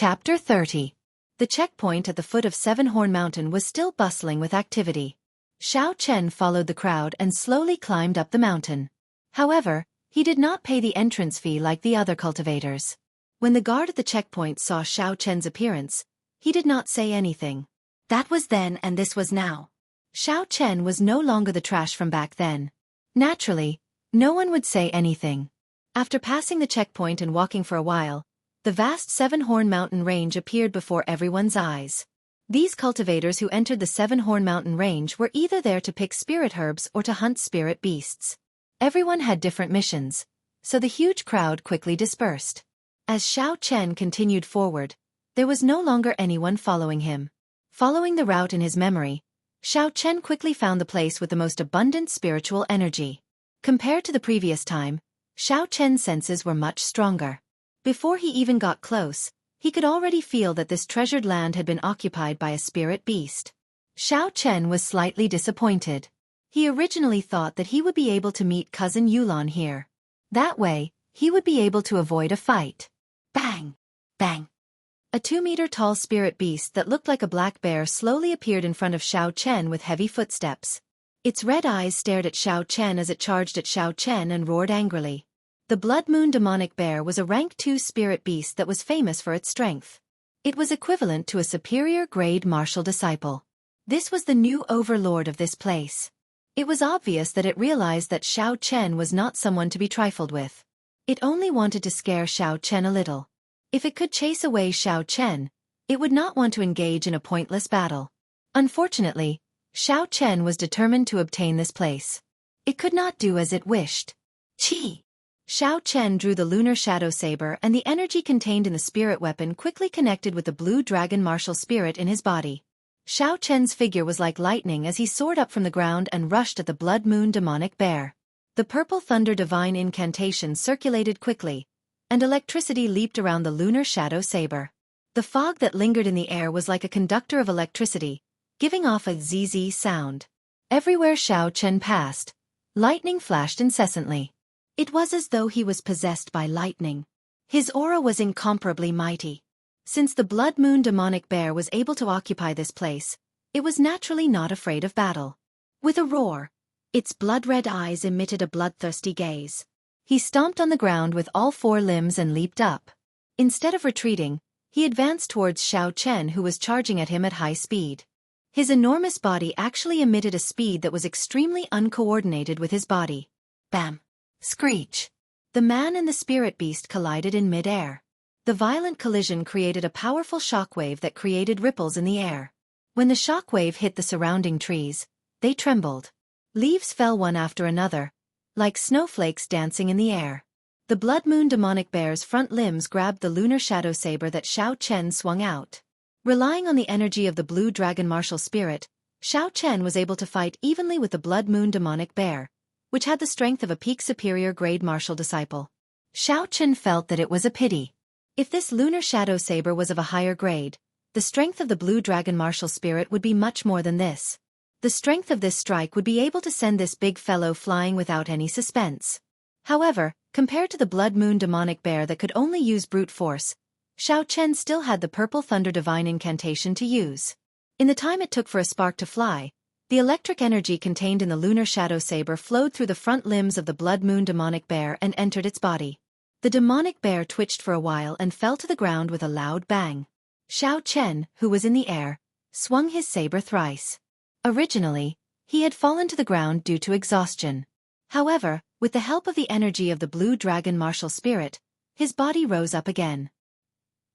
Chapter 30. The checkpoint at the foot of Seven-Horn Mountain was still bustling with activity. Xiao Chen followed the crowd and slowly climbed up the mountain. However, he did not pay the entrance fee like the other cultivators. When the guard at the checkpoint saw Xiao Chen's appearance, he did not say anything. That was then and this was now. Xiao Chen was no longer the trash from back then. Naturally, no one would say anything. After passing the checkpoint and walking for a while, the vast Seven-Horn Mountain Range appeared before everyone's eyes. These cultivators who entered the Seven-Horn Mountain Range were either there to pick spirit herbs or to hunt spirit beasts. Everyone had different missions, so the huge crowd quickly dispersed. As Xiao Chen continued forward, there was no longer anyone following him. Following the route in his memory, Xiao Chen quickly found the place with the most abundant spiritual energy. Compared to the previous time, Xiao Chen's senses were much stronger. Before he even got close, he could already feel that this treasured land had been occupied by a spirit beast. Xiao Chen was slightly disappointed. He originally thought that he would be able to meet cousin Yulan here. That way, he would be able to avoid a fight. Bang! Bang! A 2-meter-tall spirit beast that looked like a black bear slowly appeared in front of Xiao Chen with heavy footsteps. Its red eyes stared at Xiao Chen as it charged at Xiao Chen and roared angrily. The Blood Moon demonic bear was a rank 2 spirit beast that was famous for its strength. It was equivalent to a superior grade martial disciple. This was the new overlord of this place. It was obvious that it realized that Xiao Chen was not someone to be trifled with. It only wanted to scare Xiao Chen a little. If it could chase away Xiao Chen, it would not want to engage in a pointless battle. Unfortunately, Xiao Chen was determined to obtain this place. It could not do as it wished. Chi! Xiao Chen drew the lunar shadow saber and the energy contained in the spirit weapon quickly connected with the blue dragon martial spirit in his body. Xiao Chen's figure was like lightning as he soared up from the ground and rushed at the Blood Moon demonic bear. The purple thunder divine incantation circulated quickly, and electricity leaped around the lunar shadow saber. The fog that lingered in the air was like a conductor of electricity, giving off a zzz sound. Everywhere Xiao Chen passed, lightning flashed incessantly. It was as though he was possessed by lightning. His aura was incomparably mighty. Since the Blood Moon demonic bear was able to occupy this place, it was naturally not afraid of battle. With a roar, its blood-red eyes emitted a bloodthirsty gaze. He stomped on the ground with all 4 limbs and leaped up. Instead of retreating, he advanced towards Xiao Chen who was charging at him at high speed. His enormous body actually emitted a speed that was extremely uncoordinated with his body. Bam! Screech! The man and the spirit beast collided in mid-air. The violent collision created a powerful shockwave that created ripples in the air. When the shockwave hit the surrounding trees, they trembled. Leaves fell one after another, like snowflakes dancing in the air. The Blood Moon demonic bear's front limbs grabbed the lunar shadow saber that Xiao Chen swung out. Relying on the energy of the blue dragon martial spirit, Xiao Chen was able to fight evenly with the Blood Moon demonic bear, which had the strength of a peak superior grade martial disciple. Xiao Chen felt that it was a pity. If this lunar shadow saber was of a higher grade, the strength of the blue dragon martial spirit would be much more than this. The strength of this strike would be able to send this big fellow flying without any suspense. However, compared to the Blood Moon demonic bear that could only use brute force, Xiao Chen still had the purple thunder divine incantation to use. In the time it took for a spark to fly, the electric energy contained in the lunar shadow saber flowed through the front limbs of the Blood Moon demonic bear and entered its body. The demonic bear twitched for a while and fell to the ground with a loud bang. Xiao Chen, who was in the air, swung his saber thrice. Originally, he had fallen to the ground due to exhaustion. However, with the help of the energy of the blue dragon martial spirit, his body rose up again.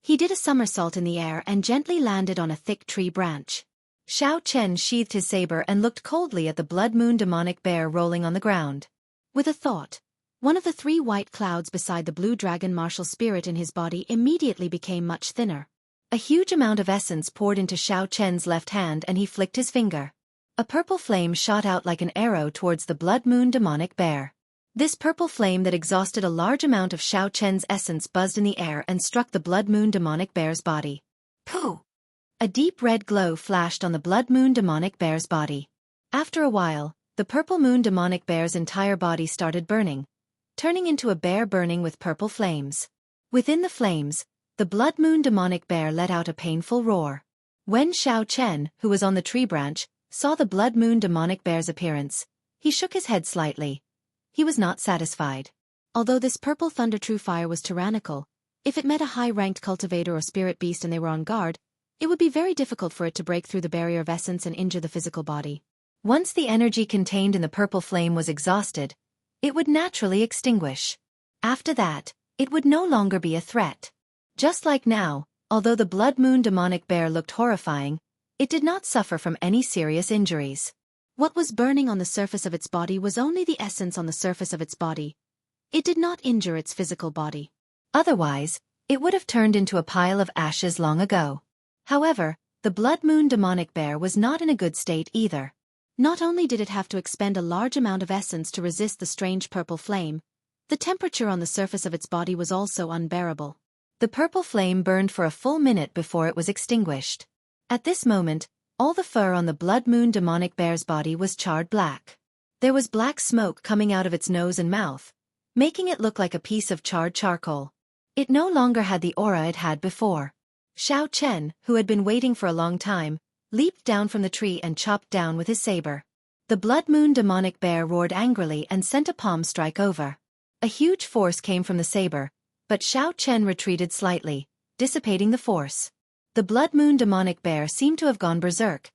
He did a somersault in the air and gently landed on a thick tree branch. Xiao Chen sheathed his saber and looked coldly at the Blood Moon demonic bear rolling on the ground. With a thought, one of the 3 white clouds beside the blue dragon martial spirit in his body immediately became much thinner. A huge amount of essence poured into Xiao Chen's left hand and he flicked his finger. A purple flame shot out like an arrow towards the Blood Moon demonic bear. This purple flame that exhausted a large amount of Xiao Chen's essence buzzed in the air and struck the Blood Moon demonic bear's body. Pooh! A deep red glow flashed on the Blood Moon demonic bear's body. After a while, the Purple Moon demonic bear's entire body started burning, turning into a bear burning with purple flames. Within the flames, The Blood Moon demonic bear let out a painful roar. When Xiao Chen, who was on the tree branch, saw the Blood Moon demonic bear's appearance, he shook his head slightly. He was not satisfied. Although this purple thunder true fire was tyrannical, if it met a high-ranked cultivator or spirit beast and they were on guard, it would be very difficult for it to break through the barrier of essence and injure the physical body. Once the energy contained in the purple flame was exhausted, it would naturally extinguish. After that, it would no longer be a threat. Just like now, although the Blood Moon demonic bear looked horrifying, it did not suffer from any serious injuries. What was burning on the surface of its body was only the essence on the surface of its body. It did not injure its physical body. Otherwise, it would have turned into a pile of ashes long ago. However, the Blood Moon demonic bear was not in a good state either. Not only did it have to expend a large amount of essence to resist the strange purple flame, the temperature on the surface of its body was also unbearable. The purple flame burned for a full minute before it was extinguished. At this moment, all the fur on the Blood Moon demonic bear's body was charred black. There was black smoke coming out of its nose and mouth, making it look like a piece of charred charcoal. It no longer had the aura it had before. Xiao Chen, who had been waiting for a long time, leaped down from the tree and chopped down with his saber. The Blood Moon demonic bear roared angrily and sent a palm strike over. A huge force came from the saber, but Xiao Chen retreated slightly, dissipating the force. The Blood Moon demonic bear seemed to have gone berserk.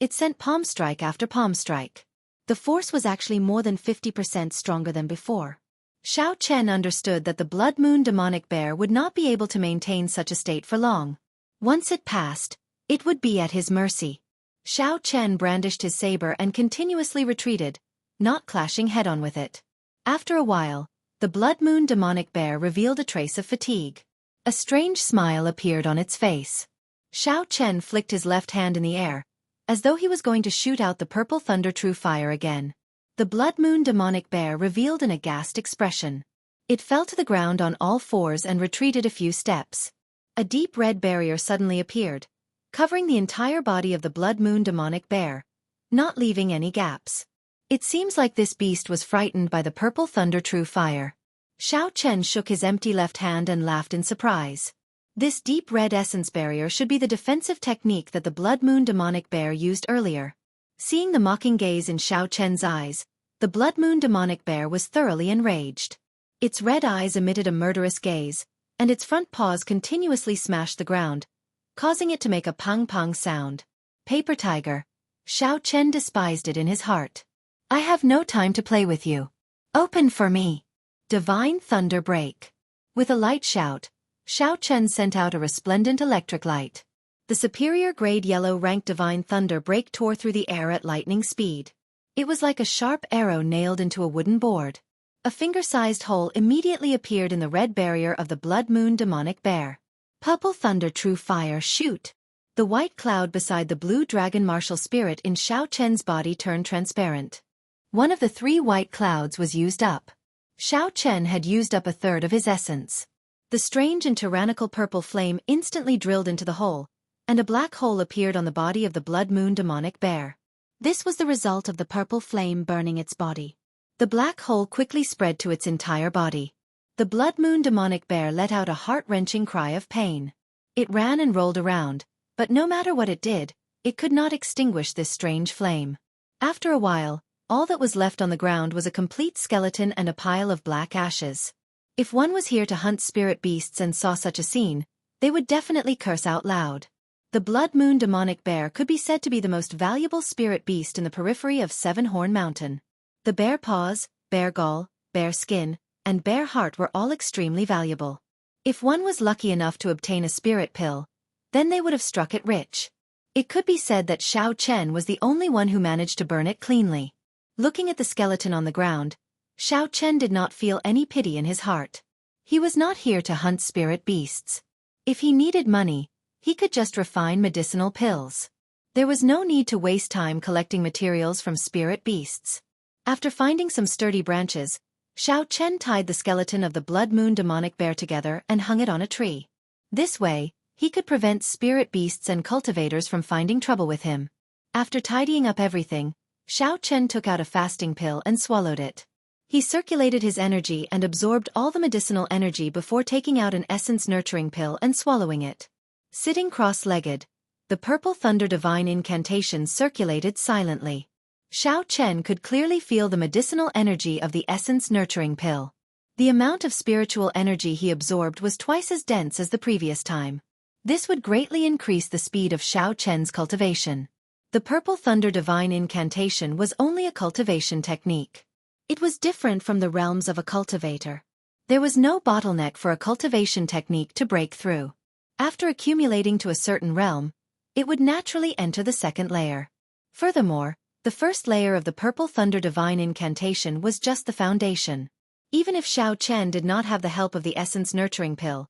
It sent palm strike after palm strike. The force was actually more than 50% stronger than before. Xiao Chen understood that the Blood Moon demonic bear would not be able to maintain such a state for long. Once it passed, it would be at his mercy. Xiao Chen brandished his saber and continuously retreated, not clashing head-on with it. After a while, the Blood Moon demonic bear revealed a trace of fatigue. A strange smile appeared on its face. Xiao Chen flicked his left hand in the air, as though he was going to shoot out the purple thunder true fire again. The Blood Moon demonic bear revealed an aghast expression. It fell to the ground on all fours and retreated a few steps. A deep red barrier suddenly appeared, covering the entire body of the Blood Moon demonic bear, not leaving any gaps. It seems like this beast was frightened by the purple thunder true fire. Xiao Chen shook his empty left hand and laughed in surprise. This deep red essence barrier should be the defensive technique that the Blood Moon demonic bear used earlier. Seeing the mocking gaze in Xiao Chen's eyes, the Blood Moon demonic bear was thoroughly enraged. Its red eyes emitted a murderous gaze, and its front paws continuously smashed the ground, causing it to make a pang-pang sound. Paper tiger. Xiao Chen despised it in his heart. I have no time to play with you. Open for me. Divine Thunder Break. With a light shout, Xiao Chen sent out a resplendent electric light. The superior grade yellow rank Divine Thunder Break tore through the air at lightning speed. It was like a sharp arrow nailed into a wooden board. A finger-sized hole immediately appeared in the red barrier of the Blood Moon demonic bear. Purple thunder true fire shoot. The white cloud beside the blue dragon martial spirit in Xiao Chen's body turned transparent. One of the 3 white clouds was used up. Xiao Chen had used up a third of his essence. The strange and tyrannical purple flame instantly drilled into the hole, and a black hole appeared on the body of the Blood Moon demonic bear. This was the result of the purple flame burning its body. The black hole quickly spread to its entire body. The Blood Moon demonic bear let out a heart-wrenching cry of pain. It ran and rolled around, but no matter what it did, it could not extinguish this strange flame. After a while, all that was left on the ground was a complete skeleton and a pile of black ashes. If one was here to hunt spirit beasts and saw such a scene, they would definitely curse out loud. The Blood Moon demonic bear could be said to be the most valuable spirit beast in the periphery of Seven-Horn Mountain. The bear paws, bear gall, bear skin, and bear heart were all extremely valuable. If one was lucky enough to obtain a spirit pill, then they would have struck it rich. It could be said that Xiao Chen was the only one who managed to burn it cleanly. Looking at the skeleton on the ground, Xiao Chen did not feel any pity in his heart. He was not here to hunt spirit beasts. If he needed money, he could just refine medicinal pills. There was no need to waste time collecting materials from spirit beasts. After finding some sturdy branches, Xiao Chen tied the skeleton of the Blood Moon demonic bear together and hung it on a tree. This way, he could prevent spirit beasts and cultivators from finding trouble with him. After tidying up everything, Xiao Chen took out a fasting pill and swallowed it. He circulated his energy and absorbed all the medicinal energy before taking out an essence-nurturing pill and swallowing it. Sitting cross-legged, the purple thunder divine incantation circulated silently. Xiao Chen could clearly feel the medicinal energy of the essence-nurturing pill. The amount of spiritual energy he absorbed was twice as dense as the previous time. This would greatly increase the speed of Xiao Chen's cultivation. The purple thunder divine incantation was only a cultivation technique. It was different from the realms of a cultivator. There was no bottleneck for a cultivation technique to break through. After accumulating to a certain realm, it would naturally enter the second layer. Furthermore, the first layer of the purple thunder divine incantation was just the foundation. Even if Xiao Chen did not have the help of the essence nurturing pill,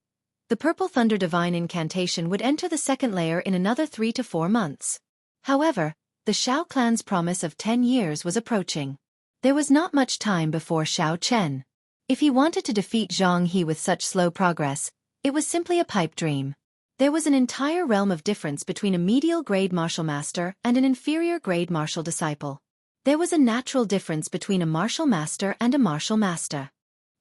the purple thunder divine incantation would enter the second layer in another 3 to 4 months. However, the Xiao clan's promise of 10 years was approaching. There was not much time before Xiao Chen. If he wanted to defeat Jianghu with such slow progress, it was simply a pipe dream. There was an entire realm of difference between a medial grade martial master and an inferior grade martial disciple. There was a natural difference between a martial master and a martial master.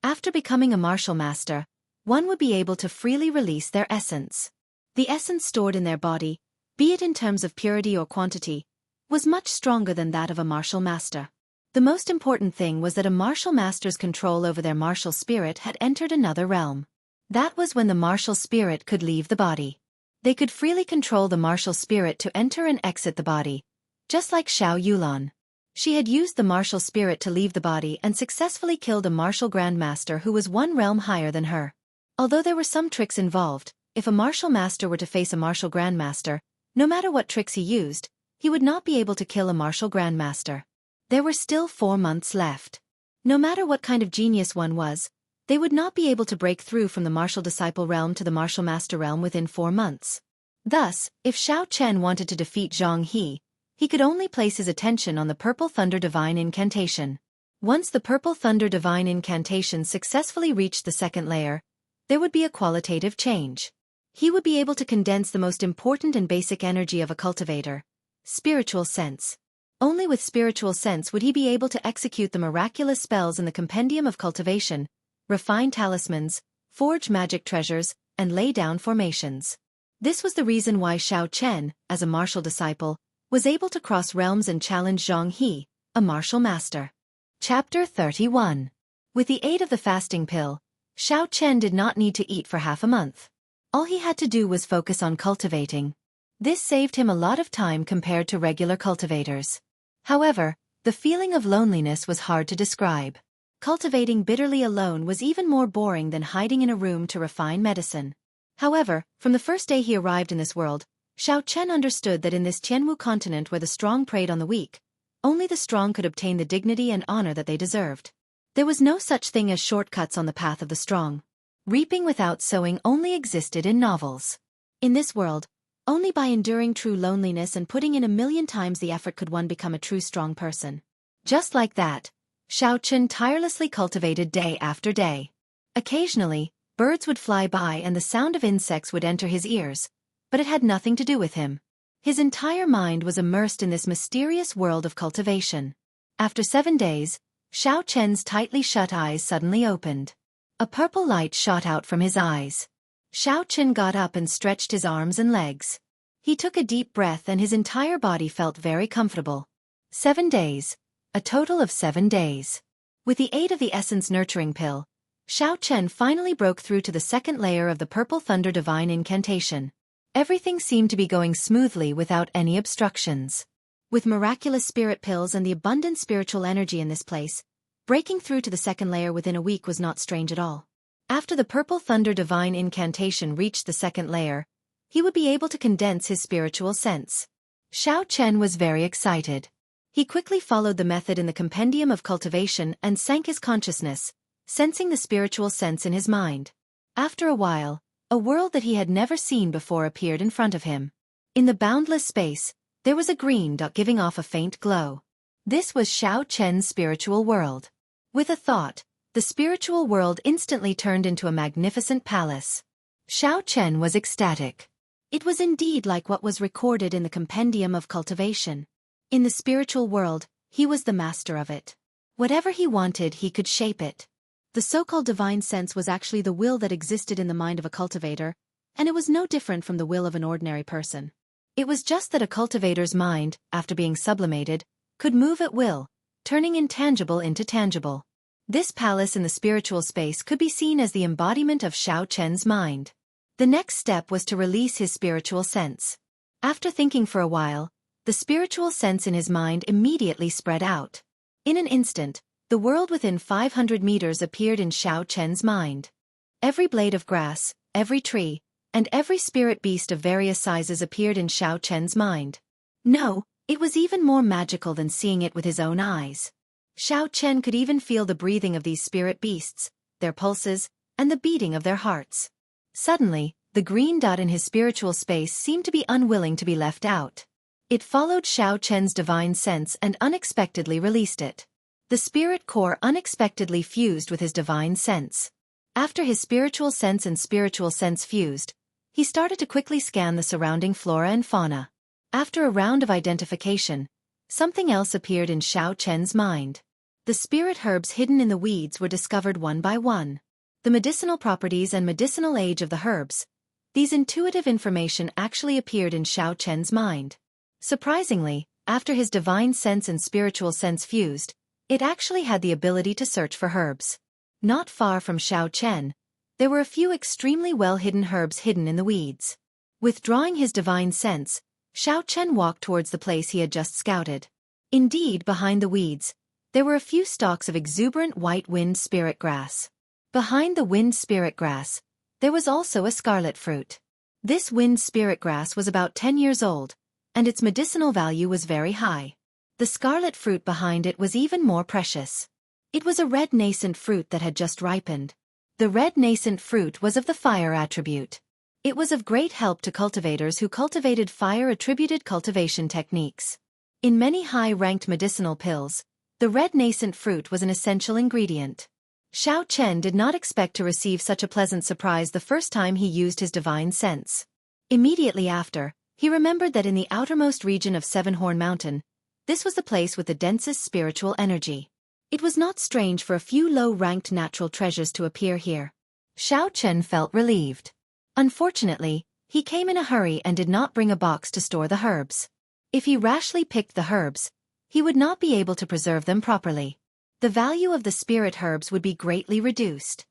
After becoming a martial master, one would be able to freely release their essence. The essence stored in their body, be it in terms of purity or quantity, was much stronger than that of a martial master. The most important thing was that a martial master's control over their martial spirit had entered another realm. That was when the martial spirit could leave the body. They could freely control the martial spirit to enter and exit the body, just like Xiao Yulan. She had used the martial spirit to leave the body and successfully killed a martial grandmaster who was one realm higher than her. Although there were some tricks involved, if a martial master were to face a martial grandmaster, no matter what tricks he used, he would not be able to kill a martial grandmaster. There were still 4 months left. No matter what kind of genius one was, they would not be able to break through from the martial disciple realm to the martial master realm within 4 months. Thus, if Xiao Chen wanted to defeat Jianghu, he could only place his attention on the purple thunder divine incantation. Once the purple thunder divine incantation successfully reached the second layer, there would be a qualitative change. He would be able to condense the most important and basic energy of a cultivator, spiritual sense. Only with spiritual sense would he be able to execute the miraculous spells in the compendium of cultivation, refine talismans, forge magic treasures, and lay down formations. This was the reason why Xiao Chen, as a martial disciple, was able to cross realms and challenge Jianghu, a martial master. Chapter 31. With the aid of the fasting pill, Xiao Chen did not need to eat for half a month. All he had to do was focus on cultivating. This saved him a lot of time compared to regular cultivators. However, the feeling of loneliness was hard to describe. Cultivating bitterly alone was even more boring than hiding in a room to refine medicine. However, from the first day he arrived in this world, Xiao Chen understood that in this Jianghu continent where the strong preyed on the weak, only the strong could obtain the dignity and honor that they deserved. There was no such thing as shortcuts on the path of the strong. Reaping without sowing only existed in novels. In this world, only by enduring true loneliness and putting in 1,000,000 times the effort could one become a true strong person. Just like that, Xiao Chen tirelessly cultivated day after day. Occasionally, birds would fly by and the sound of insects would enter his ears, but it had nothing to do with him. His entire mind was immersed in this mysterious world of cultivation. After 7 days, Xiao Chen's tightly shut eyes suddenly opened. A purple light shot out from his eyes. Xiao Chen got up and stretched his arms and legs. He took a deep breath and his entire body felt very comfortable. 7 days. A total of 7 days. With the aid of the essence nurturing pill, Xiao Chen finally broke through to the second layer of the purple thunder divine incantation. Everything seemed to be going smoothly without any obstructions. With miraculous spirit pills and the abundant spiritual energy in this place, breaking through to the second layer within a week was not strange at all. After the purple thunder divine incantation reached the second layer, he would be able to condense his spiritual sense. Xiao Chen was very excited. He quickly followed the method in the compendium of cultivation and sank his consciousness, sensing the spiritual sense in his mind. After a while, a world that he had never seen before appeared in front of him. In the boundless space, there was a green dot giving off a faint glow. This was Xiao Chen's spiritual world. With a thought, the spiritual world instantly turned into a magnificent palace. Xiao Chen was ecstatic. It was indeed like what was recorded in the compendium of cultivation. In the spiritual world, he was the master of it. Whatever he wanted, he could shape it. The so-called divine sense was actually the will that existed in the mind of a cultivator, and it was no different from the will of an ordinary person. It was just that a cultivator's mind, after being sublimated, could move at will, turning intangible into tangible. This palace in the spiritual space could be seen as the embodiment of Xiao Chen's mind. The next step was to release his spiritual sense. After thinking for a while, the spiritual sense in his mind immediately spread out. In an instant, the world within 500 meters appeared in Xiao Chen's mind. Every blade of grass, every tree, and every spirit beast of various sizes appeared in Xiao Chen's mind. No, it was even more magical than seeing it with his own eyes. Xiao Chen could even feel the breathing of these spirit beasts, their pulses, and the beating of their hearts. Suddenly, the green dot in his spiritual space seemed to be unwilling to be left out. It followed Xiao Chen's divine sense and unexpectedly released it. The spirit core unexpectedly fused with his divine sense. After his spiritual sense and spiritual sense fused, he started to quickly scan the surrounding flora and fauna. After a round of identification, something else appeared in Xiao Chen's mind. The spirit herbs hidden in the weeds were discovered one by one. The medicinal properties and medicinal age of the herbs. These intuitive information actually appeared in Xiao Chen's mind. Surprisingly, after his divine sense and spiritual sense fused, it actually had the ability to search for herbs. Not far from Xiao Chen, there were a few extremely well-hidden herbs hidden in the weeds. Withdrawing his divine sense, Xiao Chen walked towards the place he had just scouted. Indeed, behind the weeds, there were a few stalks of exuberant white wind spirit grass. Behind the wind spirit grass, there was also a scarlet fruit. This wind spirit grass was about 10 years old, and its medicinal value was very high. The scarlet fruit behind it was even more precious. It was a red nascent fruit that had just ripened. The red nascent fruit was of the fire attribute. It was of great help to cultivators who cultivated fire-attributed cultivation techniques. In many high-ranked medicinal pills, the red nascent fruit was an essential ingredient. Xiao Chen did not expect to receive such a pleasant surprise the first time he used his divine sense. Immediately after, he remembered that in the outermost region of Seven-Horn Mountain, this was the place with the densest spiritual energy. It was not strange for a few low-ranked natural treasures to appear here. Xiao Chen felt relieved. Unfortunately, he came in a hurry and did not bring a box to store the herbs. If he rashly picked the herbs, he would not be able to preserve them properly. The value of the spirit herbs would be greatly reduced.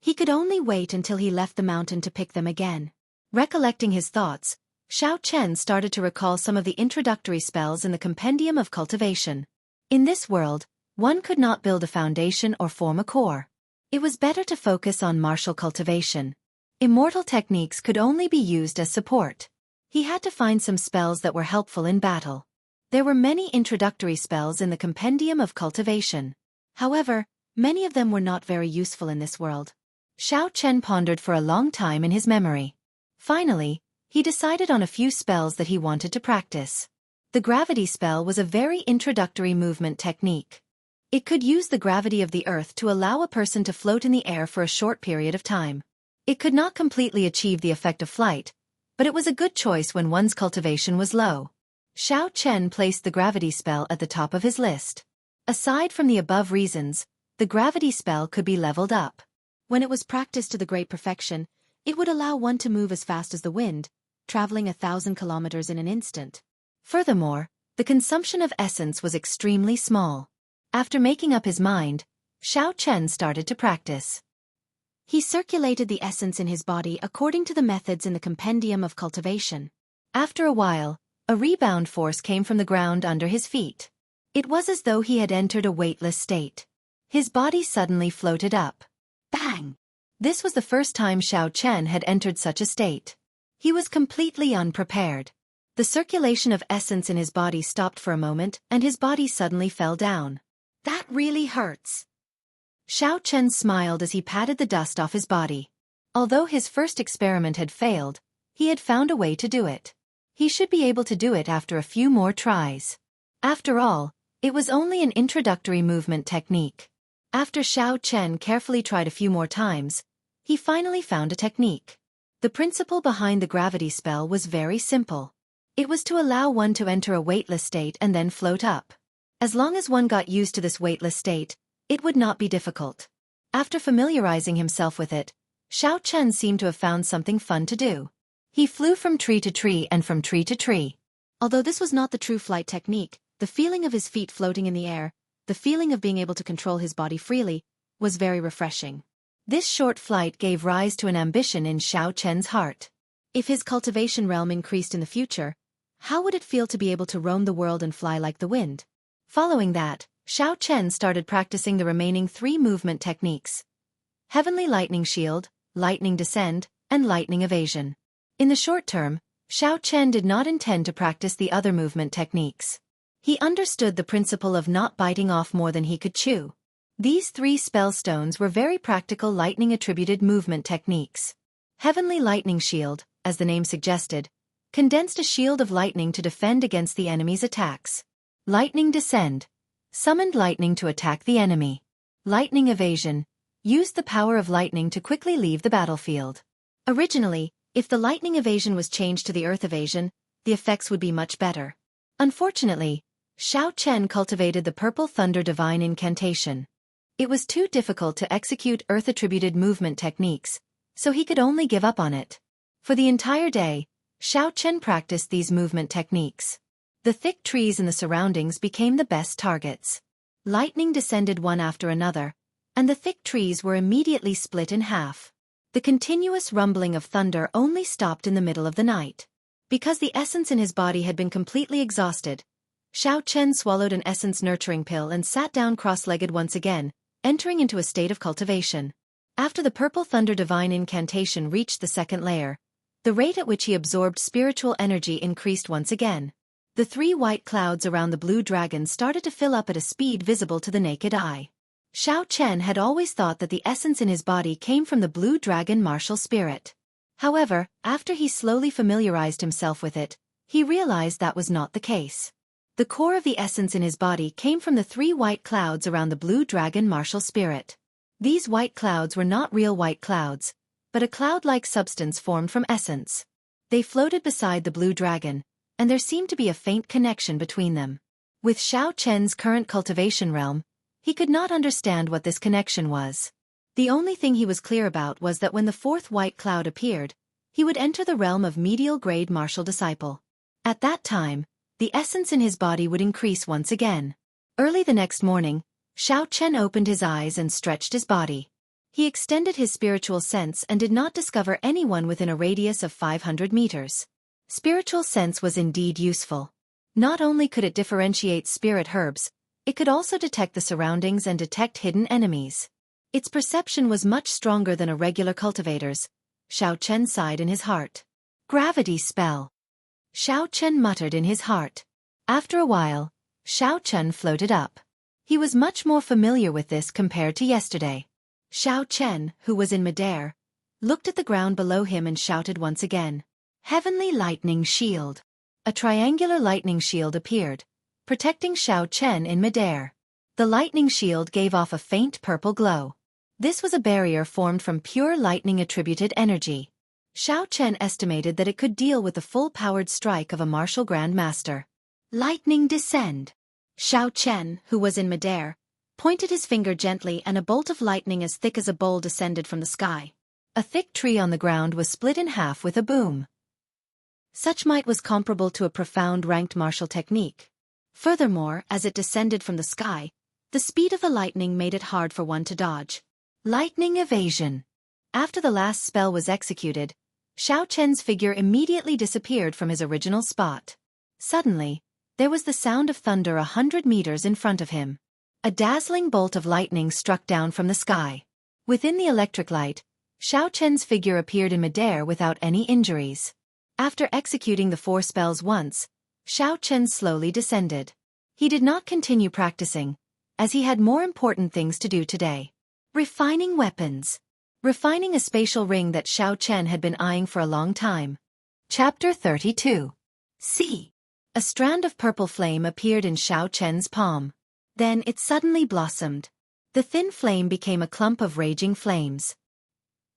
He could only wait until he left the mountain to pick them again. Recollecting his thoughts, Xiao Chen started to recall some of the introductory spells in the Compendium of Cultivation. In this world, one could not build a foundation or form a core. It was better to focus on martial cultivation. Immortal techniques could only be used as support. He had to find some spells that were helpful in battle. There were many introductory spells in the Compendium of Cultivation. However, many of them were not very useful in this world. Xiao Chen pondered for a long time in his memory. Finally, he decided on a few spells that he wanted to practice. The gravity spell was a very introductory movement technique. It could use the gravity of the earth to allow a person to float in the air for a short period of time. It could not completely achieve the effect of flight, but it was a good choice when one's cultivation was low. Xiao Chen placed the gravity spell at the top of his list. Aside from the above reasons, the gravity spell could be leveled up. When it was practiced to the great perfection, it would allow one to move as fast as the wind, traveling 1,000 kilometers in an instant. Furthermore, the consumption of essence was extremely small. After making up his mind, Xiao Chen started to practice. He circulated the essence in his body according to the methods in the Compendium of Cultivation. After a while, a rebound force came from the ground under his feet. It was as though he had entered a weightless state. His body suddenly floated up. Bang! This was the first time Xiao Chen had entered such a state. He was completely unprepared. The circulation of essence in his body stopped for a moment and his body suddenly fell down. That really hurts. Xiao Chen smiled as he patted the dust off his body. Although his first experiment had failed, he had found a way to do it. He should be able to do it after a few more tries. After all, it was only an introductory movement technique. After Xiao Chen carefully tried a few more times, he finally found a technique. The principle behind the gravity spell was very simple. It was to allow one to enter a weightless state and then float up. As long as one got used to this weightless state, it would not be difficult. After familiarizing himself with it, Xiao Chen seemed to have found something fun to do. He flew from tree to tree and from tree to tree. Although this was not the true flight technique, the feeling of his feet floating in the air, the feeling of being able to control his body freely, was very refreshing. This short flight gave rise to an ambition in Xiao Chen's heart. If his cultivation realm increased in the future, how would it feel to be able to roam the world and fly like the wind? Following that, Xiao Chen started practicing the remaining 3 movement techniques: Heavenly Lightning Shield, Lightning Descend, and Lightning Evasion. In the short term, Xiao Chen did not intend to practice the other movement techniques. He understood the principle of not biting off more than he could chew. These 3 spell stones were very practical lightning-attributed movement techniques. Heavenly Lightning Shield, as the name suggested, condensed a shield of lightning to defend against the enemy's attacks. Lightning Descend summoned lightning to attack the enemy. Lightning Evasion used the power of lightning to quickly leave the battlefield. Originally, if the lightning evasion was changed to the earth evasion, the effects would be much better. Unfortunately, Xiao Chen cultivated the Purple Thunder Divine Incantation. It was too difficult to execute earth-attributed movement techniques, so he could only give up on it. For the entire day, Xiao Chen practiced these movement techniques. The thick trees in the surroundings became the best targets. Lightning descended one after another, and the thick trees were immediately split in half. The continuous rumbling of thunder only stopped in the middle of the night. Because the essence in his body had been completely exhausted, Xiao Chen swallowed an essence-nurturing pill and sat down cross-legged once again, entering into a state of cultivation. After the Purple Thunder Divine Incantation reached the 2nd layer, the rate at which he absorbed spiritual energy increased once again. The 3 white clouds around the blue dragon started to fill up at a speed visible to the naked eye. Xiao Chen had always thought that the essence in his body came from the blue dragon martial spirit. However, after he slowly familiarized himself with it, he realized that was not the case. The core of the essence in his body came from the 3 white clouds around the blue dragon martial spirit. These white clouds were not real white clouds, but a cloud-like substance formed from essence. They floated beside the blue dragon, and there seemed to be a faint connection between them. With Xiao Chen's current cultivation realm, he could not understand what this connection was. The only thing he was clear about was that when the 4th white cloud appeared, he would enter the realm of medial grade martial disciple. At that time, the essence in his body would increase once again. Early the next morning, Xiao Chen opened his eyes and stretched his body. He extended his spiritual sense and did not discover anyone within a radius of 500 meters. Spiritual sense was indeed useful. Not only could it differentiate spirit herbs, it could also detect the surroundings and detect hidden enemies. Its perception was much stronger than a regular cultivator's. Xiao Chen sighed in his heart. Gravity spell. Xiao Chen muttered in his heart. After a while, Xiao Chen floated up. He was much more familiar with this compared to yesterday. Xiao Chen, who was in midair, looked at the ground below him and shouted once again. Heavenly Lightning Shield. A triangular lightning shield appeared, protecting Xiao Chen in midair. The lightning shield gave off a faint purple glow. This was a barrier formed from pure lightning-attributed energy. Xiao Chen estimated that it could deal with the full-powered strike of a martial Grand Master. Lightning Descend. Xiao Chen, who was in midair, pointed his finger gently and a bolt of lightning as thick as a bowl descended from the sky. A thick tree on the ground was split in half with a boom. Such might was comparable to a profound ranked martial technique. Furthermore, as it descended from the sky, the speed of the lightning made it hard for one to dodge. Lightning Evasion. After the last spell was executed, Xiao Chen's figure immediately disappeared from his original spot. Suddenly, there was the sound of thunder 100 meters in front of him. A dazzling bolt of lightning struck down from the sky. Within the electric light, Xiao Chen's figure appeared in midair without any injuries. After executing the 4 spells once, Xiao Chen slowly descended. He did not continue practicing, as he had more important things to do today. Refining weapons. Refining a spatial ring that Xiao Chen had been eyeing for a long time. Chapter 32. See. A strand of purple flame appeared in Xiao Chen's palm. Then it suddenly blossomed. The thin flame became a clump of raging flames.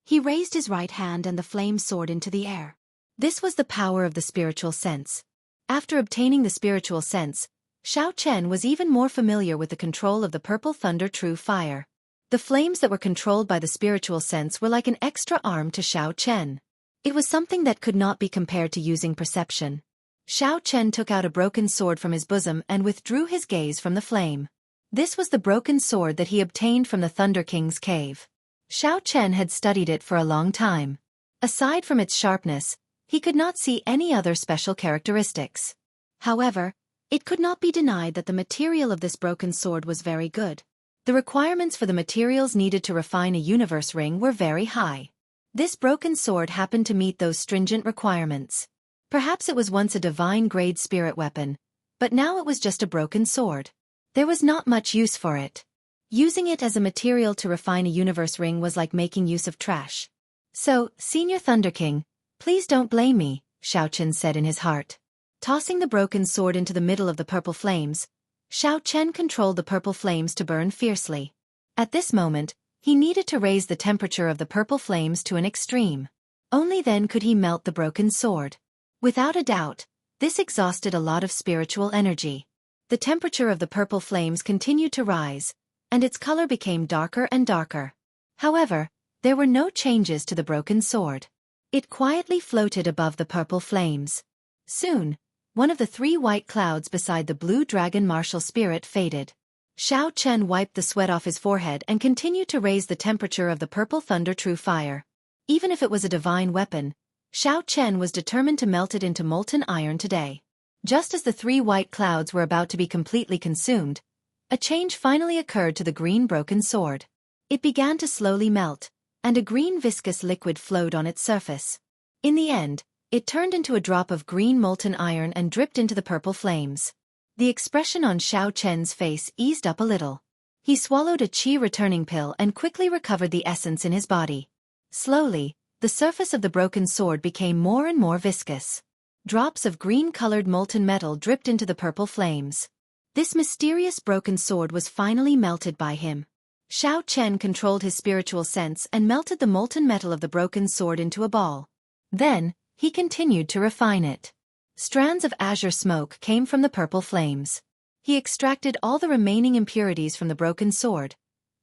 He raised his right hand and the flame soared into the air. This was the power of the spiritual sense. After obtaining the spiritual sense, Xiao Chen was even more familiar with the control of the purple thunder true fire. The flames that were controlled by the spiritual sense were like an extra arm to Xiao Chen. It was something that could not be compared to using perception. Xiao Chen took out a broken sword from his bosom and withdrew his gaze from the flame. This was the broken sword that he obtained from the Thunder King's cave. Xiao Chen had studied it for a long time. Aside from its sharpness, he could not see any other special characteristics. However, it could not be denied that the material of this broken sword was very good. The requirements for the materials needed to refine a universe ring were very high. This broken sword happened to meet those stringent requirements. Perhaps it was once a divine-grade spirit weapon, but now it was just a broken sword. There was not much use for it. Using it as a material to refine a universe ring was like making use of trash. So, Senior Thunder King, please don't blame me, Xiao Chen said in his heart. Tossing the broken sword into the middle of the purple flames, Xiao Chen controlled the purple flames to burn fiercely. At this moment, he needed to raise the temperature of the purple flames to an extreme. Only then could he melt the broken sword. Without a doubt, this exhausted a lot of spiritual energy. The temperature of the purple flames continued to rise, and its color became darker and darker. However, there were no changes to the broken sword. It quietly floated above the purple flames. Soon, one of the 3 white clouds beside the blue dragon martial spirit faded. Xiao Chen wiped the sweat off his forehead and continued to raise the temperature of the purple thunder true fire. Even if it was a divine weapon, Xiao Chen was determined to melt it into molten iron today. Just as the 3 white clouds were about to be completely consumed, a change finally occurred to the green broken sword. It began to slowly melt, and a green viscous liquid flowed on its surface. In the end, it turned into a drop of green molten iron and dripped into the purple flames. The expression on Xiao Chen's face eased up a little. He swallowed a qi returning pill and quickly recovered the essence in his body. Slowly, the surface of the broken sword became more and more viscous. Drops of green-colored molten metal dripped into the purple flames. This mysterious broken sword was finally melted by him. Xiao Chen controlled his spiritual sense and melted the molten metal of the broken sword into a ball. Then, he continued to refine it. Strands of azure smoke came from the purple flames. He extracted all the remaining impurities from the broken sword,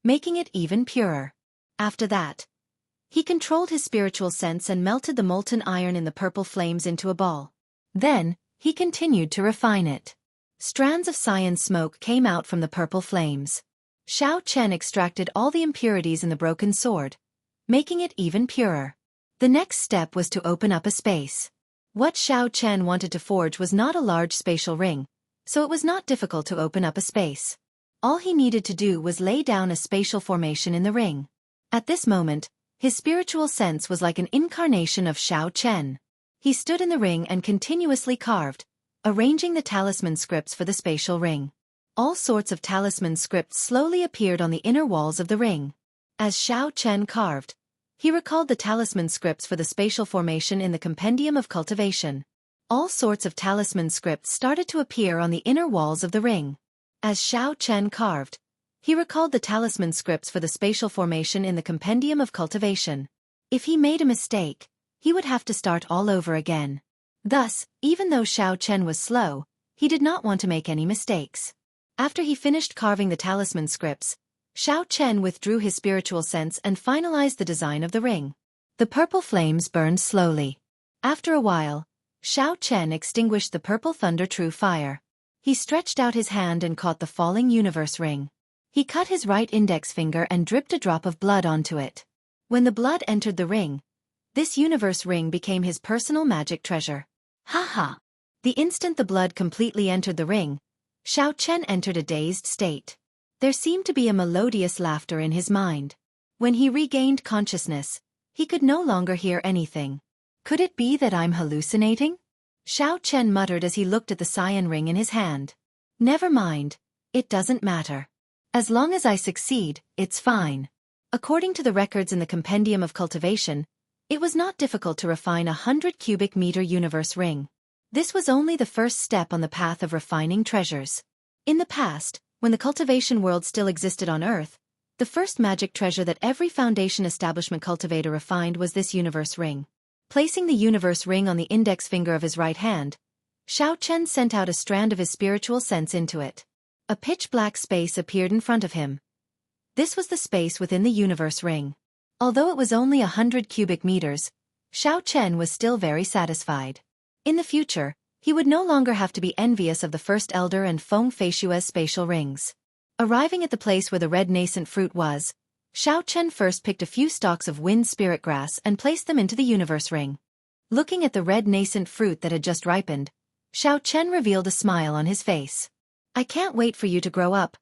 making it even purer. After that, he controlled his spiritual sense and melted the molten iron in the purple flames into a ball. Then, he continued to refine it. Strands of cyan smoke came out from the purple flames. Xiao Chen extracted all the impurities in the broken sword, making it even purer. The next step was to open up a space. What Xiao Chen wanted to forge was not a large spatial ring, so it was not difficult to open up a space. All he needed to do was lay down a spatial formation in the ring. At this moment, his spiritual sense was like an incarnation of Xiao Chen. He stood in the ring and continuously carved, arranging the talisman scripts for the spatial ring. All sorts of talisman scripts slowly appeared on the inner walls of the ring. As Xiao Chen carved, he recalled the talisman scripts for the spatial formation in the Compendium of Cultivation. All sorts of talisman scripts started to appear on the inner walls of the ring. As Xiao Chen carved, he recalled the talisman scripts for the spatial formation in the Compendium of Cultivation. If he made a mistake, he would have to start all over again. Thus, even though Xiao Chen was slow, he did not want to make any mistakes. After he finished carving the talisman scripts, Xiao Chen withdrew his spiritual sense and finalized the design of the ring. The purple flames burned slowly. After a while, Xiao Chen extinguished the purple thunder true fire. He stretched out his hand and caught the falling universe ring. He cut his right index finger and dripped a drop of blood onto it. When the blood entered the ring, this universe ring became his personal magic treasure. Ha ha! The instant the blood completely entered the ring, Xiao Chen entered a dazed state. There seemed to be a melodious laughter in his mind. When he regained consciousness, he could no longer hear anything. Could it be that I'm hallucinating? Xiao Chen muttered as he looked at the cyan ring in his hand. Never mind, it doesn't matter. As long as I succeed, it's fine. According to the records in the Compendium of Cultivation, it was not difficult to refine a 100 cubic meter universe ring. This was only the first step on the path of refining treasures. In the past, when the cultivation world still existed on Earth, the first magic treasure that every Foundation establishment cultivator refined was this universe ring. Placing the universe ring on the index finger of his right hand, Xiao Chen sent out a strand of his spiritual sense into it. A pitch-black space appeared in front of him. This was the space within the universe ring. Although it was only 100 cubic meters, Xiao Chen was still very satisfied. In the future, he would no longer have to be envious of the First Elder and Feng Feishue's spatial rings. Arriving at the place where the red nascent fruit was, Xiao Chen first picked a few stalks of wind spirit grass and placed them into the universe ring. Looking at the red nascent fruit that had just ripened, Xiao Chen revealed a smile on his face. I can't wait for you to grow up.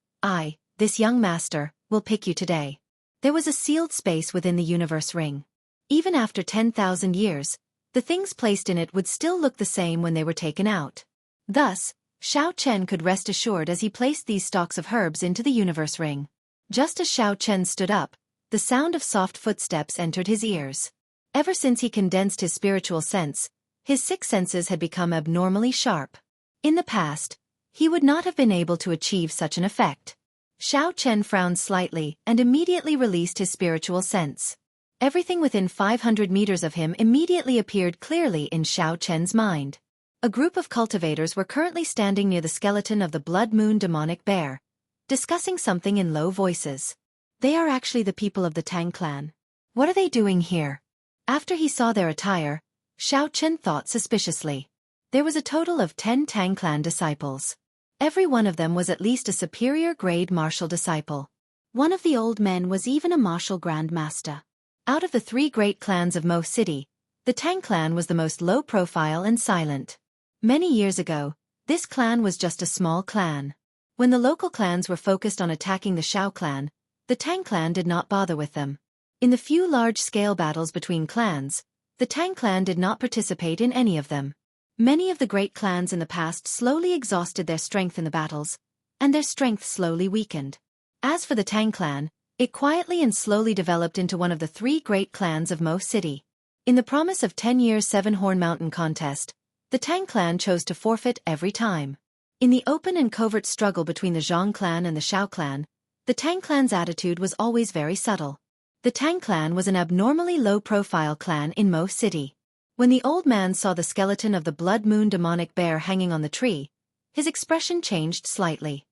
This young master, will pick you today. There was a sealed space within the universe ring. Even after 10,000 years, the things placed in it would still look the same when they were taken out. Thus, Xiao Chen could rest assured as he placed these stalks of herbs into the universe ring. Just as Xiao Chen stood up, the sound of soft footsteps entered his ears. Ever since he condensed his spiritual sense, his six senses had become abnormally sharp. In the past, he would not have been able to achieve such an effect. Xiao Chen frowned slightly and immediately released his spiritual sense. Everything within 500 meters of him immediately appeared clearly in Xiao Chen's mind. A group of cultivators were currently standing near the skeleton of the Blood Moon demonic bear, discussing something in low voices. They are actually the people of the Tang clan. What are they doing here? After he saw their attire, Xiao Chen thought suspiciously. There was a total of 10 Tang clan disciples. Every one of them was at least a superior grade martial disciple. One of the old men was even a martial grandmaster. Out of the 3 great clans of Mo City, the Tang clan was the most low-profile and silent. Many years ago, this clan was just a small clan. When the local clans were focused on attacking the Xiao clan, the Tang clan did not bother with them. In the few large-scale battles between clans, the Tang clan did not participate in any of them. Many of the great clans in the past slowly exhausted their strength in the battles, and their strength slowly weakened. As for the Tang clan, it quietly and slowly developed into one of the 3 great clans of Mo City. In the promise of 10 years' Seven-Horn Mountain contest, the Tang clan chose to forfeit every time. In the open and covert struggle between the Zhang clan and the Xiao clan, the Tang clan's attitude was always very subtle. The Tang clan was an abnormally low-profile clan in Mo City. When the old man saw the skeleton of the Blood Moon demonic bear hanging on the tree, his expression changed slightly.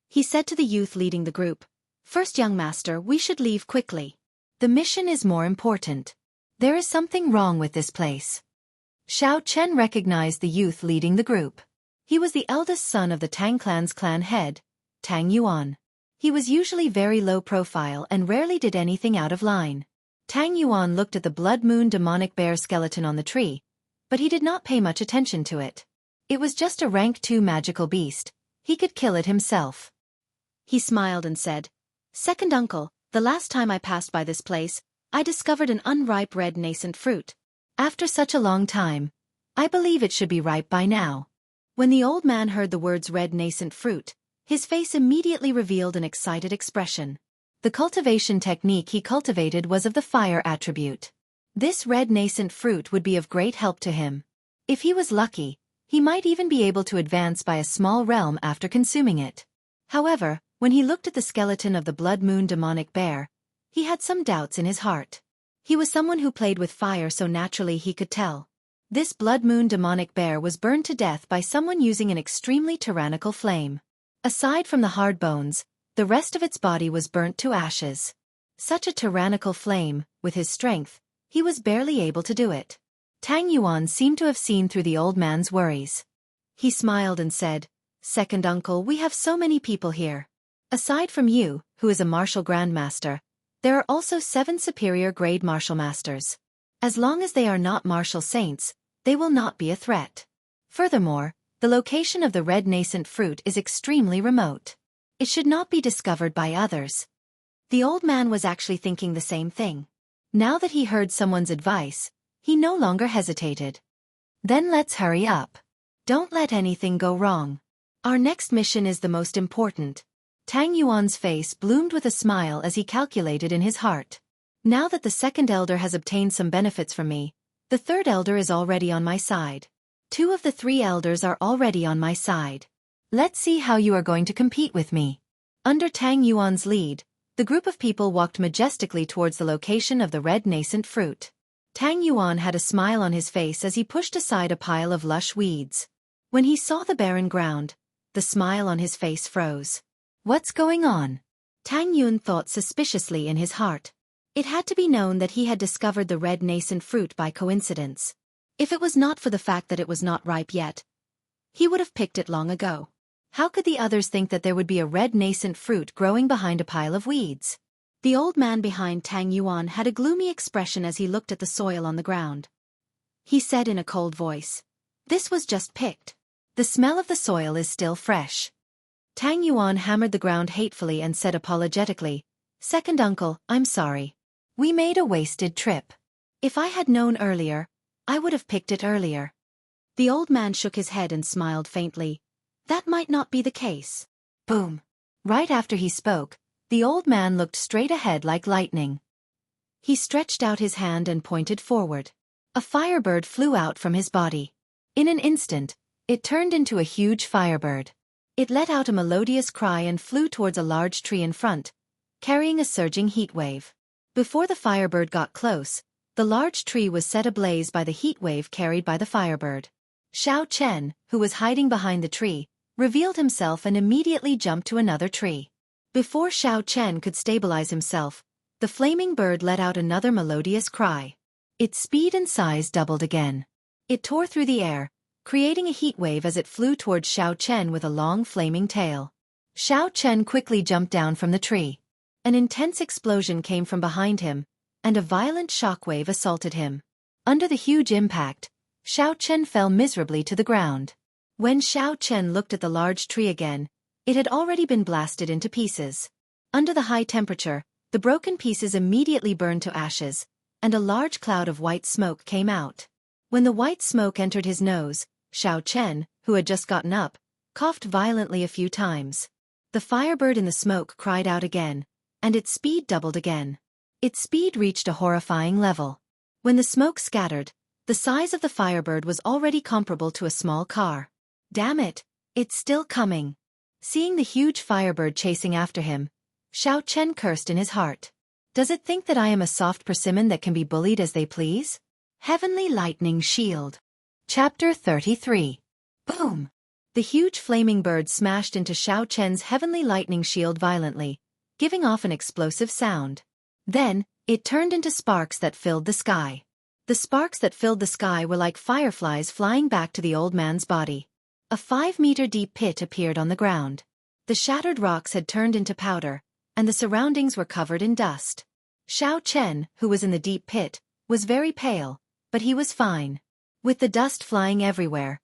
He said to the youth leading the group, "First, young master, we should leave quickly. The mission is more important. There is something wrong with this place." Xiao Chen recognized the youth leading the group. He was the eldest son of the Tang clan's clan head, Tang Yuan. He was usually very low profile and rarely did anything out of line. Tang Yuan looked at the Blood Moon demonic bear skeleton on the tree, but he did not pay much attention to it. It was just a rank 2 magical beast. He could kill it himself. He smiled and said, "Second uncle, the last time I passed by this place, I discovered an unripe red nascent fruit. After such a long time, I believe it should be ripe by now." When the old man heard the words red nascent fruit, his face immediately revealed an excited expression. The cultivation technique he cultivated was of the fire attribute. This red nascent fruit would be of great help to him. If he was lucky, he might even be able to advance by a small realm after consuming it. However, when he looked at the skeleton of the Blood Moon demonic bear, he had some doubts in his heart. He was someone who played with fire so naturally he could tell. This Blood Moon demonic bear was burned to death by someone using an extremely tyrannical flame. Aside from the hard bones, the rest of its body was burnt to ashes. Such a tyrannical flame, with his strength, he was barely able to do it. Tang Yuan seemed to have seen through the old man's worries. He smiled and said, "Second uncle, we have so many people here. Aside from you, who is a martial grandmaster, there are also 7 superior grade martial masters. As long as they are not martial saints, they will not be a threat. Furthermore, the location of the red nascent fruit is extremely remote. It should not be discovered by others." The old man was actually thinking the same thing. Now that he heard someone's advice, he no longer hesitated. "Then let's hurry up. Don't let anything go wrong. Our next mission is the most important." Tang Yuan's face bloomed with a smile as he calculated in his heart. "Now that the second elder has obtained some benefits from me, the third elder is already on my side. 2 of the 3 elders are already on my side. Let's see how you are going to compete with me." Under Tang Yuan's lead, the group of people walked majestically towards the location of the red nascent fruit. Tang Yuan had a smile on his face as he pushed aside a pile of lush weeds. When he saw the barren ground, the smile on his face froze. What's going on? Tang Yun thought suspiciously in his heart. It had to be known that he had discovered the red nascent fruit by coincidence. If it was not for the fact that it was not ripe yet, he would have picked it long ago. How could the others think that there would be a red nascent fruit growing behind a pile of weeds? The old man behind Tang Yuan had a gloomy expression as he looked at the soil on the ground. He said in a cold voice, "This was just picked. The smell of the soil is still fresh." Tang Yuan hammered the ground hatefully and said apologetically, "Second uncle, I'm sorry. We made a wasted trip. If I had known earlier, I would have picked it earlier." The old man shook his head and smiled faintly. That might not be the case. Boom. Right after he spoke, the old man looked straight ahead like lightning. He stretched out his hand and pointed forward. A firebird flew out from his body. In an instant, it turned into a huge firebird. It let out a melodious cry and flew towards a large tree in front, carrying a surging heat wave. Before the firebird got close, the large tree was set ablaze by the heat wave carried by the firebird. Xiao Chen, who was hiding behind the tree, revealed himself and immediately jumped to another tree. Before Xiao Chen could stabilize himself, the flaming bird let out another melodious cry. Its speed and size doubled again. It tore through the air, creating a heat wave as it flew towards Xiao Chen with a long flaming tail. Xiao Chen quickly jumped down from the tree. An intense explosion came from behind him, and a violent shockwave assaulted him. Under the huge impact, Xiao Chen fell miserably to the ground. When Xiao Chen looked at the large tree again, it had already been blasted into pieces. Under the high temperature, the broken pieces immediately burned to ashes, and a large cloud of white smoke came out. When the white smoke entered his nose, Xiao Chen, who had just gotten up, coughed violently a few times. The firebird in the smoke cried out again, and its speed doubled again. Its speed reached a horrifying level. When the smoke scattered, the size of the firebird was already comparable to a small car. Damn it, it's still coming. Seeing the huge firebird chasing after him, Xiao Chen cursed in his heart. Does it think that I am a soft persimmon that can be bullied as they please? Heavenly Lightning Shield. Chapter 33. Boom! The huge flaming bird smashed into Xiao Chen's heavenly lightning shield violently, giving off an explosive sound. Then, it turned into sparks that filled the sky. The sparks that filled the sky were like fireflies flying back to the old man's body. A 5-meter deep pit appeared on the ground. The shattered rocks had turned into powder, and the surroundings were covered in dust. Xiao Chen, who was in the deep pit, was very pale, but he was fine. With the dust flying everywhere,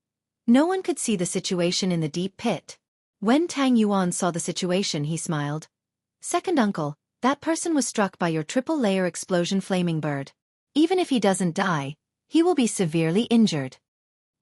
no one could see the situation in the deep pit. When Tang Yuan saw the situation, he smiled. "Second uncle, that person was struck by your triple-layer explosion flaming bird. Even if he doesn't die, he will be severely injured."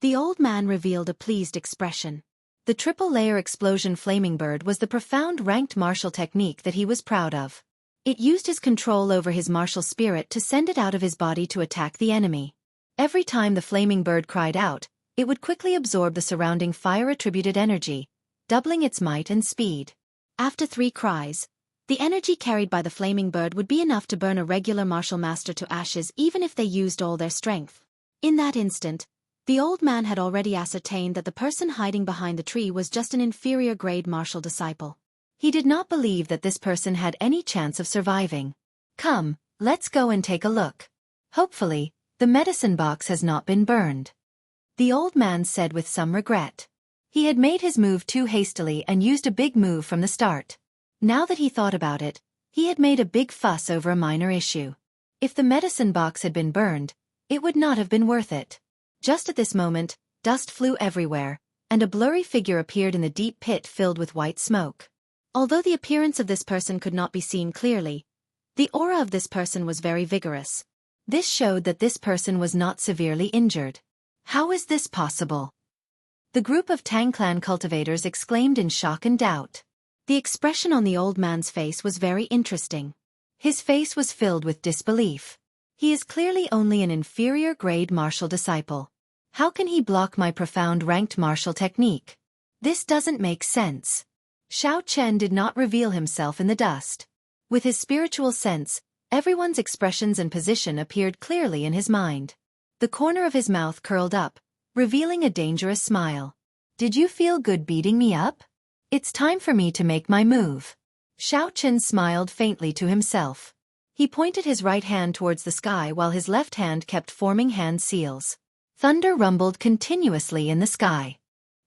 The old man revealed a pleased expression. The triple-layer explosion flaming bird was the profound ranked martial technique that he was proud of. It used his control over his martial spirit to send it out of his body to attack the enemy. Every time the flaming bird cried out, it would quickly absorb the surrounding fire-attributed energy, doubling its might and speed. After 3 cries, the energy carried by the flaming bird would be enough to burn a regular martial master to ashes even if they used all their strength. In that instant, the old man had already ascertained that the person hiding behind the tree was just an inferior-grade martial disciple. He did not believe that this person had any chance of surviving. "Come, let's go and take a look. Hopefully, the medicine box has not been burned," the old man said with some regret. He had made his move too hastily and used a big move from the start. Now that he thought about it, he had made a big fuss over a minor issue. If the medicine box had been burned, it would not have been worth it. Just at this moment, dust flew everywhere, and a blurry figure appeared in the deep pit filled with white smoke. Although the appearance of this person could not be seen clearly, the aura of this person was very vigorous. This showed that this person was not severely injured. How is this possible? The group of Tang clan cultivators exclaimed in shock and doubt. The expression on the old man's face was very interesting. His face was filled with disbelief. He is clearly only an inferior-grade martial disciple. How can he block my profound ranked martial technique? This doesn't make sense. Xiao Chen did not reveal himself in the dust. With his spiritual sense, everyone's expressions and position appeared clearly in his mind. The corner of his mouth curled up, revealing a dangerous smile. Did you feel good beating me up? It's time for me to make my move. Xianxia smiled faintly to himself. He pointed his right hand towards the sky while his left hand kept forming hand seals. Thunder rumbled continuously in the sky.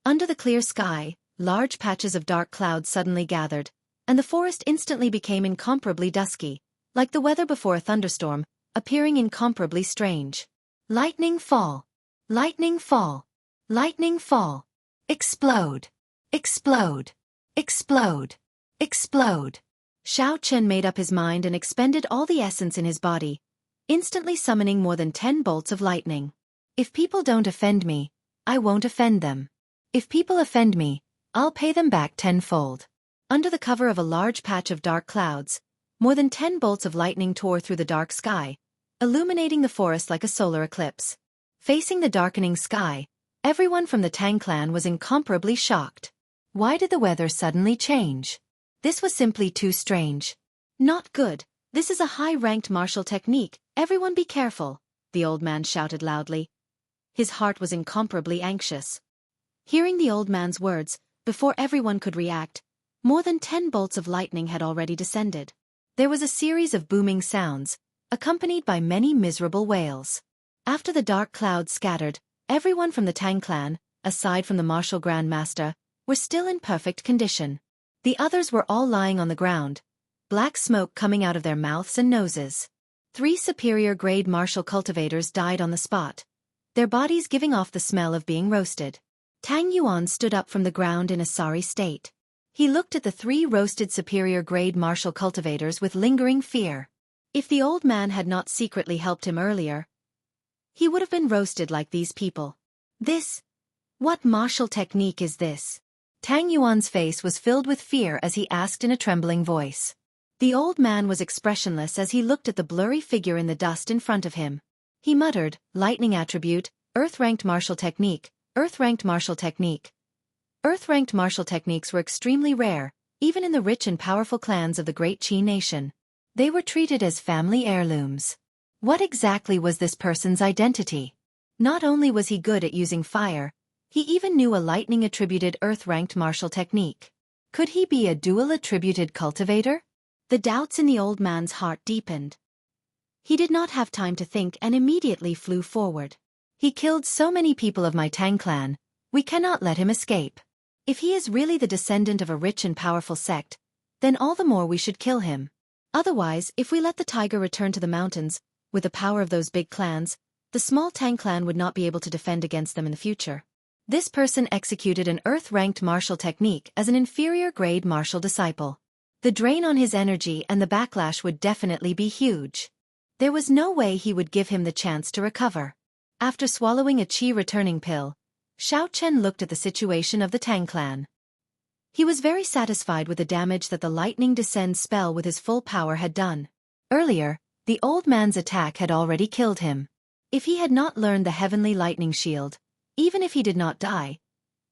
Under the clear sky, large patches of dark clouds suddenly gathered, and the forest instantly became incomparably dusky, like the weather before a thunderstorm, appearing incomparably strange. Lightning fall. Lightning fall. Lightning fall. Explode. Explode. Explode. Explode. Xianxia made up his mind and expended all the essence in his body, instantly summoning more than 10 bolts of lightning. If people don't offend me, I won't offend them. If people offend me, I'll pay them back tenfold. Under the cover of a large patch of dark clouds, more than 10 bolts of lightning tore through the dark sky, illuminating the forest like a solar eclipse. Facing the darkening sky, everyone from the Tang clan was incomparably shocked. Why did the weather suddenly change? This was simply too strange. Not good. This is a high-ranked martial technique. Everyone be careful, the old man shouted loudly. His heart was incomparably anxious. Hearing the old man's words, before everyone could react, more than 10 bolts of lightning had already descended. There was a series of booming sounds, accompanied by many miserable wails. After the dark clouds scattered, everyone from the Tang clan, aside from the martial Grand Master, were still in perfect condition. The others were all lying on the ground, black smoke coming out of their mouths and noses. 3 superior-grade martial cultivators died on the spot, their bodies giving off the smell of being roasted. Tang Yuan stood up from the ground in a sorry state. He looked at the 3 roasted superior-grade martial cultivators with lingering fear. If the old man had not secretly helped him earlier, he would have been roasted like these people. What martial technique is this? Tang Yuan's face was filled with fear as he asked in a trembling voice. The old man was expressionless as he looked at the blurry figure in the dust in front of him. He muttered, lightning attribute, earth-ranked martial technique, earth-ranked martial technique. Earth-ranked martial techniques were extremely rare, even in the rich and powerful clans of the Great Qi nation. They were treated as family heirlooms. What exactly was this person's identity? Not only was he good at using fire, he even knew a lightning-attributed earth-ranked martial technique. Could he be a dual-attributed cultivator? The doubts in the old man's heart deepened. He did not have time to think and immediately flew forward. He killed so many people of my Tang clan, we cannot let him escape. If he is really the descendant of a rich and powerful sect, then all the more we should kill him. Otherwise, if we let the tiger return to the mountains, with the power of those big clans, the small Tang clan would not be able to defend against them in the future. This person executed an earth-ranked martial technique as an inferior-grade martial disciple. The drain on his energy and the backlash would definitely be huge. There was no way he would give him the chance to recover. After swallowing a qi returning pill, Xianxia looked at the situation of the Tang clan. He was very satisfied with the damage that the lightning descend spell with his full power had done. Earlier, the old man's attack had already killed him. If he had not learned the heavenly lightning shield, even if he did not die,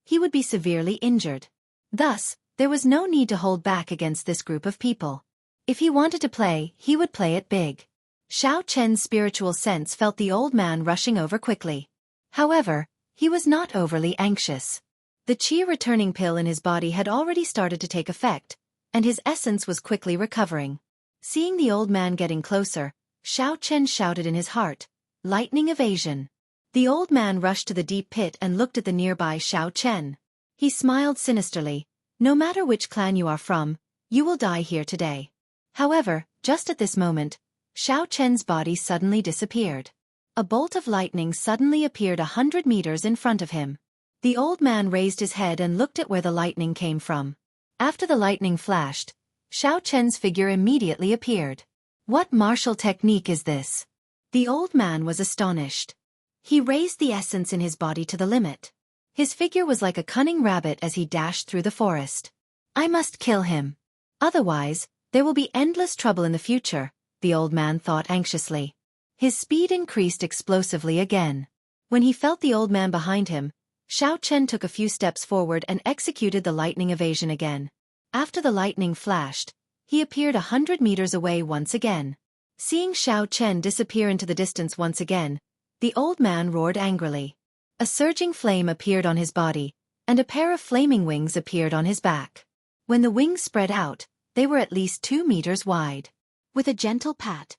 he would be severely injured. Thus, there was no need to hold back against this group of people. If he wanted to play, he would play it big. Xianxia's spiritual sense felt the old man rushing over quickly. However, he was not overly anxious. The qi returning pill in his body had already started to take effect, and his essence was quickly recovering. Seeing the old man getting closer, Xianxia shouted in his heart, "Lightning evasion." The old man rushed to the deep pit and looked at the nearby Xianxia. He smiled sinisterly. "No matter which clan you are from, you will die here today." However, just at this moment, Xianxia's body suddenly disappeared. A bolt of lightning suddenly appeared 100 meters in front of him. The old man raised his head and looked at where the lightning came from. After the lightning flashed, Xianxia's figure immediately appeared. What martial technique is this? The old man was astonished. He raised the essence in his body to the limit. His figure was like a cunning rabbit as he dashed through the forest. I must kill him. Otherwise, there will be endless trouble in the future, the old man thought anxiously. His speed increased explosively again. When he felt the old man behind him, Xianxia took a few steps forward and executed the lightning evasion again. After the lightning flashed, he appeared 100 meters away once again. Seeing Xianxia disappear into the distance once again, the old man roared angrily. A surging flame appeared on his body, and a pair of flaming wings appeared on his back. When the wings spread out, they were at least 2 meters wide. With a gentle pat,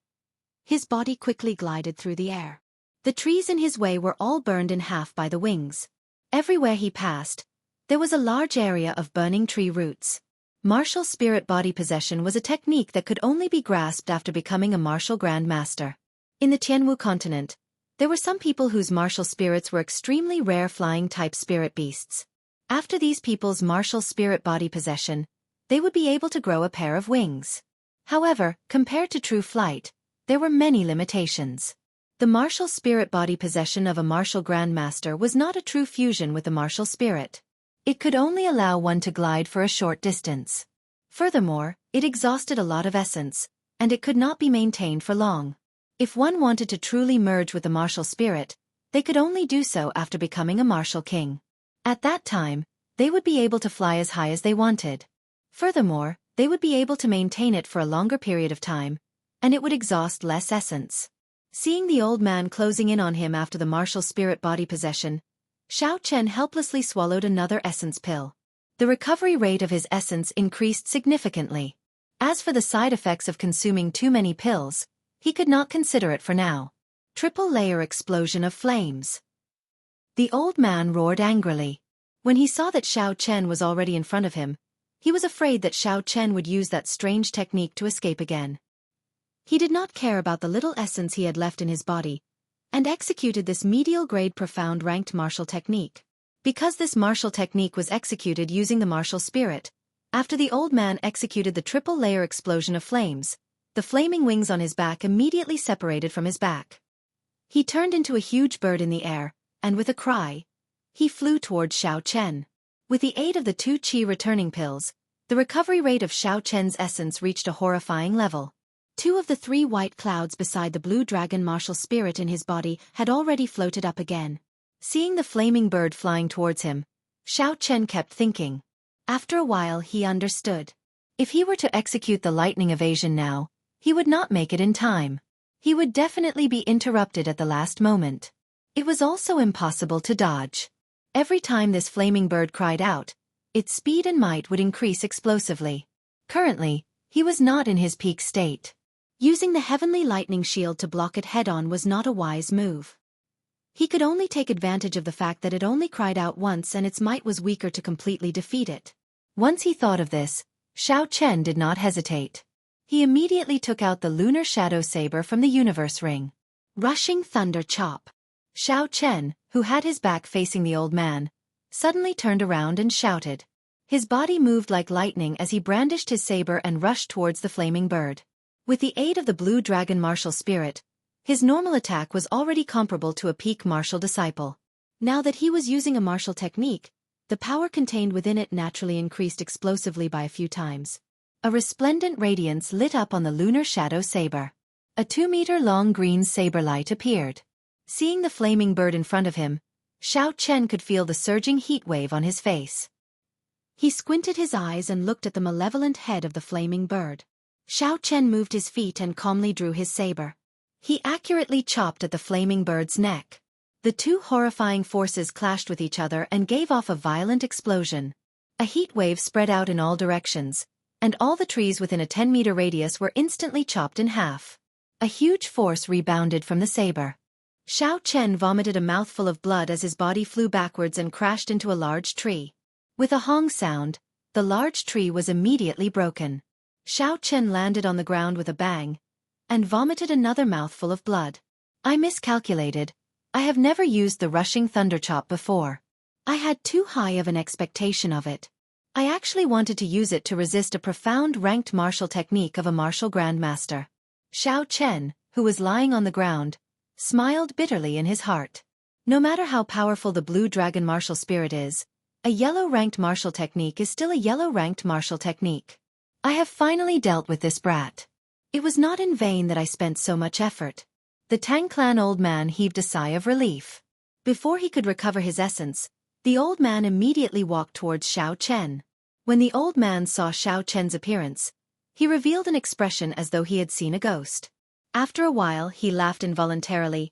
his body quickly glided through the air. The trees in his way were all burned in half by the wings. Everywhere he passed, there was a large area of burning tree roots. Martial spirit body possession was a technique that could only be grasped after becoming a martial grandmaster. In the Jianghu continent, there were some people whose martial spirits were extremely rare flying-type spirit beasts. After these people's martial spirit body possession, they would be able to grow a pair of wings. However, compared to true flight, there were many limitations. The martial spirit body possession of a martial grandmaster was not a true fusion with the martial spirit. It could only allow one to glide for a short distance. Furthermore, it exhausted a lot of essence, and it could not be maintained for long. If one wanted to truly merge with the martial spirit, they could only do so after becoming a martial king. At that time, they would be able to fly as high as they wanted. Furthermore, they would be able to maintain it for a longer period of time, and it would exhaust less essence. Seeing the old man closing in on him after the martial spirit body possession, Xiao Chen helplessly swallowed another essence pill. The recovery rate of his essence increased significantly. As for the side effects of consuming too many pills, he could not consider it for now. Triple-layer explosion of flames. The old man roared angrily. When he saw that Xiao Chen was already in front of him, he was afraid that Xiao Chen would use that strange technique to escape again. He did not care about the little essence he had left in his body, and executed this medial-grade profound ranked martial technique. Because this martial technique was executed using the martial spirit, after the old man executed the triple-layer explosion of flames, the flaming wings on his back immediately separated from his back. He turned into a huge bird in the air, and with a cry, he flew towards Xiao Chen. With the aid of the 2 qi returning pills, the recovery rate of Xiao Chen's essence reached a horrifying level. 2 of the 3 white clouds beside the blue dragon martial spirit in his body had already floated up again. Seeing the flaming bird flying towards him, Xiao Chen kept thinking. After a while he understood. If he were to execute the lightning evasion now, he would not make it in time. He would definitely be interrupted at the last moment. It was also impossible to dodge. Every time this flaming bird cried out, its speed and might would increase explosively. Currently, he was not in his peak state. Using the heavenly lightning shield to block it head-on was not a wise move. He could only take advantage of the fact that it only cried out once and its might was weaker to completely defeat it. Once he thought of this, Xiao Chen did not hesitate. He immediately took out the lunar shadow saber from the universe ring. Rushing thunder chop. Xiao Chen, who had his back facing the old man, suddenly turned around and shouted. His body moved like lightning as he brandished his saber and rushed towards the flaming bird. With the aid of the blue dragon martial spirit, his normal attack was already comparable to a peak martial disciple. Now that he was using a martial technique, the power contained within it naturally increased explosively by a few times. A resplendent radiance lit up on the lunar shadow saber. A 2-meter-long green saber light appeared. Seeing the flaming bird in front of him, Xiao Chen could feel the surging heat wave on his face. He squinted his eyes and looked at the malevolent head of the flaming bird. Xiao Chen moved his feet and calmly drew his saber. He accurately chopped at the flaming bird's neck. The 2 horrifying forces clashed with each other and gave off a violent explosion. A heat wave spread out in all directions, and all the trees within a 10-meter radius were instantly chopped in half. A huge force rebounded from the saber. Xiao Chen vomited a mouthful of blood as his body flew backwards and crashed into a large tree. With a hong sound, the large tree was immediately broken. Xiao Chen landed on the ground with a bang, and vomited another mouthful of blood. I miscalculated. I have never used the rushing thunder chop before. I had too high of an expectation of it. I actually wanted to use it to resist a profound ranked martial technique of a martial grandmaster. Xiao Chen, who was lying on the ground, smiled bitterly in his heart. No matter how powerful the blue dragon martial spirit is, a yellow ranked martial technique is still a yellow ranked martial technique. I have finally dealt with this brat. It was not in vain that I spent so much effort. The Tang clan old man heaved a sigh of relief. Before he could recover his essence, the old man immediately walked towards Xiao Chen. When the old man saw Xiao Chen's appearance, he revealed an expression as though he had seen a ghost. After a while he laughed involuntarily.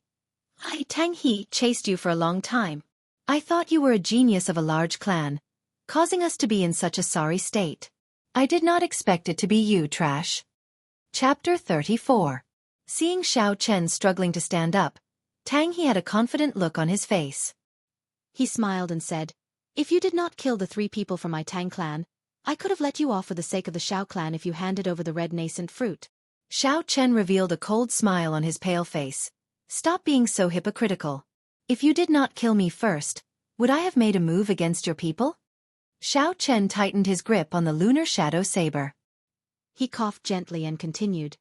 I Tang He chased you for a long time. I thought you were a genius of a large clan, causing us to be in such a sorry state. I did not expect it to be you, trash. Chapter 34. Seeing Xiao Chen struggling to stand up, Tang He had a confident look on his face. He smiled and said, "If you did not kill the 3 people from my Tang clan, I could have let you off for the sake of the Xiao clan if you handed over the red nascent fruit." Xiao Chen revealed a cold smile on his pale face. Stop being so hypocritical. If you did not kill me first, would I have made a move against your people? Xiao Chen tightened his grip on the lunar shadow saber. He coughed gently and continued,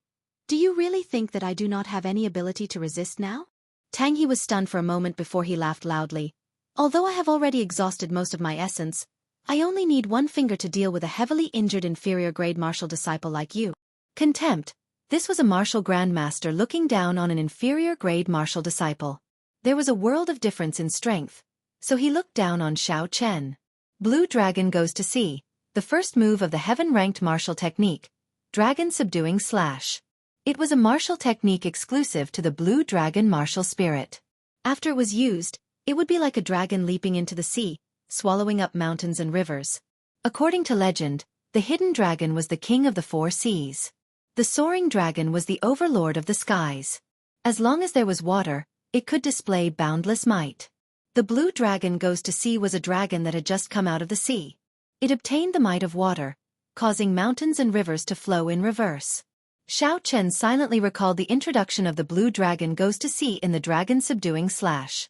"Do you really think that I do not have any ability to resist now?" Tang He was stunned for a moment before he laughed loudly. "Although I have already exhausted most of my essence, I only need 1 finger to deal with a heavily injured inferior grade martial disciple like you." Contempt. This was a martial grandmaster looking down on an inferior grade martial disciple. There was a world of difference in strength, so he looked down on Xiao Chen. Blue Dragon Goes to Sea, the first move of the heaven-ranked martial technique, Dragon Subduing Slash. It was a martial technique exclusive to the Blue Dragon martial spirit. After it was used, it would be like a dragon leaping into the sea, swallowing up mountains and rivers. According to legend, the hidden dragon was the king of the 4 seas. The soaring dragon was the overlord of the skies. As long as there was water, it could display boundless might. The Blue Dragon Goes to Sea was a dragon that had just come out of the sea. It obtained the might of water, causing mountains and rivers to flow in reverse. Xiao Chen silently recalled the introduction of the Blue Dragon Goes to Sea in the Dragon Subduing Slash.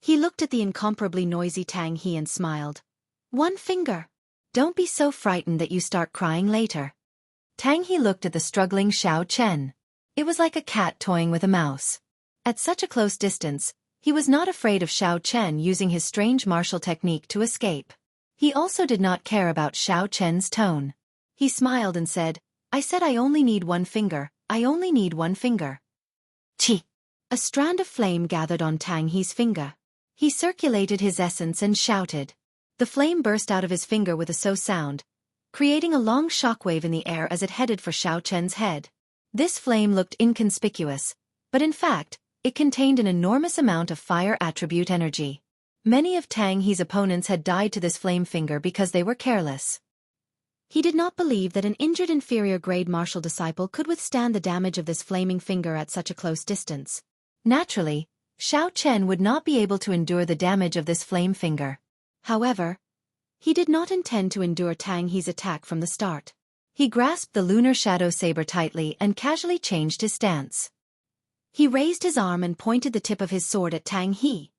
He looked at the incomparably noisy Tang He and smiled. 1 finger. Don't be so frightened that you start crying later. Tang He looked at the struggling Xiao Chen. It was like a cat toying with a mouse. At such a close distance, he was not afraid of Xiao Chen using his strange martial technique to escape. He also did not care about Xiao Chen's tone. He smiled and said, "I said I only need 1 finger, I only need 1 finger." Chi! A strand of flame gathered on Tang He's finger. He circulated his essence and shouted. The flame burst out of his finger with a so sound, creating a long shockwave in the air as it headed for Xiao Chen's head. This flame looked inconspicuous, but in fact, it contained an enormous amount of fire attribute energy. Many of Tang He's opponents had died to this flame finger because they were careless. He did not believe that an injured inferior grade martial disciple could withstand the damage of this flaming finger at such a close distance. Naturally, Xiao Chen would not be able to endure the damage of this flame finger. However, he did not intend to endure Tang He's attack from the start. He grasped the lunar shadow saber tightly and casually changed his stance. He raised his arm and pointed the tip of his sword at Tang He.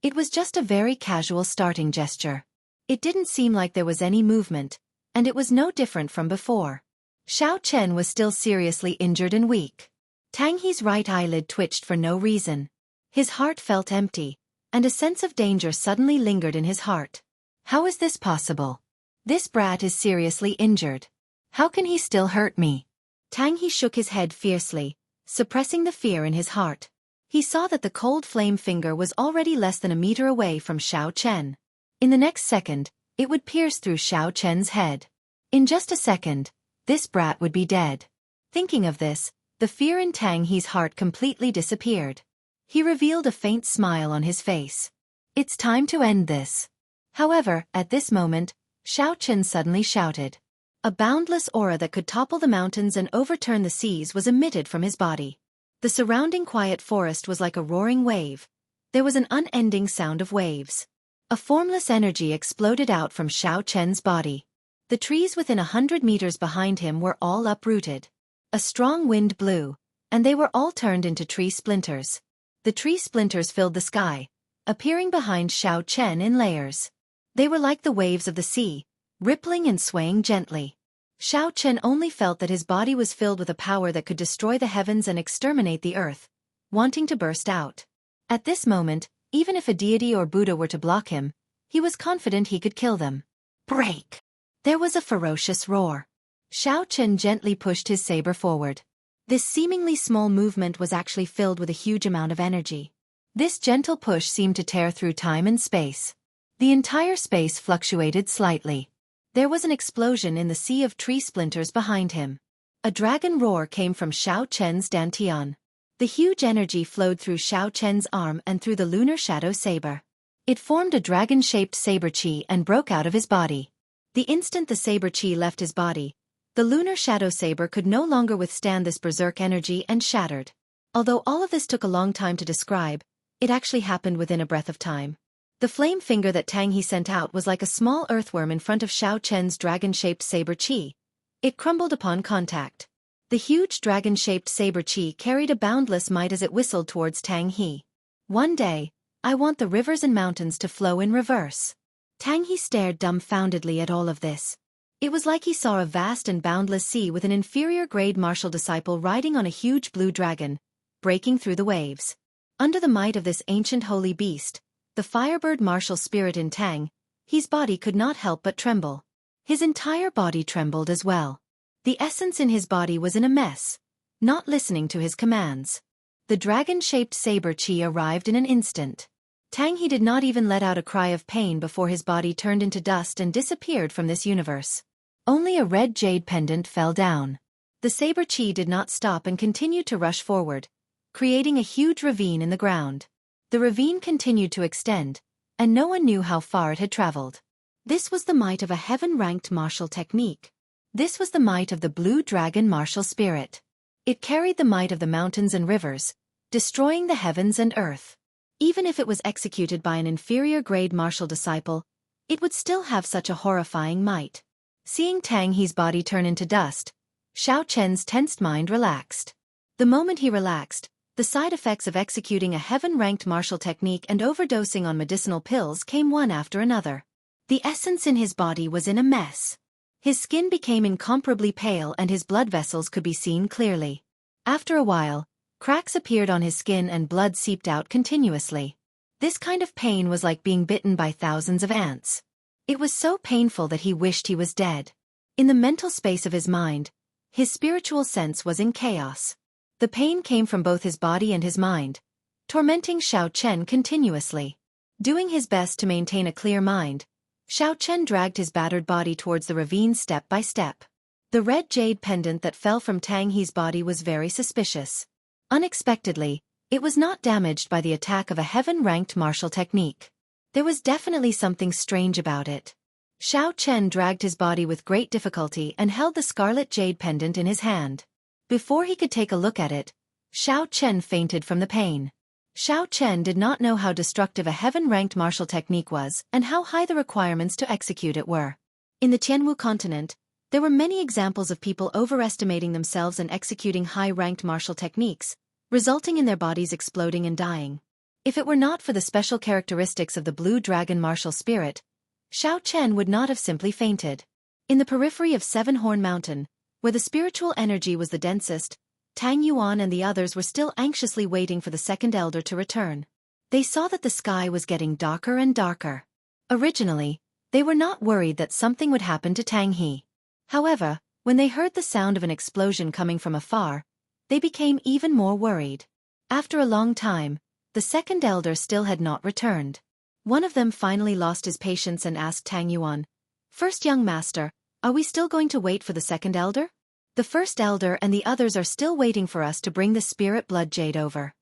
It was just a very casual starting gesture. It didn't seem like there was any movement, and it was no different from before. Xiao Chen was still seriously injured and weak. Tang He's right eyelid twitched for no reason. His heart felt empty, and a sense of danger suddenly lingered in his heart. How is this possible? This brat is seriously injured. How can he still hurt me? Tang He shook his head fiercely, suppressing the fear in his heart. He saw that the cold flame finger was already less than a meter away from Xiao Chen. In the next second, it would pierce through Xiao Chen's head. In just a second, this brat would be dead. Thinking of this, the fear in Tang He's heart completely disappeared. He revealed a faint smile on his face. It's time to end this. However, at this moment, Xiao Chen suddenly shouted. A boundless aura that could topple the mountains and overturn the seas was emitted from his body. The surrounding quiet forest was like a roaring wave. There was an unending sound of waves. A formless energy exploded out from Xiao Chen's body. The trees within 100 meters behind him were all uprooted. A strong wind blew, and they were all turned into tree splinters. The tree splinters filled the sky, appearing behind Xiao Chen in layers. They were like the waves of the sea, rippling and swaying gently. Xiao Chen only felt that his body was filled with a power that could destroy the heavens and exterminate the earth, wanting to burst out. At this moment, even if a deity or Buddha were to block him, he was confident he could kill them. Break! There was a ferocious roar. Xiao Chen gently pushed his saber forward. This seemingly small movement was actually filled with a huge amount of energy. This gentle push seemed to tear through time and space. The entire space fluctuated slightly. There was an explosion in the sea of tree splinters behind him. A dragon roar came from Xiao Chen's dantian. The huge energy flowed through Xiao Chen's arm and through the lunar shadow saber. It formed a dragon-shaped saber chi and broke out of his body. The instant the saber chi left his body, the lunar shadow saber could no longer withstand this berserk energy and shattered. Although all of this took a long time to describe, it actually happened within a breath of time. The flame finger that Tang He sent out was like a small earthworm in front of Xiao Chen's dragon-shaped saber chi. It crumbled upon contact. The huge dragon-shaped saber chi carried a boundless might as it whistled towards Tang He. One day, I want the rivers and mountains to flow in reverse. Tang He stared dumbfoundedly at all of this. It was like he saw a vast and boundless sea with an inferior-grade martial disciple riding on a huge blue dragon, breaking through the waves. Under the might of this ancient holy beast, the firebird martial spirit in Tang He's body could not help but tremble. His entire body trembled as well. The essence in his body was in a mess, not listening to his commands. The dragon-shaped saber chi arrived in an instant. Tang He did not even let out a cry of pain before his body turned into dust and disappeared from this universe. Only a red jade pendant fell down. The saber chi did not stop and continued to rush forward, creating a huge ravine in the ground. The ravine continued to extend, and no one knew how far it had traveled. This was the might of a heaven-ranked martial technique. This was the might of the blue dragon martial spirit. It carried the might of the mountains and rivers, destroying the heavens and earth. Even if it was executed by an inferior-grade martial disciple, it would still have such a horrifying might. Seeing Tang He's body turn into dust, Xiao Chen's tensed mind relaxed. The moment he relaxed, the side effects of executing a heaven-ranked martial technique and overdosing on medicinal pills came one after another. The essence in his body was in a mess. His skin became incomparably pale and his blood vessels could be seen clearly. After a while, cracks appeared on his skin and blood seeped out continuously. This kind of pain was like being bitten by thousands of ants. It was so painful that he wished he was dead. In the mental space of his mind, his spiritual sense was in chaos. The pain came from both his body and his mind, tormenting Xiao Chen continuously. Doing his best to maintain a clear mind, Xiao Chen dragged his battered body towards the ravine step by step. The red jade pendant that fell from Tang He's body was very suspicious. Unexpectedly, it was not damaged by the attack of a heaven-ranked martial technique. There was definitely something strange about it. Xiao Chen dragged his body with great difficulty and held the scarlet jade pendant in his hand. Before he could take a look at it, Xiao Chen fainted from the pain. Xiao Chen did not know how destructive a heaven-ranked martial technique was and how high the requirements to execute it were. In the Jianghu continent, there were many examples of people overestimating themselves and executing high-ranked martial techniques, resulting in their bodies exploding and dying. If it were not for the special characteristics of the blue dragon martial spirit, Xiao Chen would not have simply fainted. In the periphery of Seven-Horn Mountain, where the spiritual energy was the densest, Tang Yuan and the others were still anxiously waiting for the second elder to return. They saw that the sky was getting darker and darker. Originally, they were not worried that something would happen to Tang He. However, when they heard the sound of an explosion coming from afar, they became even more worried. After a long time, the second elder still had not returned. One of them finally lost his patience and asked Tang Yuan, "First young master, are we still going to wait for the second elder? The first elder and the others are still waiting for us to bring the spirit blood jade over."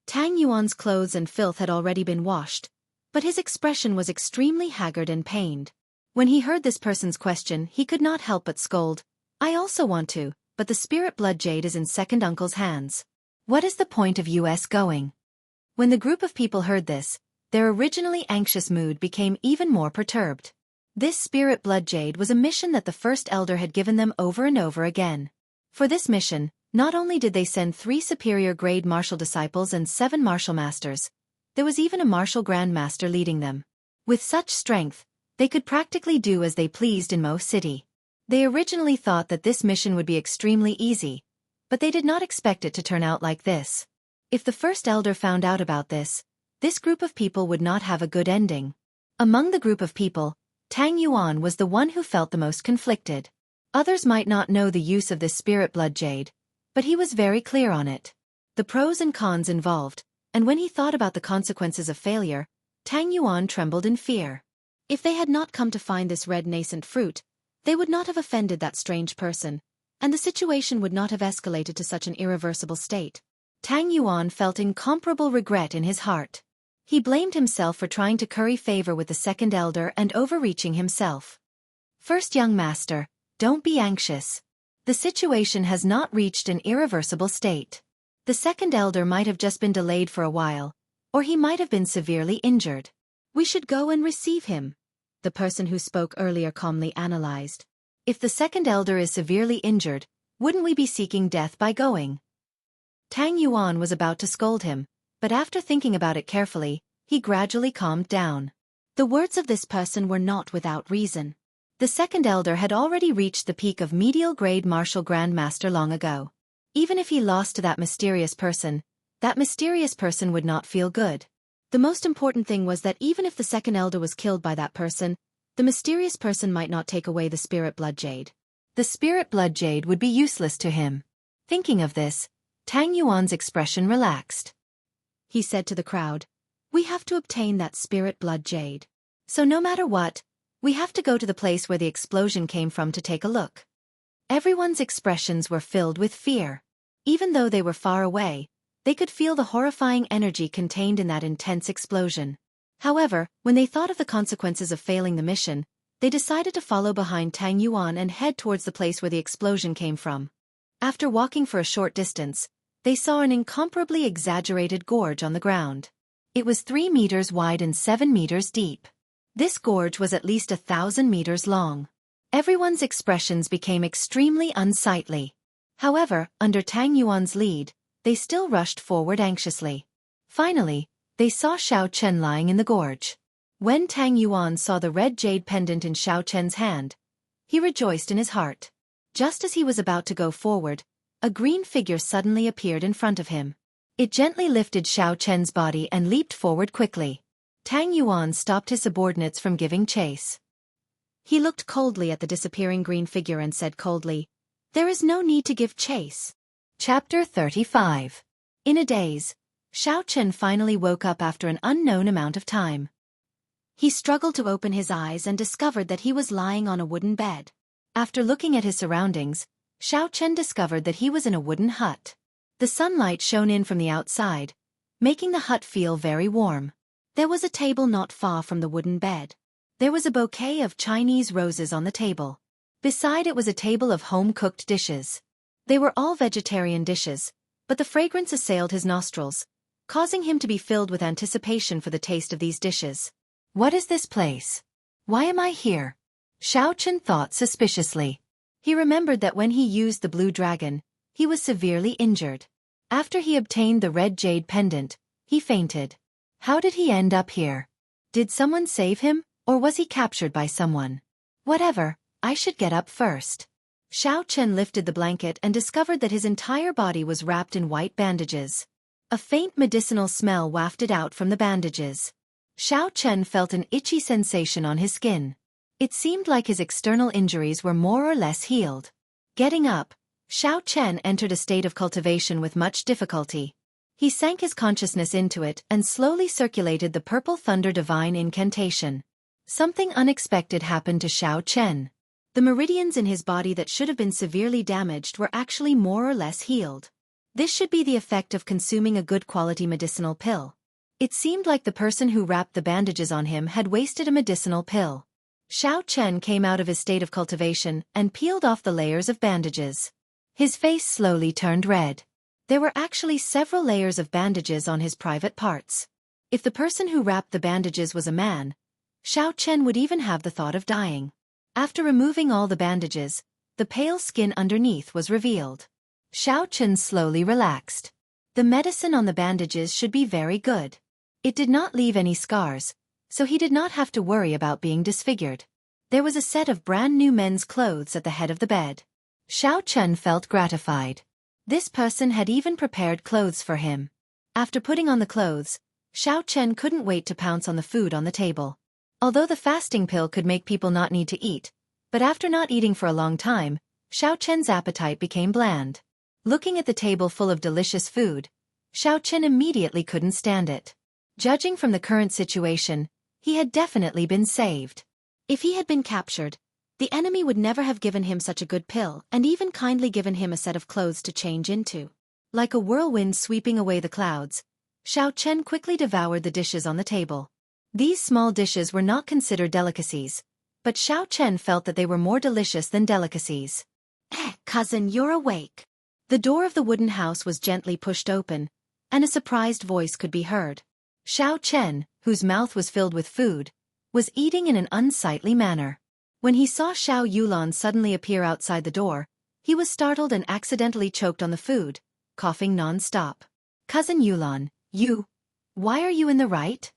Tang Yuan's clothes and filth had already been washed, but his expression was extremely haggard and pained. When he heard this person's question, he could not help but scold, "I also want to, but the spirit blood jade is in second uncle's hands. What is the point of us going?" When the group of people heard this, their originally anxious mood became even more perturbed. This spirit blood jade was a mission that the first elder had given them over and over again. For this mission, not only did they send 3 superior-grade martial disciples and 7 martial masters, there was even a martial grand master leading them. With such strength, they could practically do as they pleased in Mo City. They originally thought that this mission would be extremely easy, but they did not expect it to turn out like this. If the first elder found out about this group of people would not have a good ending. Among the group of people, Tang Yuan was the one who felt the most conflicted. Others might not know the use of this spirit blood jade, but he was very clear on it. The pros and cons involved, and when he thought about the consequences of failure, Tang Yuan trembled in fear. If they had not come to find this red nascent fruit, they would not have offended that strange person, and the situation would not have escalated to such an irreversible state. Tang Yuan felt incomparable regret in his heart. He blamed himself for trying to curry favor with the second elder and overreaching himself. First, young master, don't be anxious. The situation has not reached an irreversible state. The second elder might have just been delayed for a while, or he might have been severely injured. We should go and receive him, the person who spoke earlier calmly analyzed. If the second elder is severely injured, wouldn't we be seeking death by going? Tang Yuan was about to scold him, but after thinking about it carefully, he gradually calmed down. The words of this person were not without reason. The second elder had already reached the peak of medial grade martial grandmaster long ago. Even if he lost to that mysterious person would not feel good. The most important thing was that even if the second elder was killed by that person, the mysterious person might not take away the spirit blood jade. The spirit blood jade would be useless to him. Thinking of this, Tang Yuan's expression relaxed. He said to the crowd, "We have to obtain that spirit blood jade. So no matter what, we have to go to the place where the explosion came from to take a look." Everyone's expressions were filled with fear. Even though they were far away, they could feel the horrifying energy contained in that intense explosion. However, when they thought of the consequences of failing the mission, they decided to follow behind Tang Yuan and head towards the place where the explosion came from. After walking for a short distance, they saw an incomparably exaggerated gorge on the ground. It was 3 meters wide and 7 meters deep. This gorge was at least 1,000 meters long. Everyone's expressions became extremely unsightly. However, under Tang Yuan's lead, they still rushed forward anxiously. Finally, they saw Xiao Chen lying in the gorge. When Tang Yuan saw the red jade pendant in Xiao Chen's hand, he rejoiced in his heart. Just as he was about to go forward, a green figure suddenly appeared in front of him. It gently lifted Xiao Chen's body and leaped forward quickly. Tang Yuan stopped his subordinates from giving chase. He looked coldly at the disappearing green figure and said coldly, "There is no need to give chase." Chapter 35. In a daze, Xiao Chen finally woke up after an unknown amount of time. He struggled to open his eyes and discovered that he was lying on a wooden bed. After looking at his surroundings, Xiao Chen discovered that he was in a wooden hut. The sunlight shone in from the outside, making the hut feel very warm. There was a table not far from the wooden bed. There was a bouquet of Chinese roses on the table. Beside it was a table of home-cooked dishes. They were all vegetarian dishes, but the fragrance assailed his nostrils, causing him to be filled with anticipation for the taste of these dishes. What is this place? Why am I here? Xiao Chen thought suspiciously. He remembered that when he used the blue dragon, he was severely injured. After he obtained the red jade pendant, he fainted. How did he end up here? Did someone save him, or was he captured by someone? Whatever, I should get up first. Xiao Chen lifted the blanket and discovered that his entire body was wrapped in white bandages. A faint medicinal smell wafted out from the bandages. Xiao Chen felt an itchy sensation on his skin. It seemed like his external injuries were more or less healed. Getting up, Xiao Chen entered a state of cultivation with much difficulty. He sank his consciousness into it and slowly circulated the purple thunder divine incantation. Something unexpected happened to Xiao Chen. The meridians in his body that should have been severely damaged were actually more or less healed. This should be the effect of consuming a good quality medicinal pill. It seemed like the person who wrapped the bandages on him had wasted a medicinal pill. Xiao Chen came out of his state of cultivation and peeled off the layers of bandages. His face slowly turned red. There were actually several layers of bandages on his private parts. If the person who wrapped the bandages was a man, Xiao Chen would even have the thought of dying. After removing all the bandages, the pale skin underneath was revealed. Xiao Chen slowly relaxed. The medicine on the bandages should be very good. It did not leave any scars, so he did not have to worry about being disfigured. There was a set of brand new men's clothes at the head of the bed. Xiao Chen felt gratified. This person had even prepared clothes for him. After putting on the clothes, Xiao Chen couldn't wait to pounce on the food on the table. Although the fasting pill could make people not need to eat, but after not eating for a long time, Xiao Chen's appetite became bland. Looking at the table full of delicious food, Xiao Chen immediately couldn't stand it. Judging from the current situation, he had definitely been saved. If he had been captured, the enemy would never have given him such a good pill and even kindly given him a set of clothes to change into. Like a whirlwind sweeping away the clouds, Xiao Chen quickly devoured the dishes on the table. These small dishes were not considered delicacies, but Xiao Chen felt that they were more delicious than delicacies. Cousin, you're awake. The door of the wooden house was gently pushed open, and a surprised voice could be heard. Xiao Chen, whose mouth was filled with food, was eating in an unsightly manner. When he saw Xiao Yulan suddenly appear outside the door, he was startled and accidentally choked on the food, coughing non-stop. Cousin Yulan, why are you in the right?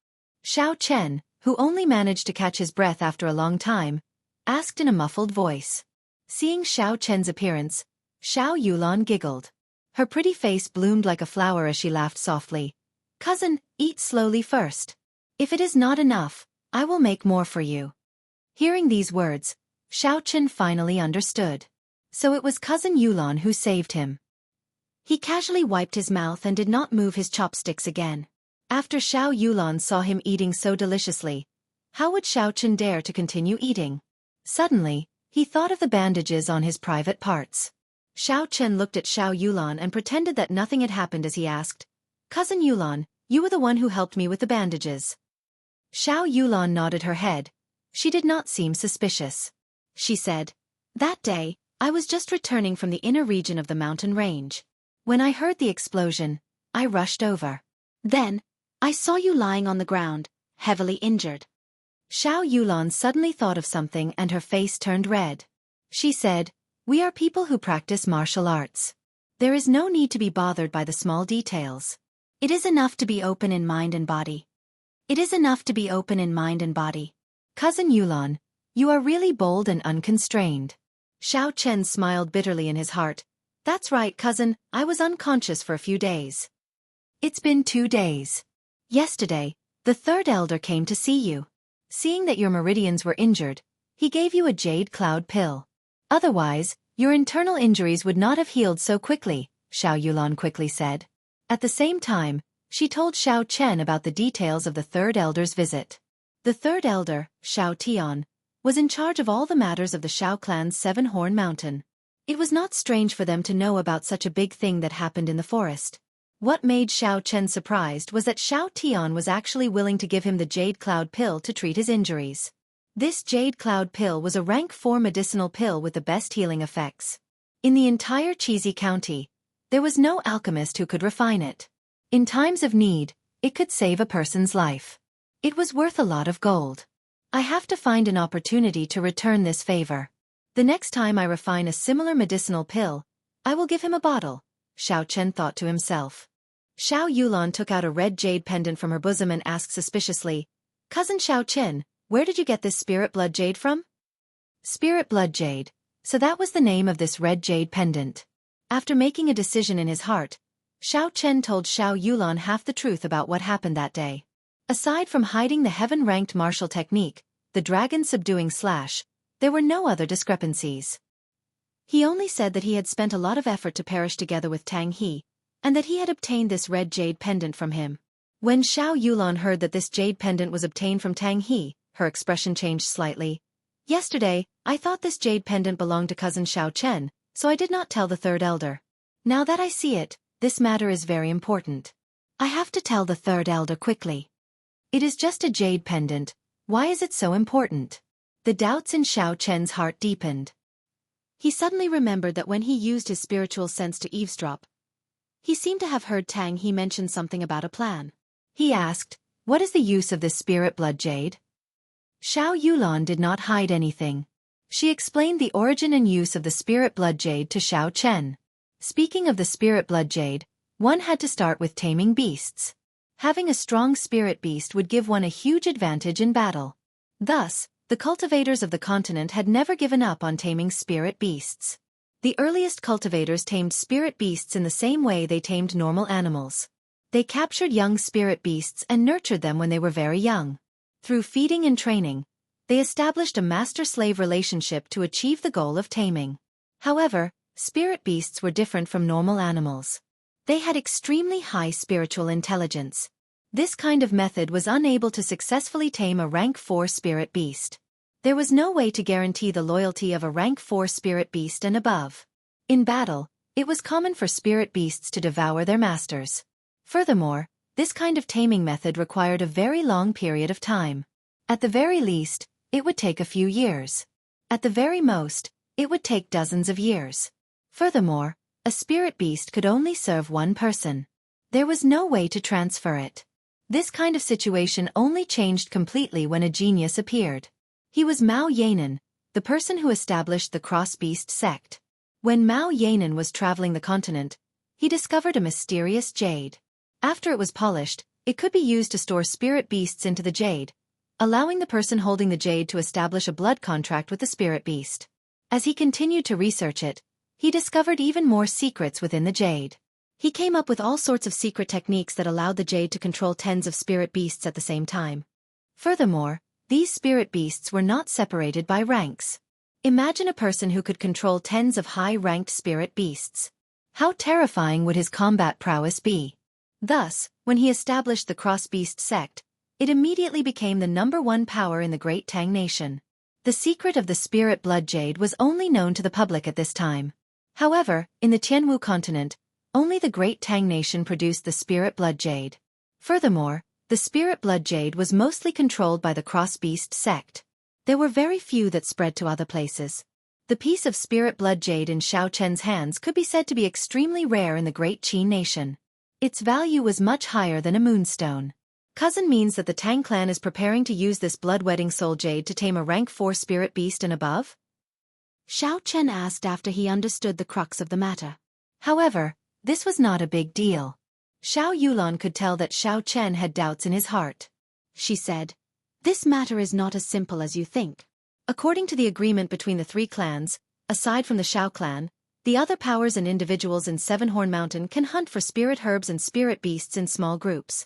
Xiao Chen, who only managed to catch his breath after a long time, asked in a muffled voice. Seeing Xiao Chen's appearance, Xiao Yulan giggled. Her pretty face bloomed like a flower as she laughed softly. Cousin, eat slowly first. If it is not enough, I will make more for you. Hearing these words, Xiao Chen finally understood. So it was Cousin Yulan who saved him. He casually wiped his mouth and did not move his chopsticks again. After Xiao Yulan saw him eating so deliciously, how would Xiao Chen dare to continue eating? Suddenly, he thought of the bandages on his private parts. Xiao Chen looked at Xiao Yulan and pretended that nothing had happened as he asked, Cousin Yulan, you were the one who helped me with the bandages. Xiao Yulan nodded her head. She did not seem suspicious. She said, That day, I was just returning from the inner region of the mountain range. When I heard the explosion, I rushed over. Then, I saw you lying on the ground, heavily injured. Xiao Yulan suddenly thought of something and her face turned red. She said, We are people who practice martial arts. There is no need to be bothered by the small details. It is enough to be open in mind and body. It is enough to be open in mind and body. Cousin Yulan, you are really bold and unconstrained. Xiao Chen smiled bitterly in his heart. That's right, cousin, I was unconscious for a few days. It's been 2 days. Yesterday, the third elder came to see you. Seeing that your meridians were injured, he gave you a jade cloud pill. Otherwise, your internal injuries would not have healed so quickly, Xiao Yulan quickly said. At the same time, she told Xiao Chen about the details of the third elder's visit. The third elder, Xiao Tian, was in charge of all the matters of the Xiao clan's Seven-Horn Mountain. It was not strange for them to know about such a big thing that happened in the forest. What made Xiao Chen surprised was that Xiao Tian was actually willing to give him the Jade Cloud Pill to treat his injuries. This Jade Cloud Pill was a rank 4 medicinal pill with the best healing effects. In the entire Cheesy County, there was no alchemist who could refine it. In times of need, it could save a person's life. It was worth a lot of gold. I have to find an opportunity to return this favor. The next time I refine a similar medicinal pill, I will give him a bottle, Xiao Chen thought to himself. Xiao Yulan took out a red jade pendant from her bosom and asked suspiciously, Cousin Xiao Chen, where did you get this spirit blood jade from? Spirit blood jade, so that was the name of this red jade pendant. After making a decision in his heart, Xiao Chen told Xiao Yulan half the truth about what happened that day. Aside from hiding the heaven-ranked martial technique, the dragon subduing slash, there were no other discrepancies. He only said that he had spent a lot of effort to perish together with Tang He, and that he had obtained this red jade pendant from him. When Xiao Yulan heard that this jade pendant was obtained from Tang He, her expression changed slightly. Yesterday, I thought this jade pendant belonged to cousin Xiao Chen, so I did not tell the third elder. Now that I see it, this matter is very important. I have to tell the third elder quickly. It is just a jade pendant, why is it so important? The doubts in Xiao Chen's heart deepened. He suddenly remembered that when he used his spiritual sense to eavesdrop, he seemed to have heard Tang He mention something about a plan. He asked, What is the use of this spirit blood jade? Xiao Yulan did not hide anything. She explained the origin and use of the spirit blood jade to Xiao Chen. Speaking of the spirit blood jade, one had to start with taming beasts. Having a strong spirit beast would give one a huge advantage in battle. Thus, the cultivators of the continent had never given up on taming spirit beasts. The earliest cultivators tamed spirit beasts in the same way they tamed normal animals. They captured young spirit beasts and nurtured them when they were very young. Through feeding and training, they established a master-slave relationship to achieve the goal of taming. However, spirit beasts were different from normal animals. They had extremely high spiritual intelligence. This kind of method was unable to successfully tame a rank 4 spirit beast. There was no way to guarantee the loyalty of a rank 4 spirit beast and above. In battle, it was common for spirit beasts to devour their masters. Furthermore, This kind of taming method required a very long period of time. At the very least, it would take a few years. At the very most, it would take dozens of years. Furthermore, a spirit beast could only serve one person. There was no way to transfer it. This kind of situation only changed completely when a genius appeared. He was Mao Yanan, the person who established the cross-beast sect. When Mao Yanan was traveling the continent, he discovered a mysterious jade. After it was polished, it could be used to store spirit beasts into the jade, allowing the person holding the jade to establish a blood contract with the spirit beast. As he continued to research it, he discovered even more secrets within the jade. He came up with all sorts of secret techniques that allowed the jade to control tens of spirit beasts at the same time. Furthermore, these spirit beasts were not separated by ranks. Imagine a person who could control tens of high-ranked spirit beasts. How terrifying would his combat prowess be? Thus, when he established the cross-beast sect, it immediately became the #1 power in the Great Tang Nation. The secret of the spirit blood jade was only known to the public at this time. However, in the Jianghu continent, only the Great Tang Nation produced the spirit blood jade. Furthermore, the spirit blood jade was mostly controlled by the cross-beast sect. There were very few that spread to other places. The piece of spirit blood jade in Xiao Chen's hands could be said to be extremely rare in the Great Qin Nation. Its value was much higher than a moonstone. Cousin means that the Tang clan is preparing to use this blood-wedding soul jade to tame a rank 4 spirit beast and above? Xiao Chen asked after he understood the crux of the matter. However, this was not a big deal. Xiao Yulan could tell that Xiao Chen had doubts in his heart. She said, "This matter is not as simple as you think. According to the agreement between the 3 clans, aside from the Xiao clan, the other powers and individuals in Seven-Horn Mountain can hunt for spirit herbs and spirit beasts in small groups.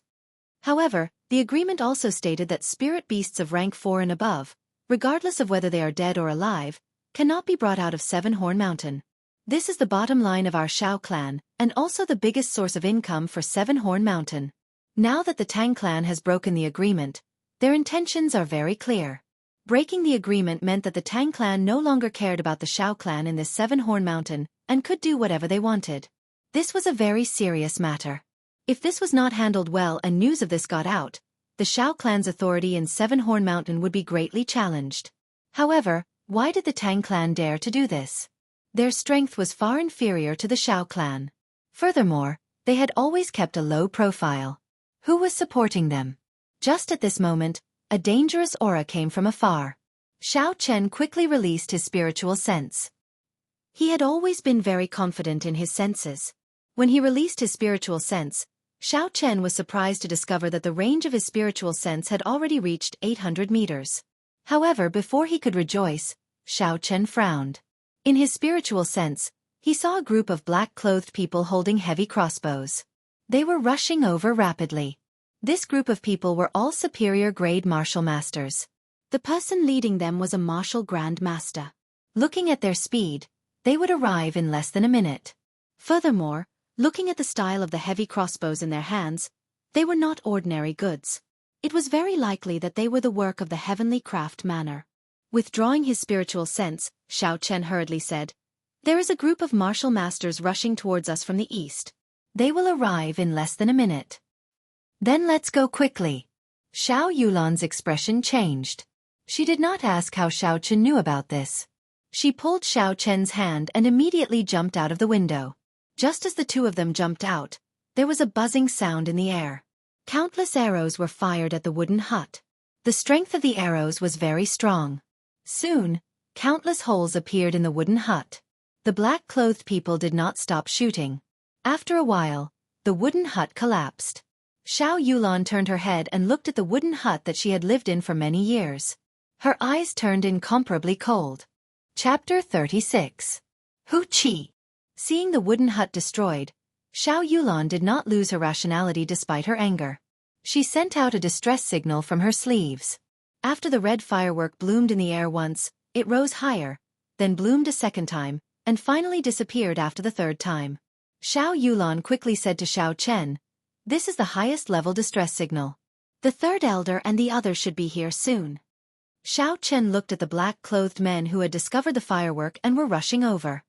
However, the agreement also stated that spirit beasts of rank 4 and above, regardless of whether they are dead or alive, cannot be brought out of Seven-Horn Mountain. This is the bottom line of our Xiao clan, and also the biggest source of income for Seven-Horn Mountain. Now that the Tang clan has broken the agreement, their intentions are very clear. Breaking the agreement meant that the Tang clan no longer cared about the Xiao clan in this Seven-Horn Mountain, and could do whatever they wanted. This was a very serious matter. If this was not handled well and news of this got out, the Xiao clan's authority in Seven-Horn Mountain would be greatly challenged. However, why did the Tang clan dare to do this? Their strength was far inferior to the Xiao clan. Furthermore, they had always kept a low profile. Who was supporting them? Just at this moment, a dangerous aura came from afar. Xiao Chen quickly released his spiritual sense. He had always been very confident in his senses. When he released his spiritual sense, Xiao Chen was surprised to discover that the range of his spiritual sense had already reached 800 meters. However, before he could rejoice, Xiao Chen frowned. In his spiritual sense, he saw a group of black-clothed people holding heavy crossbows. They were rushing over rapidly. This group of people were all superior-grade martial masters. The person leading them was a martial grand master. Looking at their speed, they would arrive in less than a minute. Furthermore, looking at the style of the heavy crossbows in their hands, they were not ordinary goods. It was very likely that they were the work of the heavenly craft manner. Withdrawing his spiritual sense, Xiao Chen hurriedly said, "There is a group of martial masters rushing towards us from the east. They will arrive in less than a minute. Then let's go quickly." Xiao Yulan's expression changed. She did not ask how Xiao Chen knew about this. She pulled Xiao Chen's hand and immediately jumped out of the window. Just as the two of them jumped out, there was a buzzing sound in the air. Countless arrows were fired at the wooden hut. The strength of the arrows was very strong. Soon, countless holes appeared in the wooden hut. The black-clothed people did not stop shooting. After a while, the wooden hut collapsed. Xiao Yulan turned her head and looked at the wooden hut that she had lived in for many years. Her eyes turned incomparably cold. Chapter 36. Hu Qi. Seeing the wooden hut destroyed, Xiao Yulan did not lose her rationality despite her anger. She sent out a distress signal from her sleeves. After the red firework bloomed in the air once, it rose higher, then bloomed a second time, and finally disappeared after the third time. Xiao Yulan quickly said to Xiao Chen, "This is the highest level distress signal. The third elder and the others should be here soon." Xiao Chen looked at the black-clothed men who had discovered the firework and were rushing over.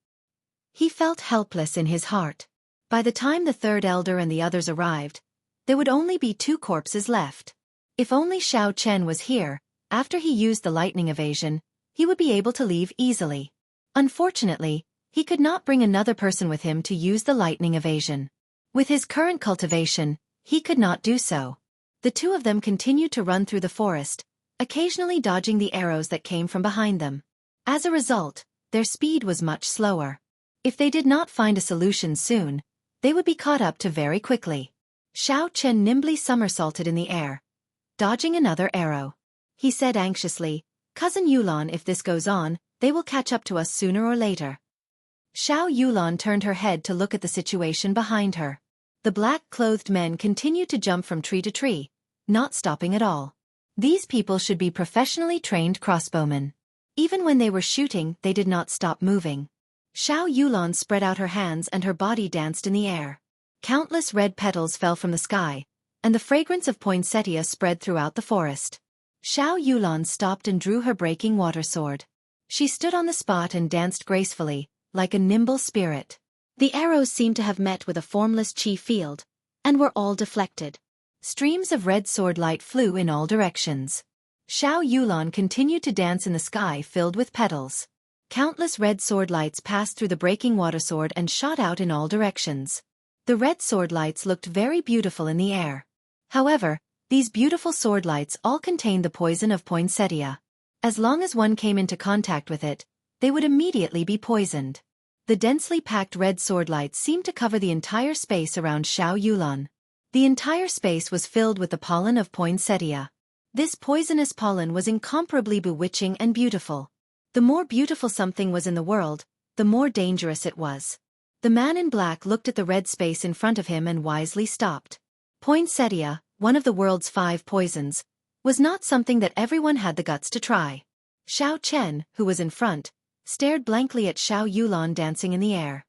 He felt helpless in his heart. By the time the third elder and the others arrived, there would only be 2 corpses left. If only Xiao Chen was here, after he used the lightning evasion, he would be able to leave easily. Unfortunately, he could not bring another person with him to use the lightning evasion. With his current cultivation, he could not do so. The 2 of them continued to run through the forest, occasionally dodging the arrows that came from behind them. As a result, their speed was much slower. If they did not find a solution soon, they would be caught up to very quickly. Xiao Chen nimbly somersaulted in the air, dodging another arrow. He said anxiously, "Cousin Yulan, if this goes on, they will catch up to us sooner or later." Xiao Yulan turned her head to look at the situation behind her. The black-clothed men continued to jump from tree to tree, not stopping at all. These people should be professionally trained crossbowmen. Even when they were shooting, they did not stop moving. Xiao Yulan spread out her hands and her body danced in the air. Countless red petals fell from the sky, and the fragrance of poinsettia spread throughout the forest. Xiao Yulan stopped and drew her breaking water sword. She stood on the spot and danced gracefully, like a nimble spirit. The arrows seemed to have met with a formless chi field, and were all deflected. Streams of red sword light flew in all directions. Xiao Yulan continued to dance in the sky filled with petals. Countless red sword lights passed through the breaking water sword and shot out in all directions. The red sword lights looked very beautiful in the air. However, these beautiful sword lights all contained the poison of poinsettia. As long as one came into contact with it, they would immediately be poisoned. The densely packed red sword lights seemed to cover the entire space around Xiao Yulan. The entire space was filled with the pollen of poinsettia. This poisonous pollen was incomparably bewitching and beautiful. The more beautiful something was in the world, the more dangerous it was. The man in black looked at the red space in front of him and wisely stopped. Poinsettia, one of the world's 5 poisons, was not something that everyone had the guts to try. Xiao Chen, who was in front, stared blankly at Xiao Yulan dancing in the air.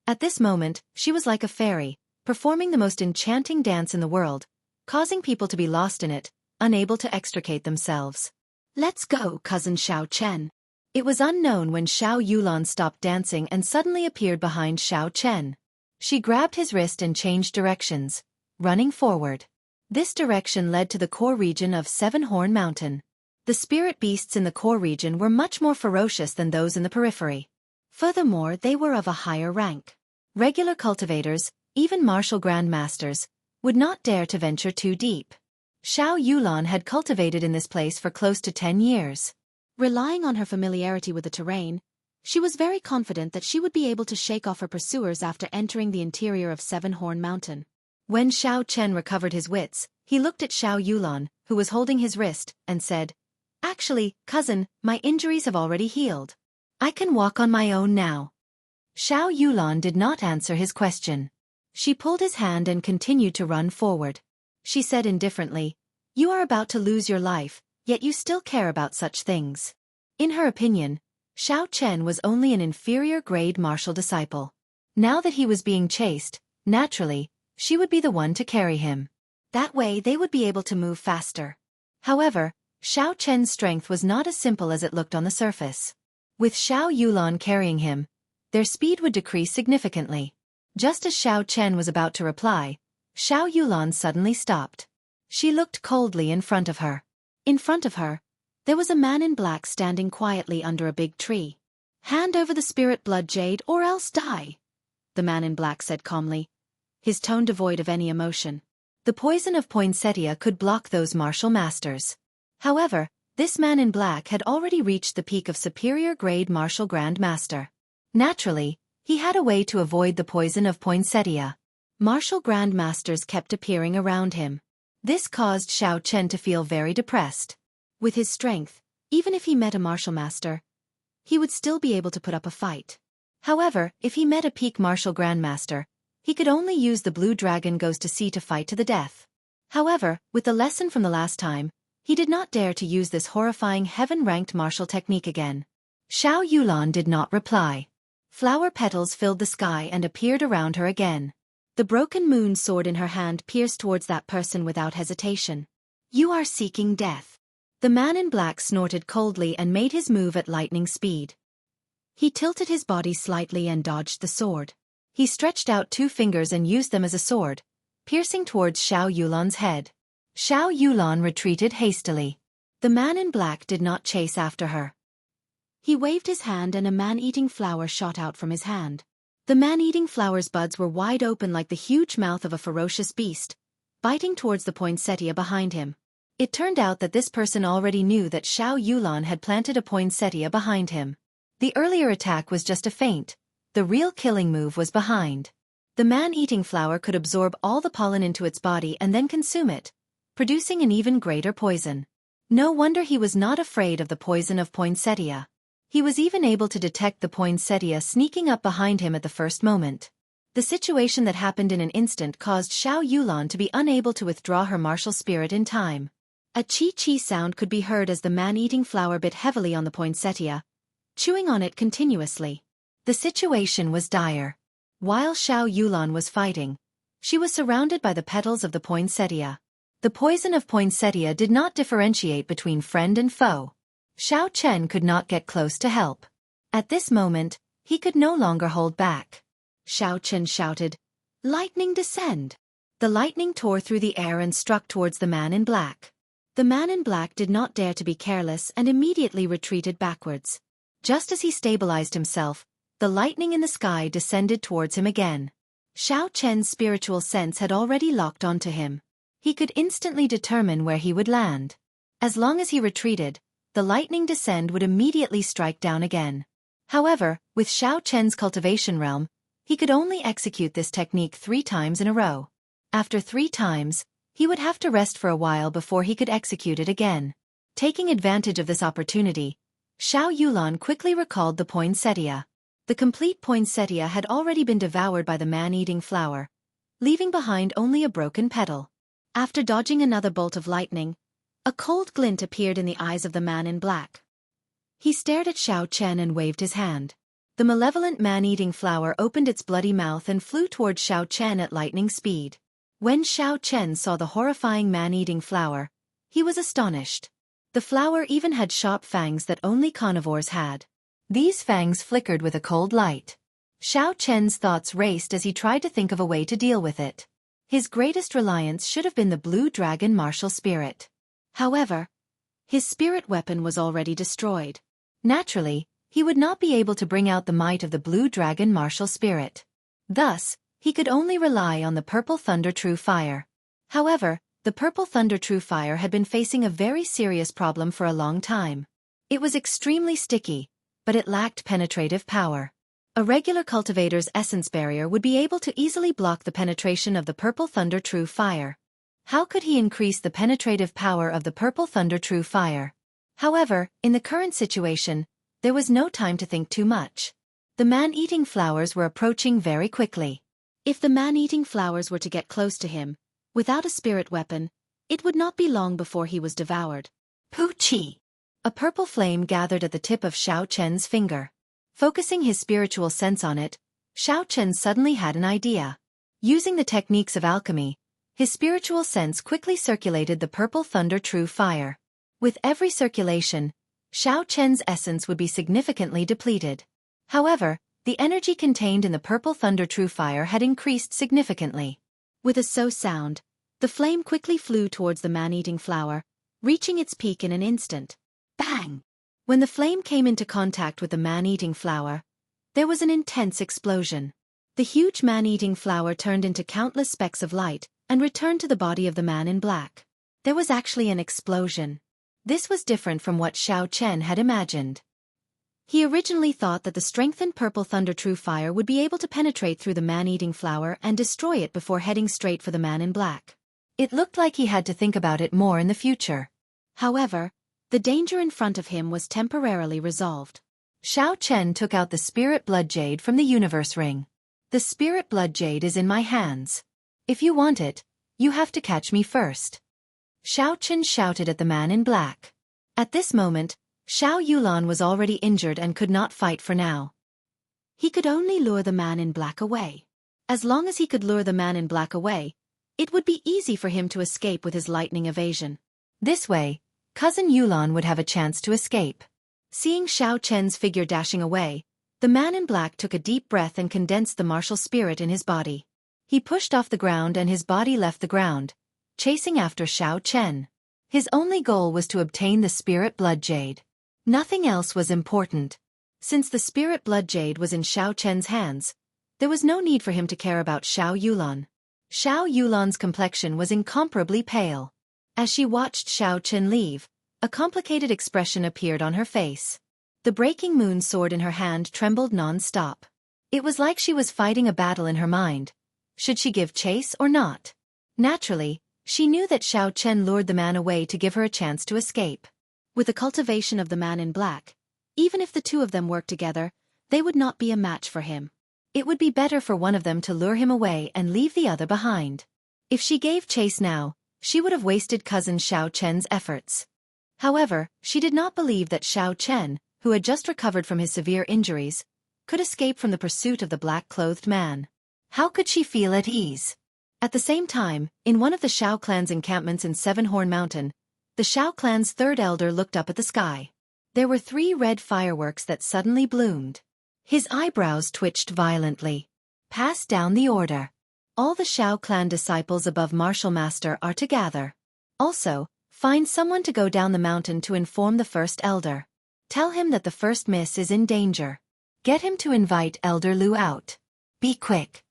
At this moment, she was like a fairy, performing the most enchanting dance in the world, causing people to be lost in it, unable to extricate themselves. "Let's go, cousin Xiao Chen." It was unknown when Xiao Yulan stopped dancing and suddenly appeared behind Xiao Chen. She grabbed his wrist and changed directions, running forward. This direction led to the core region of Seven-Horn Mountain. The spirit beasts in the core region were much more ferocious than those in the periphery. Furthermore, they were of a higher rank. Regular cultivators, even martial grandmasters, would not dare to venture too deep. Xiao Yulan had cultivated in this place for close to 10 years. Relying on her familiarity with the terrain, she was very confident that she would be able to shake off her pursuers after entering the interior of Seven-Horn Mountain. When Xiao Chen recovered his wits, he looked at Xiao Yulan, who was holding his wrist, and said, "Actually, cousin, my injuries have already healed. I can walk on my own now." Xiao Yulan did not answer his question. She pulled his hand and continued to run forward. She said indifferently, "You are about to lose your life, yet you still care about such things." In her opinion, Xiao Chen was only an inferior grade martial disciple. Now that he was being chased, naturally, she would be the one to carry him. That way they would be able to move faster. However, Xiao Chen's strength was not as simple as it looked on the surface. With Xiao Yulan carrying him, their speed would decrease significantly. Just as Xiao Chen was about to reply, Xiao Yulan suddenly stopped. She looked coldly in front of her. In front of her, there was a man in black standing quietly under a big tree. "Hand over the spirit blood jade or else die," the man in black said calmly, his tone devoid of any emotion. The poison of poinsettia could block those martial masters. However, this man in black had already reached the peak of superior grade martial grand master. Naturally, he had a way to avoid the poison of poinsettia. Martial grand masters kept appearing around him. This caused Xiao Chen to feel very depressed. With his strength, even if he met a martial master, he would still be able to put up a fight. However, if he met a peak martial grandmaster, he could only use the blue dragon goes to sea to fight to the death. However, with the lesson from the last time, he did not dare to use this horrifying heaven-ranked martial technique again. Xiao Yulan did not reply. Flower petals filled the sky and appeared around her again. The broken moon sword in her hand pierced towards that person without hesitation. "You are seeking death." The man in black snorted coldly and made his move at lightning speed. He tilted his body slightly and dodged the sword. He stretched out 2 fingers and used them as a sword, piercing towards Xiao Yulan's head. Xiao Yulan retreated hastily. The man in black did not chase after her. He waved his hand and a man-eating flower shot out from his hand. The man-eating flower's buds were wide open like the huge mouth of a ferocious beast, biting towards the poinsettia behind him. It turned out that this person already knew that Xiao Yulan had planted a poinsettia behind him. The earlier attack was just a feint. The real killing move was behind. The man-eating flower could absorb all the pollen into its body and then consume it, producing an even greater poison. No wonder he was not afraid of the poison of poinsettia. He was even able to detect the poinsettia sneaking up behind him at the first moment. The situation that happened in an instant caused Xiao Yulan to be unable to withdraw her martial spirit in time. A chi-chi sound could be heard as the man-eating flower bit heavily on the poinsettia, chewing on it continuously. The situation was dire. While Xiao Yulan was fighting, she was surrounded by the petals of the poinsettia. The poison of poinsettia did not differentiate between friend and foe. Xiao Chen could not get close to help. At this moment, he could no longer hold back. Xiao Chen shouted, "Lightning descend!" The lightning tore through the air and struck towards the man in black. The man in black did not dare to be careless and immediately retreated backwards. Just as he stabilized himself, the lightning in the sky descended towards him again. Xiao Chen's spiritual sense had already locked onto him. He could instantly determine where he would land. As long as he retreated, the lightning descent would immediately strike down again. However, with Xiao Chen's cultivation realm, he could only execute this technique 3 times in a row. After 3 times, he would have to rest for a while before he could execute it again. Taking advantage of this opportunity, Xiao Yulan quickly recalled the poinsettia. The complete poinsettia had already been devoured by the man-eating flower, leaving behind only a broken petal. After dodging another bolt of lightning, a cold glint appeared in the eyes of the man in black. He stared at Xiao Chen and waved his hand. The malevolent man-eating flower opened its bloody mouth and flew towards Xiao Chen at lightning speed. When Xiao Chen saw the horrifying man-eating flower, he was astonished. The flower even had sharp fangs that only carnivores had. These fangs flickered with a cold light. Xiao Chen's thoughts raced as he tried to think of a way to deal with it. His greatest reliance should have been the blue dragon martial spirit. However, his spirit weapon was already destroyed. Naturally, he would not be able to bring out the might of the blue dragon martial spirit. Thus, he could only rely on the purple thunder true fire. However, the purple thunder true fire had been facing a very serious problem for a long time. It was extremely sticky, but it lacked penetrative power. A regular cultivator's essence barrier would be able to easily block the penetration of the purple thunder true fire. How could he increase the penetrative power of the purple thunder true fire? However, in the current situation, there was no time to think too much. The man-eating flowers were approaching very quickly. If the man-eating flowers were to get close to him, without a spirit weapon, it would not be long before he was devoured. Poochie! A purple flame gathered at the tip of Xiao Chen's finger. Focusing his spiritual sense on it, Xiao Chen suddenly had an idea. Using the techniques of alchemy, his spiritual sense quickly circulated the purple thunder true fire. With every circulation, Xiao Chen's essence would be significantly depleted. However, the energy contained in the purple thunder true fire had increased significantly. With a so sound, the flame quickly flew towards the man-eating flower, reaching its peak in an instant. Bang! When the flame came into contact with the man-eating flower, there was an intense explosion. The huge man-eating flower turned into countless specks of light and returned to the body of the man in black. There was actually an explosion. This was different from what Xiao Chen had imagined. He originally thought that the strengthened purple thunder true fire would be able to penetrate through the man-eating flower and destroy it before heading straight for the man in black. It looked like he had to think about it more in the future. However, the danger in front of him was temporarily resolved. Xiao Chen took out the spirit blood jade from the universe ring. The spirit blood jade is in my hands. If you want it, you have to catch me first. Xiao Chen shouted at the man in black. At this moment, Xiao Yulan was already injured and could not fight for now. He could only lure the man in black away. As long as he could lure the man in black away, it would be easy for him to escape with his lightning evasion. This way, Cousin Yulan would have a chance to escape. Seeing Xiao Chen's figure dashing away, the man in black took a deep breath and condensed the martial spirit in his body. He pushed off the ground and his body left the ground, chasing after Xiao Chen. His only goal was to obtain the spirit blood jade. Nothing else was important. Since the spirit blood jade was in Xiao Chen's hands, there was no need for him to care about Xiao Yulan. Xiao Yulan's complexion was incomparably pale. As she watched Xiao Chen leave, a complicated expression appeared on her face. The breaking moon sword in her hand trembled non-stop. It was like she was fighting a battle in her mind. Should she give chase or not? Naturally, she knew that Xiao Chen lured the man away to give her a chance to escape. With the cultivation of the man in black, even if the two of them worked together, they would not be a match for him. It would be better for one of them to lure him away and leave the other behind. If she gave chase now, she would have wasted cousin Xiao Chen's efforts. However, she did not believe that Xiao Chen, who had just recovered from his severe injuries, could escape from the pursuit of the black-clothed man. How could she feel at ease? At the same time, in one of the Xiao clan's encampments in Seven Horn Mountain, the Xiao clan's third elder looked up at the sky. There were 3 red fireworks that suddenly bloomed. His eyebrows twitched violently. Pass down the order. All the Xiao clan disciples above Martial Master are to gather. Also, find someone to go down the mountain to inform the first elder. Tell him that the first miss is in danger. Get him to invite Elder Lu out. Be quick.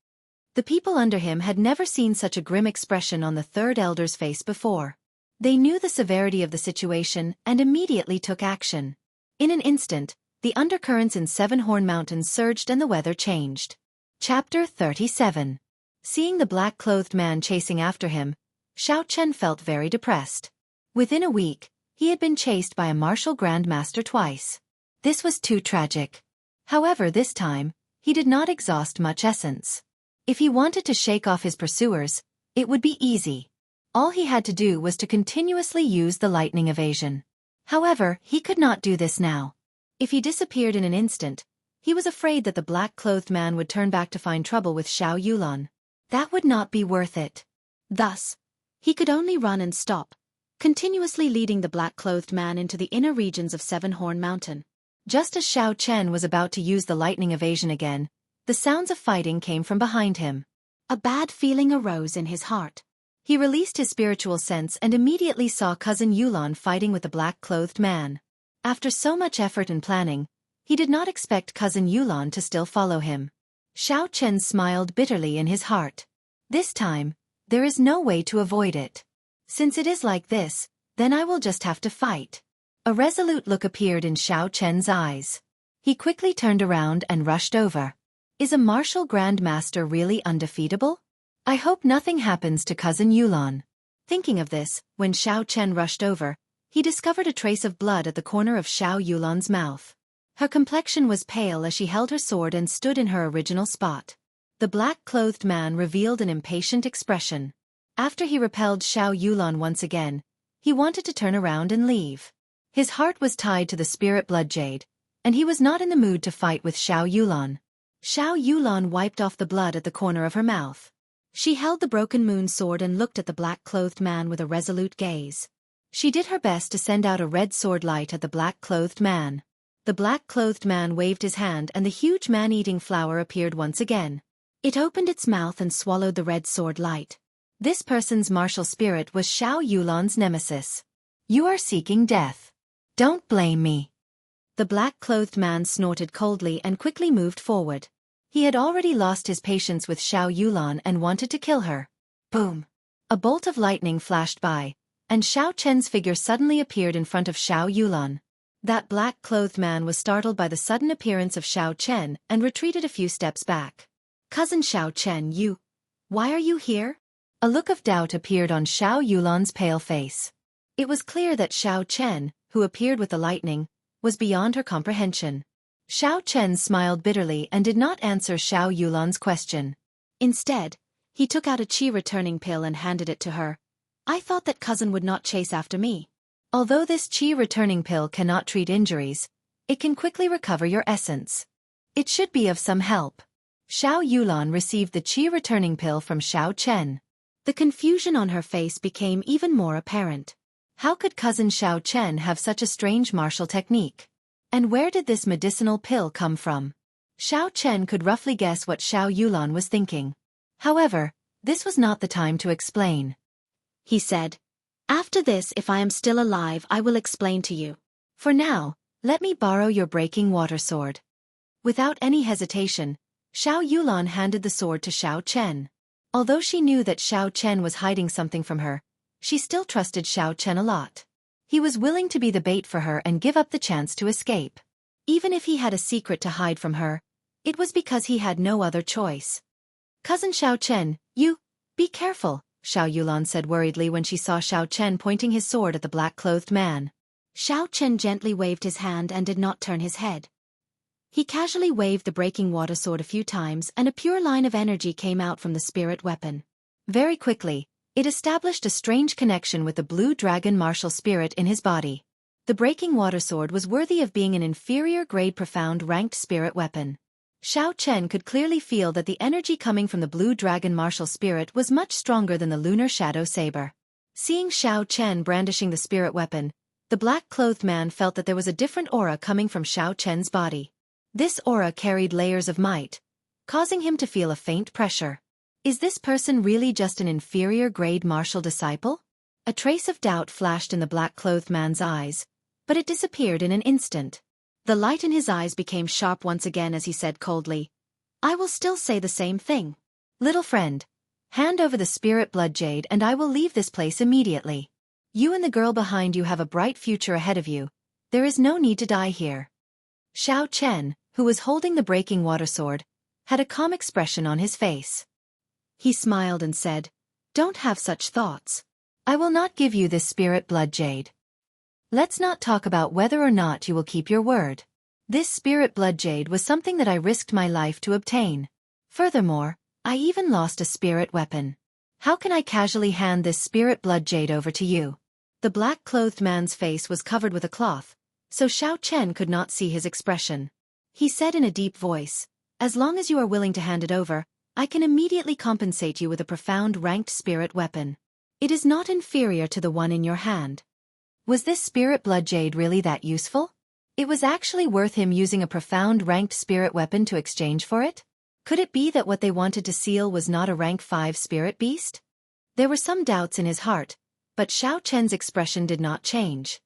The people under him had never seen such a grim expression on the third elder's face before. They knew the severity of the situation and immediately took action. In an instant, the undercurrents in Seven Horn Mountain surged and the weather changed. Chapter 37. Seeing the black-clothed man chasing after him, Xiao Chen felt very depressed. Within a week, he had been chased by a martial grandmaster twice. This was too tragic. However, this time, he did not exhaust much essence. If he wanted to shake off his pursuers, it would be easy. All he had to do was to continuously use the lightning evasion. However, he could not do this now. If he disappeared in an instant, he was afraid that the black-clothed man would turn back to find trouble with Xiao Yulan. That would not be worth it. Thus, he could only run and stop, continuously leading the black-clothed man into the inner regions of Seven Horn Mountain. Just as Xiao Chen was about to use the lightning evasion again, the sounds of fighting came from behind him. A bad feeling arose in his heart. He released his spiritual sense and immediately saw cousin Yulan fighting with the black-clothed man. After so much effort and planning, he did not expect cousin Yulan to still follow him. Xiao Chen smiled bitterly in his heart. This time, there is no way to avoid it. Since it is like this, then I will just have to fight. A resolute look appeared in Xiao Chen's eyes. He quickly turned around and rushed over. Is a martial grandmaster really undefeatable? I hope nothing happens to cousin Yulan. Thinking of this, when Xiao Chen rushed over, he discovered a trace of blood at the corner of Xiao Yulan's mouth. Her complexion was pale as she held her sword and stood in her original spot. The black-clothed man revealed an impatient expression. After he repelled Xiao Yulan once again, he wanted to turn around and leave. His heart was tied to the spirit blood jade, and he was not in the mood to fight with Xiao Yulan. Xiao Yulan wiped off the blood at the corner of her mouth. She held the broken moon sword and looked at the black-clothed man with a resolute gaze. She did her best to send out a red sword light at the black-clothed man. The black-clothed man waved his hand and the huge man-eating flower appeared once again. It opened its mouth and swallowed the red sword light. This person's martial spirit was Xiao Yulan's nemesis. You are seeking death. Don't blame me. The black-clothed man snorted coldly and quickly moved forward. He had already lost his patience with Xiao Yulan and wanted to kill her. Boom! A bolt of lightning flashed by, and Xiao Chen's figure suddenly appeared in front of Xiao Yulan. That black-clothed man was startled by the sudden appearance of Xiao Chen and retreated a few steps back. Cousin Xiao Chen, why are you here? A look of doubt appeared on Xiao Yulan's pale face. It was clear that Xiao Chen, who appeared with the lightning, was beyond her comprehension. Xiao Chen smiled bitterly and did not answer Xiao Yulan's question. Instead, he took out a qi returning pill and handed it to her. I thought that cousin would not chase after me. Although this qi returning pill cannot treat injuries, it can quickly recover your essence. It should be of some help. Xiao Yulan received the qi returning pill from Xiao Chen. The confusion on her face became even more apparent. How could cousin Xiao Chen have such a strange martial technique? And where did this medicinal pill come from? Xiao Chen could roughly guess what Xiao Yulan was thinking. However, this was not the time to explain. He said, "After this, if I am still alive, I will explain to you. For now, let me borrow your breaking water sword." Without any hesitation, Xiao Yulan handed the sword to Xiao Chen. Although she knew that Xiao Chen was hiding something from her, she still trusted Xiao Chen a lot. He was willing to be the bait for her and give up the chance to escape. Even if he had a secret to hide from her, it was because he had no other choice. "Cousin Xiao Chen, be careful," Xiao Yulan said worriedly when she saw Xiao Chen pointing his sword at the black-clothed man. Xiao Chen gently waved his hand and did not turn his head. He casually waved the breaking water sword a few times and a pure line of energy came out from the spirit weapon. Very quickly, it established a strange connection with the blue dragon martial spirit in his body. The breaking water sword was worthy of being an inferior-grade profound ranked spirit weapon. Xiao Chen could clearly feel that the energy coming from the blue dragon martial spirit was much stronger than the lunar shadow saber. Seeing Xiao Chen brandishing the spirit weapon, the black-clothed man felt that there was a different aura coming from Xiao Chen's body. This aura carried layers of might, causing him to feel a faint pressure. Is this person really just an inferior-grade martial disciple? A trace of doubt flashed in the black-clothed man's eyes, but it disappeared in an instant. The light in his eyes became sharp once again as he said coldly, "I will still say the same thing. Little friend, hand over the spirit blood jade and I will leave this place immediately. You and the girl behind you have a bright future ahead of you. There is no need to die here." Xiao Chen, who was holding the breaking water sword, had a calm expression on his face. He smiled and said, "Don't have such thoughts. I will not give you this spirit blood jade. Let's not talk about whether or not you will keep your word. This spirit blood jade was something that I risked my life to obtain. Furthermore, I even lost a spirit weapon. How can I casually hand this spirit blood jade over to you?" The black-clothed man's face was covered with a cloth, so Xiao Chen could not see his expression. He said in a deep voice, "As long as you are willing to hand it over, I can immediately compensate you with a profound ranked spirit weapon. It is not inferior to the one in your hand." Was this spirit blood jade really that useful? It was actually worth him using a profound ranked spirit weapon to exchange for it? Could it be that what they wanted to seal was not a rank 5 spirit beast? There were some doubts in his heart, but Xiao Chen's expression did not change.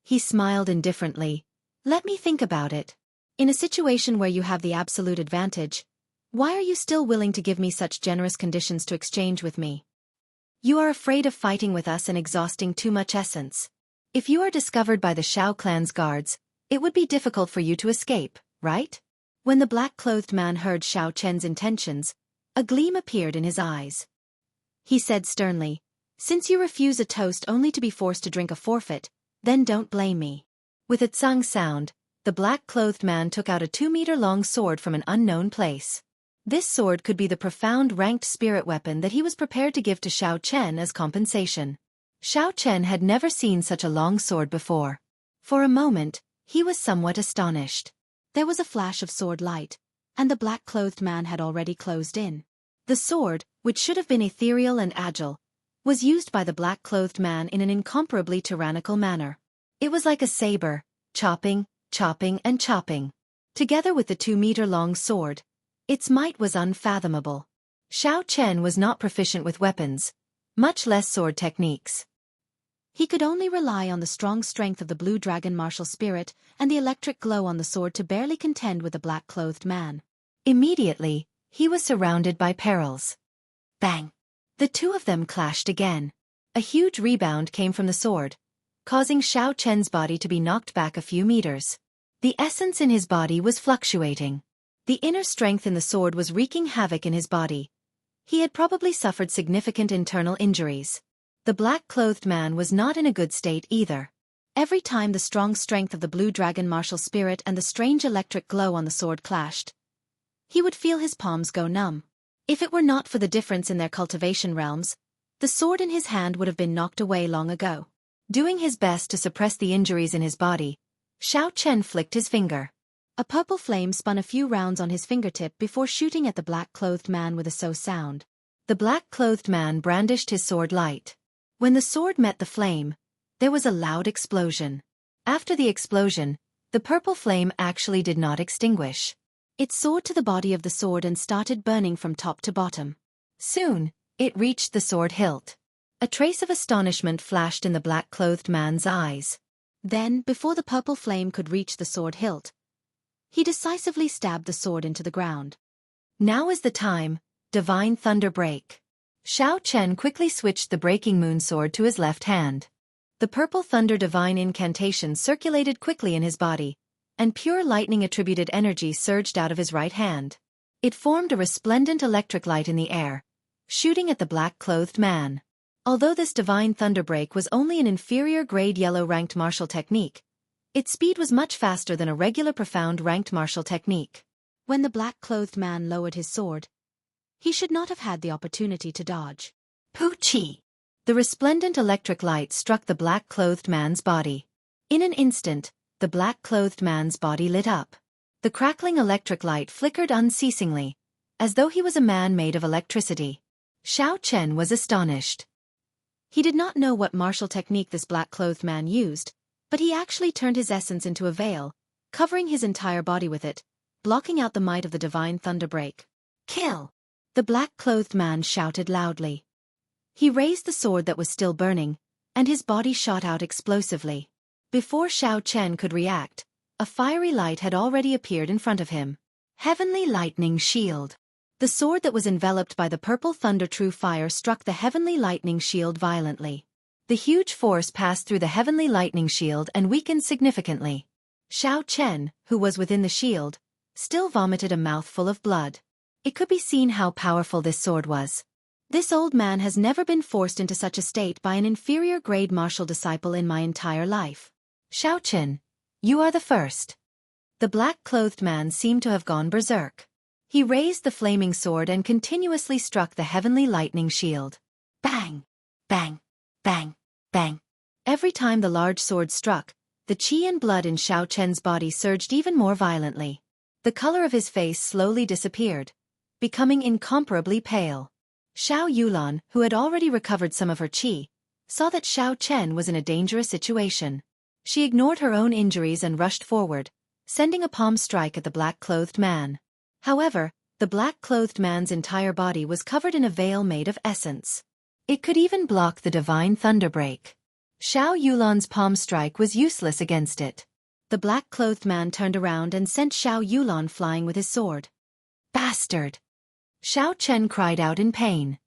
He smiled indifferently. "Let me think about it. In a situation where you have the absolute advantage, why are you still willing to give me such generous conditions to exchange with me? You are afraid of fighting with us and exhausting too much essence. If you are discovered by the Xiao clan's guards, it would be difficult for you to escape, right?" When the black-clothed man heard Xiao Chen's intentions, a gleam appeared in his eyes. He said sternly, "Since you refuse a toast only to be forced to drink a forfeit, then don't blame me." With a tsang sound, the black-clothed man took out a 2-meter-long sword from an unknown place. This sword could be the profound ranked spirit weapon that he was prepared to give to Xiao Chen as compensation. Xiao Chen had never seen such a long sword before. For a moment, he was somewhat astonished. There was a flash of sword light, and the black-clothed man had already closed in. The sword, which should have been ethereal and agile, was used by the black-clothed man in an incomparably tyrannical manner. It was like a saber, chopping, chopping and chopping. Together with the 2-meter-long sword, its might was unfathomable. Xiao Chen was not proficient with weapons, much less sword techniques. He could only rely on the strong strength of the blue dragon martial spirit and the electric glow on the sword to barely contend with the black-clothed man. Immediately, he was surrounded by perils. Bang! The two of them clashed again. A huge rebound came from the sword, causing Xiao Chen's body to be knocked back a few meters. The essence in his body was fluctuating. The inner strength in the sword was wreaking havoc in his body. He had probably suffered significant internal injuries. The black-clothed man was not in a good state either. Every time the strong strength of the blue dragon martial spirit and the strange electric glow on the sword clashed, he would feel his palms go numb. If it were not for the difference in their cultivation realms, the sword in his hand would have been knocked away long ago. Doing his best to suppress the injuries in his body, Xiao Chen flicked his finger. A purple flame spun a few rounds on his fingertip before shooting at the black-clothed man with a so sound. The black-clothed man brandished his sword light. When the sword met the flame, there was a loud explosion. After the explosion, the purple flame actually did not extinguish. It soared to the body of the sword and started burning from top to bottom. Soon, it reached the sword hilt. A trace of astonishment flashed in the black-clothed man's eyes. Then, before the purple flame could reach the sword hilt, he decisively stabbed the sword into the ground. Now is the time, divine thunder break. Xiao Chen quickly switched the breaking moon sword to his left hand. The purple thunder divine incantation circulated quickly in his body, and pure lightning-attributed energy surged out of his right hand. It formed a resplendent electric light in the air, shooting at the black-clothed man. Although this divine thunderbreak was only an inferior-grade yellow-ranked martial technique, its speed was much faster than a regular profound-ranked martial technique. When the black-clothed man lowered his sword, he should not have had the opportunity to dodge. Poochie! The resplendent electric light struck the black-clothed man's body. In an instant, the black-clothed man's body lit up. The crackling electric light flickered unceasingly, as though he was a man made of electricity. Xiao Chen was astonished. He did not know what martial technique this black-clothed man used, but he actually turned his essence into a veil, covering his entire body with it, blocking out the might of the divine thunderbreak. Kill! The black-clothed man shouted loudly. He raised the sword that was still burning, and his body shot out explosively. Before Xiao Chen could react, a fiery light had already appeared in front of him. Heavenly Lightning Shield. The sword that was enveloped by the purple thunder true fire struck the heavenly lightning shield violently. The huge force passed through the heavenly lightning shield and weakened significantly. Xiao Chen, who was within the shield, still vomited a mouthful of blood. It could be seen how powerful this sword was. This old man has never been forced into such a state by an inferior-grade martial disciple in my entire life. Xiao Chen, you are the first. The black-clothed man seemed to have gone berserk. He raised the flaming sword and continuously struck the heavenly lightning shield. Bang! Bang! Bang! Bang! Every time the large sword struck, the qi and blood in Xiao Chen's body surged even more violently. The color of his face slowly disappeared, becoming incomparably pale. Xiao Yulan, who had already recovered some of her qi, saw that Xiao Chen was in a dangerous situation. She ignored her own injuries and rushed forward, sending a palm strike at the black-clothed man. However, the black-clothed man's entire body was covered in a veil made of essence. It could even block the divine thunderbreak. Xiao Yulan's palm strike was useless against it. The black-clothed man turned around and sent Xiao Yulan flying with his sword. Bastard! Xiao Chen cried out in pain.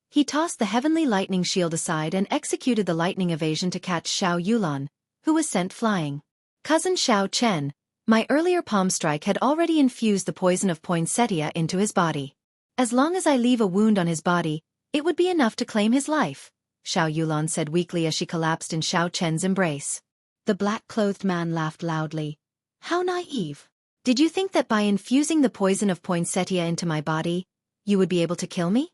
He tossed the heavenly lightning shield aside and executed the lightning evasion to catch Xiao Yulan, who was sent flying. Cousin Xiao Chen, my earlier palm strike had already infused the poison of poinsettia into his body. As long as I leave a wound on his body, it would be enough to claim his life, Xiao Yulan said weakly as she collapsed in Xiao Chen's embrace. The black-clothed man laughed loudly. How naive. Did you think that by infusing the poison of poinsettia into my body, you would be able to kill me?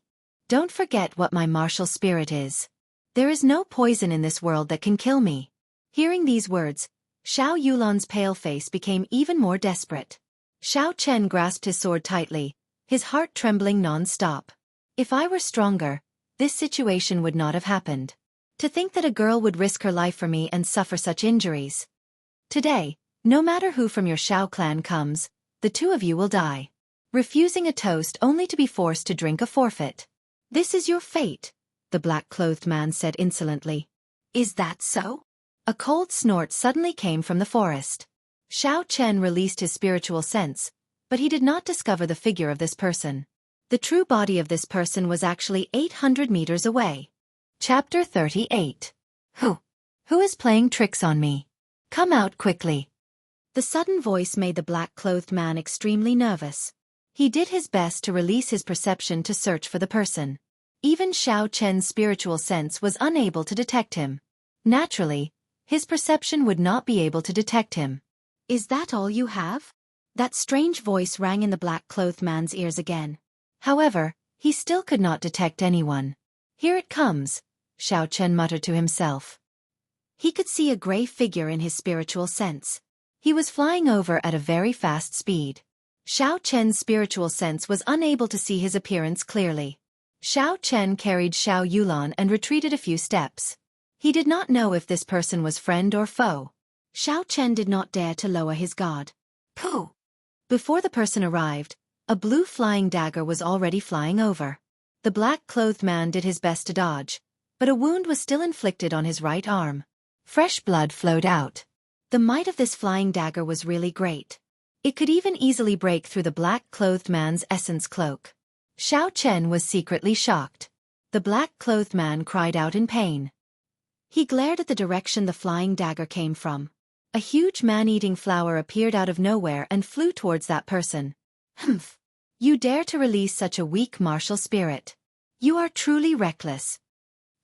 Don't forget what my martial spirit is. There is no poison in this world that can kill me. Hearing these words, Xiao Yulan's pale face became even more desperate. Xiao Chen grasped his sword tightly, his heart trembling non-stop. If I were stronger, this situation would not have happened. To think that a girl would risk her life for me and suffer such injuries. Today, no matter who from your Xiao clan comes, the two of you will die. Refusing a toast only to be forced to drink a forfeit. This is your fate, the black-clothed man said insolently. Is that so? A cold snort suddenly came from the forest. Xiao Chen released his spiritual sense, but he did not discover the figure of this person. The true body of this person was actually 800 meters away. Chapter 38. Who is playing tricks on me? Come out quickly. The sudden voice made the black-clothed man extremely nervous. He did his best to release his perception to search for the person. Even Xiao Chen's spiritual sense was unable to detect him. Naturally, his perception would not be able to detect him. Is that all you have? That strange voice rang in the black-clothed man's ears again. However, he still could not detect anyone. Here it comes, Xiao Chen muttered to himself. He could see a gray figure in his spiritual sense. He was flying over at a very fast speed. Xiao Chen's spiritual sense was unable to see his appearance clearly. Xiao Chen carried Xiao Yulan and retreated a few steps. He did not know if this person was friend or foe. Xiao Chen did not dare to lower his guard. Pooh! Before the person arrived, a blue flying dagger was already flying over. The black-clothed man did his best to dodge, but a wound was still inflicted on his right arm. Fresh blood flowed out. The might of this flying dagger was really great. It could even easily break through the black-clothed man's essence cloak. Xiao Chen was secretly shocked. The black-clothed man cried out in pain. He glared at the direction the flying dagger came from. A huge man-eating flower appeared out of nowhere and flew towards that person. Humph! You dare to release such a weak martial spirit. You are truly reckless.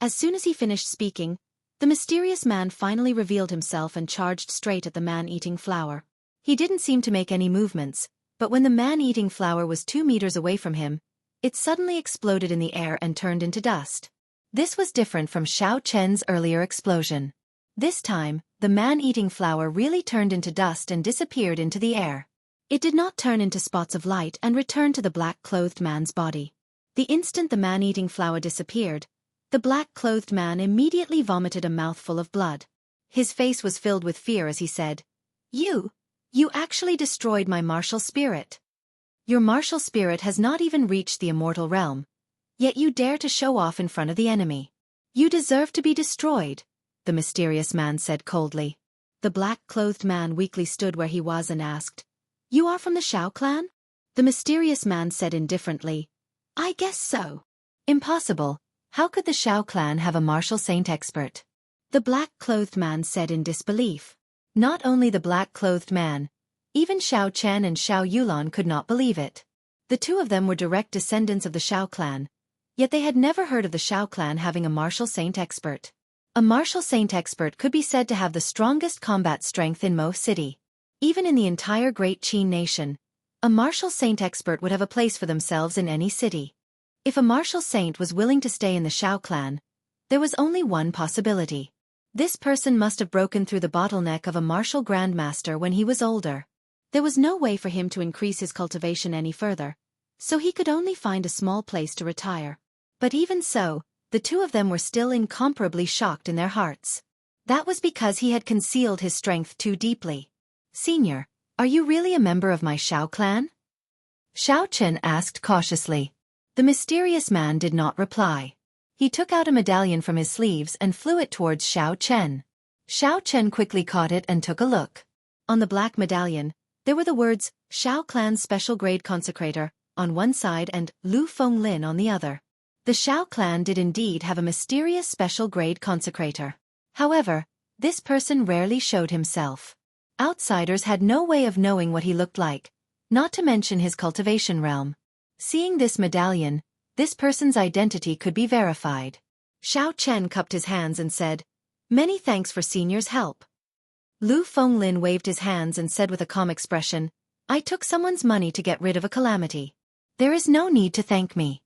As soon as he finished speaking, the mysterious man finally revealed himself and charged straight at the man-eating flower. He didn't seem to make any movements, but when the man-eating flower was 2 meters away from him, it suddenly exploded in the air and turned into dust. This was different from Xiao Chen's earlier explosion. This time, the man-eating flower really turned into dust and disappeared into the air. It did not turn into spots of light and return to the black-clothed man's body. The instant the man-eating flower disappeared, the black-clothed man immediately vomited a mouthful of blood. His face was filled with fear as he said, You actually destroyed my martial spirit. Your martial spirit has not even reached the immortal realm, yet you dare to show off in front of the enemy. You deserve to be destroyed, the mysterious man said coldly. The black-clothed man weakly stood where he was and asked, You are from the Xiao clan? The mysterious man said indifferently, I guess so. Impossible. How could the Xiao clan have a martial saint expert? The black-clothed man said in disbelief. Not only the black-clothed man, even Xiao Chen and Xiao Yulan could not believe it. The two of them were direct descendants of the Xiao clan, yet they had never heard of the Xiao clan having a martial saint expert. A martial saint expert could be said to have the strongest combat strength in Mo City. Even in the entire Great Qin nation, a martial saint expert would have a place for themselves in any city. If a martial saint was willing to stay in the Xiao clan, there was only one possibility. This person must have broken through the bottleneck of a martial grandmaster when he was older. There was no way for him to increase his cultivation any further, so he could only find a small place to retire. But even so, the two of them were still incomparably shocked in their hearts. That was because he had concealed his strength too deeply. Senior, are you really a member of my Xiao clan? Xiao Chen asked cautiously. The mysterious man did not reply. He took out a medallion from his sleeves and flew it towards Xiao Chen. Xiao Chen quickly caught it and took a look. On the black medallion, there were the words, Xiao Clan's Special Grade Consecrator, on one side and Lu Fenglin on the other. The Xiao clan did indeed have a mysterious special grade consecrator. However, this person rarely showed himself. Outsiders had no way of knowing what he looked like, not to mention his cultivation realm. Seeing this medallion, this person's identity could be verified. Xiao Chen cupped his hands and said, Many thanks for senior's help. Lu Fenglin waved his hands and said with a calm expression, I took someone's money to get rid of a calamity. There is no need to thank me.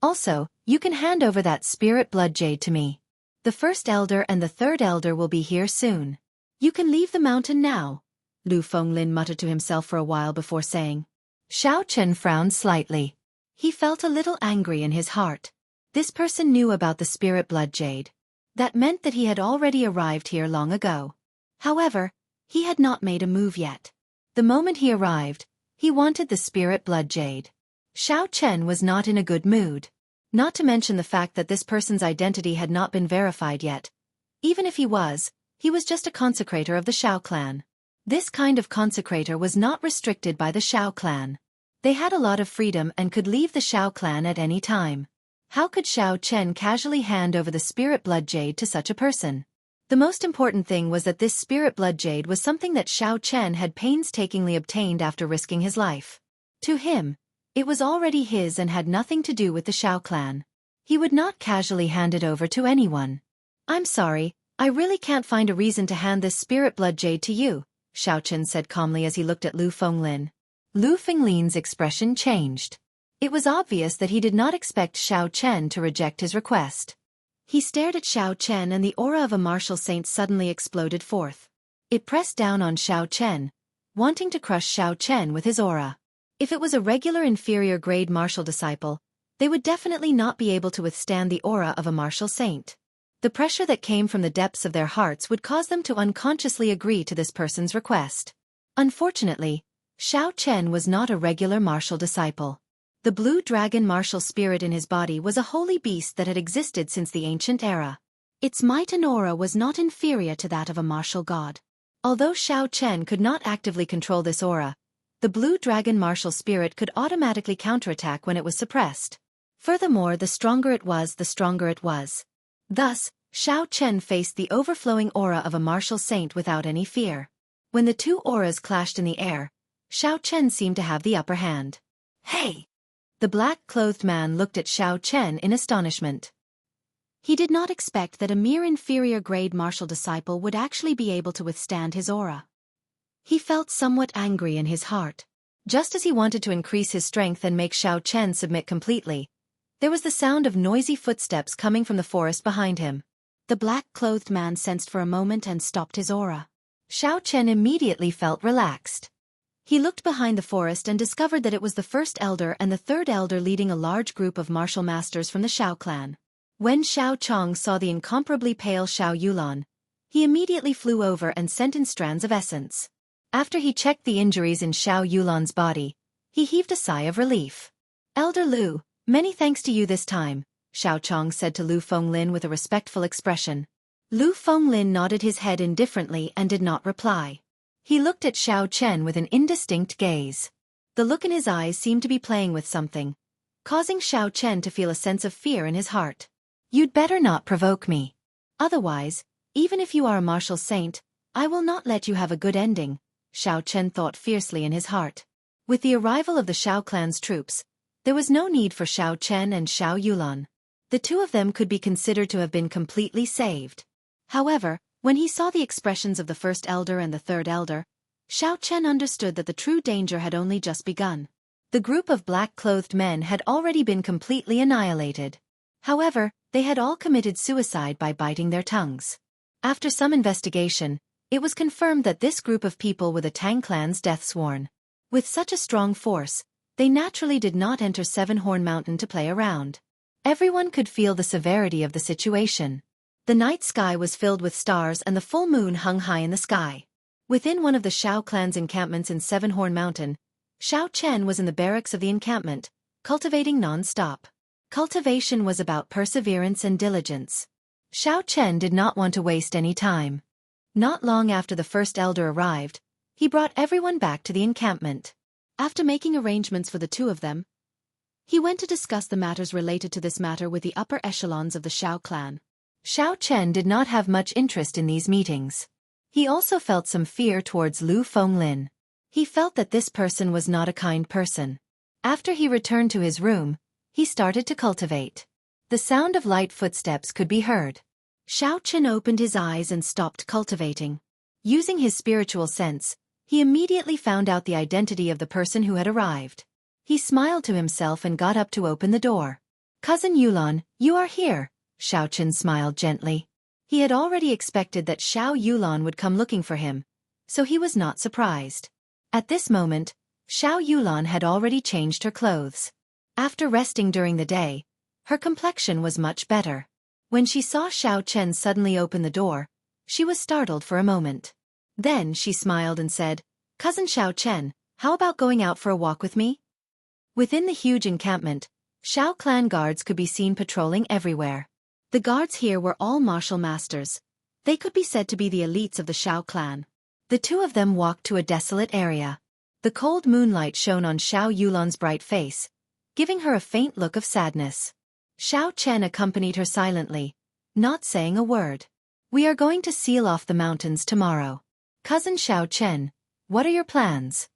Also, you can hand over that spirit blood jade to me. The first elder and the third elder will be here soon. You can leave the mountain now, Lu Fenglin muttered to himself for a while before saying. Xiao Chen frowned slightly. He felt a little angry in his heart. This person knew about the spirit blood jade. That meant that he had already arrived here long ago. However, he had not made a move yet. The moment he arrived, he wanted the spirit blood jade. Xiao Chen was not in a good mood. Not to mention the fact that this person's identity had not been verified yet. Even if he was just a consecrator of the Xiao clan. This kind of consecrator was not restricted by the Xiao clan. They had a lot of freedom and could leave the Xiao clan at any time. How could Xiao Chen casually hand over the spirit blood jade to such a person? The most important thing was that this spirit blood jade was something that Xiao Chen had painstakingly obtained after risking his life. To him, it was already his and had nothing to do with the Xiao clan. He would not casually hand it over to anyone. I'm sorry, I really can't find a reason to hand this spirit blood jade to you, Xiao Chen said calmly as he looked at Lu Fenglin. Lu Fenglin's expression changed. It was obvious that he did not expect Xiao Chen to reject his request. He stared at Xiao Chen and the aura of a martial saint suddenly exploded forth. It pressed down on Xiao Chen, wanting to crush Xiao Chen with his aura. If it was a regular inferior grade martial disciple, they would definitely not be able to withstand the aura of a martial saint. The pressure that came from the depths of their hearts would cause them to unconsciously agree to this person's request. Unfortunately, Xiao Chen was not a regular martial disciple. The blue dragon martial spirit in his body was a holy beast that had existed since the ancient era. Its might and aura was not inferior to that of a martial god. Although Xiao Chen could not actively control this aura, the blue dragon martial spirit could automatically counterattack when it was suppressed. Furthermore, the stronger it was, the stronger it was. Thus, Xiao Chen faced the overflowing aura of a martial saint without any fear. When the two auras clashed in the air, Xiao Chen seemed to have the upper hand. Hey! The black-clothed man looked at Xiao Chen in astonishment. He did not expect that a mere inferior-grade martial disciple would actually be able to withstand his aura. He felt somewhat angry in his heart. Just as he wanted to increase his strength and make Xiao Chen submit completely, there was the sound of noisy footsteps coming from the forest behind him. The black-clothed man sensed for a moment and stopped his aura. Xiao Chen immediately felt relaxed. He looked behind the forest and discovered that it was the first elder and the third elder leading a large group of martial masters from the Xiao clan. When Xiao Chong saw the incomparably pale Xiao Yulan, he immediately flew over and sent in strands of essence. After he checked the injuries in Xiao Yulan's body, he heaved a sigh of relief. "Elder Lu, many thanks to you this time," Xiao Chong said to Lu Fenglin with a respectful expression. Lu Fenglin nodded his head indifferently and did not reply. He looked at Xiao Chen with an indistinct gaze. The look in his eyes seemed to be playing with something, causing Xiao Chen to feel a sense of fear in his heart. "You'd better not provoke me. Otherwise, even if you are a martial saint, I will not let you have a good ending," Xiao Chen thought fiercely in his heart. With the arrival of the Xiao clan's troops, there was no need for Xiao Chen and Xiao Yulan. The two of them could be considered to have been completely saved. However, when he saw the expressions of the first elder and the third elder, Xiao Chen understood that the true danger had only just begun. The group of black-clothed men had already been completely annihilated. However, they had all committed suicide by biting their tongues. After some investigation, it was confirmed that this group of people were the Tang clan's deathsworn. With such a strong force, they naturally did not enter Seven-Horn Mountain to play around. Everyone could feel the severity of the situation. The night sky was filled with stars and the full moon hung high in the sky. Within one of the Xiao clan's encampments in Seven-Horn Mountain, Xiao Chen was in the barracks of the encampment, cultivating non-stop. Cultivation was about perseverance and diligence. Xiao Chen did not want to waste any time. Not long after the first elder arrived, he brought everyone back to the encampment. After making arrangements for the two of them, he went to discuss the matters related to this matter with the upper echelons of the Xiao clan. Xiao Chen did not have much interest in these meetings. He also felt some fear towards Lu Fenglin. He felt that this person was not a kind person. After he returned to his room, he started to cultivate. The sound of light footsteps could be heard. Xiao Chen opened his eyes and stopped cultivating. Using his spiritual sense, he immediately found out the identity of the person who had arrived. He smiled to himself and got up to open the door. "Cousin Yulan, you are here," Xiao Chen smiled gently. He had already expected that Xiao Yulan would come looking for him, so he was not surprised. At this moment, Xiao Yulan had already changed her clothes. After resting during the day, her complexion was much better. When she saw Xiao Chen suddenly open the door, she was startled for a moment. Then she smiled and said, "Cousin Xiao Chen, how about going out for a walk with me?" Within the huge encampment, Xiao clan guards could be seen patrolling everywhere. The guards here were all martial masters. They could be said to be the elites of the Xiao clan. The two of them walked to a desolate area. The cold moonlight shone on Xiao Yulan's bright face, giving her a faint look of sadness. Xiao Chen accompanied her silently, not saying a word. "We are going to seal off the mountains tomorrow. Cousin Xiao Chen, what are your plans?"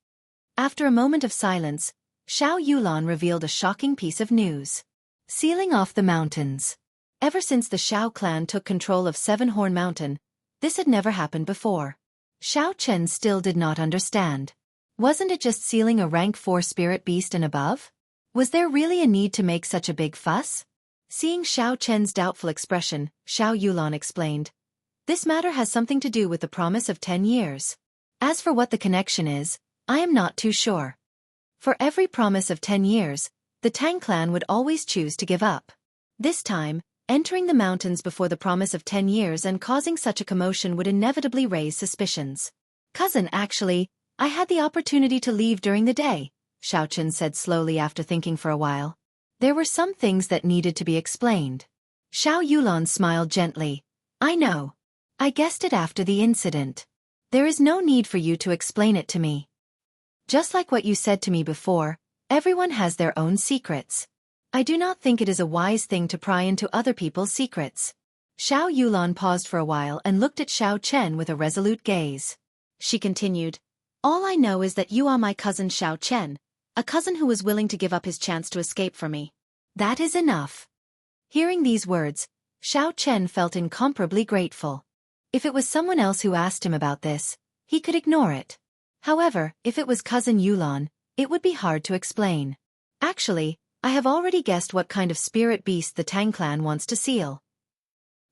After a moment of silence, Xiao Yulan revealed a shocking piece of news. Sealing off the mountains. Ever since the Xiao clan took control of Seven-Horn Mountain, this had never happened before. Xiao Chen still did not understand. Wasn't it just sealing a rank 4 spirit beast and above? Was there really a need to make such a big fuss? Seeing Xiao Chen's doubtful expression, Xiao Yulan explained, "This matter has something to do with the promise of 10 years. As for what the connection is, I am not too sure. For every promise of 10 years, the Tang clan would always choose to give up. This time, entering the mountains before the promise of 10 years and causing such a commotion would inevitably raise suspicions." "Cousin, actually, I had the opportunity to leave during the day," Xiaochen said slowly after thinking for a while. There were some things that needed to be explained. Xiao Yulan smiled gently. I know. I guessed it after the incident. There is no need for you to explain it to me. Just like what you said to me before, everyone has their own secrets. I do not think it is a wise thing to pry into other people's secrets. Xiao Yulan paused for a while and looked at Xiao Chen with a resolute gaze. She continued, All I know is that you are my cousin Xiao Chen, a cousin who was willing to give up his chance to escape from me. That is enough. Hearing these words, Xiao Chen felt incomparably grateful. If it was someone else who asked him about this, he could ignore it. However, if it was cousin Yulan, it would be hard to explain. Actually, I have already guessed what kind of spirit beast the Tang clan wants to seal.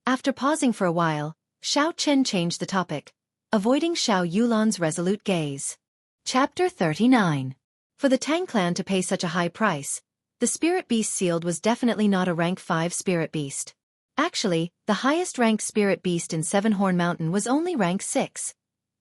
After pausing for a while, Xiao Chen changed the topic, avoiding Xiao Yulan's resolute gaze. Chapter 39. For the Tang clan to pay such a high price, the spirit beast sealed was definitely not a rank 5 spirit beast. Actually, the highest ranked spirit beast in Seven-Horn Mountain was only rank 6,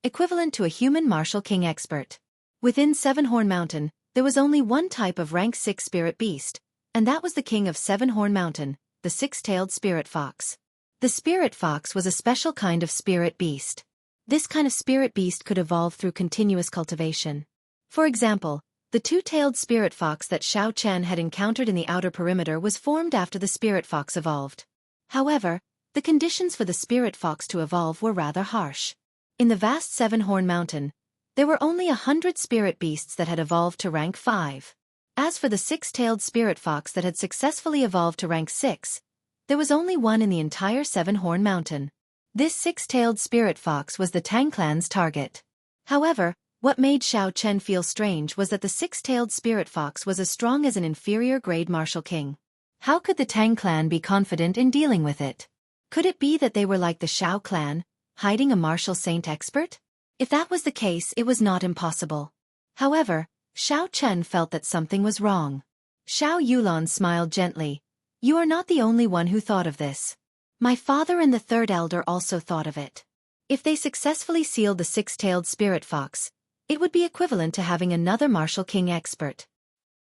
equivalent to a human martial king expert. Within Seven-Horn Mountain, there was only one type of rank 6 spirit beast, and that was the king of Seven-Horn Mountain, the six-tailed spirit fox. The spirit fox was a special kind of spirit beast. This kind of spirit beast could evolve through continuous cultivation. For example, the two-tailed spirit fox that Xiao Chen had encountered in the outer perimeter was formed after the spirit fox evolved. However, the conditions for the spirit fox to evolve were rather harsh. In the vast Seven-Horn Mountain, there were only 100 spirit beasts that had evolved to rank 5. As for the six-tailed spirit fox that had successfully evolved to rank 6, there was only one in the entire Seven-Horn Mountain. This six-tailed spirit fox was the Tang clan's target. However, what made Xiao Chen feel strange was that the six-tailed spirit fox was as strong as an inferior-grade martial king. How could the Tang clan be confident in dealing with it? Could it be that they were like the Xiao clan, hiding a martial saint expert? If that was the case, it was not impossible. However, Xiao Chen felt that something was wrong. Xiao Yulan smiled gently. You are not the only one who thought of this. My father and the third elder also thought of it. If they successfully sealed the six-tailed spirit fox, it would be equivalent to having another martial king expert.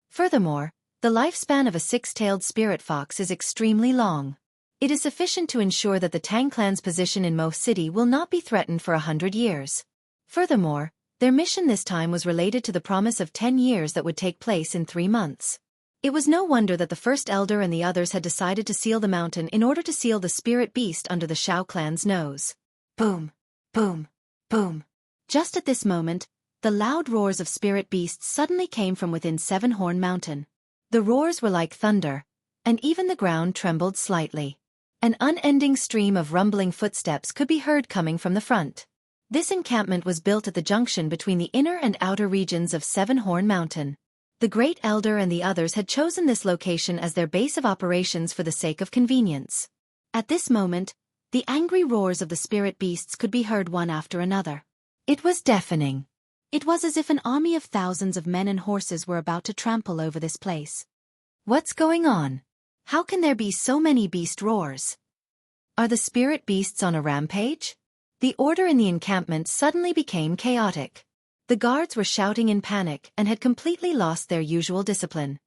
Furthermore, the lifespan of a six-tailed spirit fox is extremely long. It is sufficient to ensure that the Tang clan's position in Mo City will not be threatened for 100 years. Furthermore, their mission this time was related to the promise of 10 years that would take place in 3 months. It was no wonder that the first elder and the others had decided to seal the mountain in order to seal the spirit beast under the Xiao clan's nose. Boom! Boom! Boom! Just at this moment, the loud roars of spirit beasts suddenly came from within Seven-Horn Mountain. The roars were like thunder, and even the ground trembled slightly. An unending stream of rumbling footsteps could be heard coming from the front. This encampment was built at the junction between the inner and outer regions of Seven-Horn Mountain. The Great Elder and the others had chosen this location as their base of operations for the sake of convenience. At this moment, the angry roars of the spirit beasts could be heard one after another. It was deafening. It was as if an army of thousands of men and horses were about to trample over this place. What's going on? How can there be so many beast roars? Are the spirit beasts on a rampage? The order in the encampment suddenly became chaotic. The guards were shouting in panic and had completely lost their usual discipline.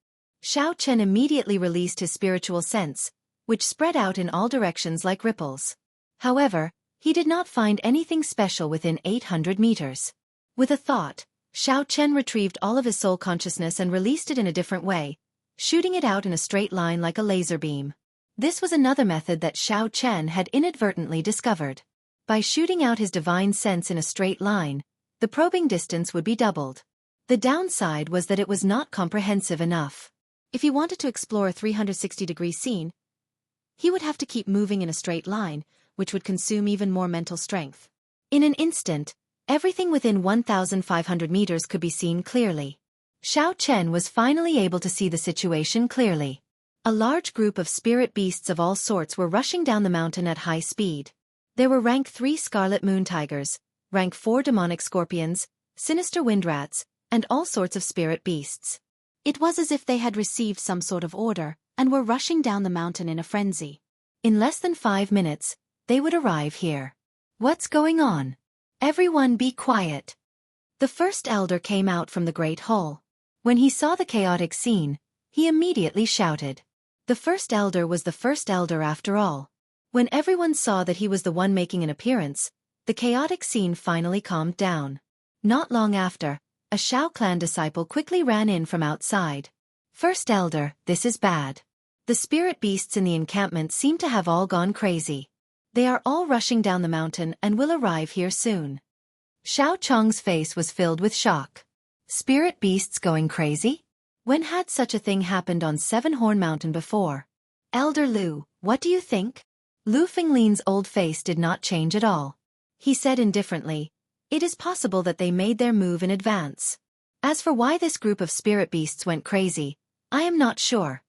Xiao Chen immediately released his spiritual sense, which spread out in all directions like ripples. However, he did not find anything special within 800 meters. With a thought, Xiao Chen retrieved all of his soul consciousness and released it in a different way, shooting it out in a straight line like a laser beam. This was another method that Xiao Chen had inadvertently discovered. By shooting out his divine sense in a straight line, the probing distance would be doubled. The downside was that it was not comprehensive enough. If he wanted to explore a 360-degree scene, he would have to keep moving in a straight line, which would consume even more mental strength. In an instant, everything within 1,500 meters could be seen clearly. Xiao Chen was finally able to see the situation clearly. A large group of spirit beasts of all sorts were rushing down the mountain at high speed. There were rank 3 scarlet moon tigers, rank 4 demonic scorpions, sinister wind rats, and all sorts of spirit beasts. It was as if they had received some sort of order and were rushing down the mountain in a frenzy. In less than 5 minutes, they would arrive here. What's going on? Everyone be quiet. The first elder came out from the great hall. When he saw the chaotic scene, he immediately shouted. The first elder was the first elder after all. When everyone saw that he was the one making an appearance, the chaotic scene finally calmed down. Not long after, a Shao clan disciple quickly ran in from outside. First elder, this is bad. The spirit beasts in the encampment seem to have all gone crazy. They are all rushing down the mountain and will arrive here soon. Xiao Chong's face was filled with shock. Spirit beasts going crazy? When had such a thing happened on Seven Horn Mountain before? Elder Lu, what do you think? Lu Fenglin's old face did not change at all. He said indifferently, it is possible that they made their move in advance. As for why this group of spirit beasts went crazy, I am not sure.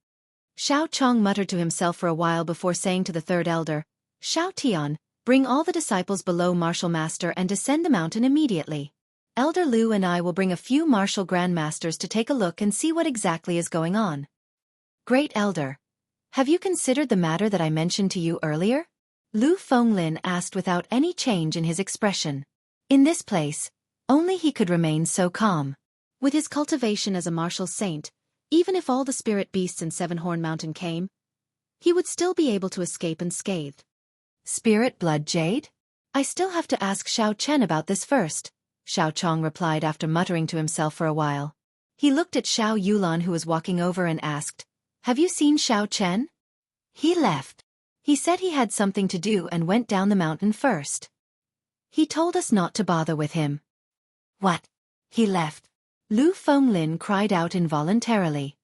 Xiao Chong muttered to himself for a while before saying to the third elder, Xiao Tian, bring all the disciples below Martial Master and descend the mountain immediately. Elder Lu and I will bring a few martial grandmasters to take a look and see what exactly is going on. Great Elder. Have you considered the matter that I mentioned to you earlier? Lu Fenglin asked without any change in his expression. In this place, only he could remain so calm. With his cultivation as a martial saint, even if all the spirit beasts in Seven Horn Mountain came, he would still be able to escape unscathed. Spirit blood jade? I still have to ask Xiao Chen about this first, Xiao Chong replied after muttering to himself for a while. He looked at Xiao Yulan who was walking over and asked, have you seen Xiao Chen? He left. He said he had something to do and went down the mountain first. He told us not to bother with him. What? He left? Lu Fenglin cried out involuntarily.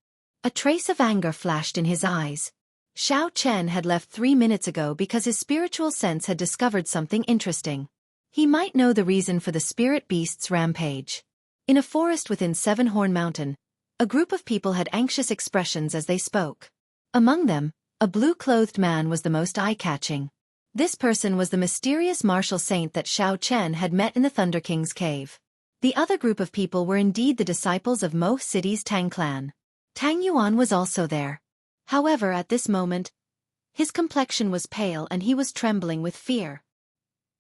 A trace of anger flashed in his eyes. Xiao Chen had left 3 minutes ago because his spiritual sense had discovered something interesting. He might know the reason for the spirit beast's rampage. In a forest within Seven Horn Mountain, a group of people had anxious expressions as they spoke. Among them, a blue-clothed man was the most eye-catching. This person was the mysterious martial saint that Xiao Chen had met in the Thunder King's cave. The other group of people were indeed the disciples of Mo City's Tang clan. Tang Yuan was also there. However, at this moment, his complexion was pale and he was trembling with fear.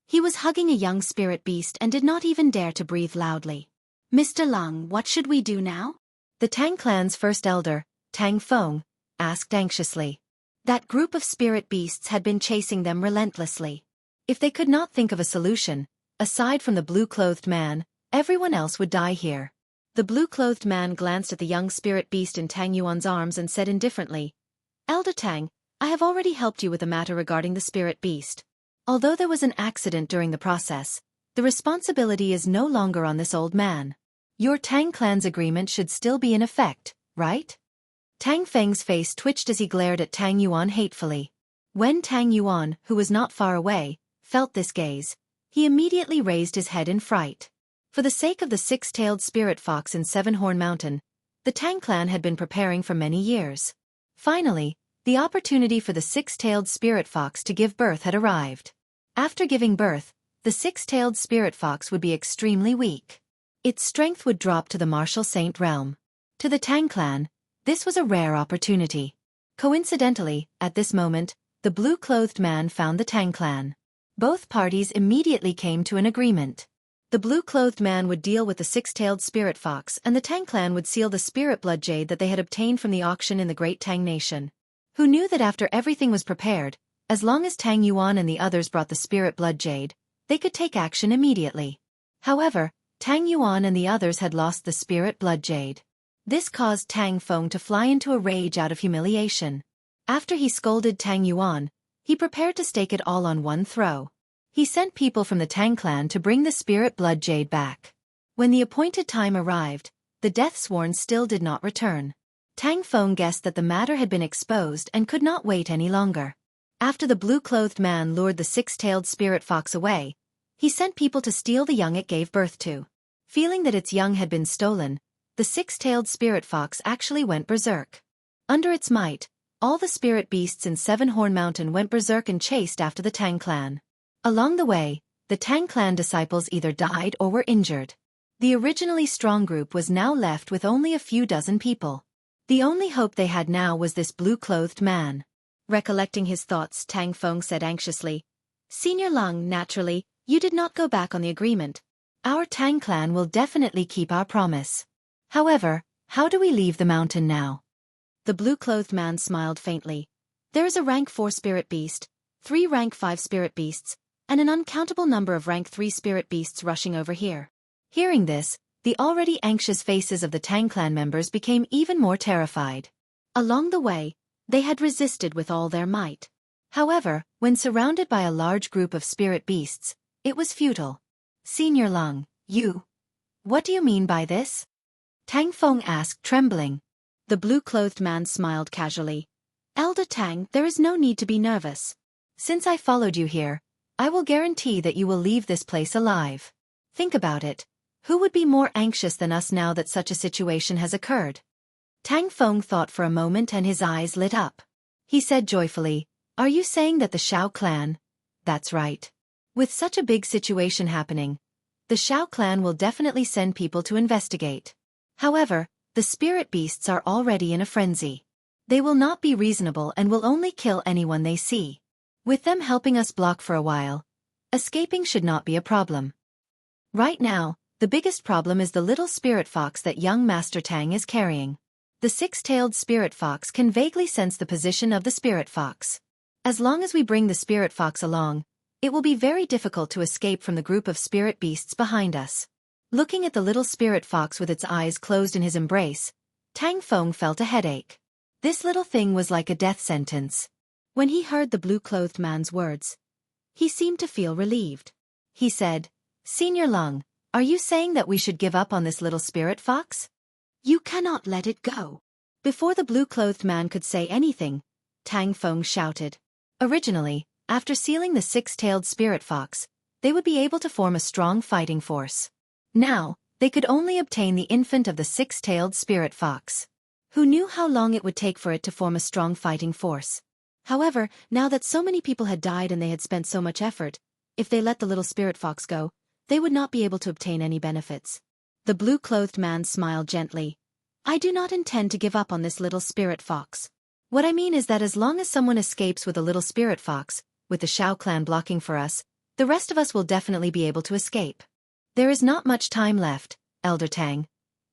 He was hugging a young spirit beast and did not even dare to breathe loudly. Mr. Lung, what should we do now? The Tang clan's first elder, Tang Feng, asked anxiously. That group of spirit beasts had been chasing them relentlessly. If they could not think of a solution, aside from the blue-clothed man, everyone else would die here. The blue-clothed man glanced at the young spirit beast in Tang Yuan's arms and said indifferently, Elder Tang, I have already helped you with the matter regarding the spirit beast. Although there was an accident during the process, the responsibility is no longer on this old man. Your Tang clan's agreement should still be in effect, right? Tang Feng's face twitched as he glared at Tang Yuan hatefully. When Tang Yuan, who was not far away, felt this gaze, he immediately raised his head in fright. For the sake of the six-tailed spirit fox in Seven Horn Mountain, the Tang clan had been preparing for many years. Finally, the opportunity for the six-tailed spirit fox to give birth had arrived. After giving birth, the six-tailed spirit fox would be extremely weak. Its strength would drop to the martial saint realm. To the Tang clan, this was a rare opportunity. Coincidentally, at this moment, the blue-clothed man found the Tang clan. Both parties immediately came to an agreement. The blue-clothed man would deal with the six-tailed spirit fox and the Tang clan would seal the spirit blood jade that they had obtained from the auction in the Great Tang Nation. Who knew that after everything was prepared, as long as Tang Yuan and the others brought the spirit blood jade, they could take action immediately. However, Tang Yuan and the others had lost the spirit blood jade. This caused Tang Feng to fly into a rage out of humiliation. After he scolded Tang Yuan, he prepared to stake it all on one throw. He sent people from the Tang clan to bring the spirit blood jade back. When the appointed time arrived, the death-sworn still did not return. Tang Feng guessed that the matter had been exposed and could not wait any longer. After the blue-clothed man lured the six-tailed spirit fox away, he sent people to steal the young it gave birth to. Feeling that its young had been stolen, the six-tailed spirit fox actually went berserk. Under its might, all the spirit beasts in Seven Horn Mountain went berserk and chased after the Tang clan. Along the way, the Tang clan disciples either died or were injured. The originally strong group was now left with only a few dozen people. The only hope they had now was this blue-clothed man. Recollecting his thoughts, Tang Feng said anxiously, Senior Lung, naturally, you did not go back on the agreement. Our Tang clan will definitely keep our promise. However, How do we leave the mountain now? The blue-clothed man smiled faintly. There is a rank 4 spirit beast, 3 rank 5 spirit beasts, and an uncountable number of rank 3 spirit beasts rushing over here. Hearing this, the already anxious faces of the Tang clan members became even more terrified. Along the way, they had resisted with all their might. However, when surrounded by a large group of spirit beasts, it was futile. Senior Lung, what do you mean by this? Tang Feng asked, trembling. The blue-clothed man smiled casually. Elder Tang, there is no need to be nervous. Since I followed you here, I will guarantee that you will leave this place alive. Think about it. Who would be more anxious than us now that such a situation has occurred? Tang Feng thought for a moment and his eyes lit up. He said joyfully, Are you saying that the Xiao clan? That's right. With such a big situation happening, the Xiao clan will definitely send people to investigate. However, the spirit beasts are already in a frenzy. They will not be reasonable and will only kill anyone they see. With them helping us block for a while, escaping should not be a problem. Right now, the biggest problem is the little spirit fox that young Master Tang is carrying. The six-tailed spirit fox can vaguely sense the position of the spirit fox. As long as we bring the spirit fox along, it will be very difficult to escape from the group of spirit beasts behind us. Looking at the little spirit fox with its eyes closed in his embrace, Tang Feng felt a headache. This little thing was like a death sentence. When he heard the blue-clothed man's words, he seemed to feel relieved. He said, Senior Lung, are you saying that we should give up on this little spirit fox? You cannot let it go. Before the blue-clothed man could say anything, Tang Feng shouted. Originally, after sealing the six-tailed spirit fox, they would be able to form a strong fighting force. Now, they could only obtain the infant of the six-tailed spirit fox. Who knew how long it would take for it to form a strong fighting force? However, now that so many people had died and they had spent so much effort, if they let the little spirit fox go, they would not be able to obtain any benefits. The blue-clothed man smiled gently. I do not intend to give up on this little spirit fox. What I mean is that as long as someone escapes with a little spirit fox, with the Xiao clan blocking for us, the rest of us will definitely be able to escape. There is not much time left, Elder Tang.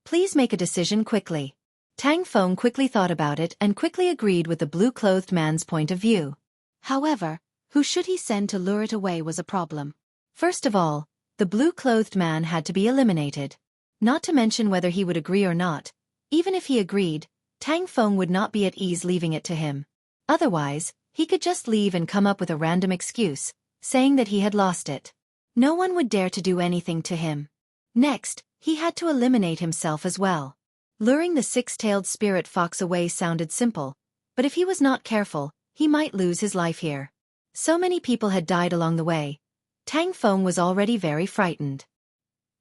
Please make a decision quickly. Tang Feng quickly thought about it and quickly agreed with the blue-clothed man's point of view. However, who should he send to lure it away was a problem. First of all, the blue-clothed man had to be eliminated. Not to mention whether he would agree or not. Even if he agreed, Tang Feng would not be at ease leaving it to him. Otherwise, he could just leave and come up with a random excuse, saying that he had lost it. No one would dare to do anything to him. Next, he had to eliminate himself as well. Luring the six-tailed spirit fox away sounded simple, but if he was not careful, he might lose his life here. So many people had died along the way. Tang Feng was already very frightened.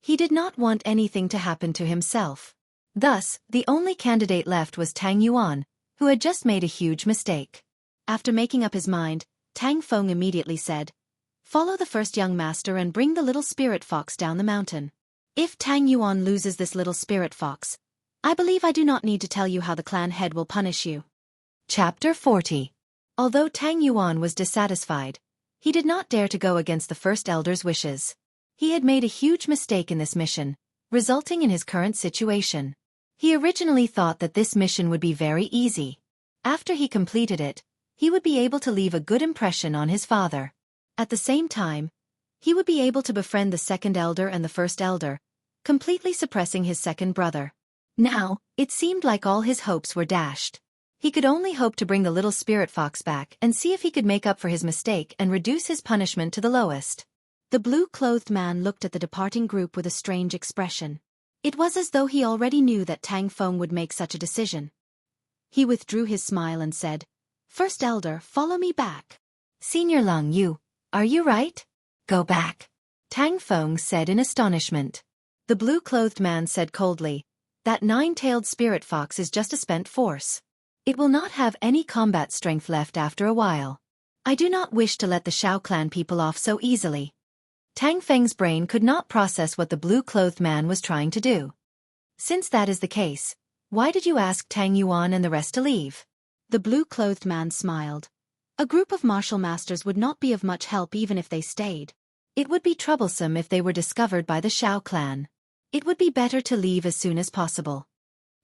He did not want anything to happen to himself. Thus, the only candidate left was Tang Yuan, who had just made a huge mistake. After making up his mind, Tang Feng immediately said, Follow the first young master and bring the little spirit fox down the mountain. If Tang Yuan loses this little spirit fox, I believe I do not need to tell you how the clan head will punish you. Chapter 40. Although Tang Yuan was dissatisfied, he did not dare to go against the first elder's wishes. He had made a huge mistake in this mission, resulting in his current situation. He originally thought that this mission would be very easy. After he completed it, he would be able to leave a good impression on his father. At the same time, he would be able to befriend the second elder and the first elder, completely suppressing his second brother. Now, it seemed like all his hopes were dashed. He could only hope to bring the little spirit fox back and see if he could make up for his mistake and reduce his punishment to the lowest. The blue-clothed man looked at the departing group with a strange expression. It was as though he already knew that Tang Feng would make such a decision. He withdrew his smile and said, First elder, follow me back. Senior Lung, are you right? Go back. Tang Feng said in astonishment. The blue-clothed man said coldly, That nine-tailed spirit fox is just a spent force. It will not have any combat strength left after a while. I do not wish to let the Xiao clan people off so easily. Tang Feng's brain could not process what the blue-clothed man was trying to do. Since that is the case, why did you ask Tang Yuan and the rest to leave? The blue-clothed man smiled. A group of martial masters would not be of much help even if they stayed. It would be troublesome if they were discovered by the Xiao clan. It would be better to leave as soon as possible.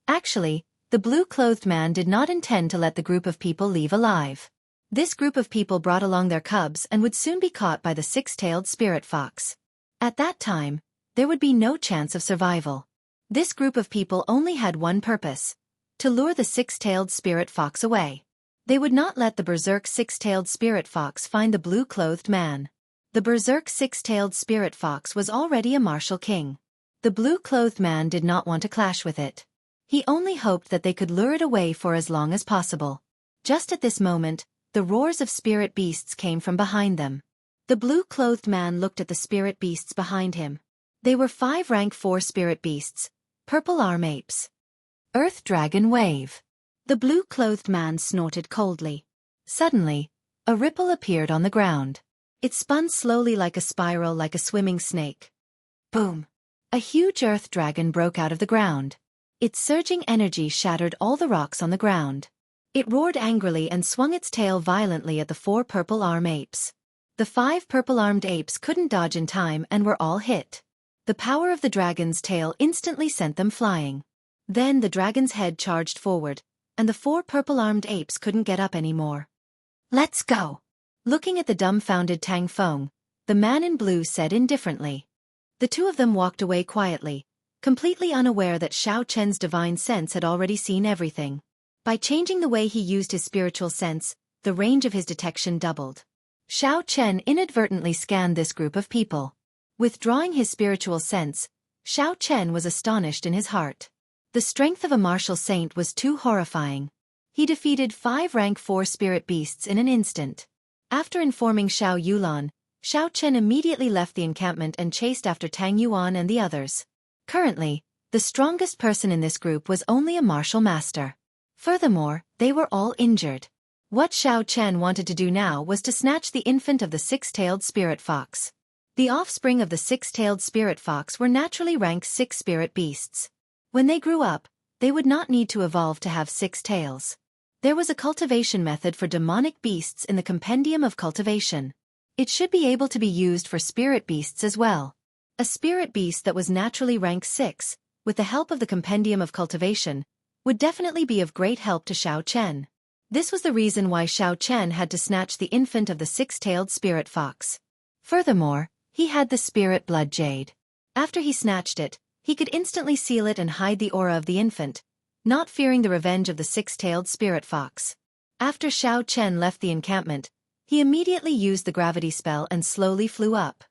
Actually, the blue-clothed man did not intend to let the group of people leave alive. This group of people brought along their cubs and would soon be caught by the six-tailed spirit fox. At that time, there would be no chance of survival. This group of people only had one purpose: to lure the six-tailed spirit fox away. They would not let the berserk six-tailed spirit fox find the blue-clothed man. The berserk six-tailed spirit fox was already a martial king. The blue-clothed man did not want to clash with it. He only hoped that they could lure it away for as long as possible. Just at this moment, the roars of spirit beasts came from behind them. The blue-clothed man looked at the spirit beasts behind him. They were 5 rank 4 spirit beasts, purple arm apes. Earth Dragon Wave. The blue-clothed man snorted coldly. Suddenly, a ripple appeared on the ground. It spun slowly like a spiral, like a swimming snake. Boom! A huge earth dragon broke out of the ground. Its surging energy shattered all the rocks on the ground. It roared angrily and swung its tail violently at the 4 purple arm apes. The 5 purple-armed apes couldn't dodge in time and were all hit. The power of the dragon's tail instantly sent them flying. Then the dragon's head charged forward, and the 4 purple-armed apes couldn't get up anymore. "Let's go!" Looking at the dumbfounded Tang Feng, the man in blue said indifferently. The two of them walked away quietly, completely unaware that Xiao Chen's divine sense had already seen everything. By changing the way he used his spiritual sense, the range of his detection doubled. Xiao Chen inadvertently scanned this group of people. Withdrawing his spiritual sense, Xiao Chen was astonished in his heart. The strength of a martial saint was too horrifying. He defeated 5 rank 4 spirit beasts in an instant. After informing Xiao Yulan, Xiao Chen immediately left the encampment and chased after Tang Yuan and the others. Currently, the strongest person in this group was only a martial master. Furthermore, they were all injured. What Xiao Chen wanted to do now was to snatch the infant of the six-tailed spirit fox. The offspring of the six-tailed spirit fox were naturally rank 6 spirit beasts. When they grew up, they would not need to evolve to have 6 tails. There was a cultivation method for demonic beasts in the Compendium of Cultivation. It should be able to be used for spirit beasts as well. A spirit beast that was naturally rank 6, with the help of the Compendium of Cultivation, would definitely be of great help to Xiao Chen. This was the reason why Xiao Chen had to snatch the infant of the six-tailed spirit fox. Furthermore, he had the spirit blood jade. After he snatched it, he could instantly seal it and hide the aura of the infant, not fearing the revenge of the six-tailed spirit fox. After Xiao Chen left the encampment, he immediately used the gravity spell and slowly flew up.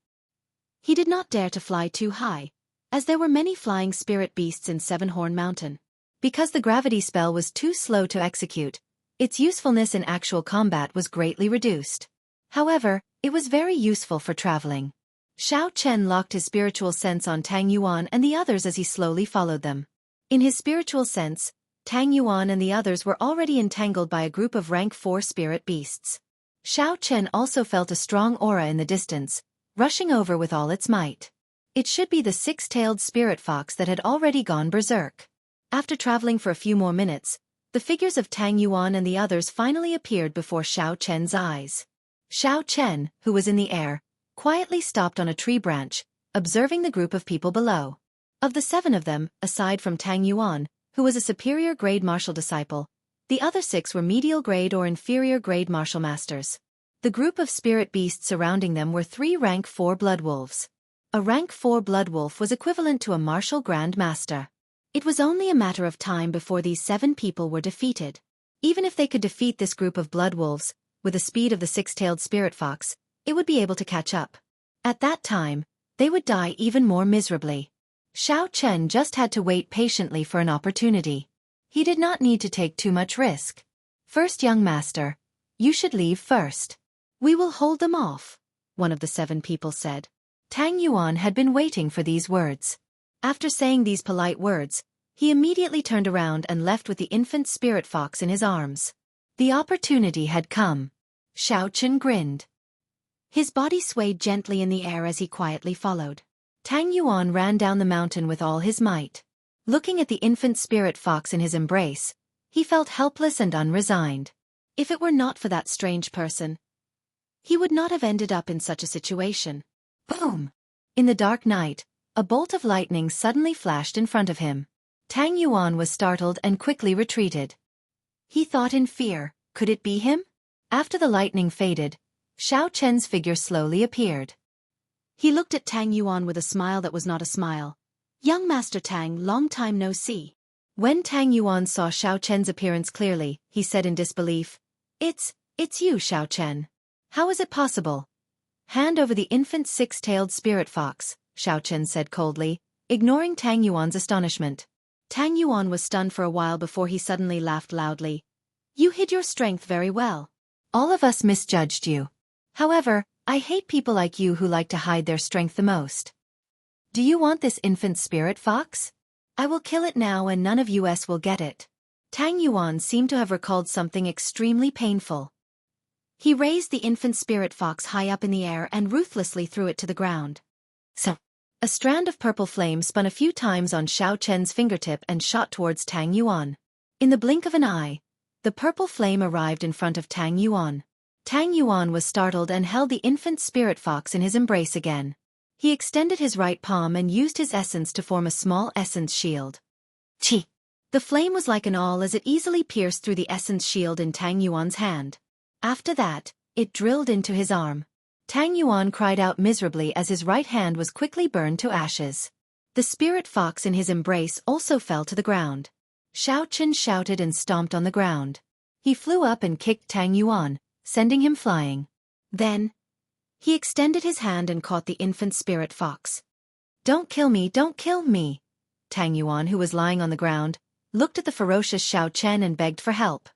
He did not dare to fly too high, as there were many flying spirit beasts in Seven-Horn Mountain. Because the gravity spell was too slow to execute, its usefulness in actual combat was greatly reduced. However, it was very useful for traveling. Xiao Chen locked his spiritual sense on Tang Yuan and the others as he slowly followed them. In his spiritual sense, Tang Yuan and the others were already entangled by a group of rank 4 spirit beasts. Xiao Chen also felt a strong aura in the distance, rushing over with all its might. It should be the 6-tailed spirit fox that had already gone berserk. After traveling for a few more minutes, the figures of Tang Yuan and the others finally appeared before Xiao Chen's eyes. Xiao Chen, who was in the air, quietly stopped on a tree branch, observing the group of people below. Of the 7 of them, aside from Tang Yuan, who was a superior grade martial disciple, the other 6 were medial grade or inferior grade martial masters. The group of spirit beasts surrounding them were 3 rank 4 blood wolves. A rank 4 blood wolf was equivalent to a martial grand master. It was only a matter of time before these 7 people were defeated. Even if they could defeat this group of blood wolves, with the speed of the 6-tailed spirit fox, it would be able to catch up. At that time, they would die even more miserably. Xiao Chen just had to wait patiently for an opportunity. He did not need to take too much risk. "First, young master, you should leave first. We will hold them off," one of the 7 people said. Tang Yuan had been waiting for these words. After saying these polite words, he immediately turned around and left with the infant spirit fox in his arms. The opportunity had come. Xiao Chen grinned. His body swayed gently in the air as he quietly followed. Tang Yuan ran down the mountain with all his might. Looking at the infant spirit fox in his embrace, he felt helpless and unresigned. If it were not for that strange person, he would not have ended up in such a situation. Boom! In the dark night, a bolt of lightning suddenly flashed in front of him. Tang Yuan was startled and quickly retreated. He thought in fear, could it be him? After the lightning faded, Xiao Chen's figure slowly appeared. He looked at Tang Yuan with a smile that was not a smile. "Young Master Tang, long time no see." When Tang Yuan saw Xiao Chen's appearance clearly, he said in disbelief, It's you, Xiao Chen. How is it possible?" "Hand over the infant six-tailed spirit fox," Xiao Chen said coldly, ignoring Tang Yuan's astonishment. Tang Yuan was stunned for a while before he suddenly laughed loudly. "You hid your strength very well. All of us misjudged you. However, I hate people like you who like to hide their strength the most. Do you want this infant spirit fox? I will kill it now and none of us will get it." Tang Yuan seemed to have recalled something extremely painful. He raised the infant spirit fox high up in the air and ruthlessly threw it to the ground. So, a strand of purple flame spun a few times on Xiao Chen's fingertip and shot towards Tang Yuan. In the blink of an eye, the purple flame arrived in front of Tang Yuan. Tang Yuan was startled and held the infant spirit fox in his embrace again. He extended his right palm and used his essence to form a small essence shield. Chi! The flame was like an awl as it easily pierced through the essence shield in Tang Yuan's hand. After that, it drilled into his arm. Tang Yuan cried out miserably as his right hand was quickly burned to ashes. The spirit fox in his embrace also fell to the ground. Xiao Chen shouted and stomped on the ground. He flew up and kicked Tang Yuan, sending him flying. Then, he extended his hand and caught the infant spirit fox. Don't kill me, don't kill me!" Tang Yuan, who was lying on the ground, looked at the ferocious Xiao Chen and begged for help.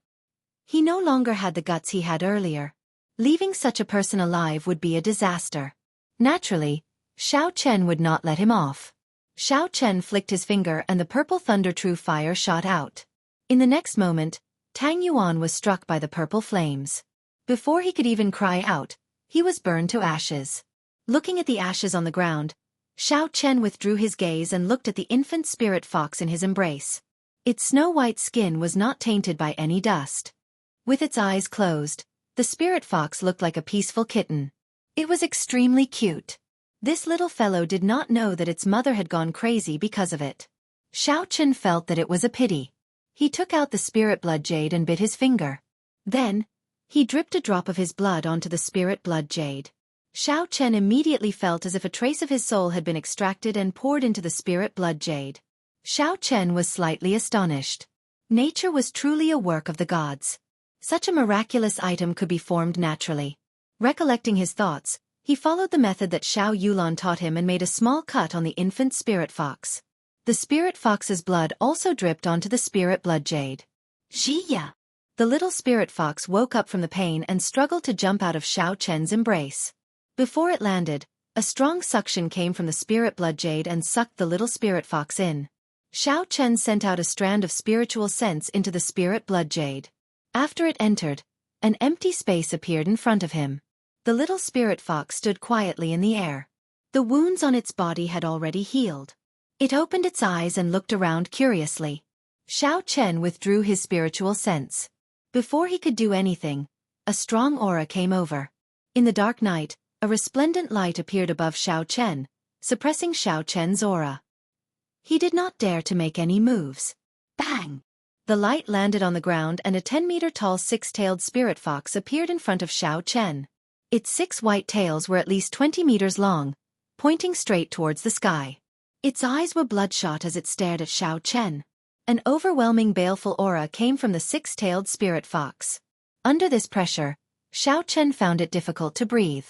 He no longer had the guts he had earlier. Leaving such a person alive would be a disaster. Naturally, Xiao Chen would not let him off. Xiao Chen flicked his finger and the purple thunder true fire shot out. In the next moment, Tang Yuan was struck by the purple flames. Before he could even cry out, he was burned to ashes. Looking at the ashes on the ground, Xiao Chen withdrew his gaze and looked at the infant spirit fox in his embrace. Its snow-white skin was not tainted by any dust. With its eyes closed, the spirit fox looked like a peaceful kitten. It was extremely cute. This little fellow did not know that its mother had gone crazy because of it. Xiao Chen felt that it was a pity. He took out the spirit blood jade and bit his finger. Then, he dripped a drop of his blood onto the spirit blood jade. Xiao Chen immediately felt as if a trace of his soul had been extracted and poured into the spirit blood jade. Xiao Chen was slightly astonished. Nature was truly a work of the gods. Such a miraculous item could be formed naturally. Recollecting his thoughts, he followed the method that Xiao Yulan taught him and made a small cut on the infant spirit fox. The spirit fox's blood also dripped onto the spirit blood jade. Xiya! The little spirit fox woke up from the pain and struggled to jump out of Xiao Chen's embrace. Before it landed, a strong suction came from the spirit blood jade and sucked the little spirit fox in. Xiao Chen sent out a strand of spiritual sense into the spirit blood jade. After it entered, an empty space appeared in front of him. The little spirit fox stood quietly in the air. The wounds on its body had already healed. It opened its eyes and looked around curiously. Xiao Chen withdrew his spiritual sense. Before he could do anything, a strong aura came over. In the dark night, a resplendent light appeared above Xiao Chen, suppressing Xiao Chen's aura. He did not dare to make any moves. Bang! The light landed on the ground and a 10-meter-tall six-tailed spirit fox appeared in front of Xiao Chen. Its 6 white tails were at least 20 meters long, pointing straight towards the sky. Its eyes were bloodshot as it stared at Xiao Chen. An overwhelming baleful aura came from the 6-tailed spirit fox. Under this pressure, Xiao Chen found it difficult to breathe.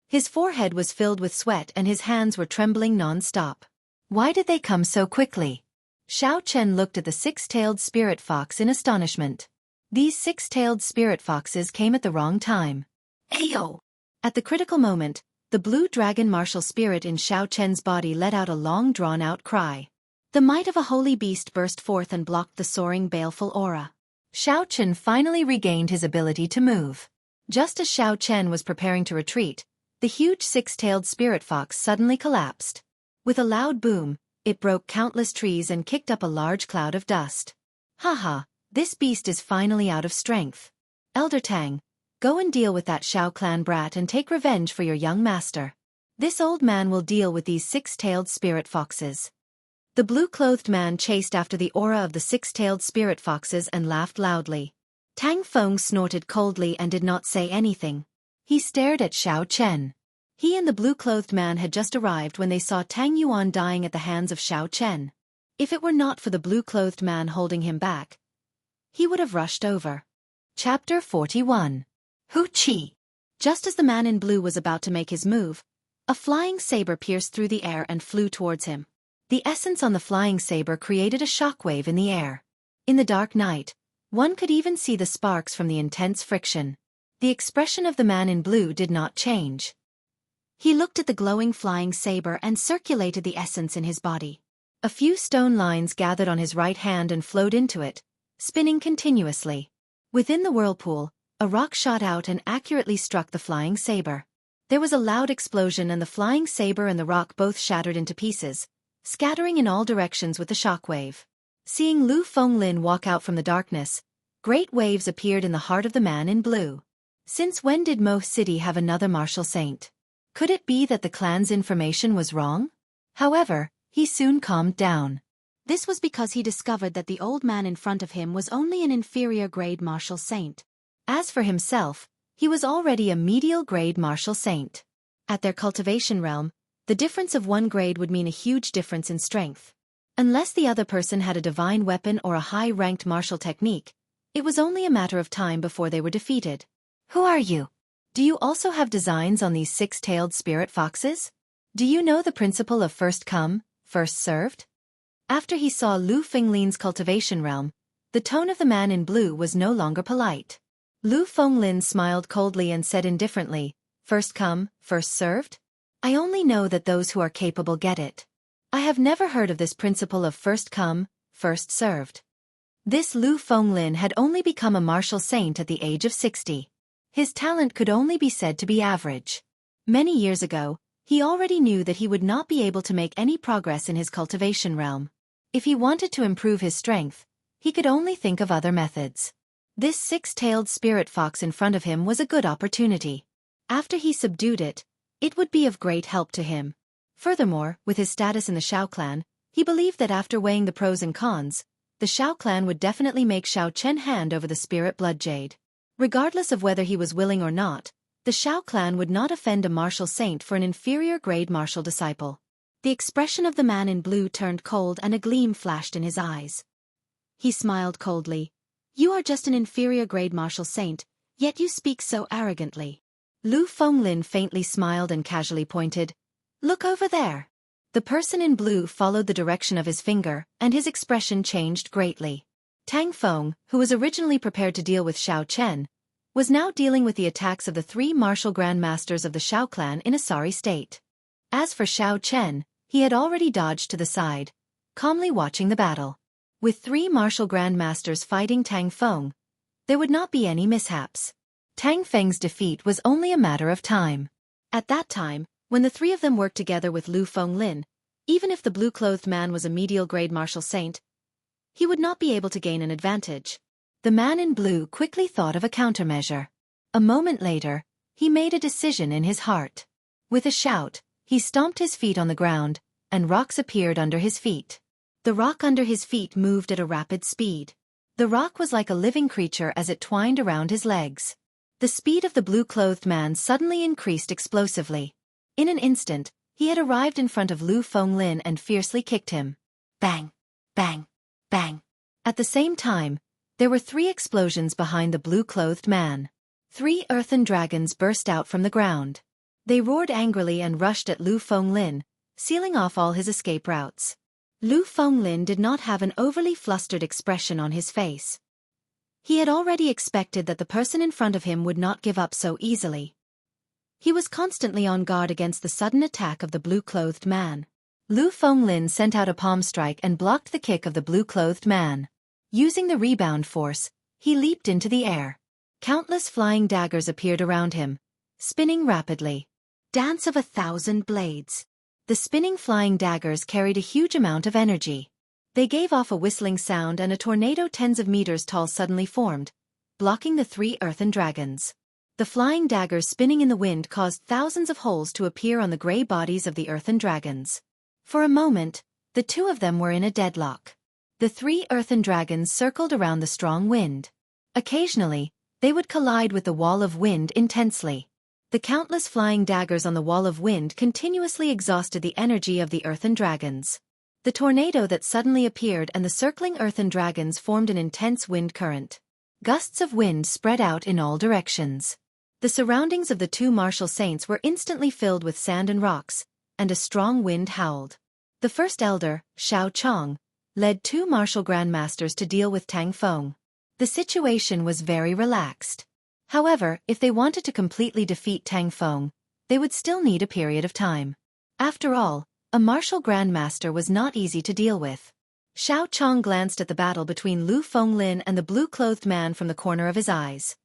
His forehead was filled with sweat and his hands were trembling non-stop. Why did they come so quickly? Xiao Chen looked at the 6-tailed spirit fox in astonishment. These 6-tailed spirit foxes came at the wrong time. Ayo! At the critical moment, the blue dragon martial spirit in Xiao Chen's body let out a long drawn-out cry. The might of a holy beast burst forth and blocked the soaring baleful aura. Xiao Chen finally regained his ability to move. Just as Xiao Chen was preparing to retreat, the huge 6-tailed spirit fox suddenly collapsed. With a loud boom, it broke countless trees and kicked up a large cloud of dust. Haha, this beast is finally out of strength. Elder Tang, go and deal with that Xiao clan brat and take revenge for your young master. This old man will deal with these 6-tailed spirit foxes. The blue-clothed man chased after the aura of the six-tailed spirit foxes and laughed loudly. Tang Feng snorted coldly and did not say anything. He stared at Xiao Chen. He and the blue-clothed man had just arrived when they saw Tang Yuan dying at the hands of Xiao Chen. If it were not for the blue-clothed man holding him back, he would have rushed over. Chapter 41. Hu Qi. Just as the man in blue was about to make his move, a flying saber pierced through the air and flew towards him. The essence on the flying saber created a shockwave in the air. In the dark night, one could even see the sparks from the intense friction. The expression of the man in blue did not change. He looked at the glowing flying saber and circulated the essence in his body. A few stone lines gathered on his right hand and flowed into it, spinning continuously. Within the whirlpool, a rock shot out and accurately struck the flying saber. There was a loud explosion and the flying saber and the rock both shattered into pieces, scattering in all directions with the shockwave. Seeing Lu Fenglin walk out from the darkness, great waves appeared in the heart of the man in blue. Since when did Mo City have another martial saint? Could it be that the clan's information was wrong? However, he soon calmed down. This was because he discovered that the old man in front of him was only an inferior-grade martial saint. As for himself, he was already a medial-grade martial saint. At their cultivation realm, the difference of one grade would mean a huge difference in strength. Unless the other person had a divine weapon or a high-ranked martial technique, it was only a matter of time before they were defeated. Who are you? Do you also have designs on these six-tailed spirit foxes? Do you know the principle of first come, first served? After he saw Lu Fenglin's cultivation realm, the tone of the man in blue was no longer polite. Lu Fenglin smiled coldly and said indifferently, "First come, first served? I only know that those who are capable get it. I have never heard of this principle of first come, first served." This Lu Fenglin had only become a martial saint at the age of 60. His talent could only be said to be average. Many years ago, he already knew that he would not be able to make any progress in his cultivation realm. If he wanted to improve his strength, he could only think of other methods. This six-tailed spirit fox in front of him was a good opportunity. After he subdued it, it would be of great help to him. Furthermore, with his status in the Xiao clan, he believed that after weighing the pros and cons, the Xiao clan would definitely make Xiao Chen hand over the spirit blood jade. Regardless of whether he was willing or not, the Xiao clan would not offend a martial saint for an inferior-grade martial disciple. The expression of the man in blue turned cold and a gleam flashed in his eyes. He smiled coldly. "You are just an inferior-grade martial saint, yet you speak so arrogantly." Lu Fenglin faintly smiled and casually pointed, "Look over there." The person in blue followed the direction of his finger, and his expression changed greatly. Tang Feng, who was originally prepared to deal with Xiao Chen, was now dealing with the attacks of the three martial grandmasters of the Xiao clan in a sorry state. As for Xiao Chen, he had already dodged to the side, calmly watching the battle. With three martial grandmasters fighting Tang Feng, there would not be any mishaps. Tang Feng's defeat was only a matter of time. At that time, when the three of them worked together with Lu Fenglin, even if the blue-clothed man was a medial-grade martial saint, he would not be able to gain an advantage. The man in blue quickly thought of a countermeasure. A moment later, he made a decision in his heart. With a shout, he stomped his feet on the ground, and rocks appeared under his feet. The rock under his feet moved at a rapid speed. The rock was like a living creature as it twined around his legs. The speed of the blue-clothed man suddenly increased explosively. In an instant, he had arrived in front of Lu Fenglin and fiercely kicked him. Bang! Bang! Bang! At the same time, there were three explosions behind the blue-clothed man. 3 earthen dragons burst out from the ground. They roared angrily and rushed at Lu Fenglin, sealing off all his escape routes. Lu Fenglin did not have an overly flustered expression on his face. He had already expected that the person in front of him would not give up so easily. He was constantly on guard against the sudden attack of the blue-clothed man. Lu Fenglin sent out a palm strike and blocked the kick of the blue-clothed man. Using the rebound force, he leaped into the air. Countless flying daggers appeared around him, spinning rapidly. Dance of 1,000 blades. The spinning flying daggers carried a huge amount of energy. They gave off a whistling sound and a tornado tens of meters tall suddenly formed, blocking the 3 earthen dragons. The flying daggers spinning in the wind caused thousands of holes to appear on the gray bodies of the earthen dragons. For a moment, The two of them were in a deadlock. The three earthen dragons circled around the strong wind. Occasionally, they would collide with the wall of wind intensely. The countless flying daggers on the wall of wind continuously exhausted the energy of the earthen dragons. The tornado that suddenly appeared and the circling earthen dragons formed an intense wind current. Gusts of wind spread out in all directions. The surroundings of the two martial saints were instantly filled with sand and rocks, and a strong wind howled. The first elder, Xiao Chong, led two martial grandmasters to deal with Tang Feng. The situation was very relaxed. However, if they wanted to completely defeat Tang Feng, they would still need a period of time. After all, a martial grandmaster was not easy to deal with. Xiao Chong glanced at the battle between Lu Fenglin and the blue-clothed man from the corner of his eyes.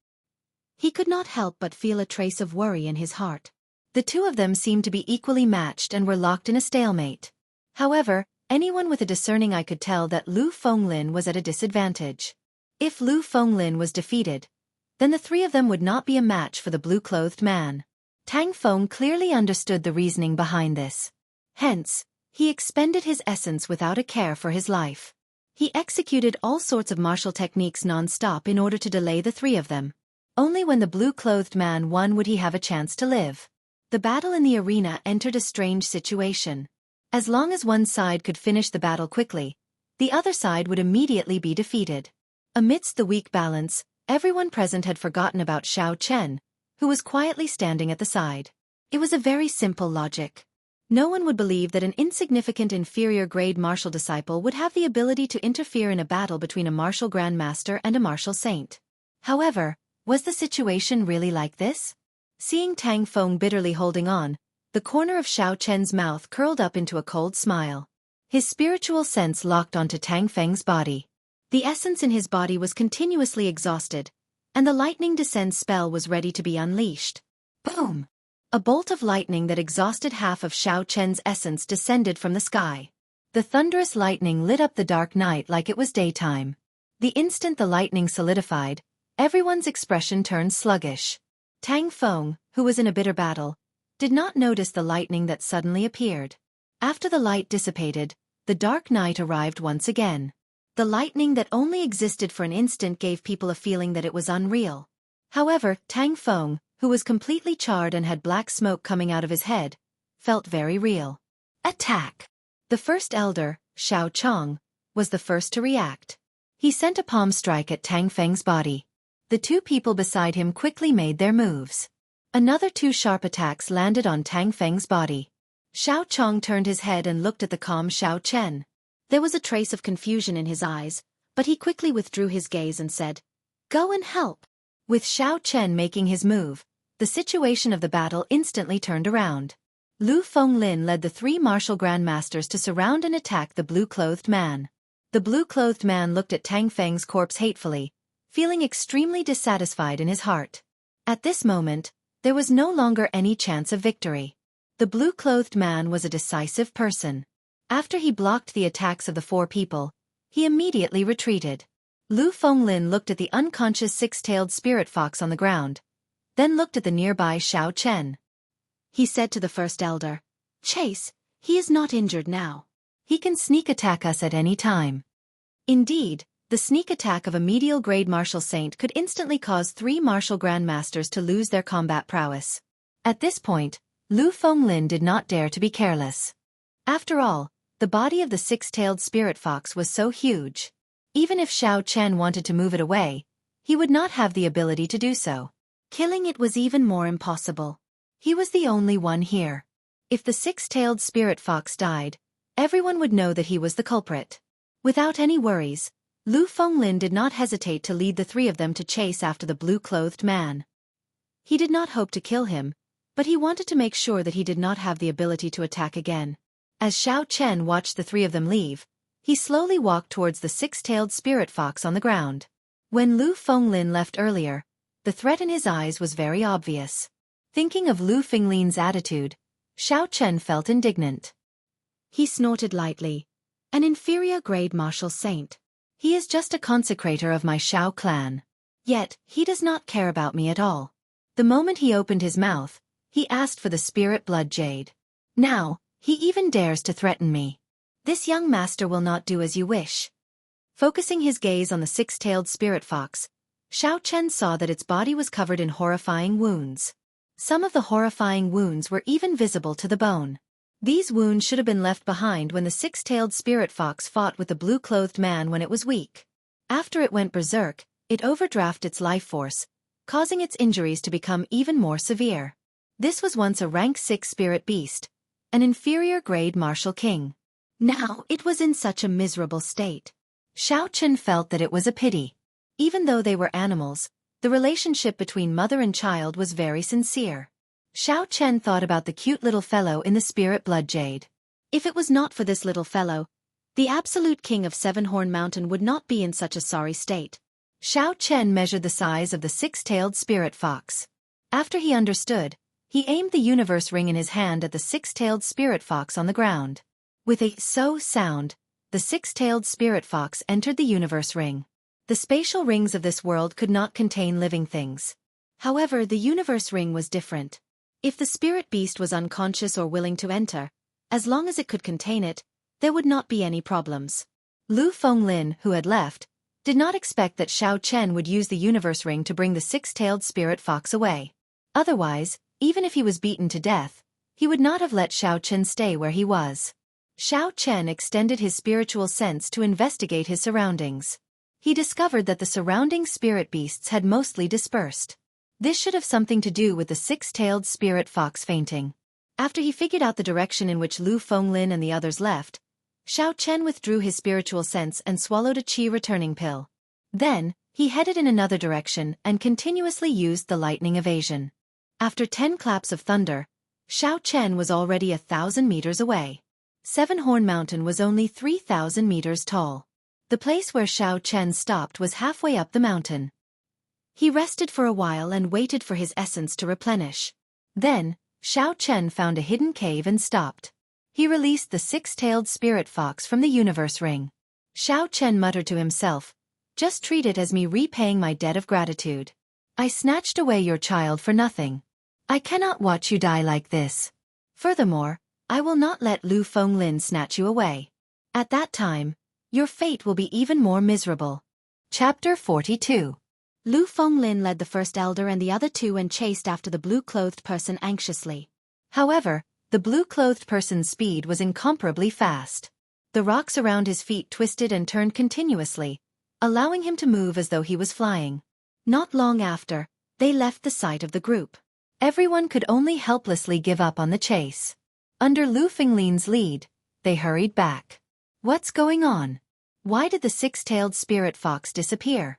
He could not help but feel a trace of worry in his heart. The two of them seemed to be equally matched and were locked in a stalemate. However, anyone with a discerning eye could tell that Lu Fenglin was at a disadvantage. If Lu Fenglin was defeated, then the three of them would not be a match for the blue-clothed man. Tang Feng clearly understood the reasoning behind this. Hence, he expended his essence without a care for his life. He executed all sorts of martial techniques non-stop in order to delay the three of them. Only when the blue-clothed man won would he have a chance to live. The battle in the arena entered a strange situation. As long as one side could finish the battle quickly, the other side would immediately be defeated. Amidst the weak balance, everyone present had forgotten about Xiao Chen, who was quietly standing at the side. It was a very simple logic. No one would believe that an insignificant inferior-grade martial disciple would have the ability to interfere in a battle between a martial grandmaster and a martial saint. However, was the situation really like this? Seeing Tang Feng bitterly holding on, the corner of Xiao Chen's mouth curled up into a cold smile. His spiritual sense locked onto Tang Feng's body. The essence in his body was continuously exhausted, and the lightning descend spell was ready to be unleashed. Boom! A bolt of lightning that exhausted half of Xiao Chen's essence descended from the sky. The thunderous lightning lit up the dark night like it was daytime. The instant the lightning solidified, everyone's expression turned sluggish. Tang Feng, who was in a bitter battle, did not notice the lightning that suddenly appeared. After the light dissipated, the dark night arrived once again. The lightning that only existed for an instant gave people a feeling that it was unreal. However, Tang Feng, who was completely charred and had black smoke coming out of his head, felt very real. Attack! The first elder, Xiao Chong, was the first to react. He sent a palm strike at Tang Feng's body. The two people beside him quickly made their moves. Another two sharp attacks landed on Tang Feng's body. Xiao Chong turned his head and looked at the calm Xiao Chen. There was a trace of confusion in his eyes, but he quickly withdrew his gaze and said, "Go and help." With Xiao Chen making his move, the situation of the battle instantly turned around. Lu Fenglin led the three martial grandmasters to surround and attack the blue-clothed man. The blue-clothed man looked at Tang Feng's corpse hatefully, feeling extremely dissatisfied in his heart. At this moment, there was no longer any chance of victory. The blue-clothed man was a decisive person. After he blocked the attacks of the four people, he immediately retreated. Lu Fenglin looked at the unconscious six-tailed spirit fox on the ground, then looked at the nearby Xiao Chen. He said to the first elder, "Chase, he is not injured now. He can sneak attack us at any time." Indeed, the sneak attack of a medial-grade martial saint could instantly cause three martial grandmasters to lose their combat prowess. At this point, Lu Fenglin did not dare to be careless. After all, the body of the six-tailed spirit fox was so huge. Even if Xiao Chen wanted to move it away, he would not have the ability to do so. Killing it was even more impossible. He was the only one here. If the six-tailed spirit fox died, everyone would know that he was the culprit. Without any worries, Lu Fenglin did not hesitate to lead the three of them to chase after the blue-clothed man. He did not hope to kill him, but he wanted to make sure that he did not have the ability to attack again. As Xiao Chen watched the three of them leave, he slowly walked towards the six-tailed spirit fox on the ground. When Lu Fenglin left earlier, the threat in his eyes was very obvious. Thinking of Lu Fenglin's attitude, Xiao Chen felt indignant. He snorted lightly. "An inferior-grade martial saint. He is just a consecrator of my Xiao clan. Yet, he does not care about me at all." The moment he opened his mouth, he asked for the spirit blood jade. Now, he even dares to threaten me. This young master will not do as you wish. Focusing his gaze on the six-tailed spirit fox, Xiao Chen saw that its body was covered in horrifying wounds. Some of the horrifying wounds were even visible to the bone. These wounds should have been left behind when the six-tailed spirit fox fought with the blue-clothed man when it was weak. After it went berserk, it overdrafted its life force, causing its injuries to become even more severe. This was once a rank 6 spirit beast, an inferior grade martial king. Now it was in such a miserable state. Xiao Chen felt that it was a pity. Even though they were animals, the relationship between mother and child was very sincere. Xiao Chen thought about the cute little fellow in the spirit blood jade. If it was not for this little fellow, the absolute king of Seven-Horn Mountain would not be in such a sorry state. Xiao Chen measured the size of the six-tailed spirit fox. After he understood, he aimed the universe ring in his hand at the six-tailed spirit fox on the ground. With a "so" sound, the six-tailed spirit fox entered the universe ring. The spatial rings of this world could not contain living things. However, the universe ring was different. If the spirit beast was unconscious or willing to enter, as long as it could contain it, there would not be any problems. Lu Fenglin, who had left, did not expect that Xiao Chen would use the universe ring to bring the six-tailed spirit fox away. Otherwise, even if he was beaten to death, he would not have let Xiao Chen stay where he was. Xiao Chen extended his spiritual sense to investigate his surroundings. He discovered that the surrounding spirit beasts had mostly dispersed. This should have something to do with the six-tailed spirit fox fainting. After he figured out the direction in which Lu Fenglin and the others left, Xiao Chen withdrew his spiritual sense and swallowed a qi returning pill. Then, he headed in another direction and continuously used the lightning evasion. After 10 claps of thunder, Xiao Chen was already 1,000 meters away. Seven-Horn Mountain was only 3,000 meters tall. The place where Xiao Chen stopped was halfway up the mountain. He rested for a while and waited for his essence to replenish. Then, Xiao Chen found a hidden cave and stopped. He released the six-tailed spirit fox from the universe ring. Xiao Chen muttered to himself, "Just treat it as me repaying my debt of gratitude. I snatched away your child for nothing. I cannot watch you die like this. Furthermore, I will not let Lu Fenglin snatch you away. At that time, your fate will be even more miserable." Chapter 42. Lu Fenglin led the first elder and the other two and chased after the blue-clothed person anxiously. However, the blue-clothed person's speed was incomparably fast. The rocks around his feet twisted and turned continuously, allowing him to move as though he was flying. Not long after, they left the sight of the group. Everyone could only helplessly give up on the chase. Under Lu Fenglin's lead, they hurried back. What's going on? Why did the six-tailed spirit fox disappear?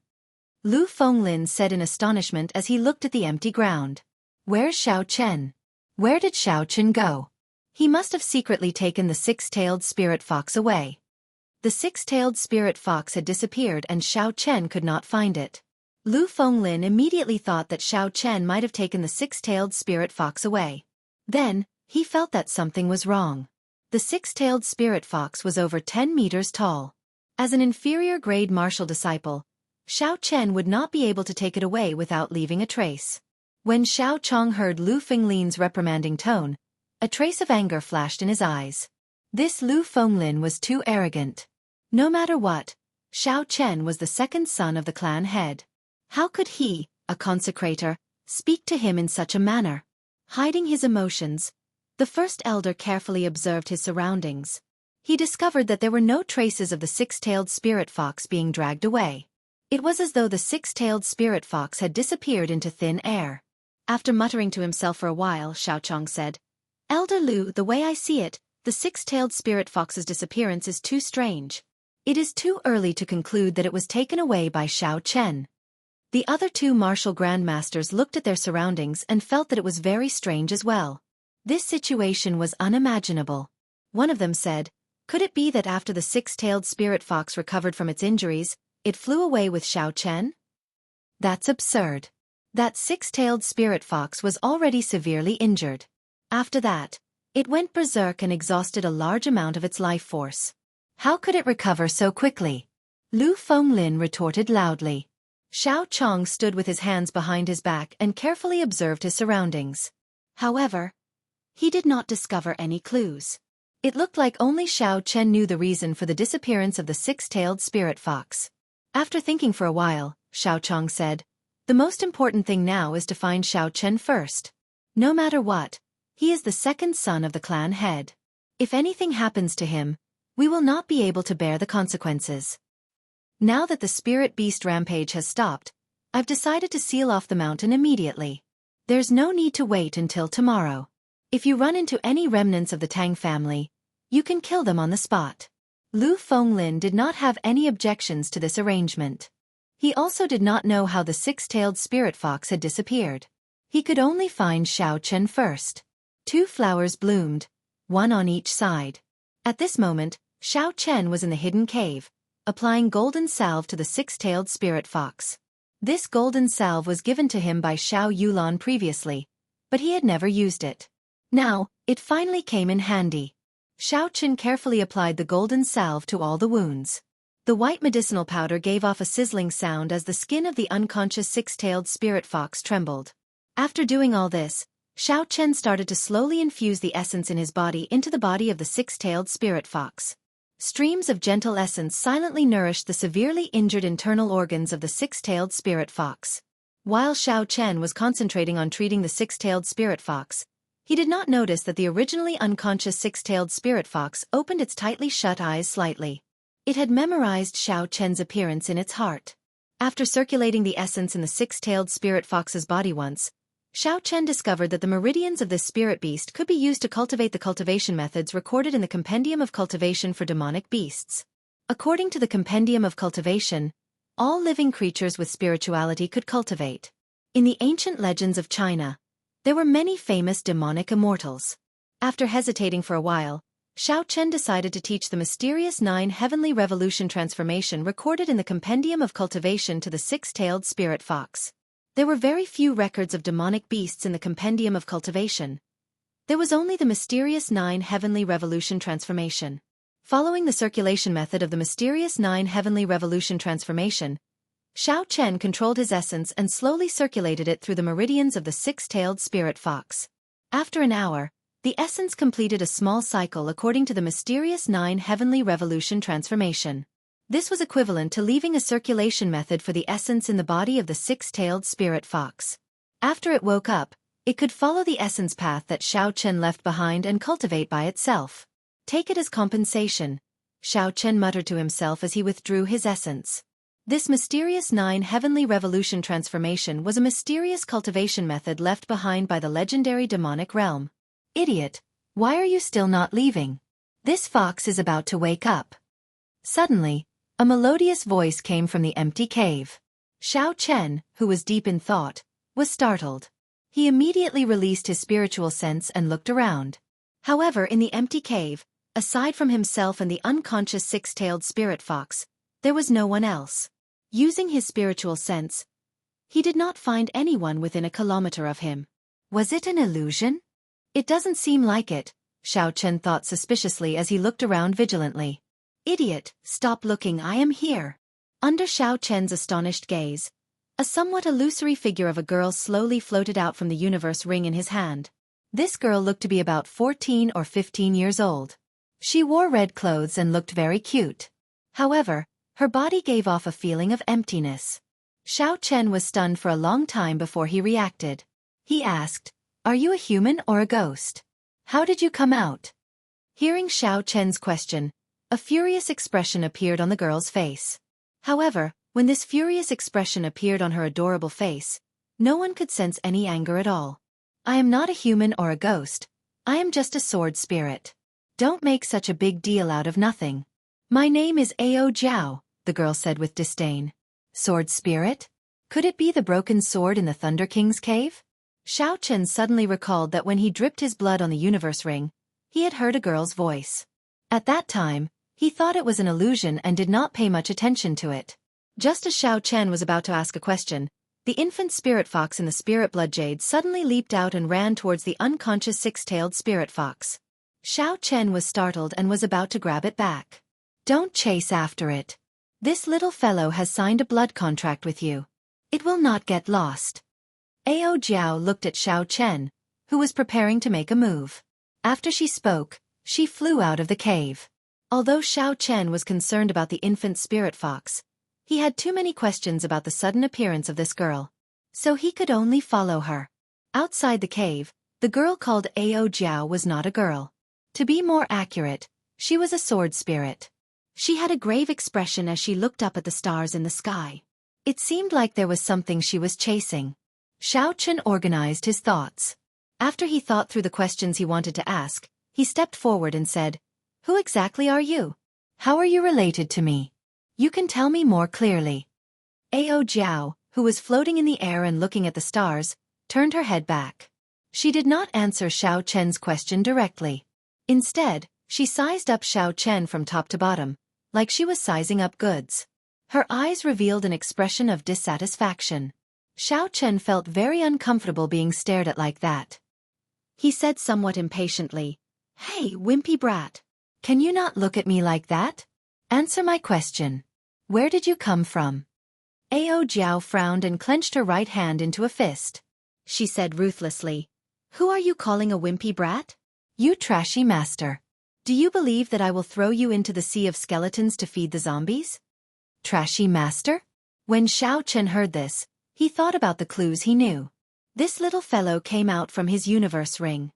Lu Fenglin said in astonishment as he looked at the empty ground. Where's Xiao Chen? Where did Xiao Chen go? He must have secretly taken the six-tailed spirit fox away. The six-tailed spirit fox had disappeared and Xiao Chen could not find it. Lu Fenglin immediately thought that Xiao Chen might have taken the six-tailed spirit fox away. Then, he felt that something was wrong. The six-tailed spirit fox was over 10 meters tall. As an inferior-grade martial disciple, Xiao Chen would not be able to take it away without leaving a trace. When Xiao Chong heard Lu Fenglin's reprimanding tone, a trace of anger flashed in his eyes. This Lu Fenglin was too arrogant. No matter what, Xiao Chen was the second son of the clan head. How could he, a consecrator, speak to him in such a manner? Hiding his emotions, the first elder carefully observed his surroundings. He discovered that there were no traces of the six-tailed spirit fox being dragged away. It was as though the six-tailed spirit fox had disappeared into thin air. After muttering to himself for a while, Xiao Chong said, "Elder Lu, the way I see it, the six-tailed spirit fox's disappearance is too strange. It is too early to conclude that it was taken away by Xiao Chen." The other two martial grandmasters looked at their surroundings and felt that it was very strange as well. This situation was unimaginable. One of them said, "Could it be that after the six-tailed spirit fox recovered from its injuries, it flew away with Xiao Chen?" That's absurd. That six-tailed spirit fox was already severely injured. After that, it went berserk and exhausted a large amount of its life force. How could it recover so quickly? Lu Fenglin retorted loudly. Xiao Chong stood with his hands behind his back and carefully observed his surroundings. However, he did not discover any clues. It looked like only Xiao Chen knew the reason for the disappearance of the six-tailed spirit fox. After thinking for a while, Xiao Chong said, "The most important thing now is to find Xiao Chen first. No matter what, he is the second son of the clan head. If anything happens to him, we will not be able to bear the consequences." Now that the spirit beast rampage has stopped, I've decided to seal off the mountain immediately. There's no need to wait until tomorrow. If you run into any remnants of the Tang family, you can kill them on the spot. Lu Fenglin did not have any objections to this arrangement. He also did not know how the six-tailed spirit fox had disappeared. He could only find Xiao Chen first. 2 flowers bloomed, one on each side. At this moment, Xiao Chen was in the hidden cave, applying golden salve to the six-tailed spirit fox. This golden salve was given to him by Xiao Yulan previously, but he had never used it. Now, it finally came in handy. Xiao Chen carefully applied the golden salve to all the wounds. The white medicinal powder gave off a sizzling sound as the skin of the unconscious six-tailed spirit fox trembled. After doing all this, Xiao Chen started to slowly infuse the essence in his body into the body of the six-tailed spirit fox. Streams of gentle essence silently nourished the severely injured internal organs of the six-tailed spirit fox. While Xiao Chen was concentrating on treating the six-tailed spirit fox, he did not notice that the originally unconscious six-tailed spirit fox opened its tightly shut eyes slightly. It had memorized Xiao Chen's appearance in its heart. After circulating the essence in the six-tailed spirit fox's body once, Xiao Chen discovered that the meridians of this spirit beast could be used to cultivate the cultivation methods recorded in the Compendium of Cultivation for Demonic Beasts. According to the Compendium of Cultivation, all living creatures with spirituality could cultivate. In the ancient legends of China, there were many famous demonic immortals. After hesitating for a while, Xiao Chen decided to teach the mysterious 9 heavenly revolution transformation recorded in the Compendium of Cultivation to the six-tailed spirit fox. There were very few records of demonic beasts in the Compendium of Cultivation. There was only the mysterious 9 heavenly revolution transformation. Following the circulation method of the mysterious 9 heavenly revolution transformation, Xiao Chen controlled his essence and slowly circulated it through the meridians of the six-tailed spirit fox. After an hour, the essence completed a small cycle according to the mysterious 9 heavenly revolution transformation. This was equivalent to leaving a circulation method for the essence in the body of the six-tailed spirit fox. After it woke up, it could follow the essence path that Xiao Chen left behind and cultivate by itself. Take it as compensation, Xiao Chen muttered to himself as he withdrew his essence. This mysterious 9 heavenly revolution transformation was a mysterious cultivation method left behind by the legendary demonic realm. Idiot, why are you still not leaving? This fox is about to wake up. Suddenly, a melodious voice came from the empty cave. Xiao Chen, who was deep in thought, was startled. He immediately released his spiritual sense and looked around. However, in the empty cave, aside from himself and the unconscious six-tailed spirit fox, there was no one else. Using his spiritual sense, he did not find anyone within a kilometer of him. Was it an illusion? It doesn't seem like it, Xiao Chen thought suspiciously as he looked around vigilantly. Idiot, stop looking, I am here. Under Xiao Chen's astonished gaze, a somewhat illusory figure of a girl slowly floated out from the universe ring in his hand. This girl looked to be about 14 or 15 years old. She wore red clothes and looked very cute. However, her body gave off a feeling of emptiness. Xiao Chen was stunned for a long time before he reacted. He asked, "Are you a human or a ghost? How did you come out?" Hearing Xiao Chen's question, a furious expression appeared on the girl's face. However, when this furious expression appeared on her adorable face, no one could sense any anger at all. "I am not a human or a ghost. I am just a sword spirit. Don't make such a big deal out of nothing. My name is Ao Jiao," the girl said with disdain. "Sword spirit? Could it be the broken sword in the Thunder King's cave?" Xiao Chen suddenly recalled that when he dripped his blood on the universe ring, he had heard a girl's voice. At that time, he thought it was an illusion and did not pay much attention to it. Just as Xiao Chen was about to ask a question, the infant spirit fox in the spirit blood jade suddenly leaped out and ran towards the unconscious six-tailed spirit fox. Xiao Chen was startled and was about to grab it back. "Don't chase after it. This little fellow has signed a blood contract with you. It will not get lost." Ao Jiao looked at Xiao Chen, who was preparing to make a move. After she spoke, She flew out of the cave. Although Xiao Chen was concerned about the infant spirit fox, he had too many questions about the sudden appearance of this girl. So he could only follow her. Outside the cave, the girl called Ao Jiao was not a girl. To be more accurate, she was a sword spirit. She had a grave expression as she looked up at the stars in the sky. It seemed like there was something she was chasing. Xiao Chen organized his thoughts. After he thought through the questions he wanted to ask, he stepped forward and said, "Who exactly are you? How are you related to me? You can tell me more clearly." Ao Jiao, who was floating in the air and looking at the stars, turned her head back. She did not answer Xiao Chen's question directly. Instead, she sized up Xiao Chen from top to bottom, like she was sizing up goods. Her eyes revealed an expression of dissatisfaction. Xiao Chen felt very uncomfortable being stared at like that. He said somewhat impatiently, "Hey, wimpy brat. Can you not look at me like that? Answer my question. Where did you come from?" Ao Jiao frowned and clenched her right hand into a fist. She said ruthlessly, "Who are you calling a wimpy brat? You trashy master. Do you believe that I will throw you into the sea of skeletons to feed the zombies?" Trashy master? When Xiao Chen heard this, he thought about the clues he knew. This little fellow came out from his universe ring.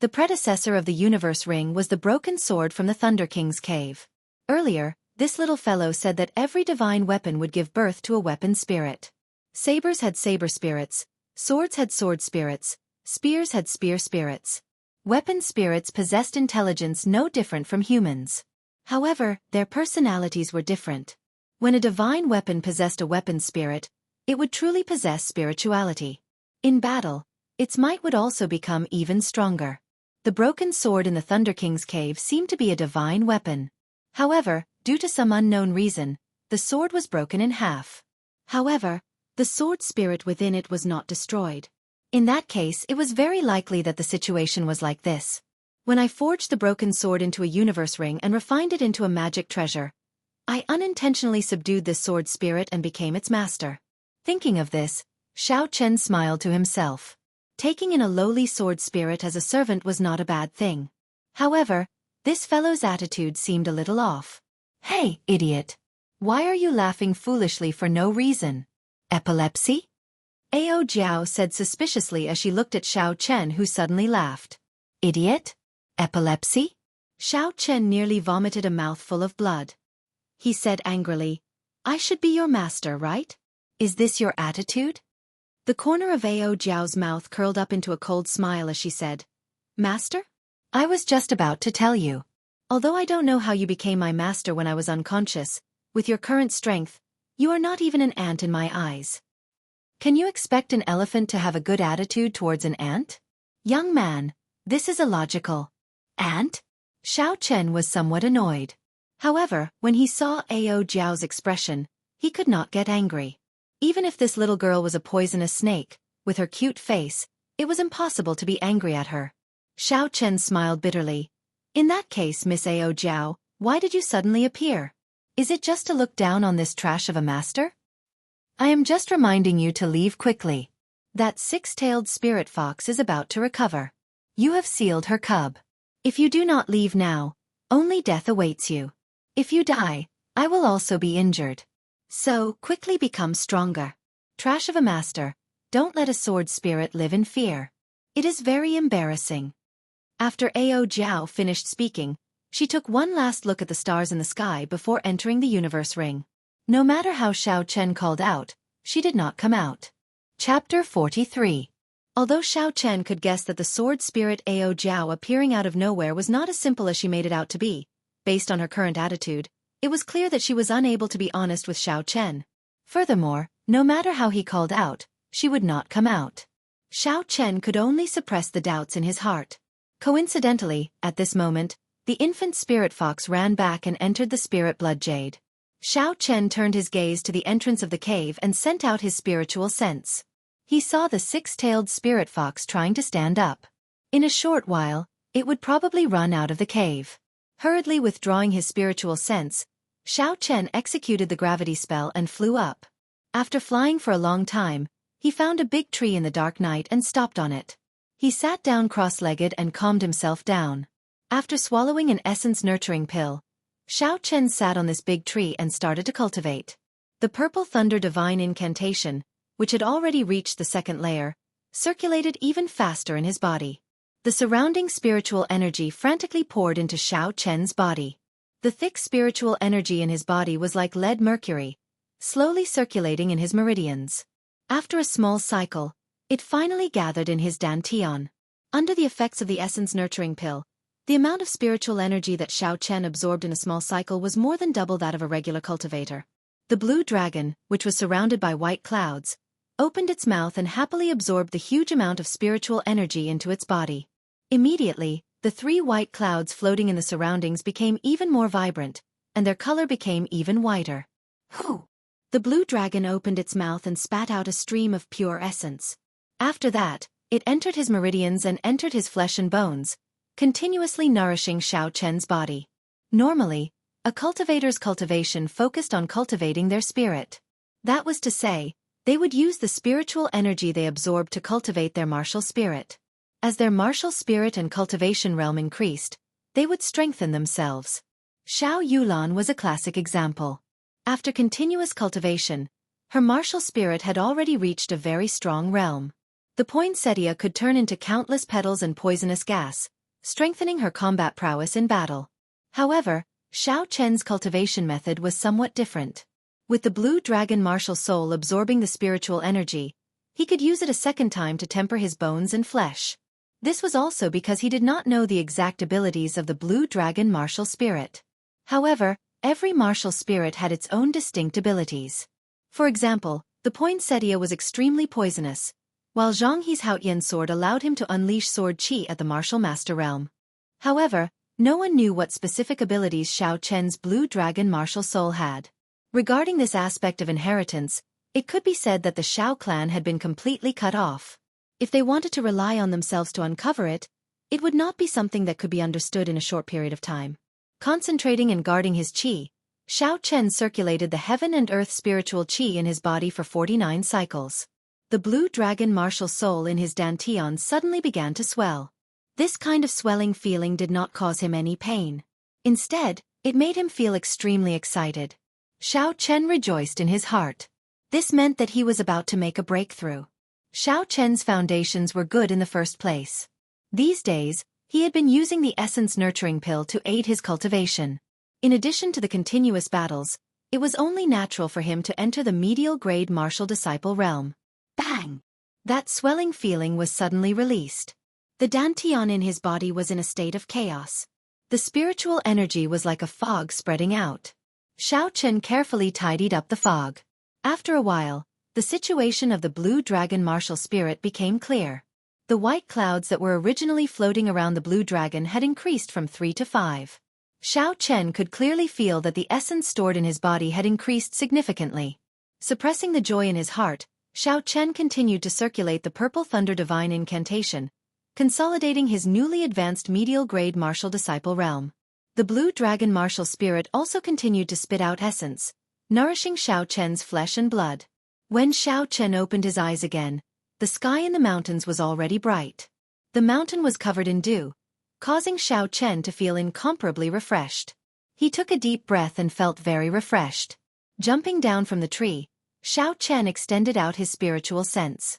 The predecessor of the universe ring was the broken sword from the Thunder King's cave. Earlier, this little fellow said that every divine weapon would give birth to a weapon spirit. Sabers had saber spirits, swords had sword spirits, spears had spear spirits. Weapon spirits possessed intelligence no different from humans. However, their personalities were different. When a divine weapon possessed a weapon spirit, it would truly possess spirituality. In battle, its might would also become even stronger. The broken sword in the Thunder King's cave seemed to be a divine weapon. However, due to some unknown reason, the sword was broken in half. However, the sword spirit within it was not destroyed. In that case, it was very likely that the situation was like this. When I forged the broken sword into a universe ring and refined it into a magic treasure, I unintentionally subdued this sword spirit and became its master. Thinking of this, Xiao Chen smiled to himself. Taking in a lowly sword spirit as a servant was not a bad thing. However, this fellow's attitude seemed a little off. "Hey, idiot! Why are you laughing foolishly for no reason? Epilepsy?" Ao Jiao said suspiciously as she looked at Xiao Chen, who suddenly laughed. "Idiot? Epilepsy?" Xiao Chen nearly vomited a mouthful of blood. He said angrily, "I should be your master, right? Is this your attitude?" The corner of Ao Jiao's mouth curled up into a cold smile as she said, "Master? I was just about to tell you. Although I don't know how you became my master when I was unconscious, with your current strength, you are not even an ant in my eyes. Can you expect an elephant to have a good attitude towards an ant? Young man, this is illogical." "Ant?" Xiao Chen was somewhat annoyed. However, when he saw Ao Jiao's expression, he could not get angry. Even if this little girl was a poisonous snake, with her cute face, it was impossible to be angry at her. Xiao Chen smiled bitterly. "In that case, Miss Ao Jiao, why did you suddenly appear? Is it just to look down on this trash of a master? I am just reminding you to leave quickly. That six-tailed spirit fox is about to recover. You have sealed her cub. If you do not leave now, only death awaits you. If you die, I will also be injured. So, quickly become stronger. Trash of a master, don't let a sword spirit live in fear. It is very embarrassing." After Ao Jiao finished speaking, she took one last look at the stars in the sky before entering the universe ring. No matter how Xiao Chen called out, she did not come out. Chapter 43. Although Xiao Chen could guess that the sword spirit Ao Jiao appearing out of nowhere was not as simple as she made it out to be, based on her current attitude, it was clear that she was unable to be honest with Xiao Chen. Furthermore, no matter how he called out, she would not come out. Xiao Chen could only suppress the doubts in his heart. Coincidentally, at this moment, the infant spirit fox ran back and entered the spirit blood jade. Xiao Chen turned his gaze to the entrance of the cave and sent out his spiritual sense. He saw the six-tailed spirit fox trying to stand up. In a short while, it would probably run out of the cave. Hurriedly withdrawing his spiritual sense, Xiao Chen executed the gravity spell and flew up. After flying for a long time, he found a big tree in the dark night and stopped on it. He sat down cross-legged and calmed himself down. After swallowing an essence-nurturing pill, Xiao Chen sat on this big tree and started to cultivate. The purple thunder divine incantation, which had already reached the second layer, circulated even faster in his body. The surrounding spiritual energy frantically poured into Xiao Chen's body. The thick spiritual energy in his body was like lead mercury, slowly circulating in his meridians. After a small cycle, it finally gathered in his dantian. Under the effects of the essence-nurturing pill, the amount of spiritual energy that Xiao Chen absorbed in a small cycle was more than double that of a regular cultivator. The blue dragon, which was surrounded by white clouds, opened its mouth and happily absorbed the huge amount of spiritual energy into its body. Immediately, the 3 white clouds floating in the surroundings became even more vibrant, and their color became even whiter. Hoo! The blue dragon opened its mouth and spat out a stream of pure essence. After that, it entered his meridians and entered his flesh and bones, continuously nourishing Xiao Chen's body. Normally, a cultivator's cultivation focused on cultivating their spirit. That was to say, they would use the spiritual energy they absorbed to cultivate their martial spirit. As their martial spirit and cultivation realm increased, they would strengthen themselves. Xiao Yulan was a classic example. After continuous cultivation, her martial spirit had already reached a very strong realm. The poinsettia could turn into countless petals and poisonous gas, strengthening her combat prowess in battle. However, Xiao Chen's cultivation method was somewhat different. With the blue dragon martial soul absorbing the spiritual energy, he could use it a second time to temper his bones and flesh. This was also because he did not know the exact abilities of the blue dragon martial spirit. However, every martial spirit had its own distinct abilities. For example, the poinsettia was extremely poisonous, while Jianghu's Haotian sword allowed him to unleash sword qi at the martial master realm. However, no one knew what specific abilities Xiao Chen's blue dragon martial soul had. Regarding this aspect of inheritance, it could be said that the Xiao clan had been completely cut off. If they wanted to rely on themselves to uncover it, it would not be something that could be understood in a short period of time. Concentrating and guarding his qi, Xiao Chen circulated the heaven and earth spiritual qi in his body for 49 cycles. The blue dragon martial soul in his dantian suddenly began to swell. This kind of swelling feeling did not cause him any pain. Instead, it made him feel extremely excited. Xiao Chen rejoiced in his heart. This meant that he was about to make a breakthrough. Xiao Chen's foundations were good in the first place. These days, he had been using the essence-nurturing pill to aid his cultivation. In addition to the continuous battles, it was only natural for him to enter the medial-grade martial disciple realm. Bang! That swelling feeling was suddenly released. The dantian in his body was in a state of chaos. The spiritual energy was like a fog spreading out. Xiao Chen carefully tidied up the fog. After a while, the situation of the blue dragon martial spirit became clear. The white clouds that were originally floating around the blue dragon had increased from 3 to 5. Xiao Chen could clearly feel that the essence stored in his body had increased significantly. Suppressing the joy in his heart, Xiao Chen continued to circulate the purple thunder divine incantation, consolidating his newly advanced medial-grade martial disciple realm. The blue dragon martial spirit also continued to spit out essence, nourishing Xiao Chen's flesh and blood. When Xiao Chen opened his eyes again, the sky in the mountains was already bright. The mountain was covered in dew, causing Xiao Chen to feel incomparably refreshed. He took a deep breath and felt very refreshed. Jumping down from the tree, Xiao Chen extended out his spiritual sense.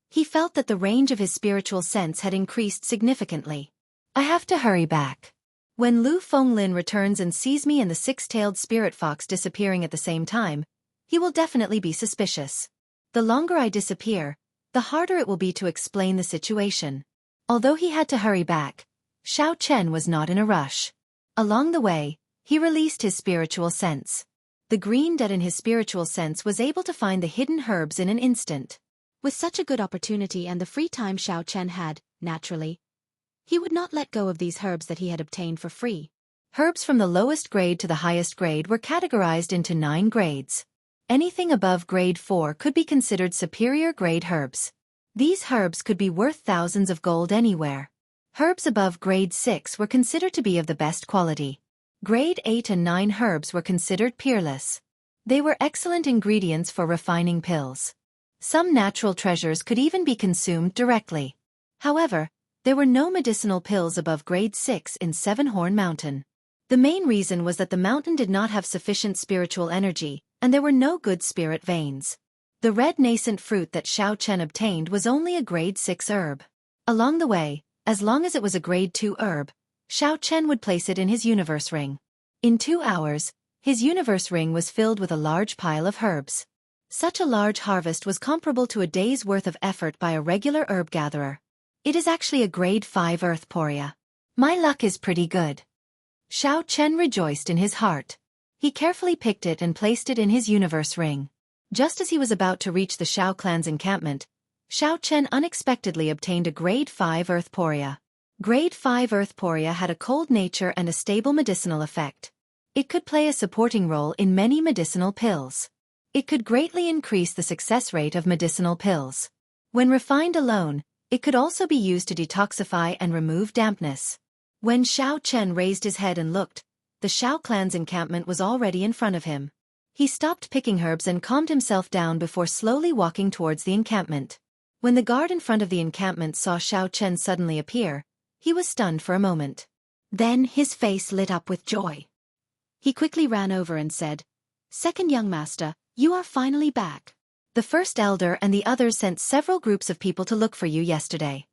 He felt that the range of his spiritual sense had increased significantly. I have to hurry back. When Lu Fenglin returns and sees me and the six-tailed spirit fox disappearing at the same time, he will definitely be suspicious. The longer I disappear, the harder it will be to explain the situation. Although he had to hurry back, Xiao Chen was not in a rush. Along the way, he released his spiritual sense. The green dot in his spiritual sense was able to find the hidden herbs in an instant. With such a good opportunity and the free time Xiao Chen had, naturally, he would not let go of these herbs that he had obtained for free. Herbs from the lowest grade to the highest grade were categorized into 9 grades. Anything above grade 4 could be considered superior grade herbs. These herbs could be worth thousands of gold anywhere. Herbs above grade 6 were considered to be of the best quality. Grade 8 and 9 herbs were considered peerless. They were excellent ingredients for refining pills. Some natural treasures could even be consumed directly. However, There were no medicinal pills above grade 6 in Seven Horn Mountain. The main reason was that the mountain did not have sufficient spiritual energy, and there were no good spirit veins. The red nascent fruit that Xiao Chen obtained was only a grade 6 herb. Along the way, as long as it was a grade 2 herb, Xiao Chen would place it in his universe ring. In 2 hours, his universe ring was filled with a large pile of herbs. Such a large harvest was comparable to a day's worth of effort by a regular herb gatherer. It is actually a grade 5 earth poria. My luck is pretty good. Xiao Chen rejoiced in his heart. He carefully picked it and placed it in his universe ring. Just as he was about to reach the Xiao clan's encampment, Xiao Chen unexpectedly obtained a grade 5 earth poria. Grade 5 earth poria had a cold nature and a stable medicinal effect. It could play a supporting role in many medicinal pills. It could greatly increase the success rate of medicinal pills. When refined alone, it could also be used to detoxify and remove dampness. When Xiao Chen raised his head and looked, the Xiao clan's encampment was already in front of him. He stopped picking herbs and calmed himself down before slowly walking towards the encampment. When the guard in front of the encampment saw Xiao Chen suddenly appear, he was stunned for a moment. Then his face lit up with joy. He quickly ran over and said, "Second young master, you are finally back. The first elder and the others sent several groups of people to look for you yesterday."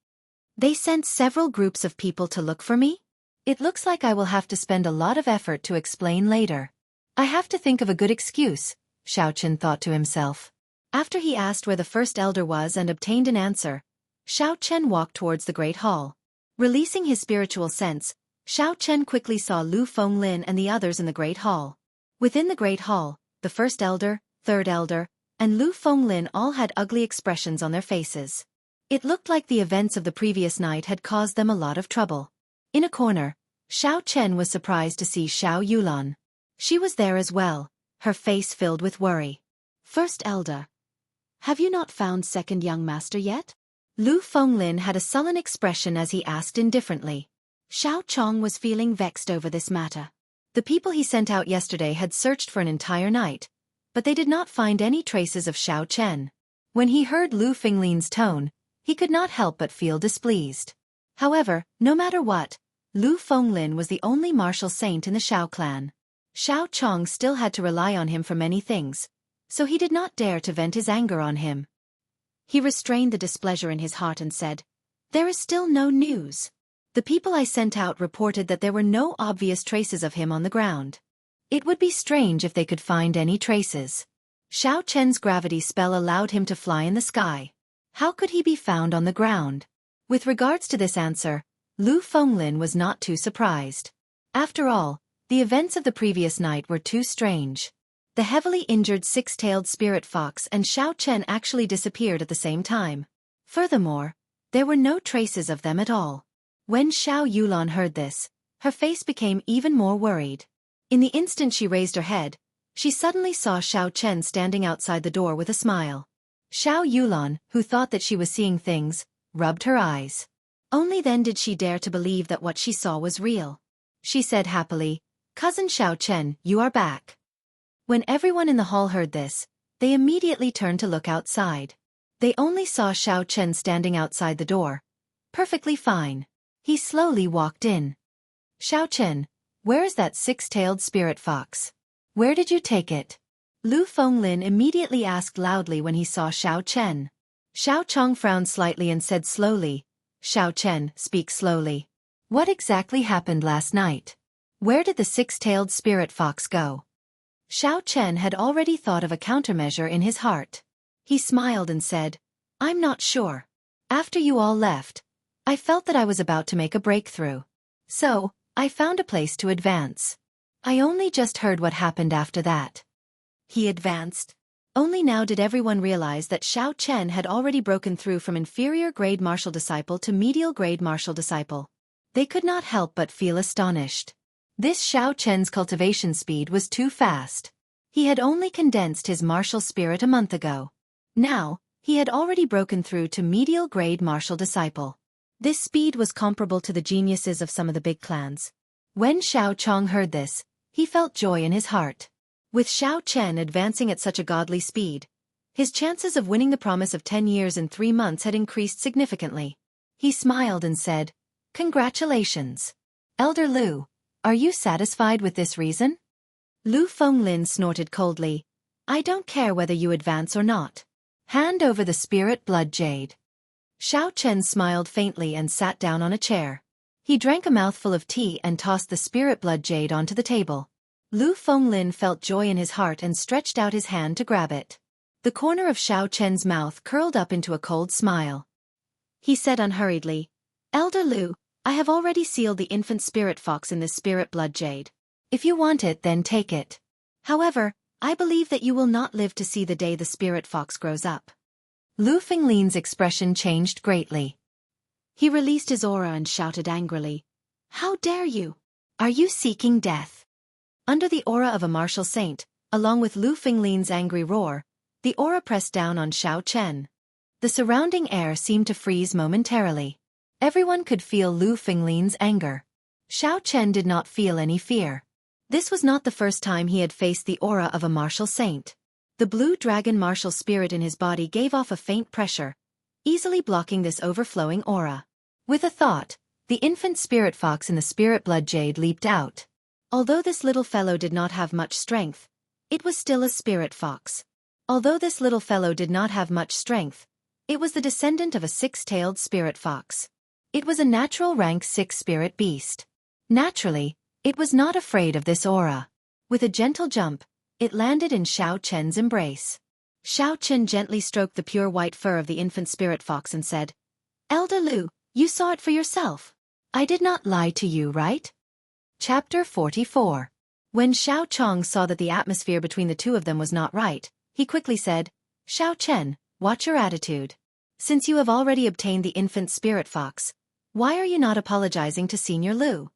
They sent several groups of people to look for me? It looks like I will have to spend a lot of effort to explain later. I have to think of a good excuse, Xiao Chen thought to himself. After he asked where the first elder was and obtained an answer, Xiao Chen walked towards the Great Hall. Releasing his spiritual sense, Xiao Chen quickly saw Lu Fenglin and the others in the Great Hall. Within the Great Hall, the first elder, third elder, and Lu Fenglin all had ugly expressions on their faces. It looked like the events of the previous night had caused them a lot of trouble. In a corner, Xiao Chen was surprised to see Xiao Yulan. She was there as well, her face filled with worry. "First elder, have you not found second young master yet?" Lu Fenglin had a sullen expression as he asked indifferently. Xiao Chong was feeling vexed over this matter. The people he sent out yesterday had searched for an entire night, but they did not find any traces of Xiao Chen. When he heard Lu Fenglin's tone, he could not help but feel displeased. However, no matter what, Lu Fenglin was the only martial saint in the Xiao clan. Xiao Chong still had to rely on him for many things, so he did not dare to vent his anger on him. He restrained the displeasure in his heart and said, "There is still no news. The people I sent out reported that there were no obvious traces of him on the ground. It would be strange if they could find any traces." Xiao Chen's gravity spell allowed him to fly in the sky. How could he be found on the ground? With regards to this answer, Lu Fenglin was not too surprised. After all, the events of the previous night were too strange. The heavily injured six-tailed spirit fox and Xiao Chen actually disappeared at the same time. Furthermore, there were no traces of them at all. When Xiao Yulan heard this, her face became even more worried. In the instant she raised her head, she suddenly saw Xiao Chen standing outside the door with a smile. Xiao Yulan, who thought that she was seeing things, rubbed her eyes. Only then did she dare to believe that what she saw was real. She said happily, "Cousin Xiao Chen, you are back." When everyone in the hall heard this, they immediately turned to look outside. They only saw Xiao Chen standing outside the door. Perfectly fine. He slowly walked in. "Xiao Chen, where is that six-tailed spirit fox? Where did you take it?" Lu Fenglin immediately asked loudly when he saw Xiao Chen. Xiao Chong frowned slightly and said slowly, "Xiao Chen, speak slowly. What exactly happened last night? Where did the six-tailed spirit fox go?" Xiao Chen had already thought of a countermeasure in his heart. He smiled and said, "I'm not sure. After you all left, I felt that I was about to make a breakthrough. So, I found a place to advance. I only just heard what happened after that." He advanced. Only now did everyone realize that Xiao Chen had already broken through from inferior grade martial disciple to medial grade martial disciple. They could not help but feel astonished. This Xiao Chen's cultivation speed was too fast. He had only condensed his martial spirit a month ago. Now, he had already broken through to medial grade martial disciple. This speed was comparable to the geniuses of some of the big clans. When Xiao Chong heard this, he felt joy in his heart. With Xiao Chen advancing at such a godly speed, his chances of winning the promise of 10 years and 3 months had increased significantly. He smiled and said, "Congratulations. Elder Lu, are you satisfied with this reason?" Lu Fenglin snorted coldly. "I don't care whether you advance or not. Hand over the spirit blood jade." Xiao Chen smiled faintly and sat down on a chair. He drank a mouthful of tea and tossed the spirit blood jade onto the table. Lu Fenglin felt joy in his heart and stretched out his hand to grab it. The corner of Xiao Chen's mouth curled up into a cold smile. He said unhurriedly, "Elder Lu, I have already sealed the infant spirit fox in this spirit blood jade. If you want it, then take it. However, I believe that you will not live to see the day the spirit fox grows up." Lu Fenglin's expression changed greatly. He released his aura and shouted angrily, "How dare you? Are you seeking death?" Under the aura of a martial saint, along with Lu Fenglin's angry roar, the aura pressed down on Xiao Chen. The surrounding air seemed to freeze momentarily. Everyone could feel Lu Fenglin's anger. Xiao Chen did not feel any fear. This was not the first time he had faced the aura of a martial saint. The blue dragon martial spirit in his body gave off a faint pressure, easily blocking this overflowing aura. With a thought, the infant spirit fox in the spirit blood jade leaped out. Although this little fellow did not have much strength, it was still a spirit fox. It was the descendant of a six-tailed spirit fox. It was a natural rank 6 spirit beast. Naturally, it was not afraid of this aura. With a gentle jump, it landed in Xiao Chen's embrace. Xiao Chen gently stroked the pure white fur of the infant spirit fox and said, "Elder Lu, you saw it for yourself. I did not lie to you, right?" Chapter 44. When Xiao Chong saw that the atmosphere between the two of them was not right, he quickly said, "Xiao Chen, watch your attitude. Since you have already obtained the infant spirit fox, why are you not apologizing to Senior Lu?"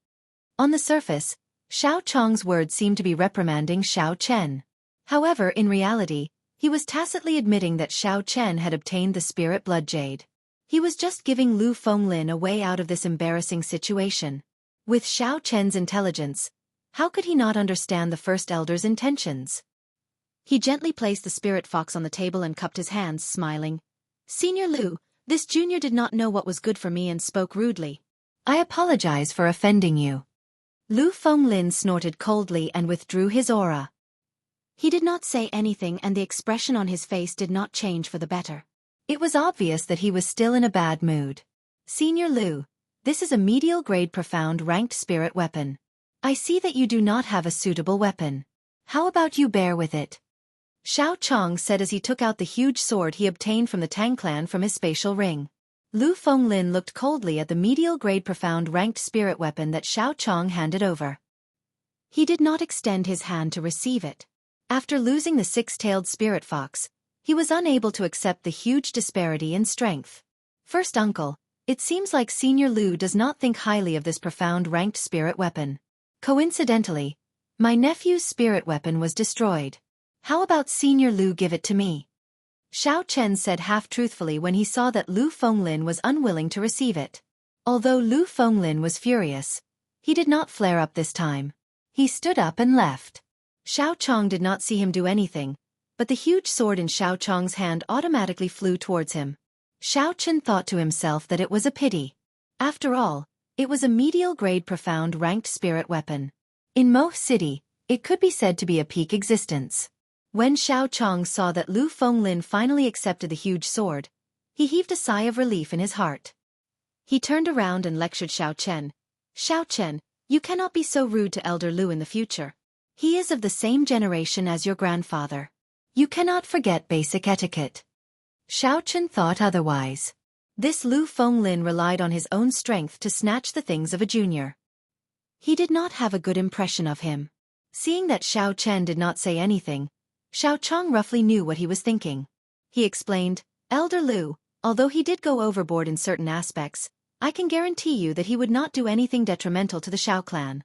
On the surface, Xiao Chong's words seemed to be reprimanding Xiao Chen. However, in reality, he was tacitly admitting that Xiao Chen had obtained the spirit blood jade. He was just giving Lu Fenglin a way out of this embarrassing situation. With Xiao Chen's intelligence, how could he not understand the first elder's intentions? He gently placed the spirit fox on the table and cupped his hands, smiling. "Senior Lu, this junior did not know what was good for me and spoke rudely. I apologize for offending you." Lu Fenglin snorted coldly and withdrew his aura. He did not say anything and the expression on his face did not change for the better. It was obvious that he was still in a bad mood. "Senior Lu, this is a medial-grade profound ranked spirit weapon. I see that you do not have a suitable weapon. How about you bear with it?" Xiao Chong said as he took out the huge sword he obtained from the Tang clan from his spatial ring. Lu Fenglin looked coldly at the medial-grade profound ranked spirit weapon that Xiao Chong handed over. He did not extend his hand to receive it. After losing the six-tailed spirit fox, he was unable to accept the huge disparity in strength. "First uncle, it seems like Senior Lu does not think highly of this profound ranked spirit weapon. Coincidentally, my nephew's spirit weapon was destroyed. How about Senior Lu give it to me?" Xiao Chen said half-truthfully when he saw that Lu Fenglin was unwilling to receive it. Although Lu Fenglin was furious, he did not flare up this time. He stood up and left. Xiao Chong did not see him do anything, but the huge sword in Xiao Chong's hand automatically flew towards him. Xiao Chen thought to himself that it was a pity. After all, it was a medial-grade profound ranked spirit weapon. In Mo City, it could be said to be a peak existence. When Xiao Chong saw that Lu Fenglin finally accepted the huge sword, he heaved a sigh of relief in his heart. He turned around and lectured Xiao Chen. "Xiao Chen, you cannot be so rude to Elder Lu in the future. He is of the same generation as your grandfather. You cannot forget basic etiquette." Xiao Chen thought otherwise. This Lu Fenglin relied on his own strength to snatch the things of a junior. He did not have a good impression of him. Seeing that Xiao Chen did not say anything, Xiao Chong roughly knew what he was thinking. He explained, "Elder Lu, although he did go overboard in certain aspects, I can guarantee you that he would not do anything detrimental to the Xiao clan."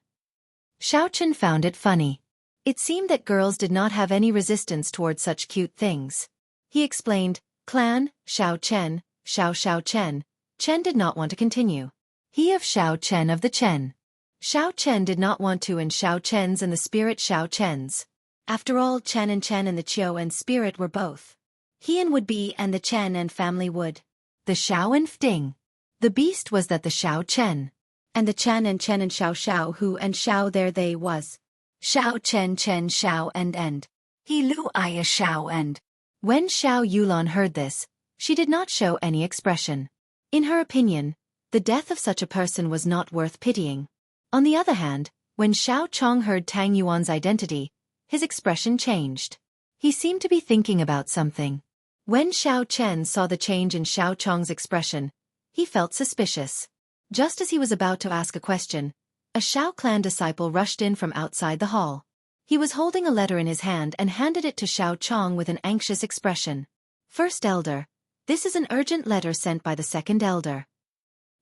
Xiao Chen found it funny. It seemed that girls did not have any resistance towards such cute things. He explained, "Clan, Xiao Chen, Xiao Chen." Chen did not want to continue. He of Xiao Chen of the Chen. Xiao Chen did not want to and Xiao Chen's and the spirit Xiao Chen's. After all, Chen and the Qiu and spirit were both. He and would be and the Chen and family would. The Xiao and Fting. The beast was that the Xiao Chen. And the Chen and Xiao Xiao who and Xiao there they was. Xiao Chen Xiao and. He Lu Aya Xiao and. When Xiao Yulan heard this, she did not show any expression. In her opinion, the death of such a person was not worth pitying. On the other hand, when Xiao Chong heard Tang Yuan's identity, his expression changed. He seemed to be thinking about something. When Xiao Chen saw the change in Xiao Chong's expression, he felt suspicious. Just as he was about to ask a question, a Xiao clan disciple rushed in from outside the hall. He was holding a letter in his hand and handed it to Xiao Chong with an anxious expression. First Elder, this is an urgent letter sent by the Second Elder.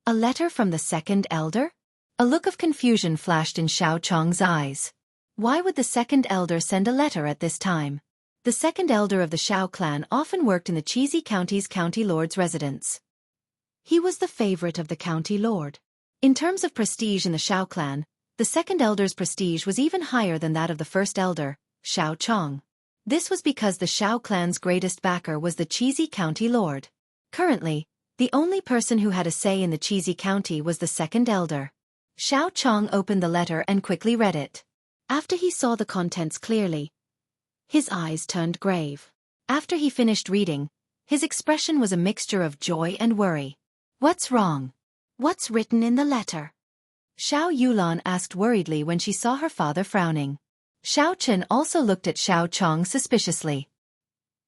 A letter from the Second Elder? A look of confusion flashed in Xiao Chong's eyes. Why would the Second Elder send a letter at this time? The Second Elder of the Xiao clan often worked in the Cheesy County's county lord's residence. He was the favorite of the county lord. In terms of prestige in the Xiao clan, the Second Elder's prestige was even higher than that of the First Elder, Xiao Chong. This was because the Xiao clan's greatest backer was the Cheesy County lord. Currently, the only person who had a say in the Cheesy County was the Second Elder. Xiao Chong opened the letter and quickly read it. After he saw the contents clearly, his eyes turned grave. After he finished reading, his expression was a mixture of joy and worry. What's wrong? What's written in the letter? Xiao Yulan asked worriedly when she saw her father frowning. Xiao Chen also looked at Xiao Chong suspiciously.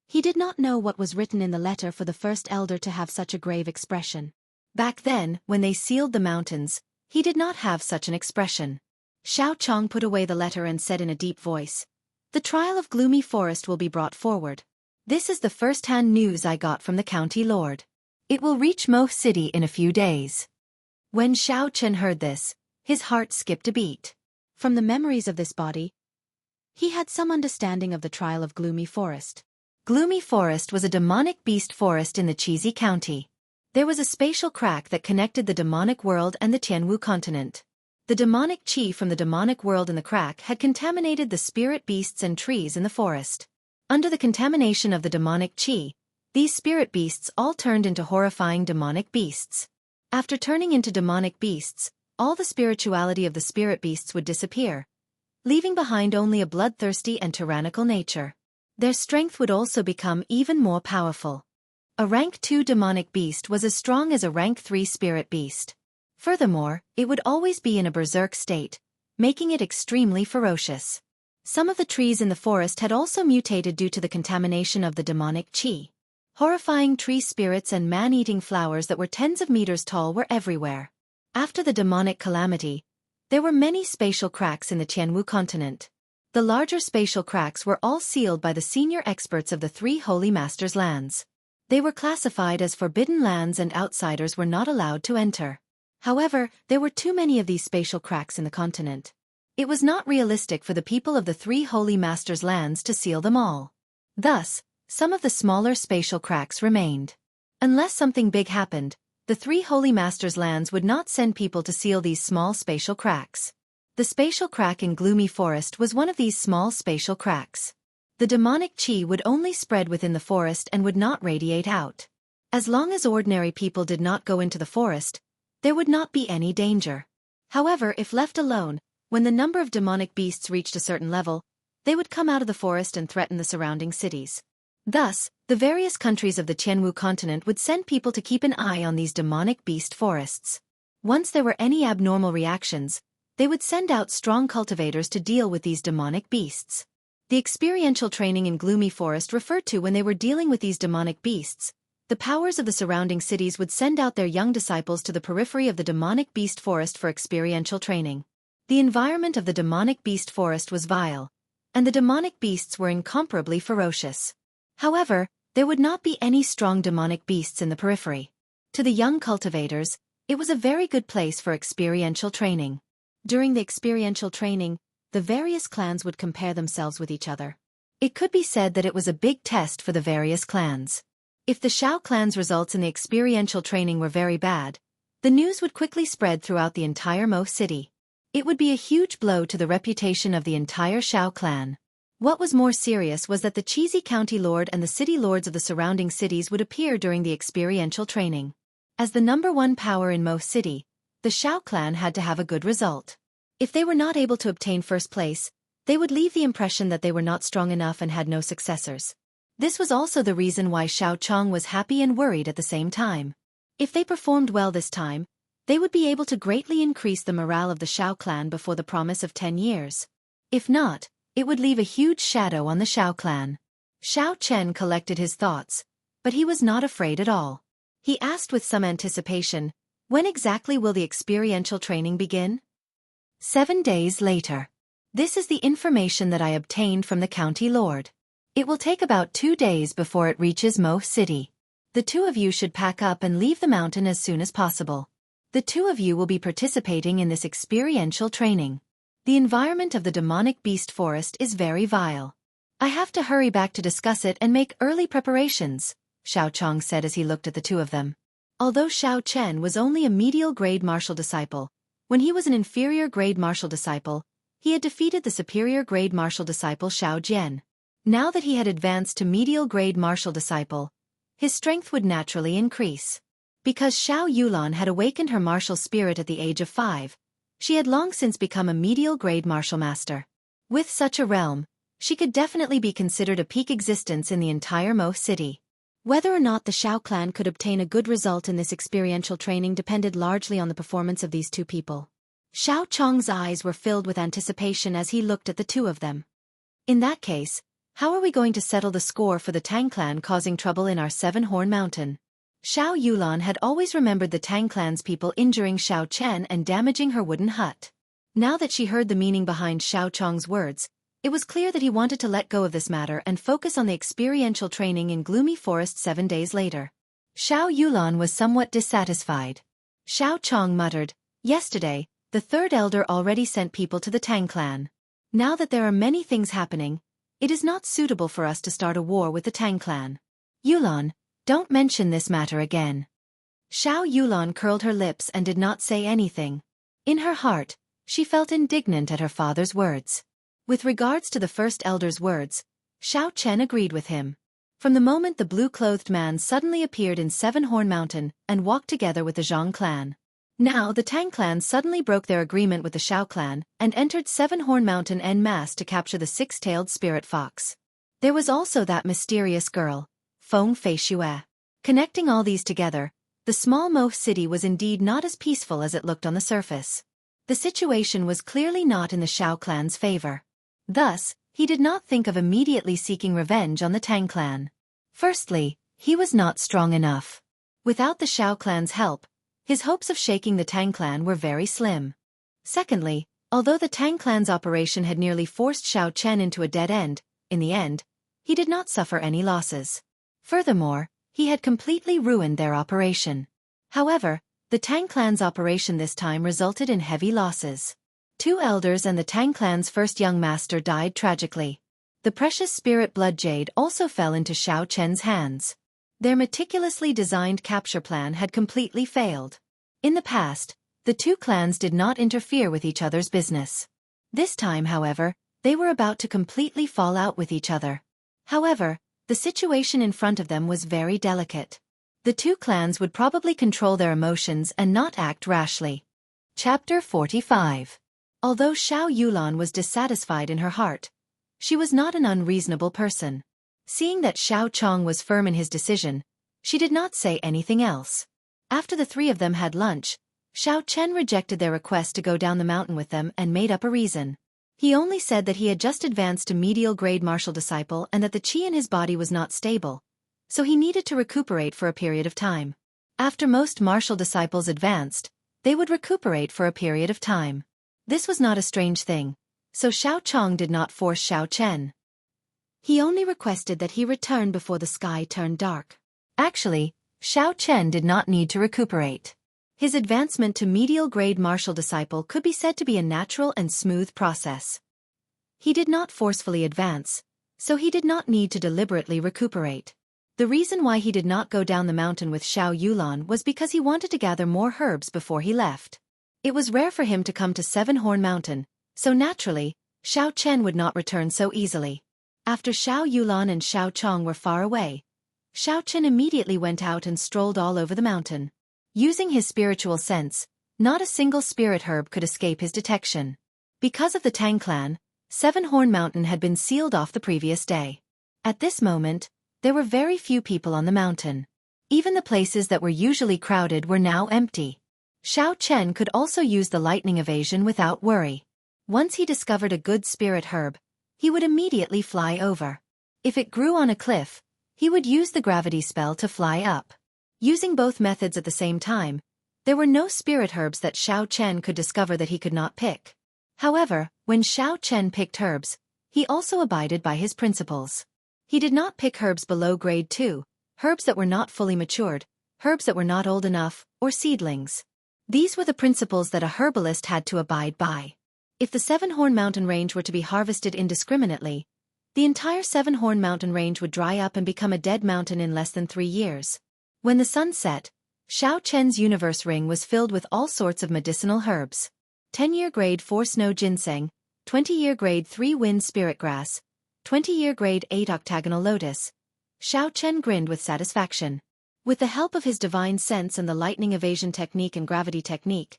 He did not know what was written in the letter for the First Elder to have such a grave expression. Back then, when they sealed the mountains, he did not have such an expression. Xiao Chong put away the letter and said in a deep voice, "The trial of Gloomy Forest will be brought forward. This is the first-hand news I got from the county lord. It will reach Mo City in a few days." When Xiao Chen heard this, his heart skipped a beat. From the memories of this body, he had some understanding of the trial of Gloomy Forest. Gloomy Forest was a demonic beast forest in the Cheesy County. There was a spatial crack that connected the demonic world and the Jianghu continent. The demonic qi from the demonic world in the crack had contaminated the spirit beasts and trees in the forest. Under the contamination of the demonic qi, these spirit beasts all turned into horrifying demonic beasts. After turning into demonic beasts, all the spirituality of the spirit beasts would disappear, leaving behind only a bloodthirsty and tyrannical nature. Their strength would also become even more powerful. A rank 2 demonic beast was as strong as a rank 3 spirit beast. Furthermore, it would always be in a berserk state, making it extremely ferocious. Some of the trees in the forest had also mutated due to the contamination of the demonic qi. Horrifying tree spirits and man-eating flowers that were tens of meters tall were everywhere. After the demonic calamity, there were many spatial cracks in the Jianghu continent. The larger spatial cracks were all sealed by the senior experts of the 3 Holy Masters' lands. They were classified as forbidden lands and outsiders were not allowed to enter. However, there were too many of these spatial cracks in the continent. It was not realistic for the people of the 3 Holy Masters' lands to seal them all. Thus, some of the smaller spatial cracks remained. Unless something big happened, the 3 Holy Masters' lands would not send people to seal these small spatial cracks. The spatial crack in Gloomy Forest was one of these small spatial cracks. The demonic qi would only spread within the forest and would not radiate out. As long as ordinary people did not go into the forest, there would not be any danger. However, if left alone, when the number of demonic beasts reached a certain level, they would come out of the forest and threaten the surrounding cities. Thus, the various countries of the Jianghu continent would send people to keep an eye on these demonic beast forests. Once there were any abnormal reactions, they would send out strong cultivators to deal with these demonic beasts. The experiential training in Gloomy Forest referred to when they were dealing with these demonic beasts. The powers of the surrounding cities would send out their young disciples to the periphery of the demonic beast forest for experiential training. The environment of the demonic beast forest was vile, and the demonic beasts were incomparably ferocious. However, there would not be any strong demonic beasts in the periphery. To the young cultivators, it was a very good place for experiential training. During the experiential training, the various clans would compare themselves with each other. It could be said that it was a big test for the various clans. If the Xiao clan's results in the experiential training were very bad, the news would quickly spread throughout the entire Mo city. It would be a huge blow to the reputation of the entire Xiao clan. What was more serious was that the Cheesy County Lord and the city lords of the surrounding cities would appear during the experiential training. As the #1 power in Mo City, the Xiao clan had to have a good result. If they were not able to obtain first place, they would leave the impression that they were not strong enough and had no successors. This was also the reason why Xiao Chong was happy and worried at the same time. If they performed well this time, they would be able to greatly increase the morale of the Xiao clan before the promise of 10 years. If not, it would leave a huge shadow on the Xiao clan. Xiao Chen collected his thoughts, but he was not afraid at all. He asked with some anticipation, when exactly will the experiential training begin? 7 days later. This is the information that I obtained from the county lord. It will take about 2 days before it reaches Mo City. The two of you should pack up and leave the mountain as soon as possible. The two of you will be participating in this experiential training. The environment of the demonic beast forest is very vile. I have to hurry back to discuss it and make early preparations, Xiao Chong said as he looked at the two of them. Although Xiao Chen was only a medial grade martial disciple, when he was an inferior grade martial disciple, he had defeated the superior grade martial disciple Xiao Jian. Now that he had advanced to medial grade martial disciple, his strength would naturally increase. Because Xiao Yulan had awakened her martial spirit at the age of 5, she had long since become a medial grade martial master. With such a realm, she could definitely be considered a peak existence in the entire Mo City. Whether or not the Xiao clan could obtain a good result in this experiential training depended largely on the performance of these two people. Xiao Chong's eyes were filled with anticipation as he looked at the two of them. In that case, how are we going to settle the score for the Tang clan causing trouble in our Seven-Horn Mountain? Xiao Yulan had always remembered the Tang clan's people injuring Xiao Chen and damaging her wooden hut. Now that she heard the meaning behind Xiao Chong's words, it was clear that he wanted to let go of this matter and focus on the experiential training in Gloomy Forest 7 days later. Xiao Yulan was somewhat dissatisfied. Xiao Chong muttered, "Yesterday, the third elder already sent people to the Tang clan. Now that there are many things happening, it is not suitable for us to start a war with the Tang clan. Yulan, don't mention this matter again." Xiao Yulan curled her lips and did not say anything. In her heart, she felt indignant at her father's words. With regards to the first elder's words, Xiao Chen agreed with him. From the moment the blue-clothed man suddenly appeared in Seven-Horn Mountain and walked together with the Zhang clan. Now the Tang clan suddenly broke their agreement with the Xiao clan and entered Seven-Horn Mountain en masse to capture the six-tailed spirit fox. There was also that mysterious girl, Feng Fei Xue. Connecting all these together, the small Mo city was indeed not as peaceful as it looked on the surface. The situation was clearly not in the Xiao clan's favor. Thus, he did not think of immediately seeking revenge on the Tang clan. Firstly, he was not strong enough. Without the Xiao clan's help, his hopes of shaking the Tang clan were very slim. Secondly, although the Tang clan's operation had nearly forced Xiao Chen into a dead end, in the end, he did not suffer any losses. Furthermore, he had completely ruined their operation. However, the Tang clan's operation this time resulted in heavy losses. 2 elders and the Tang clan's first young master died tragically. The precious spirit blood jade also fell into Xiao Chen's hands. Their meticulously designed capture plan had completely failed. In the past, the 2 clans did not interfere with each other's business. This time, however, they were about to completely fall out with each other. However, the situation in front of them was very delicate. The 2 clans would probably control their emotions and not act rashly. Chapter 45. Although Xiao Yulan was dissatisfied in her heart, she was not an unreasonable person. Seeing that Xiao Chong was firm in his decision, she did not say anything else. After the 3 of them had lunch, Xiao Chen rejected their request to go down the mountain with them and made up a reason. He only said that he had just advanced to medial grade martial disciple and that the qi in his body was not stable, so he needed to recuperate for a period of time. After most martial disciples advanced, they would recuperate for a period of time. This was not a strange thing, so Xiao Chong did not force Xiao Chen. He only requested that he return before the sky turned dark. Actually, Xiao Chen did not need to recuperate. His advancement to medial grade martial disciple could be said to be a natural and smooth process. He did not forcefully advance, so he did not need to deliberately recuperate. The reason why he did not go down the mountain with Xiao Yulan was because he wanted to gather more herbs before he left. It was rare for him to come to Seven-Horn Mountain, so naturally, Xiao Chen would not return so easily. After Xiao Yulan and Xiao Chong were far away, Xiao Chen immediately went out and strolled all over the mountain. Using his spiritual sense, not a single spirit herb could escape his detection. Because of the Tang clan, Seven Horn Mountain had been sealed off the previous day. At this moment, there were very few people on the mountain. Even the places that were usually crowded were now empty. Xiao Chen could also use the lightning evasion without worry. Once he discovered a good spirit herb, he would immediately fly over. If it grew on a cliff, he would use the gravity spell to fly up. Using both methods at the same time, there were no spirit herbs that Xiao Chen could discover that he could not pick. However, when Xiao Chen picked herbs, he also abided by his principles. He did not pick herbs below grade 2, herbs that were not fully matured, herbs that were not old enough, or seedlings. These were the principles that a herbalist had to abide by. If the Seven Horn Mountain Range were to be harvested indiscriminately, the entire Seven Horn Mountain Range would dry up and become a dead mountain in less than 3 years. When the sun set, Xiao Chen's universe ring was filled with all sorts of medicinal herbs. 10-year grade 4 snow ginseng, 20-year grade 3 wind spirit grass, 20-year grade 8 octagonal lotus. Xiao Chen grinned with satisfaction. With the help of his divine sense and the lightning evasion technique and gravity technique,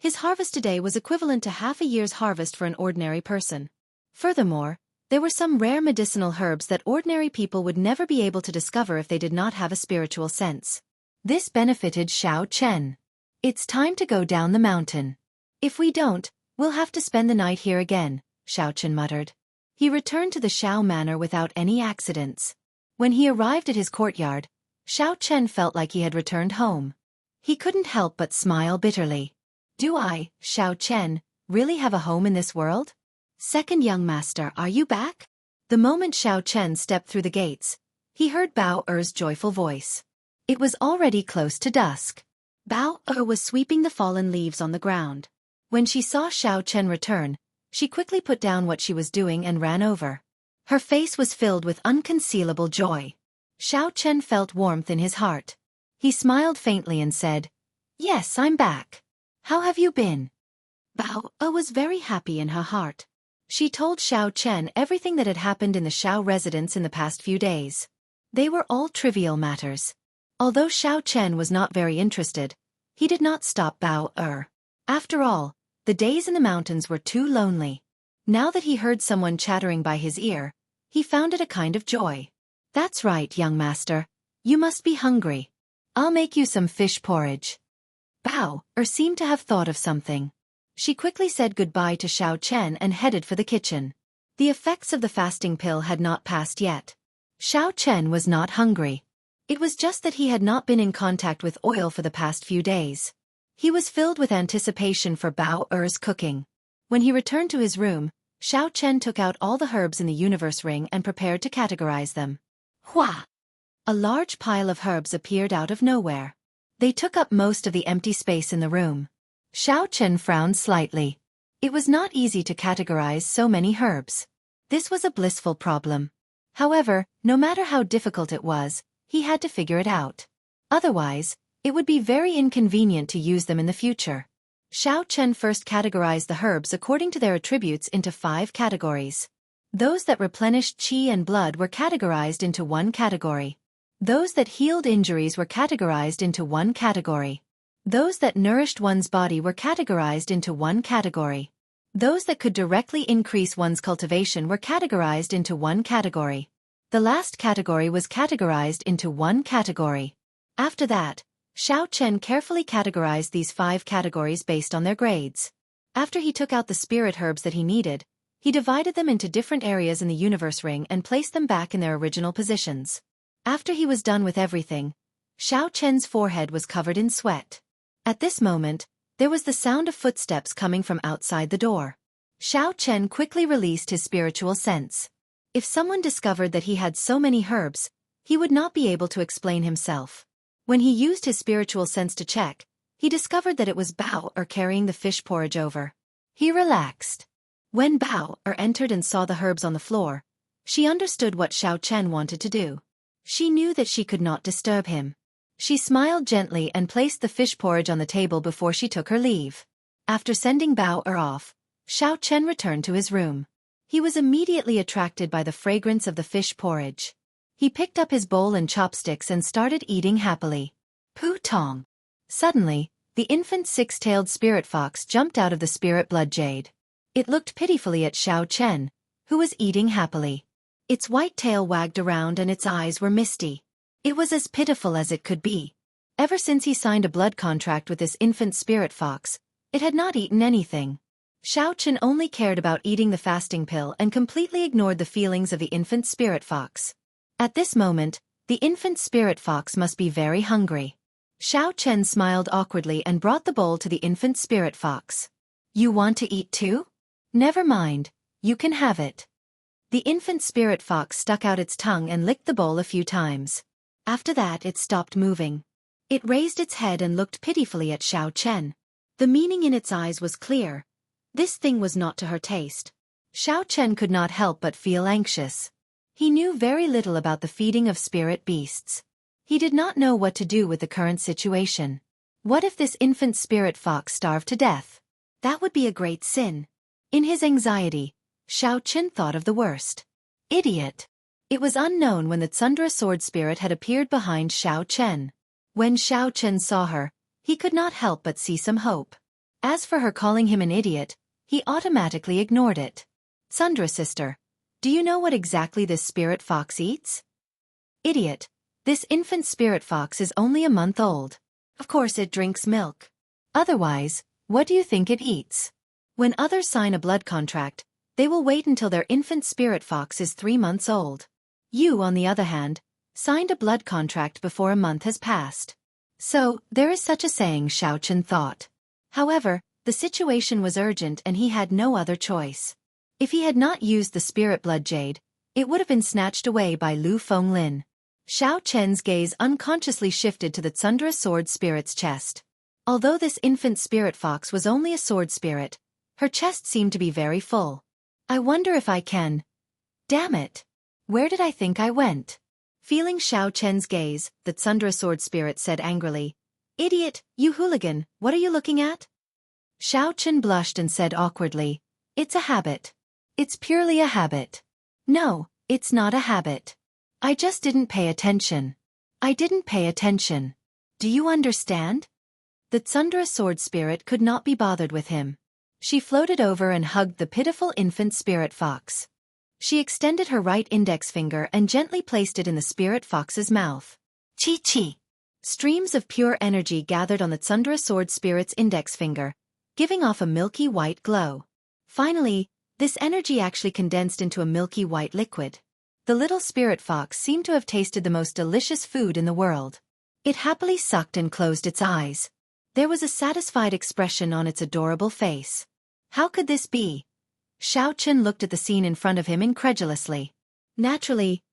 his harvest today was equivalent to half a year's harvest for an ordinary person. Furthermore, there were some rare medicinal herbs that ordinary people would never be able to discover if they did not have a spiritual sense. This benefited Xiao Chen. It's time to go down the mountain. If we don't, we'll have to spend the night here again, Xiao Chen muttered. He returned to the Xiao Manor without any accidents. When he arrived at his courtyard, Xiao Chen felt like he had returned home. He couldn't help but smile bitterly. Do I, Xiao Chen, really have a home in this world? Second young master, are you back? The moment Xiao Chen stepped through the gates, he heard Bao Er's joyful voice. It was already close to dusk. Bao Er was sweeping the fallen leaves on the ground. When she saw Xiao Chen return, she quickly put down what she was doing and ran over. Her face was filled with unconcealable joy. Xiao Chen felt warmth in his heart. He smiled faintly and said, "Yes, I'm back. How have you been?" Bao Er was very happy in her heart. She told Xiao Chen everything that had happened in the Xiao residence in the past few days. They were all trivial matters. Although Xiao Chen was not very interested, he did not stop Bao Er. After all, the days in the mountains were too lonely. Now that he heard someone chattering by his ear, he found it a kind of joy. That's right, young master. You must be hungry. I'll make you some fish porridge. Bao Er seemed to have thought of something. She quickly said goodbye to Xiao Chen and headed for the kitchen. The effects of the fasting pill had not passed yet. Xiao Chen was not hungry. It was just that he had not been in contact with oil for the past few days. He was filled with anticipation for Bao Er's cooking. When he returned to his room, Xiao Chen took out all the herbs in the universe ring and prepared to categorize them. Hua! A large pile of herbs appeared out of nowhere. They took up most of the empty space in the room. Xiao Chen frowned slightly. It was not easy to categorize so many herbs. This was a blissful problem. However, no matter how difficult it was, he had to figure it out. Otherwise, it would be very inconvenient to use them in the future. Xiao Chen first categorized the herbs according to their attributes into 5 categories. Those that replenished qi and blood were categorized into 1 category. Those that healed injuries were categorized into 1 category. Those that nourished one's body were categorized into 1 category. Those that could directly increase one's cultivation were categorized into 1 category. The last category was categorized into 1 category. After that, Xiao Chen carefully categorized these 5 categories based on their grades. After he took out the spirit herbs that he needed, he divided them into different areas in the universe ring and placed them back in their original positions. After he was done with everything, Xiao Chen's forehead was covered in sweat. At this moment, there was the sound of footsteps coming from outside the door. Xiao Chen quickly released his spiritual sense. If someone discovered that he had so many herbs, he would not be able to explain himself. When he used his spiritual sense to check, he discovered that it was Bao Er carrying the fish porridge over. He relaxed. When Bao Er entered and saw the herbs on the floor, she understood what Xiao Chen wanted to do. She knew that she could not disturb him. She smiled gently and placed the fish porridge on the table before she took her leave. After sending Bao Er off, Xiao Chen returned to his room. He was immediately attracted by the fragrance of the fish porridge. He picked up his bowl and chopsticks and started eating happily. Pu Tong. Suddenly, the infant six-tailed spirit fox jumped out of the spirit blood jade. It looked pitifully at Xiao Chen, who was eating happily. Its white tail wagged around and its eyes were misty. It was as pitiful as it could be. Ever since he signed a blood contract with this infant spirit fox, it had not eaten anything. Xiao Chen only cared about eating the fasting pill and completely ignored the feelings of the infant spirit fox. At this moment, the infant spirit fox must be very hungry. Xiao Chen smiled awkwardly and brought the bowl to the infant spirit fox. You want to eat too? Never mind, you can have it. The infant spirit fox stuck out its tongue and licked the bowl a few times. After that it stopped moving. It raised its head and looked pitifully at Xiao Chen. The meaning in its eyes was clear. This thing was not to her taste. Xiao Chen could not help but feel anxious. He knew very little about the feeding of spirit beasts. He did not know what to do with the current situation. What if this infant spirit fox starved to death? That would be a great sin. In his anxiety, Xiao Chen thought of the worst. Idiot! It was unknown when the Tsundra sword spirit had appeared behind Xiao Chen. When Xiao Chen saw her, he could not help but see some hope. As for her calling him an idiot, he automatically ignored it. Tsundra sister, do you know what exactly this spirit fox eats? Idiot! This infant spirit fox is only a month old. Of course it drinks milk. Otherwise, what do you think it eats? When others sign a blood contract, they will wait until their infant spirit fox is 3 months old. You, on the other hand, signed a blood contract before a month has passed. So, there is such a saying, Xiao Chen thought. However, the situation was urgent and he had no other choice. If he had not used the spirit blood jade, it would have been snatched away by Lu Fenglin. Xiao Chen's gaze unconsciously shifted to the Tsundra sword spirit's chest. Although this infant spirit fox was only a sword spirit, her chest seemed to be very full. I wonder if I can. Damn it! Where did I think I went? Feeling Xiao Chen's gaze, the Tsundra sword spirit said angrily, Idiot, you hooligan, what are you looking at? Xiao Chen blushed and said awkwardly, It's a habit. It's purely a habit. No, it's not a habit. I just didn't pay attention. I didn't pay attention. Do you understand? The Tsundra sword spirit could not be bothered with him. She floated over and hugged the pitiful infant spirit fox. She extended her right index finger and gently placed it in the spirit fox's mouth. Chi-chi! Streams of pure energy gathered on the Tsundra sword spirit's index finger, giving off a milky white glow. Finally, this energy actually condensed into a milky white liquid. The little spirit fox seemed to have tasted the most delicious food in the world. It happily sucked and closed its eyes. There was a satisfied expression on its adorable face. How could this be? Xiao Chen looked at the scene in front of him incredulously. Naturally,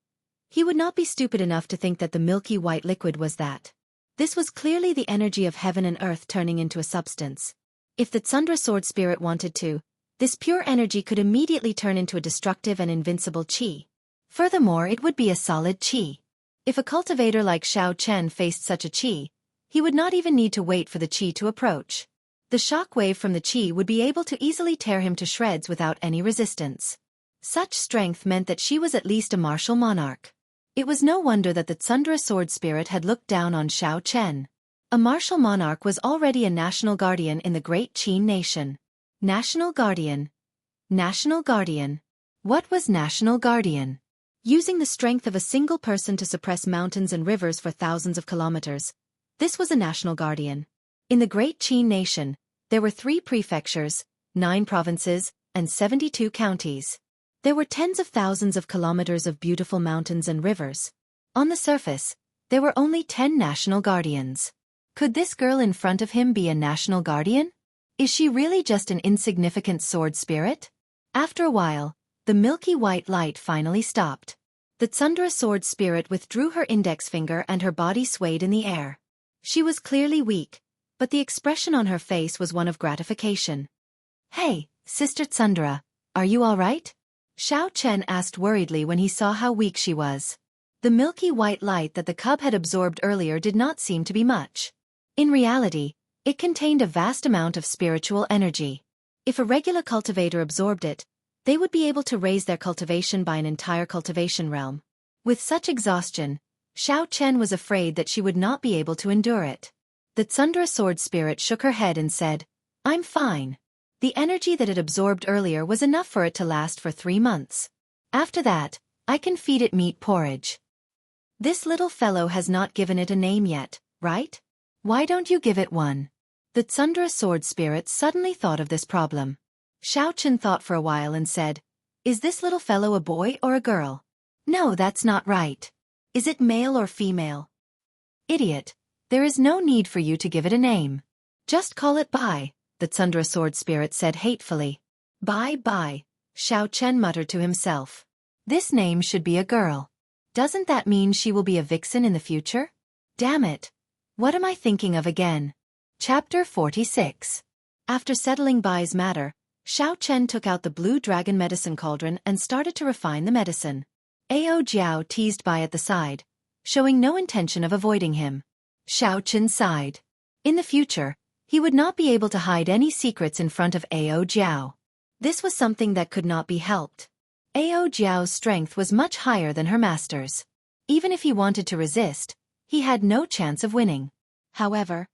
he would not be stupid enough to think that the milky white liquid was that. This was clearly the energy of heaven and earth turning into a substance. If the Tsundra sword spirit wanted to, this pure energy could immediately turn into a destructive and invincible qi. Furthermore, it would be a solid qi. If a cultivator like Xiao Chen faced such a qi, he would not even need to wait for the qi to approach. The shock wave from the qi would be able to easily tear him to shreds without any resistance. Such strength meant that she was at least a martial monarch. It was no wonder that the Tsundra sword spirit had looked down on Xiao Chen. A martial monarch was already a national guardian in the great Qin nation. National guardian. National guardian. What was national guardian? Using the strength of a single person to suppress mountains and rivers for thousands of kilometers. This was a national guardian. In the great Qin nation, there were 3 prefectures, 9 provinces, and 72 counties. There were tens of thousands of kilometers of beautiful mountains and rivers. On the surface, there were only 10 national guardians. Could this girl in front of him be a national guardian? Is she really just an insignificant sword spirit? After a while, the milky white light finally stopped. The Tsundra sword spirit withdrew her index finger and her body swayed in the air. She was clearly weak, but the expression on her face was one of gratification. Hey, Sister Tsundra, are you all right? Xiao Chen asked worriedly when he saw how weak she was. The milky white light that the cub had absorbed earlier did not seem to be much. In reality, it contained a vast amount of spiritual energy. If a regular cultivator absorbed it, they would be able to raise their cultivation by an entire cultivation realm. With such exhaustion, Xiao Chen was afraid that she would not be able to endure it. The Tsundra sword spirit shook her head and said, I'm fine. The energy that it absorbed earlier was enough for it to last for 3 months. After that, I can feed it meat porridge. This little fellow has not given it a name yet, right? Why don't you give it one? The Tsundra sword spirit suddenly thought of this problem. Xiaochen thought for a while and said, Is this little fellow a boy or a girl? No, that's not right. Is it male or female? Idiot. There is no need for you to give it a name. Just call it Bai, the Tsundra sword spirit said hatefully. Bai, Xiaochen muttered to himself. This name should be a girl. Doesn't that mean she will be a vixen in the future? Damn it. What am I thinking of again? Chapter 46. After settling Bai's matter, Xiaochen took out the blue dragon medicine cauldron and started to refine the medicine. Ao Jiao teased Bai at the side, showing no intention of avoiding him. Xiaochen sighed. In the future, he would not be able to hide any secrets in front of Ao Jiao. This was something that could not be helped. Ao Jiao's strength was much higher than her master's. Even if he wanted to resist, he had no chance of winning. However,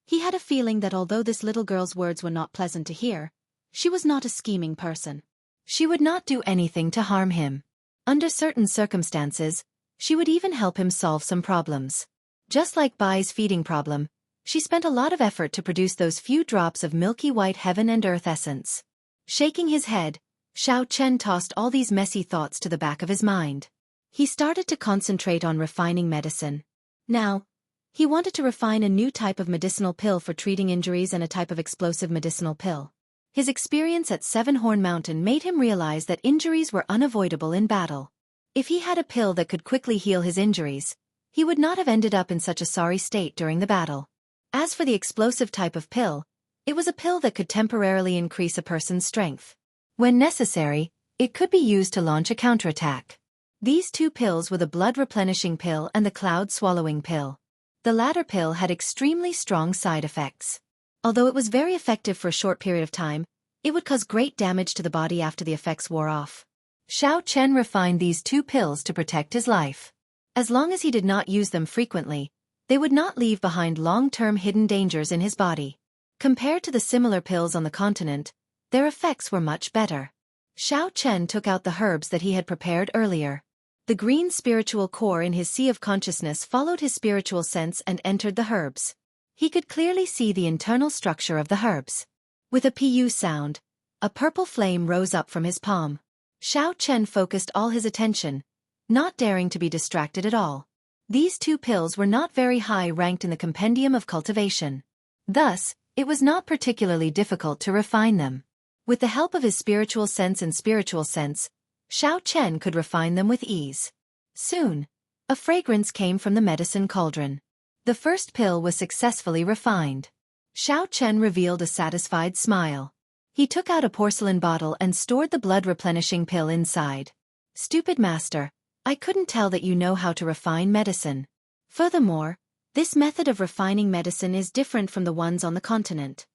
he had a feeling that although this little girl's words were not pleasant to hear, she was not a scheming person. She would not do anything to harm him. Under certain circumstances, she would even help him solve some problems. Just like Bai's feeding problem, she spent a lot of effort to produce those few drops of milky white heaven and earth essence. Shaking his head, Xiaochen tossed all these messy thoughts to the back of his mind. He started to concentrate on refining medicine. Now, he wanted to refine a new type of medicinal pill for treating injuries and a type of explosive medicinal pill. His experience at Seven Horn Mountain made him realize that injuries were unavoidable in battle. If he had a pill that could quickly heal his injuries, he would not have ended up in such a sorry state during the battle. As for the explosive type of pill, it was a pill that could temporarily increase a person's strength. When necessary, it could be used to launch a counterattack. These two pills were the blood-replenishing pill and the cloud-swallowing pill. The latter pill had extremely strong side effects. Although it was very effective for a short period of time, it would cause great damage to the body after the effects wore off. Xiaochen refined these two pills to protect his life. As long as he did not use them frequently, they would not leave behind long-term hidden dangers in his body. Compared to the similar pills on the continent, their effects were much better. Xiaochen took out the herbs that he had prepared earlier. The green spiritual core in his sea of consciousness followed his spiritual sense and entered the herbs. He could clearly see the internal structure of the herbs. With a pu sound, a purple flame rose up from his palm. Xiaochen focused all his attention, not daring to be distracted at all. These two pills were not very high ranked in the compendium of cultivation. Thus, it was not particularly difficult to refine them. With the help of his spiritual sense and spiritual sense, Xiaochen could refine them with ease. Soon, a fragrance came from the medicine cauldron. The first pill was successfully refined. Xiaochen revealed a satisfied smile. He took out a porcelain bottle and stored the blood-replenishing pill inside. Stupid master, I couldn't tell that you know how to refine medicine. Furthermore, this method of refining medicine is different from the ones on the continent.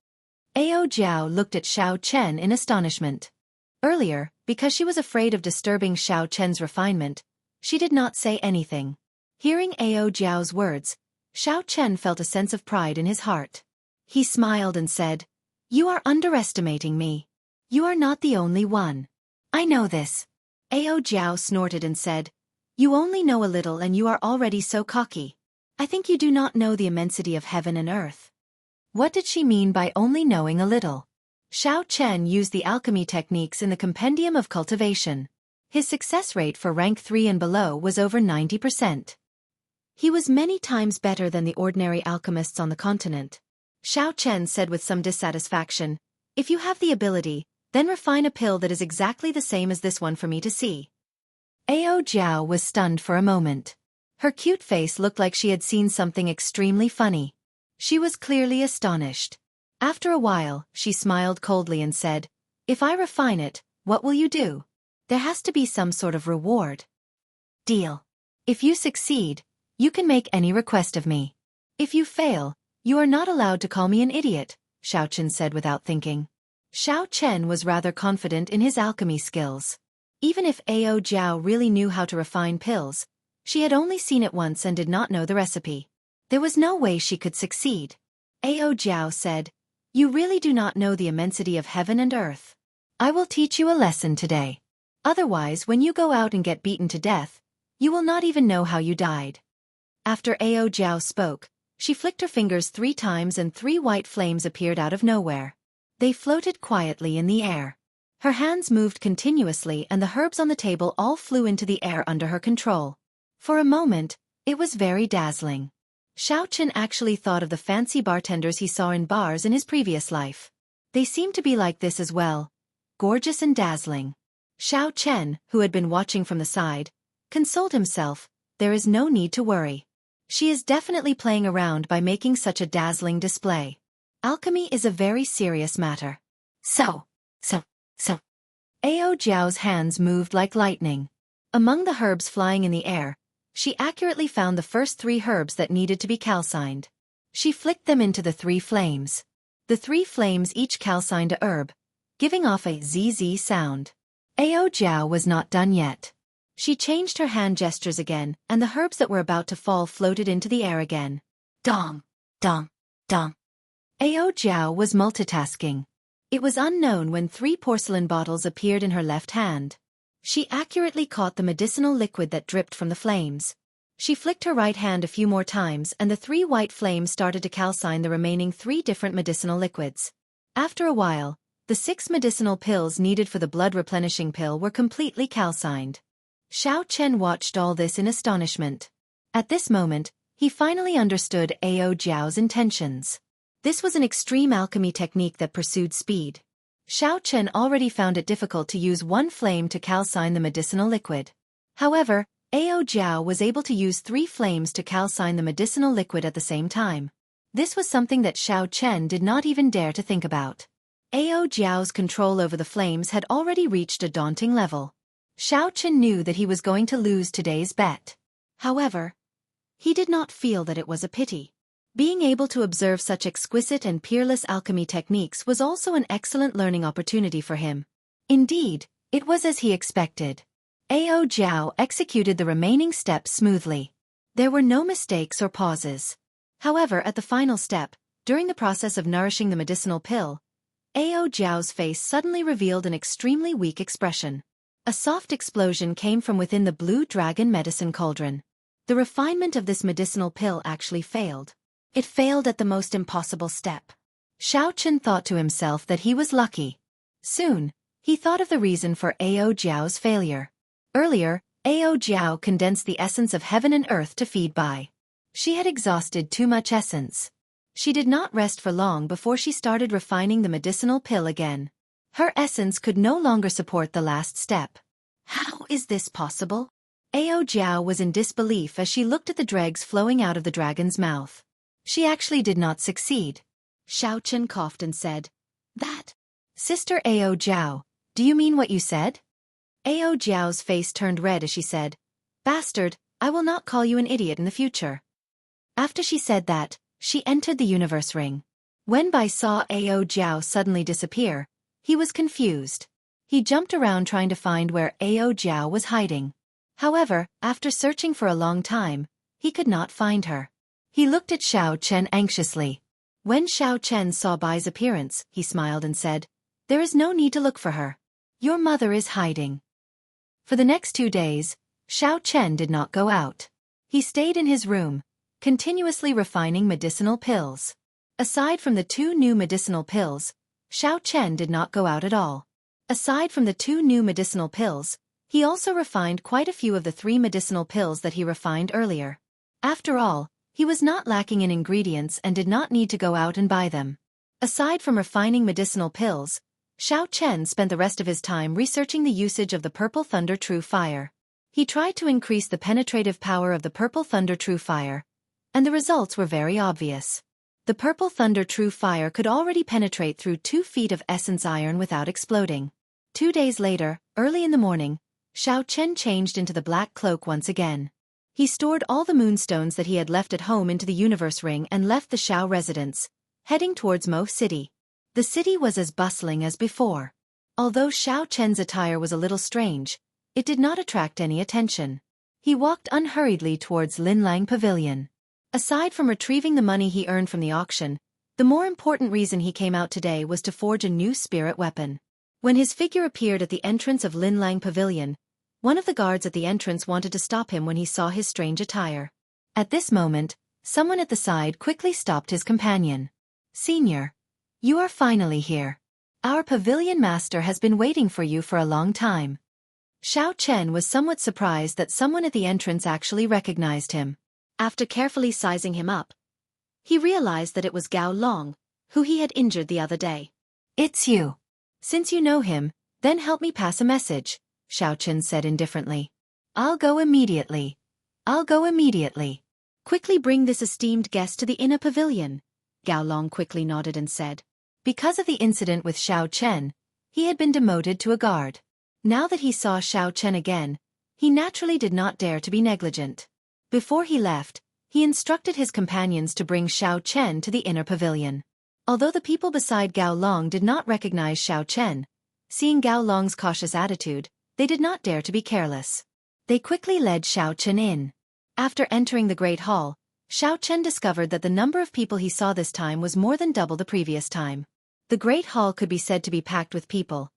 Ao Jiao looked at Xiaochen in astonishment. Earlier, because she was afraid of disturbing Xiaochen's refinement, she did not say anything. Hearing Ao Jiao's words, Xiaochen felt a sense of pride in his heart. He smiled and said, You are underestimating me. You are not the only one. I know this. Ao Jiao snorted and said, You only know a little and you are already so cocky. I think you do not know the immensity of heaven and earth. What did she mean by only knowing a little? Xiaochen used the alchemy techniques in the compendium of cultivation. His success rate for rank 3 and below was over 90%. He was many times better than the ordinary alchemists on the continent. Xiaochen said with some dissatisfaction, If you have the ability, then refine a pill that is exactly the same as this one for me to see. Ao Jiao was stunned for a moment. Her cute face looked like she had seen something extremely funny. She was clearly astonished. After a while, she smiled coldly and said, If I refine it, what will you do? There has to be some sort of reward. Deal. If you succeed, you can make any request of me. If you fail, you are not allowed to call me an idiot, Xiaochen said without thinking. Xiaochen was rather confident in his alchemy skills. Even if Ao Jiao really knew how to refine pills, she had only seen it once and did not know the recipe. There was no way she could succeed. Ao Jiao said, "You really do not know the immensity of heaven and earth. I will teach you a lesson today. Otherwise, when you go out and get beaten to death, you will not even know how you died." After Ao Jiao spoke, she flicked her fingers 3 times and 3 white flames appeared out of nowhere. They floated quietly in the air. Her hands moved continuously and the herbs on the table all flew into the air under her control. For a moment, it was very dazzling. Xiao Chen actually thought of the fancy bartenders he saw in bars in his previous life. They seemed to be like this as well, gorgeous and dazzling. Xiao Chen, who had been watching from the side, consoled himself, there is no need to worry. She is definitely playing around by making such a dazzling display. Alchemy is a very serious matter. So. Ao Jiao's hands moved like lightning. Among the herbs flying in the air, she accurately found the first 3 herbs that needed to be calcined. She flicked them into the 3 flames. The 3 flames each calcined a herb, giving off a zzz sound. Ao Jiao was not done yet. She changed her hand gestures again, and the herbs that were about to fall floated into the air again. Dong, dong, dong. Ao Jiao was multitasking. It was unknown when 3 porcelain bottles appeared in her left hand. She accurately caught the medicinal liquid that dripped from the flames. She flicked her right hand a few more times and the 3 white flames started to calcine the remaining 3 different medicinal liquids. After a while, the 6 medicinal pills needed for the blood replenishing pill were completely calcined. Xiao Chen watched all this in astonishment. At this moment, he finally understood Ao Jiao's intentions. This was an extreme alchemy technique that pursued speed. Xiao Chen already found it difficult to use 1 flame to calcine the medicinal liquid. However, Ao Jiao was able to use 3 flames to calcine the medicinal liquid at the same time. This was something that Xiao Chen did not even dare to think about. Ao Jiao's control over the flames had already reached a daunting level. Xiao Chen knew that he was going to lose today's bet. However, he did not feel that it was a pity. Being able to observe such exquisite and peerless alchemy techniques was also an excellent learning opportunity for him. Indeed, it was as he expected. Ao Jiao executed the remaining steps smoothly. There were no mistakes or pauses. However, at the final step, during the process of nourishing the medicinal pill, Ao Jiao's face suddenly revealed an extremely weak expression. A soft explosion came from within the blue dragon medicine cauldron. The refinement of this medicinal pill actually failed. It failed at the most impossible step. Xiao Chen thought to himself that he was lucky. Soon, he thought of the reason for Ao Jiao's failure. Earlier, Ao Jiao condensed the essence of heaven and earth to feed by. She had exhausted too much essence. She did not rest for long before she started refining the medicinal pill again. Her essence could no longer support the last step. How is this possible? Ao Jiao was in disbelief as she looked at the dregs flowing out of the dragon's mouth. She actually did not succeed. Xiao Chen coughed and said, "That. Sister Ao Jiao, do you mean what you said?" Ao Jiao's face turned red as she said, "Bastard, I will not call you an idiot in the future." After she said that, she entered the universe ring. When Bai saw Ao Jiao suddenly disappear, he was confused. He jumped around trying to find where Ao Jiao was hiding. However, after searching for a long time, he could not find her. He looked at Xiao Chen anxiously. When Xiao Chen saw Bai's appearance, he smiled and said, "There is no need to look for her. Your mother is hiding." For the next 2 days, Xiao Chen did not go out. He stayed in his room, continuously refining medicinal pills. Aside from the 2 new medicinal pills, Xiao Chen did not go out at all. Aside from the 2 new medicinal pills, he also refined quite a few of the 3 medicinal pills that he refined earlier. After all, he was not lacking in ingredients and did not need to go out and buy them. Aside from refining medicinal pills, Xiao Chen spent the rest of his time researching the usage of the Purple Thunder True Fire. He tried to increase the penetrative power of the Purple Thunder True Fire, and the results were very obvious. The Purple Thunder True Fire could already penetrate through 2 feet of essence iron without exploding. 2 days later, early in the morning, Xiao Chen changed into the black cloak once again. He stored all the moonstones that he had left at home into the universe ring and left the Shao residence, heading towards Mo City. The city was as bustling as before. Although Xiao Chen's attire was a little strange, it did not attract any attention. He walked unhurriedly towards Linlang Pavilion. Aside from retrieving the money he earned from the auction, the The more important reason he came out today was to forge a new spirit weapon. When his figure appeared at the entrance of Linlang Pavilion, one of the guards at the entrance wanted to stop him when he saw his strange attire. At this moment, someone at the side quickly stopped his companion. "Senior, you are finally here. Our pavilion master has been waiting for you for a long time." Xiao Chen was somewhat surprised that someone at the entrance actually recognized him. After carefully sizing him up, he realized that it was Gao Long, who he had injured the other day. "It's you. Since you know him, then help me pass a message," Xiao Chen said indifferently. I'll go immediately. Quickly bring this esteemed guest to the inner pavilion," Gao Long quickly nodded and said. Because of the incident with Xiao Chen, he had been demoted to a guard. Now that he saw Xiao Chen again, he naturally did not dare to be negligent. Before he left, he instructed his companions to bring Xiao Chen to the inner pavilion. Although the people beside Gao Long did not recognize Xiao Chen, seeing Gao Long's cautious attitude, they did not dare to be careless. They quickly led Xiao Chen in. After entering the Great Hall, Xiao Chen discovered that the number of people he saw this time was more than double the previous time. The Great Hall could be said to be packed with people.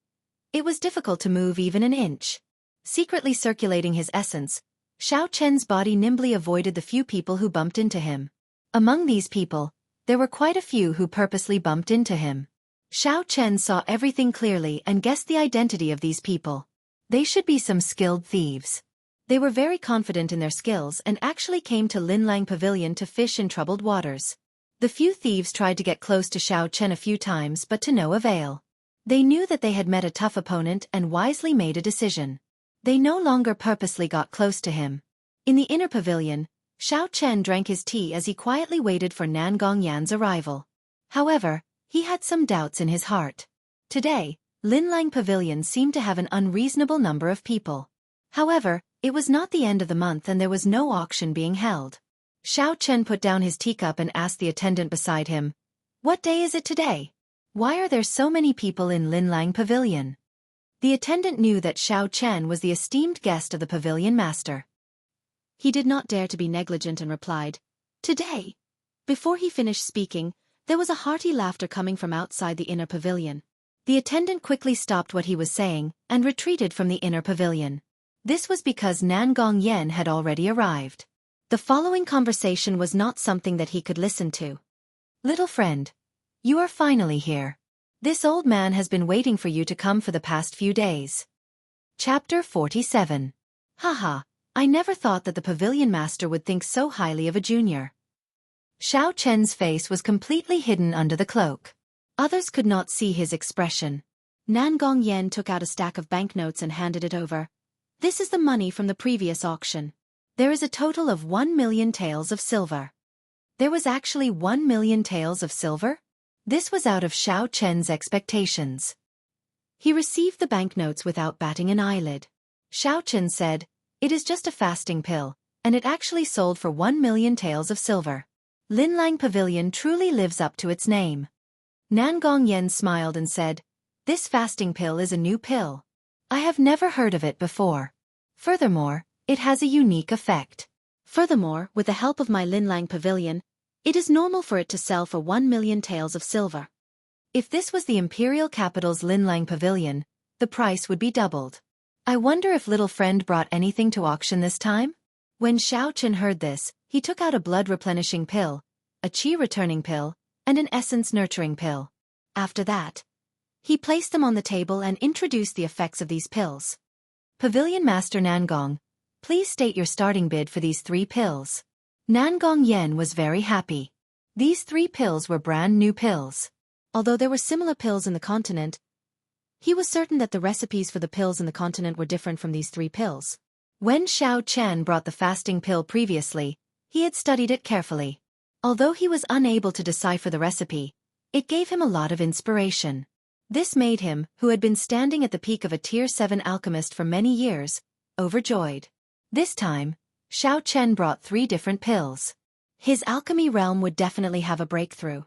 It was difficult to move even an inch. Secretly circulating his essence, Xiao Chen's body nimbly avoided the few people who bumped into him. Among these people, there were quite a few who purposely bumped into him. Xiao Chen saw everything clearly and guessed the identity of these people. They should be some skilled thieves. They were very confident in their skills and actually came to Linlang Pavilion to fish in troubled waters. The few thieves tried to get close to Xiao Chen a few times but to no avail. They knew that they had met a tough opponent and wisely made a decision. They no longer purposely got close to him. In the inner pavilion, Xiao Chen drank his tea as he quietly waited for Nan Gongyan's arrival. However, he had some doubts in his heart. Today, Linlang Pavilion seemed to have an unreasonable number of people. However, it was not the end of the month and there was no auction being held. Xiao Chen put down his teacup and asked the attendant beside him, "What day is it today? Why are there so many people in Linlang Pavilion?" The attendant knew that Xiao Chen was the esteemed guest of the pavilion master. He did not dare to be negligent and replied, "Today." Before he finished speaking, there was a hearty laughter coming from outside the inner pavilion. The attendant quickly stopped what he was saying and retreated from the inner pavilion. This was because Nan Gongyan had already arrived. The following conversation was not something that he could listen to. "Little friend, you are finally here. This old man has been waiting for you to come for the past few days." Chapter 47. Haha, I never thought that the pavilion master would think so highly of a junior. Xiao Chen's face was completely hidden under the cloak. Others could not see his expression. Nan Gongyan took out a stack of banknotes and handed it over. "This is the money from the previous auction. There is a total of 1,000,000 taels of silver." There was actually 1,000,000 taels of silver? This was out of Xiao Chen's expectations. He received the banknotes without batting an eyelid. Xiao Chen said, "It is just a fasting pill, and it actually sold for 1,000,000 taels of silver. Linlang Pavilion truly lives up to its name." Nan Gongyan smiled and said, "This fasting pill is a new pill. I have never heard of it before. Furthermore, it has a unique effect. Furthermore, with the help of my Linlang Pavilion, it is normal for it to sell for 1,000,000 taels of silver." If this was the imperial capital's Linlang Pavilion, the price would be doubled. I wonder if little friend brought anything to auction this time? When Xiao Chen heard this, he took out a blood-replenishing pill, a qi-returning pill, and an essence-nurturing pill. After that, he placed them on the table and introduced the effects of these pills. "Pavilion Master Nangong, please state your starting bid for these 3 pills." Nan Gongyan was very happy. These 3 pills were brand new pills. Although there were similar pills in the continent, he was certain that the recipes for the pills in the continent were different from these 3 pills. When Xiao Chen brought the fasting pill previously, he had studied it carefully. Although he was unable to decipher the recipe, it gave him a lot of inspiration. This made him, who had been standing at the peak of a Tier 7 alchemist for many years, overjoyed. This time, Xiao Chen brought 3 different pills. His alchemy realm would definitely have a breakthrough.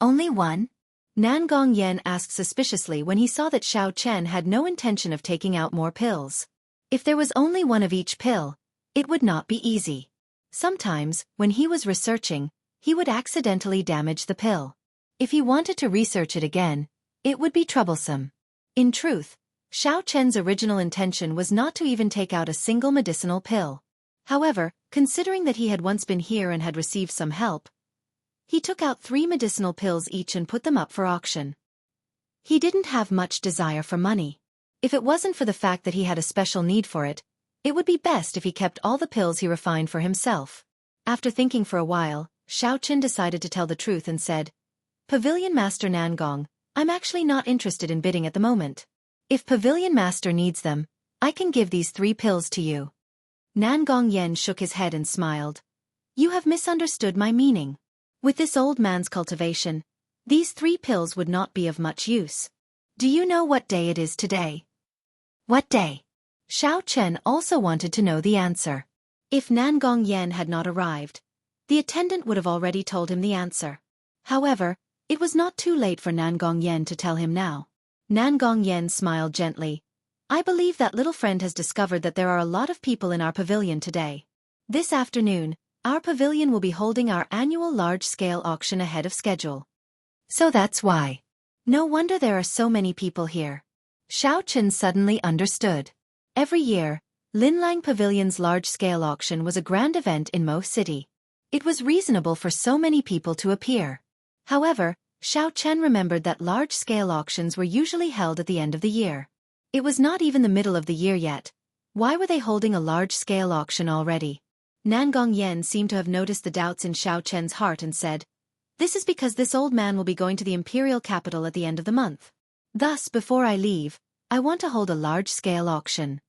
"Only one?" Nan Gongyan asked suspiciously when he saw that Xiao Chen had no intention of taking out more pills. If there was only one of each pill, it would not be easy. Sometimes, when he was researching, he would accidentally damage the pill. If he wanted to research it again, it would be troublesome. In truth, Xiao Chen's original intention was not to even take out a single medicinal pill. However, considering that he had once been here and had received some help, he took out 3 medicinal pills each and put them up for auction. He didn't have much desire for money. If it wasn't for the fact that he had a special need for it, it would be best if he kept all the pills he refined for himself. After thinking for a while, Xiao Chen decided to tell the truth and said, "Pavilion Master Nangong, I'm actually not interested in bidding at the moment. If Pavilion Master needs them, I can give these 3 pills to you." Nangong Yen shook his head and smiled. "You have misunderstood my meaning. With this old man's cultivation, these 3 pills would not be of much use. Do you know what day it is today?" "What day?" Xiao Chen also wanted to know the answer. If Nangong Yen had not arrived, the attendant would have already told him the answer. However, it was not too late for Nangong Yen to tell him now. Nangong Yen smiled gently. "I believe that little friend has discovered that there are a lot of people in our pavilion today. This afternoon, our pavilion will be holding our annual large-scale auction ahead of schedule. So that's why. No wonder there are so many people here." Xiao Chen suddenly understood. Every year, Linlang Pavilion's large-scale auction was a grand event in Mo City. It was reasonable for so many people to appear. However, Xiao Chen remembered that large-scale auctions were usually held at the end of the year. It was not even the middle of the year yet. Why were they holding a large-scale auction already? Nangong Yen seemed to have noticed the doubts in Xiao Chen's heart and said, "This is because this old man will be going to the imperial capital at the end of the month. Thus, before I leave, I want to hold a large-scale auction."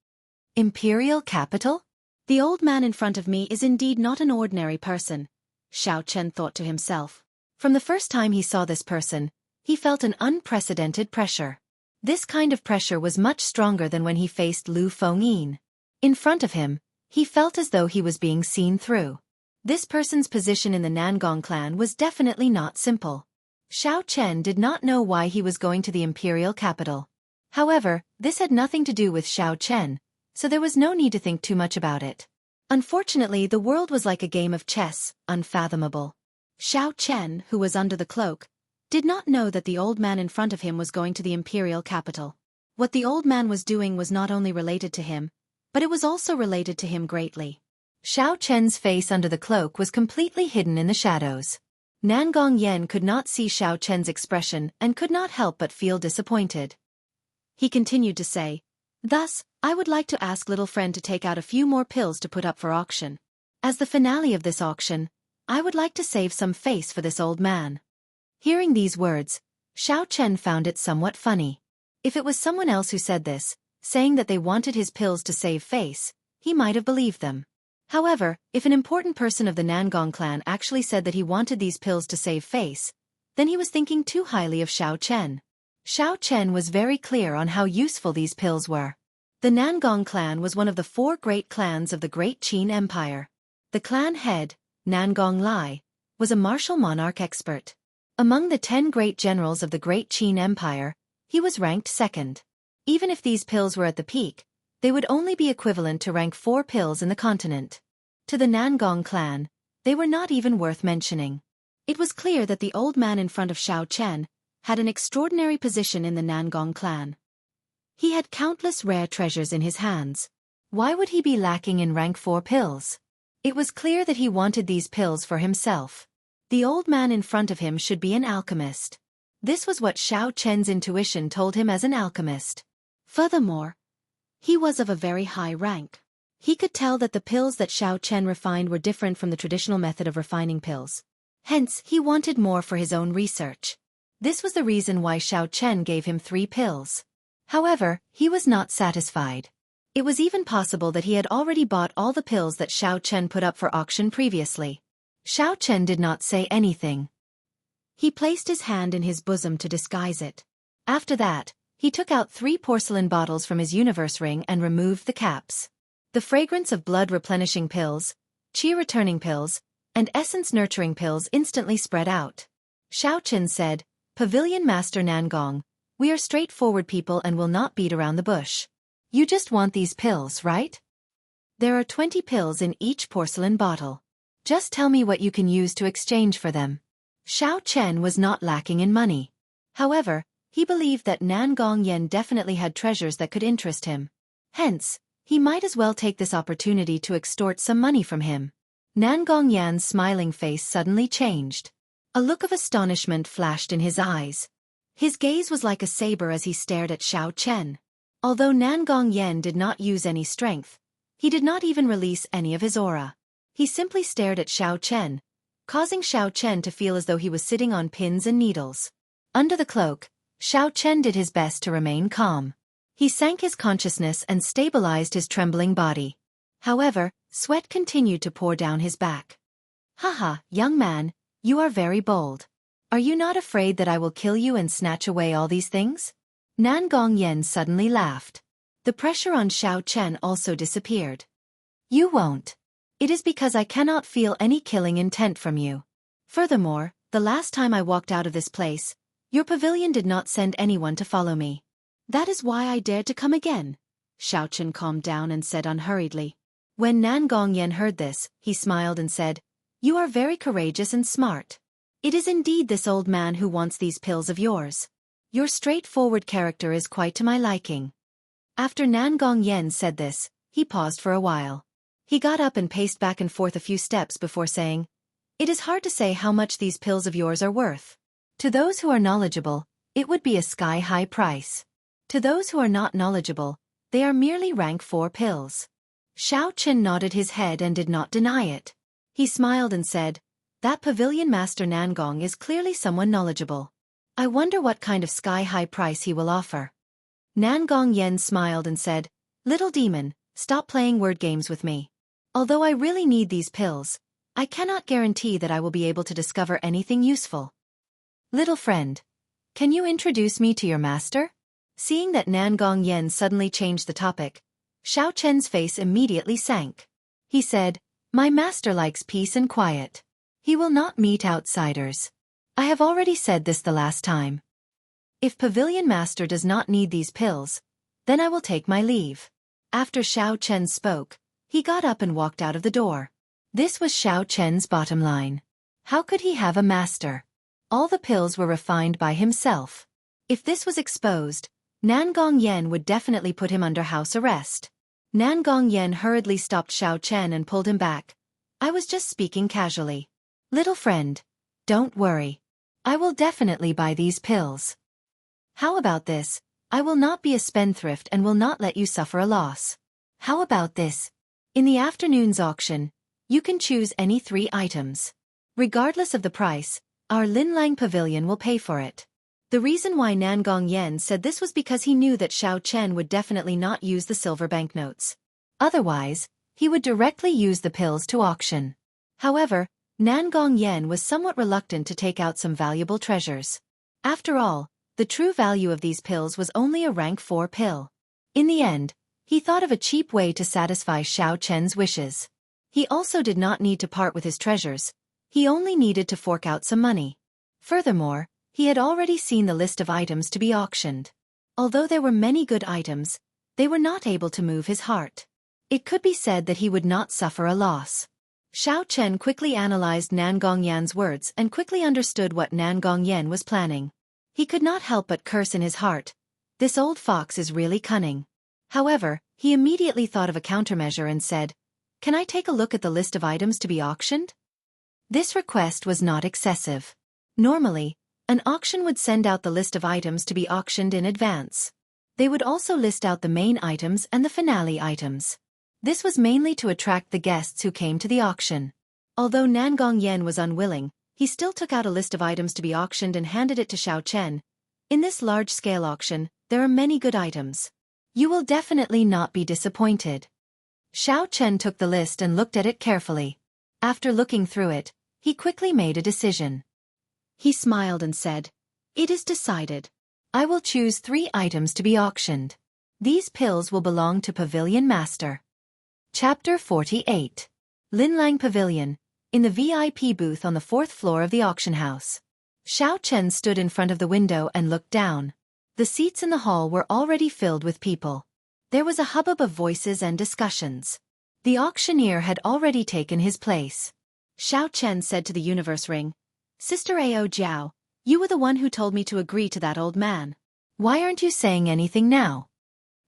Imperial capital? The old man in front of me is indeed not an ordinary person, Xiao Chen thought to himself. From the first time he saw this person, he felt an unprecedented pressure. This kind of pressure was much stronger than when he faced Lu Fengyin. In front of him, he felt as though he was being seen through. This person's position in the Nangong clan was definitely not simple. Xiao Chen did not know why he was going to the imperial capital. However, this had nothing to do with Xiao Chen, so there was no need to think too much about it. Unfortunately, the world was like a game of chess, unfathomable. Xiao Chen, who was under the cloak, did not know that the old man in front of him was going to the imperial capital. What the old man was doing was not only related to him, but it was also related to him greatly. Xiao Chen's face under the cloak was completely hidden in the shadows. Nangong Yen could not see Xiao Chen's expression and could not help but feel disappointed. He continued to say, "Thus, I would like to ask little friend to take out a few more pills to put up for auction. As the finale of this auction, I would like to save some face for this old man." Hearing these words, Xiao Chen found it somewhat funny. If it was someone else who said this, saying that they wanted his pills to save face, he might have believed them. However, if an important person of the Nangong clan actually said that he wanted these pills to save face, then he was thinking too highly of Xiao Chen. Xiao Chen was very clear on how useful these pills were. The Nangong clan was one of the 4 great clans of the Great Qin Empire. The clan head, Nangong Lai, was a martial monarch expert. Among the 10 great generals of the Great Qin Empire, he was ranked second. Even if these pills were at the peak, they would only be equivalent to rank 4 pills in the continent. To the Nangong clan, they were not even worth mentioning. It was clear that the old man in front of Xiao Chen had an extraordinary position in the Nangong clan. He had countless rare treasures in his hands. Why would he be lacking in rank 4 pills? It was clear that he wanted these pills for himself. The old man in front of him should be an alchemist. This was what Xiao Chen's intuition told him as an alchemist. Furthermore, he was of a very high rank. He could tell that the pills that Xiao Chen refined were different from the traditional method of refining pills. Hence, he wanted more for his own research. This was the reason why Xiao Chen gave him 3 pills. However, he was not satisfied. It was even possible that he had already bought all the pills that Xiao Chen put up for auction previously. Xiao Chen did not say anything. He placed his hand in his bosom to disguise it. After that, he took out 3 porcelain bottles from his universe ring and removed the caps. The fragrance of blood-replenishing pills, qi-returning pills, and essence-nurturing pills instantly spread out. Xiao Chen said, "Pavilion Master Nangong, we are straightforward people and will not beat around the bush. You just want these pills, right? There are 20 pills in each porcelain bottle. Just tell me what you can use to exchange for them." Xiao Chen was not lacking in money. However, he believed that Nan Gongyan definitely had treasures that could interest him. Hence, he might as well take this opportunity to extort some money from him. Nan Gongyan's smiling face suddenly changed. A look of astonishment flashed in his eyes. His gaze was like a saber as he stared at Xiao Chen. Although Nan Gongyan did not use any strength, he did not even release any of his aura. He simply stared at Xiao Chen, causing Xiao Chen to feel as though he was sitting on pins and needles. Under the cloak, Xiao Chen did his best to remain calm. He sank his consciousness and stabilized his trembling body. However, sweat continued to pour down his back. Haha, young man, you are very bold. Are you not afraid that I will kill you and snatch away all these things? Nan Gongyan suddenly laughed. The pressure on Xiao Chen also disappeared. You won't. It is because I cannot feel any killing intent from you. Furthermore, the last time I walked out of this place, your pavilion did not send anyone to follow me. That is why I dared to come again. Xiao Chen calmed down and said unhurriedly. When Nan Gongyan heard this, he smiled and said, You are very courageous and smart. It is indeed this old man who wants these pills of yours. Your straightforward character is quite to my liking. After Nan Gongyan said this, he paused for a while. He got up and paced back and forth a few steps before saying, It is hard to say how much these pills of yours are worth. To those who are knowledgeable, it would be a sky-high price. To those who are not knowledgeable, they are merely rank 4 pills. Xiao Chen nodded his head and did not deny it. He smiled and said, That pavilion master Nangong is clearly someone knowledgeable. I wonder what kind of sky-high price he will offer. Nan Gongyan smiled and said, Little demon, stop playing word games with me. Although I really need these pills, I cannot guarantee that I will be able to discover anything useful. Little friend, can you introduce me to your master? Seeing that Nan Gongyan suddenly changed the topic, Xiao Chen's face immediately sank. He said, My master likes peace and quiet. He will not meet outsiders. I have already said this the last time. If Pavilion Master does not need these pills, then I will take my leave. After Xiao Chen spoke, he got up and walked out of the door. This was Xiao Chen's bottom line. How could he have a master? All the pills were refined by himself. If this was exposed, Nan Gongyan would definitely put him under house arrest. Nan Gongyan hurriedly stopped Xiao Chen and pulled him back. I was just speaking casually. Little friend, don't worry. I will definitely buy these pills. How about this? I will not be a spendthrift and will not let you suffer a loss. How about this? In the afternoon's auction, you can choose any 3 items. Regardless of the price, our Linlang Pavilion will pay for it. The reason why Nan Gongyan said this was because he knew that Xiao Chen would definitely not use the silver banknotes. Otherwise, he would directly use the pills to auction. However, Nan Gongyan was somewhat reluctant to take out some valuable treasures. After all, the true value of these pills was only a rank 4 pill. In the end, he thought of a cheap way to satisfy Xiao Chen's wishes. He also did not need to part with his treasures. He only needed to fork out some money. Furthermore, he had already seen the list of items to be auctioned. Although there were many good items, they were not able to move his heart. It could be said that he would not suffer a loss. Xiao Chen quickly analyzed Nan Gongyan's words and quickly understood what Nan Gongyan was planning. He could not help but curse in his heart. This old fox is really cunning. However, he immediately thought of a countermeasure and said, Can I take a look at the list of items to be auctioned? This request was not excessive. Normally, an auction would send out the list of items to be auctioned in advance. They would also list out the main items and the finale items. This was mainly to attract the guests who came to the auction. Although Nan Gongyan was unwilling, he still took out a list of items to be auctioned and handed it to Xiao Chen. In this large-scale auction, there are many good items. You will definitely not be disappointed. Xiao Chen took the list and looked at it carefully. After looking through it, he quickly made a decision. He smiled and said, It is decided. I will choose 3 items to be auctioned. These pills will belong to Pavilion Master. Chapter 48. Linlang Pavilion, in the VIP booth on the 4th floor of the auction house. Xiao Chen stood in front of the window and looked down. The seats in the hall were already filled with people. There was a hubbub of voices and discussions. The auctioneer had already taken his place. Xiao Chen said to the universe ring, Sister Ao Jiao, you were the one who told me to agree to that old man. Why aren't you saying anything now?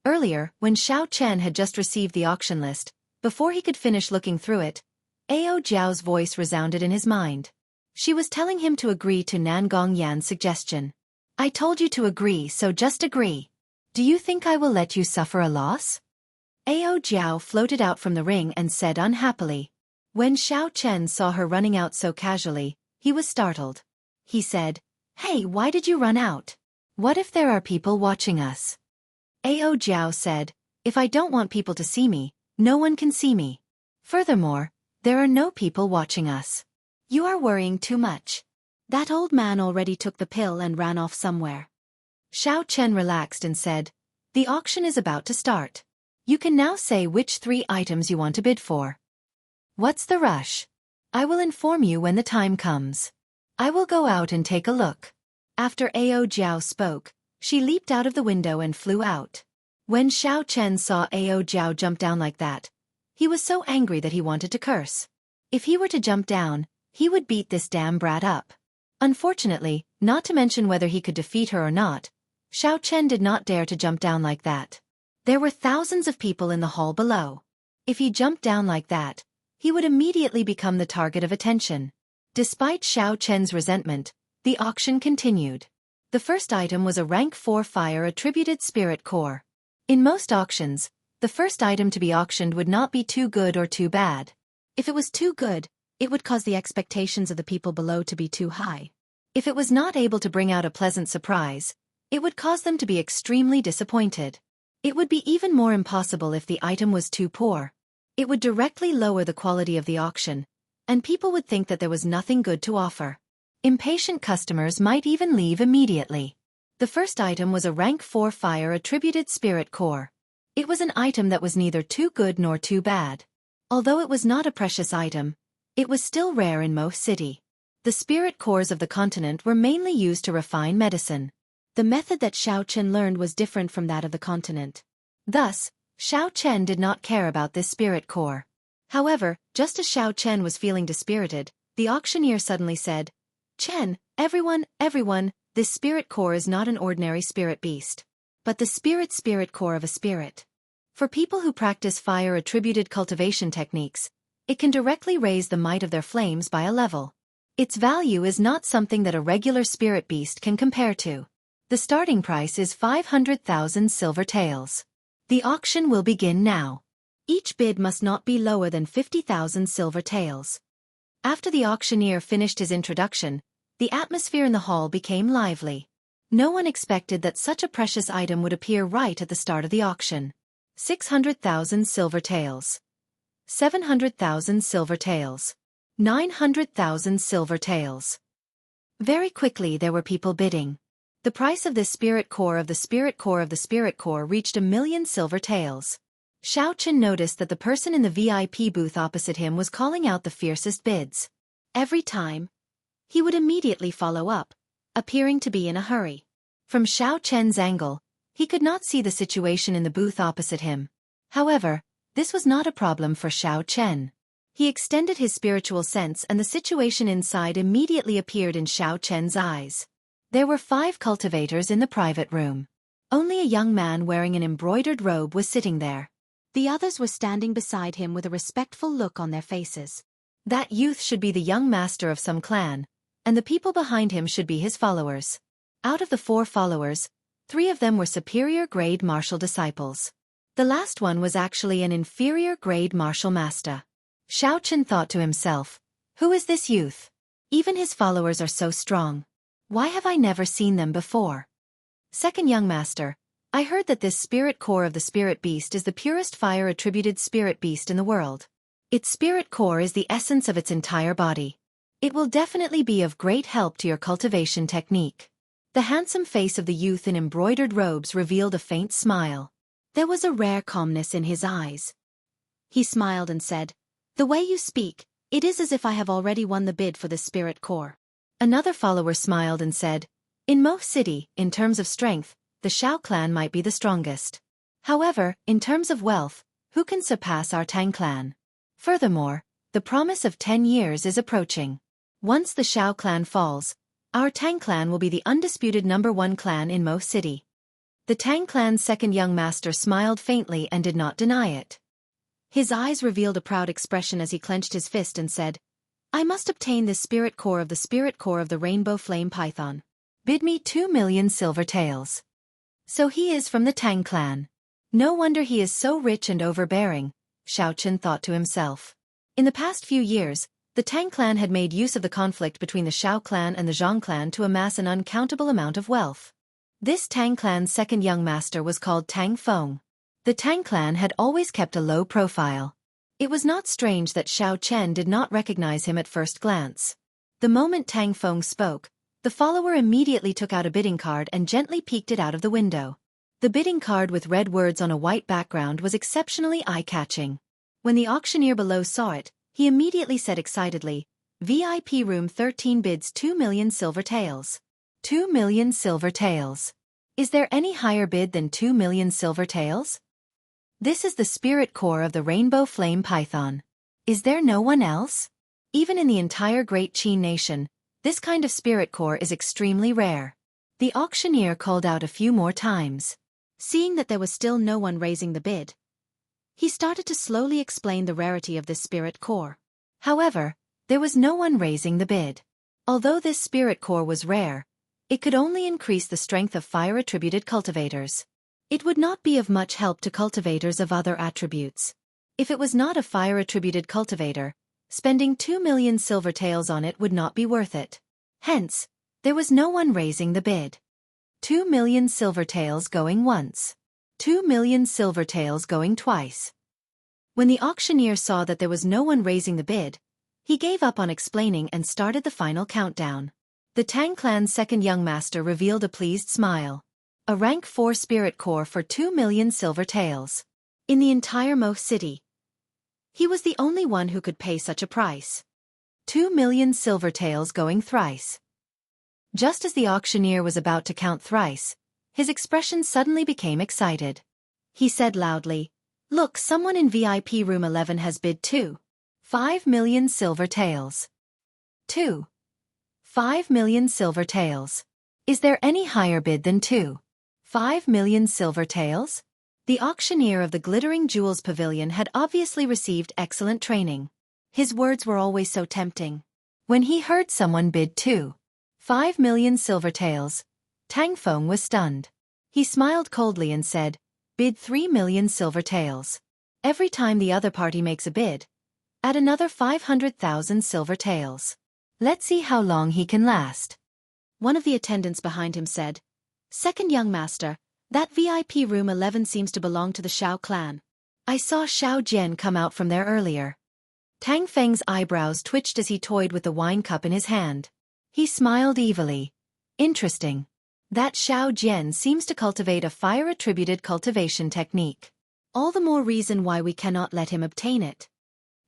Earlier, when Xiao Chen had just received the auction list, before he could finish looking through it, Ao Jiao's voice resounded in his mind. She was telling him to agree to Nan Gongyan's suggestion. I told you to agree, so just agree. Do you think I will let you suffer a loss? Ao Jiao floated out from the ring and said unhappily. When Xiao Chen saw her running out so casually, he was startled. He said, Hey, why did you run out? What if there are people watching us? Ao Jiao said, If I don't want people to see me, no one can see me. Furthermore, there are no people watching us. You are worrying too much. That old man already took the pill and ran off somewhere. Xiao Chen relaxed and said, The auction is about to start. You can now say which 3 items you want to bid for. What's the rush? I will inform you when the time comes. I will go out and take a look. After Ao Jiao spoke, she leaped out of the window and flew out. When Xiao Chen saw Ao Jiao jump down like that, he was so angry that he wanted to curse. If he were to jump down, he would beat this damn brat up. Unfortunately, not to mention whether he could defeat her or not, Xiao Chen did not dare to jump down like that. There were thousands of people in the hall below. If he jumped down like that, he would immediately become the target of attention. Despite Xiao Chen's resentment, the auction continued. The first item was a rank 4 fire-attributed spirit core. In most auctions, the first item to be auctioned would not be too good or too bad. If it was too good, it would cause the expectations of the people below to be too high. If it was not able to bring out a pleasant surprise, it would cause them to be extremely disappointed. It would be even more impossible if the item was too poor. It would directly lower the quality of the auction, and people would think that there was nothing good to offer. Impatient customers might even leave immediately. The first item was a rank 4 fire-attributed spirit core. It was an item that was neither too good nor too bad. Although it was not a precious item, it was still rare in Mo City. The spirit cores of the continent were mainly used to refine medicine. The method that Xiao Chen learned was different from that of the continent. Thus, Xiao Chen did not care about this spirit core. However, just as Xiao Chen was feeling dispirited, the auctioneer suddenly said, Chen, everyone, this spirit core is not an ordinary spirit beast, but the spirit core of a spirit. For people who practice fire-attributed cultivation techniques, it can directly raise the might of their flames by a level. Its value is not something that a regular spirit beast can compare to. The starting price is 500,000 silver taels. The auction will begin now. Each bid must not be lower than 50,000 silver taels. After the auctioneer finished his introduction, the atmosphere in the hall became lively. No one expected that such a precious item would appear right at the start of the auction. 600,000 silver taels. 700,000 silver taels. 900,000 silver taels. Very quickly there were people bidding. The price of this spirit core of the spirit core of the spirit core reached 1,000,000 silver taels. Xiao Chen noticed that the person in the VIP booth opposite him was calling out the fiercest bids. Every time, he would immediately follow up, appearing to be in a hurry. From Xiao Chen's angle, he could not see the situation in the booth opposite him. However, this was not a problem for Xiao Chen. He extended his spiritual sense and the situation inside immediately appeared in Xiao Chen's eyes. There were 5 cultivators in the private room. Only a young man wearing an embroidered robe was sitting there. The others were standing beside him with a respectful look on their faces. That youth should be the young master of some clan, and the people behind him should be his followers. Out of the 4 followers, 3 of them were superior grade martial disciples. The last one was actually an inferior grade martial master. Xiao Chen thought to himself, who is this youth? Even his followers are so strong. Why have I never seen them before? Second young master, I heard that this spirit core of the spirit beast is the purest fire-attributed spirit beast in the world. Its spirit core is the essence of its entire body. It will definitely be of great help to your cultivation technique. The handsome face of the youth in embroidered robes revealed a faint smile. There was a rare calmness in his eyes. He smiled and said, The way you speak, it is as if I have already won the bid for the spirit core. Another follower smiled and said, In Mo City, in terms of strength, the Xiao clan might be the strongest. However, in terms of wealth, who can surpass our Tang clan? Furthermore, the promise of 10 years is approaching. Once the Shao clan falls, our Tang clan will be the undisputed #1 clan in Mo City. The Tang clan's second young master smiled faintly and did not deny it. His eyes revealed a proud expression as he clenched his fist and said, I must obtain this spirit core of the rainbow flame python. Bid me 2,000,000 silver taels. So he is from the Tang clan. No wonder he is so rich and overbearing, Xiaochen thought to himself. In the past few years, the Tang clan had made use of the conflict between the Shao clan and the Zhang clan to amass an uncountable amount of wealth. This Tang clan's second young master was called Tang Feng. The Tang clan had always kept a low profile. It was not strange that Xiaochen did not recognize him at first glance. The moment Tang Feng spoke, the follower immediately took out a bidding card and gently peeked it out of the window. The bidding card with red words on a white background was exceptionally eye-catching. When the auctioneer below saw it, he immediately said excitedly, VIP room 13 bids 2,000,000 silver taels. 2,000,000 silver taels. Is there any higher bid than 2,000,000 silver taels? This is the spirit core of the rainbow flame python. Is there no one else? Even in the entire Great Qin nation, this kind of spirit core is extremely rare. The auctioneer called out a few more times. Seeing that there was still no one raising the bid, he started to slowly explain the rarity of this spirit core. However, there was no one raising the bid. Although this spirit core was rare, it could only increase the strength of fire-attributed cultivators. It would not be of much help to cultivators of other attributes. If it was not a fire-attributed cultivator, spending 2,000,000 silver taels on it would not be worth it. Hence, there was no one raising the bid. 2,000,000 silver taels going once. 2,000,000 silver taels going twice. When the auctioneer saw that there was no one raising the bid, he gave up on explaining and started the final countdown. The Tang clan's second young master revealed a pleased smile. A rank 4 spirit core for 2,000,000 silver taels. In the entire Mo City, he was the only one who could pay such a price. 2,000,000 silver taels going thrice. Just as the auctioneer was about to count thrice, his expression suddenly became excited. He said loudly, Look, someone in VIP room 11 has bid 5,000,000 silver taels. 5,000,000 silver taels. Is there any higher bid than 5,000,000 silver taels? The auctioneer of the Glittering Jewels Pavilion had obviously received excellent training. His words were always so tempting. When he heard someone bid 5,000,000 silver taels, Tang Feng was stunned. He smiled coldly and said, Bid 3,000,000 silver taels. Every time the other party makes a bid, add another 500,000 silver taels. Let's see how long he can last. One of the attendants behind him said, Second young master, that VIP room 11 seems to belong to the Shao clan. I saw Xiao Jian come out from there earlier. Tang Feng's eyebrows twitched as he toyed with the wine cup in his hand. He smiled evilly. Interesting. That Xiao Jian seems to cultivate a fire-attributed cultivation technique. All the more reason why we cannot let him obtain it.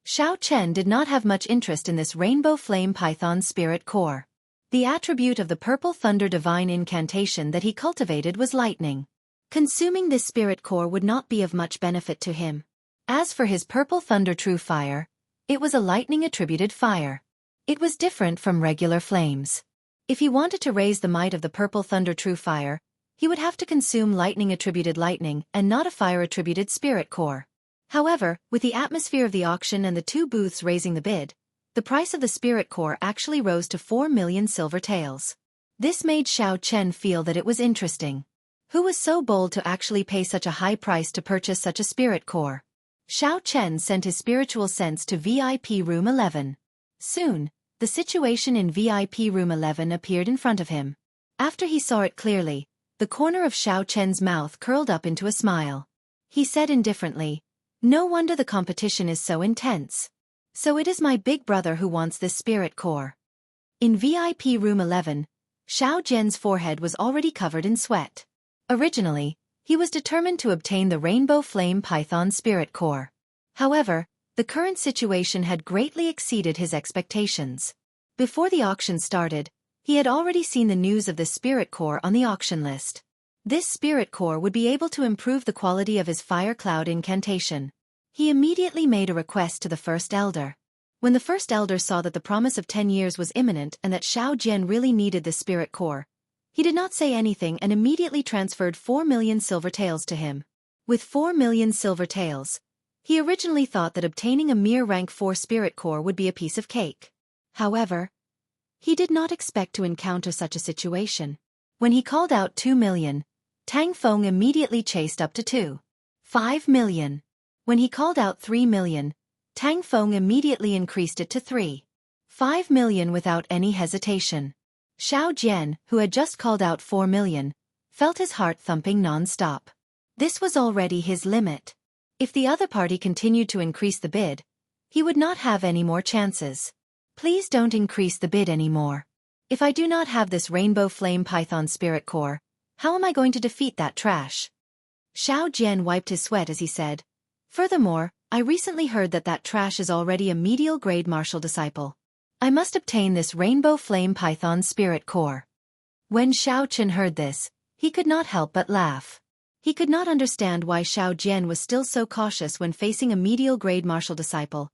Xiao Chen did not have much interest in this rainbow flame python spirit core. The attribute of the purple thunder divine incantation that he cultivated was lightning. Consuming this spirit core would not be of much benefit to him. As for his purple thunder true fire, it was a lightning-attributed fire. It was different from regular flames. If he wanted to raise the might of the purple thunder true fire, he would have to consume lightning-attributed lightning and not a fire-attributed spirit core. However, with the atmosphere of the auction and the two booths raising the bid, the price of the spirit core actually rose to 4,000,000 silver taels. This made Xiao Chen feel that it was interesting. Who was so bold to actually pay such a high price to purchase such a spirit core? Xiao Chen sent his spiritual sense to VIP room 11. Soon, the situation in VIP room 11 appeared in front of him. After he saw it clearly, the corner of Xiao Chen's mouth curled up into a smile. He said indifferently, No wonder the competition is so intense. So it is my big brother who wants this spirit core. In VIP room 11, Xiao Jian's forehead was already covered in sweat. Originally, he was determined to obtain the rainbow flame python spirit core. However, the current situation had greatly exceeded his expectations. Before the auction started, he had already seen the news of the spirit core on the auction list. This spirit core would be able to improve the quality of his fire cloud incantation. He immediately made a request to the first elder. When the first elder saw that the promise of 10 years was imminent and that Xiao Jian really needed the spirit core, he did not say anything and immediately transferred 4 million silver taels to him. With 4 million silver taels, he originally thought that obtaining a mere rank 4 spirit core would be a piece of cake. However, he did not expect to encounter such a situation. When he called out 2 million, Tang Feng immediately chased up to 5 million. When he called out 3 million, Tang Feng immediately increased it to 5 million without any hesitation. Xiao Jian, who had just called out 4 million, felt his heart thumping non-stop. This was already his limit. If the other party continued to increase the bid, he would not have any more chances. Please don't increase the bid anymore. If I do not have this Rainbow Flame Python Spirit Core, how am I going to defeat that trash? Xiao Jian wiped his sweat as he said, "Furthermore, I recently heard that that trash is already a medial grade martial disciple. I must obtain this Rainbow Flame Python Spirit Core." When Xiao Chen heard this, he could not help but laugh. He could not understand why Xiao Jian was still so cautious when facing a medial grade martial disciple,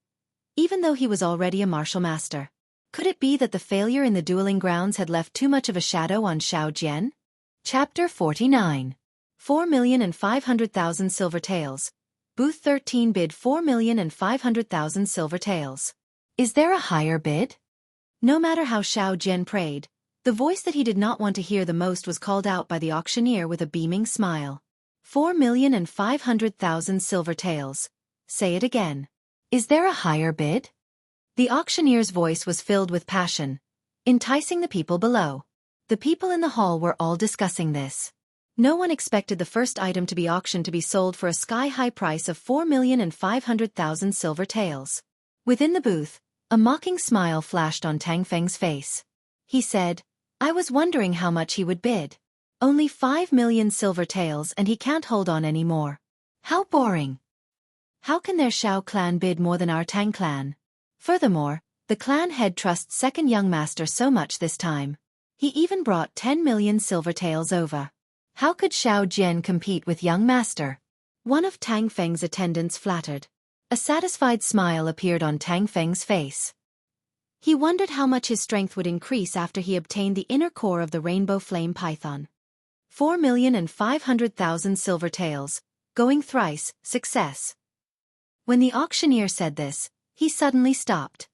even though he was already a martial master. Could it be that the failure in the dueling grounds had left too much of a shadow on Xiao Jian? Chapter 49. 4,500,000 silver taels. Booth 13 bid 4,500,000 silver taels. Is there a higher bid? No matter how Xiao Jian prayed, the voice that he did not want to hear the most was called out by the auctioneer with a beaming smile. 4,500,000 silver taels. Say it again. Is there a higher bid? The auctioneer's voice was filled with passion, enticing the people below. The people in the hall were all discussing this. No one expected the first item to be auctioned to be sold for a sky-high price of 4,500,000 silver taels. Within the booth, a mocking smile flashed on Tang Feng's face. He said, "I was wondering how much he would bid. Only 5 million silver taels and he can't hold on any more. How boring. How can their Xiao clan bid more than our Tang clan? Furthermore, the clan head trusts second young master so much this time. He even brought 10 million silver taels over. How could Xiao Jian compete with young master?" One of Tang Feng's attendants flattered. A satisfied smile appeared on Tang Feng's face. He wondered how much his strength would increase after he obtained the inner core of the Rainbow Flame Python. 4,500,000 silver taels, going thrice, success. When the auctioneer said this, he suddenly stopped.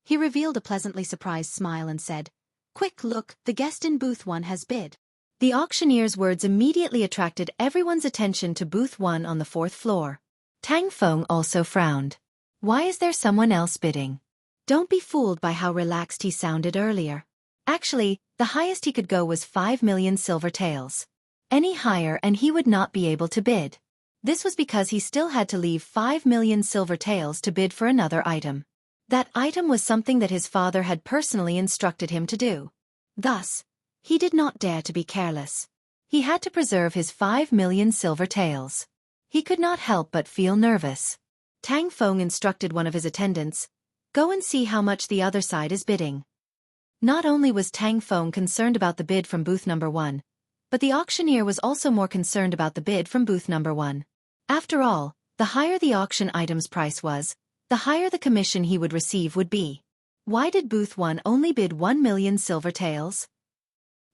He revealed a pleasantly surprised smile and said, "Quick look, the guest in booth 1 has bid." The auctioneer's words immediately attracted everyone's attention to booth 1 on the 4th floor. Tang Feng also frowned. Why is there someone else bidding? Don't be fooled by how relaxed he sounded earlier. Actually, the highest he could go was 5 million silver taels. Any higher and he would not be able to bid. This was because he still had to leave 5 million silver taels to bid for another item. That item was something that his father had personally instructed him to do. Thus, he did not dare to be careless. He had to preserve his 5 million silver taels. He could not help but feel nervous. Tang Feng instructed one of his attendants, "Go and see how much the other side is bidding." Not only was Tang Feng concerned about the bid from booth number 1, but the auctioneer was also more concerned about the bid from booth number 1. After all, the higher the auction item's price was, the higher the commission he would receive would be. Why did booth 1 only bid 1 million silver taels?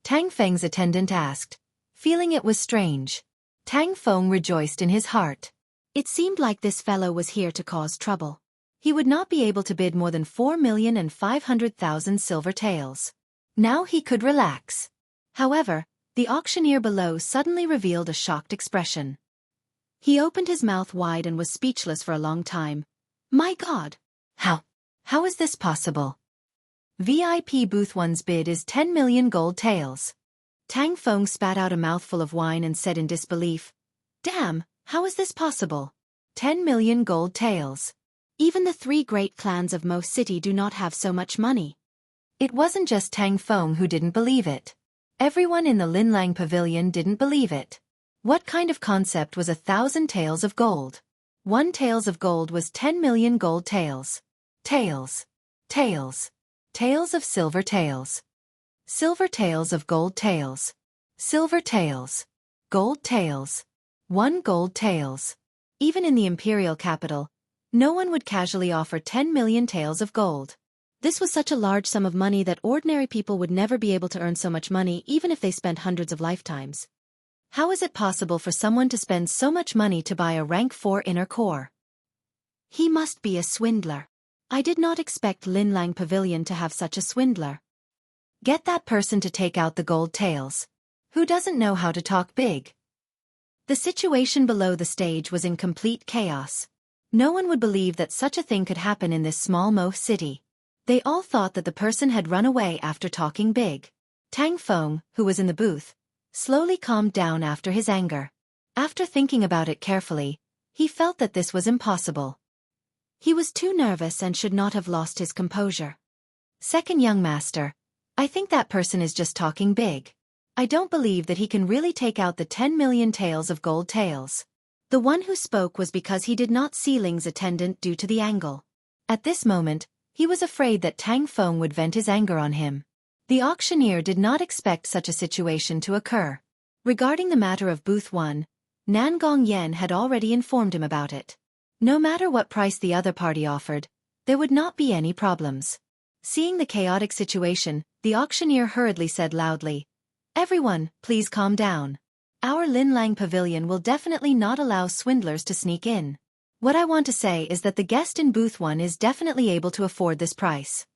Tang Feng's attendant asked, feeling it was strange. Tang Feng rejoiced in his heart. It seemed like this fellow was here to cause trouble. He would not be able to bid more than 4,500,000 silver taels. Now he could relax. However, the auctioneer below suddenly revealed a shocked expression. He opened his mouth wide and was speechless for a long time. My God! How is this possible? VIP Booth 1's bid is 10 million gold taels. Tang Feng spat out a mouthful of wine and said in disbelief, "Damn, how is this possible? 10 million gold taels. Even the 3 great clans of Mo City do not have so much money." It wasn't just Tang Feng who didn't believe it. Everyone in the Linlang Pavilion didn't believe it. What kind of concept was 1,000 taels of gold? 1 taels of gold was 10 million gold taels. Taels. Taels. Taels of silver taels. Silver taels of gold taels. Silver taels. Gold taels. 1 gold taels. Even in the imperial capital, No one would casually offer 10 million taels of gold. This was such a large sum of money that ordinary people would never be able to earn so much money even if they spent hundreds of lifetimes. How is it possible for someone to spend so much money to buy a rank 4 inner core? He must be a swindler. I did not expect Linlang Pavilion to have such a swindler. Get that person to take out the gold tails. Who doesn't know how to talk big? The situation below the stage was in complete chaos. No one would believe that such a thing could happen in this small moh city. They all thought that the person had run away after talking big. Tang Feng, who was in the booth, slowly calmed down after his anger. After thinking about it carefully, he felt that this was impossible. He was too nervous and should not have lost his composure. Second young master, I think that person is just talking big. I don't believe that he can really take out the 10 million taels of gold taels. The one who spoke was because he did not see Ling's attendant due to the angle. At this moment, he was afraid that Tang Feng would vent his anger on him. The auctioneer did not expect such a situation to occur. Regarding the matter of Booth 1, Nangong Yen had already informed him about it. No matter what price the other party offered, there would not be any problems. Seeing the chaotic situation, the auctioneer hurriedly said loudly, "Everyone, please calm down. Our Linlang Pavilion will definitely not allow swindlers to sneak in. What I want to say is that the guest in Booth 1 is definitely able to afford this price.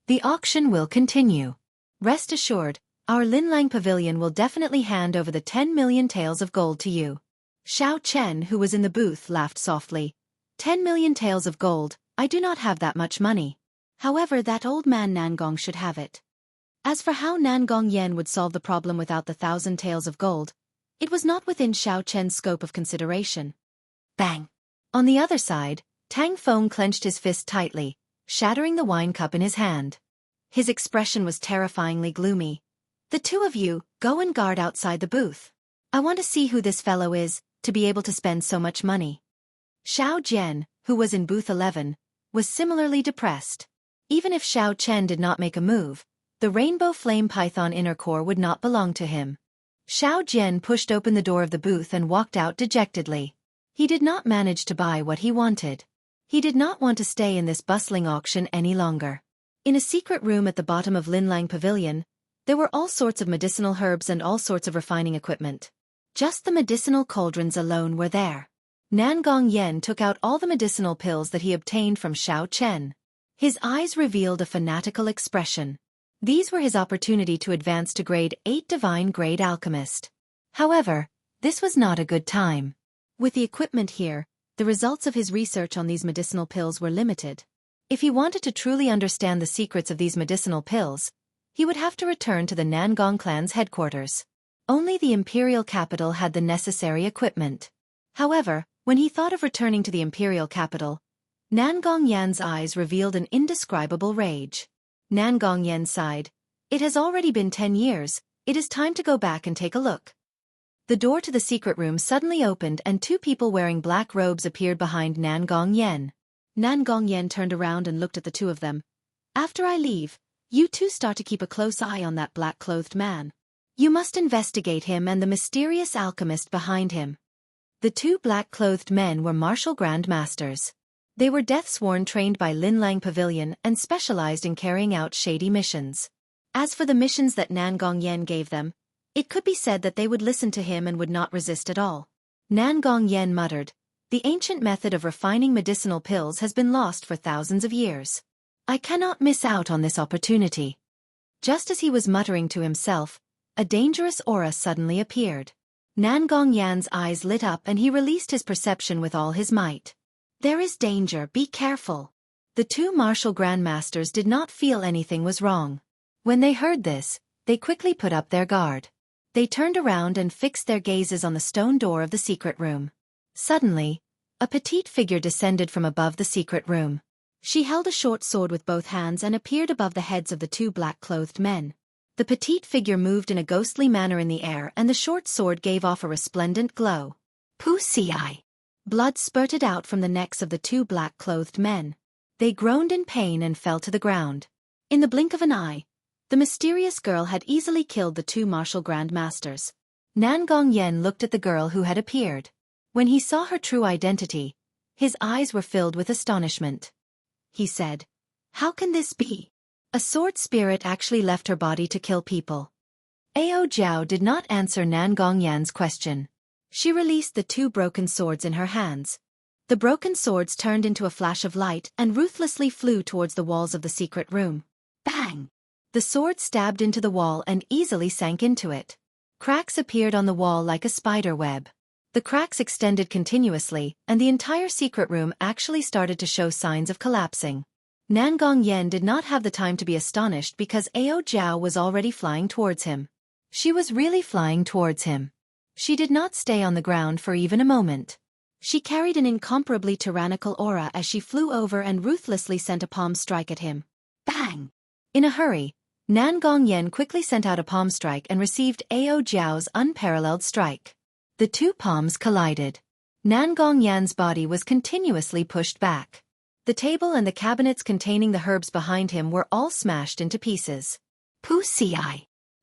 The auction will continue. Rest assured, our Linlang Pavilion will definitely hand over the 10 million taels of gold to you." Xiao Chen, who was in the booth, laughed softly. 10 million taels of gold, I do not have that much money. However, that old man Nangong should have it. As for how Nangong Yen would solve the problem without the 1,000 taels of gold, it was not within Xiao Chen's scope of consideration. Bang! On the other side, Tang Feng clenched his fist tightly, shattering the wine cup in his hand. His expression was terrifyingly gloomy. "The two of you, go and guard outside the booth. I want to see who this fellow is, to be able to spend so much money." Xiao Jian, who was in booth 11, was similarly depressed. Even if Xiao Chen did not make a move, the Rainbow Flame Python inner core would not belong to him. Xiao Jian pushed open the door of the booth and walked out dejectedly. He did not manage to buy what he wanted. He did not want to stay in this bustling auction any longer. In a secret room at the bottom of Linlang Pavilion, there were all sorts of medicinal herbs and all sorts of refining equipment. Just the medicinal cauldrons alone were there. Nangong Yen took out all the medicinal pills that he obtained from Xiao Chen. His eyes revealed a fanatical expression. These were his opportunity to advance to grade 8 divine grade alchemist. However, this was not a good time. With the equipment here, the results of his research on these medicinal pills were limited. If he wanted to truly understand the secrets of these medicinal pills, he would have to return to the Nangong clan's headquarters. Only the imperial capital had the necessary equipment. However, when he thought of returning to the imperial capital, Nangong Yan's eyes revealed an indescribable rage. Nangong Yan sighed. "It has already been 10 years, it is time to go back and take a look." The door to the secret room suddenly opened and two people wearing black robes appeared behind Nangong Yen. Nangong Yen turned around and looked at the two of them. "After I leave, you two start to keep a close eye on that black-clothed man. You must investigate him and the mysterious alchemist behind him." The two black-clothed men were martial grandmasters. They were death-sworn trained by Linlang Pavilion and specialized in carrying out shady missions. As for the missions that Nangong Yen gave them, it could be said that they would listen to him and would not resist at all. Nangong Yen muttered, "The ancient method of refining medicinal pills has been lost for thousands of years. I cannot miss out on this opportunity." Just as he was muttering to himself, a dangerous aura suddenly appeared. Nangong Yan's eyes lit up and he released his perception with all his might. "There is danger, be careful." The two martial grandmasters did not feel anything was wrong. When they heard this, they quickly put up their guard. They turned around and fixed their gazes on the stone door of the secret room. Suddenly, a petite figure descended from above the secret room. She held a short sword with both hands and appeared above the heads of the two black-clothed men. The petite figure moved in a ghostly manner in the air and the short sword gave off a resplendent glow. Pussy! Blood spurted out from the necks of the two black-clothed men. They groaned in pain and fell to the ground. In the blink of an eye, the mysterious girl had easily killed the two martial grandmasters. Nangong Yen looked at the girl who had appeared. When he saw her true identity, His eyes were filled with astonishment. He said, "How can this be? A sword spirit actually left her body to kill people." Ao Jiao did not answer Nan Gongyan's question. She released the two broken swords in her hands. The broken swords turned into a flash of light and ruthlessly flew towards the walls of the secret room. Bang! The sword stabbed into the wall and easily sank into it. Cracks appeared on the wall like a spider web. The cracks extended continuously, and the entire secret room actually started to show signs of collapsing. Nan Gongyan did not have the time to be astonished because Ao Jiao was already flying towards him. She was really flying towards him. She did not stay on the ground for even a moment. She carried an incomparably tyrannical aura as she flew over and ruthlessly sent a palm strike at him. Bang! In a hurry, Nan Gongyan quickly sent out a palm strike and received Ao Jiao's unparalleled strike. The two palms collided. Nan Gongyan's body was continuously pushed back. The table and the cabinets containing the herbs behind him were all smashed into pieces. Pussy.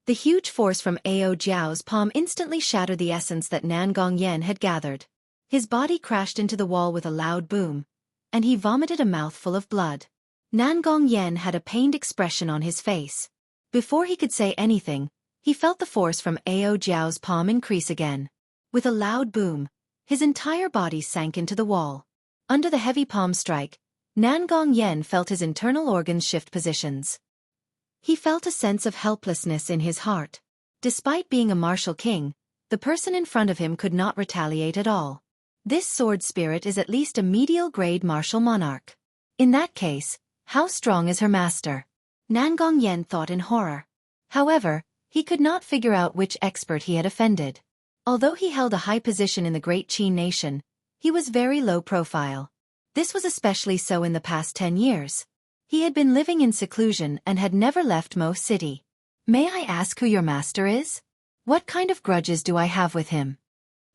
The huge force from Ao Jiao's palm instantly shattered the essence that Nan Gongyan had gathered. His body crashed into the wall with a loud boom, and he vomited a mouthful of blood. Nan Gongyan had a pained expression on his face. Before he could say anything, he felt the force from Ao Jiao's palm increase again. With a loud boom, his entire body sank into the wall. Under the heavy palm strike, Nan Gongyan felt his internal organs shift positions. He felt a sense of helplessness in his heart. Despite being a martial king, the person in front of him could not retaliate at all. This sword spirit is at least a medial-grade martial monarch. In that case, how strong is her master? Nan Gongyan thought in horror. However, he could not figure out which expert he had offended. Although he held a high position in the great Qin nation, he was very low profile. This was especially so in the past 10 years. He had been living in seclusion and had never left Mo City. May I ask who your master is? What kind of grudges do I have with him?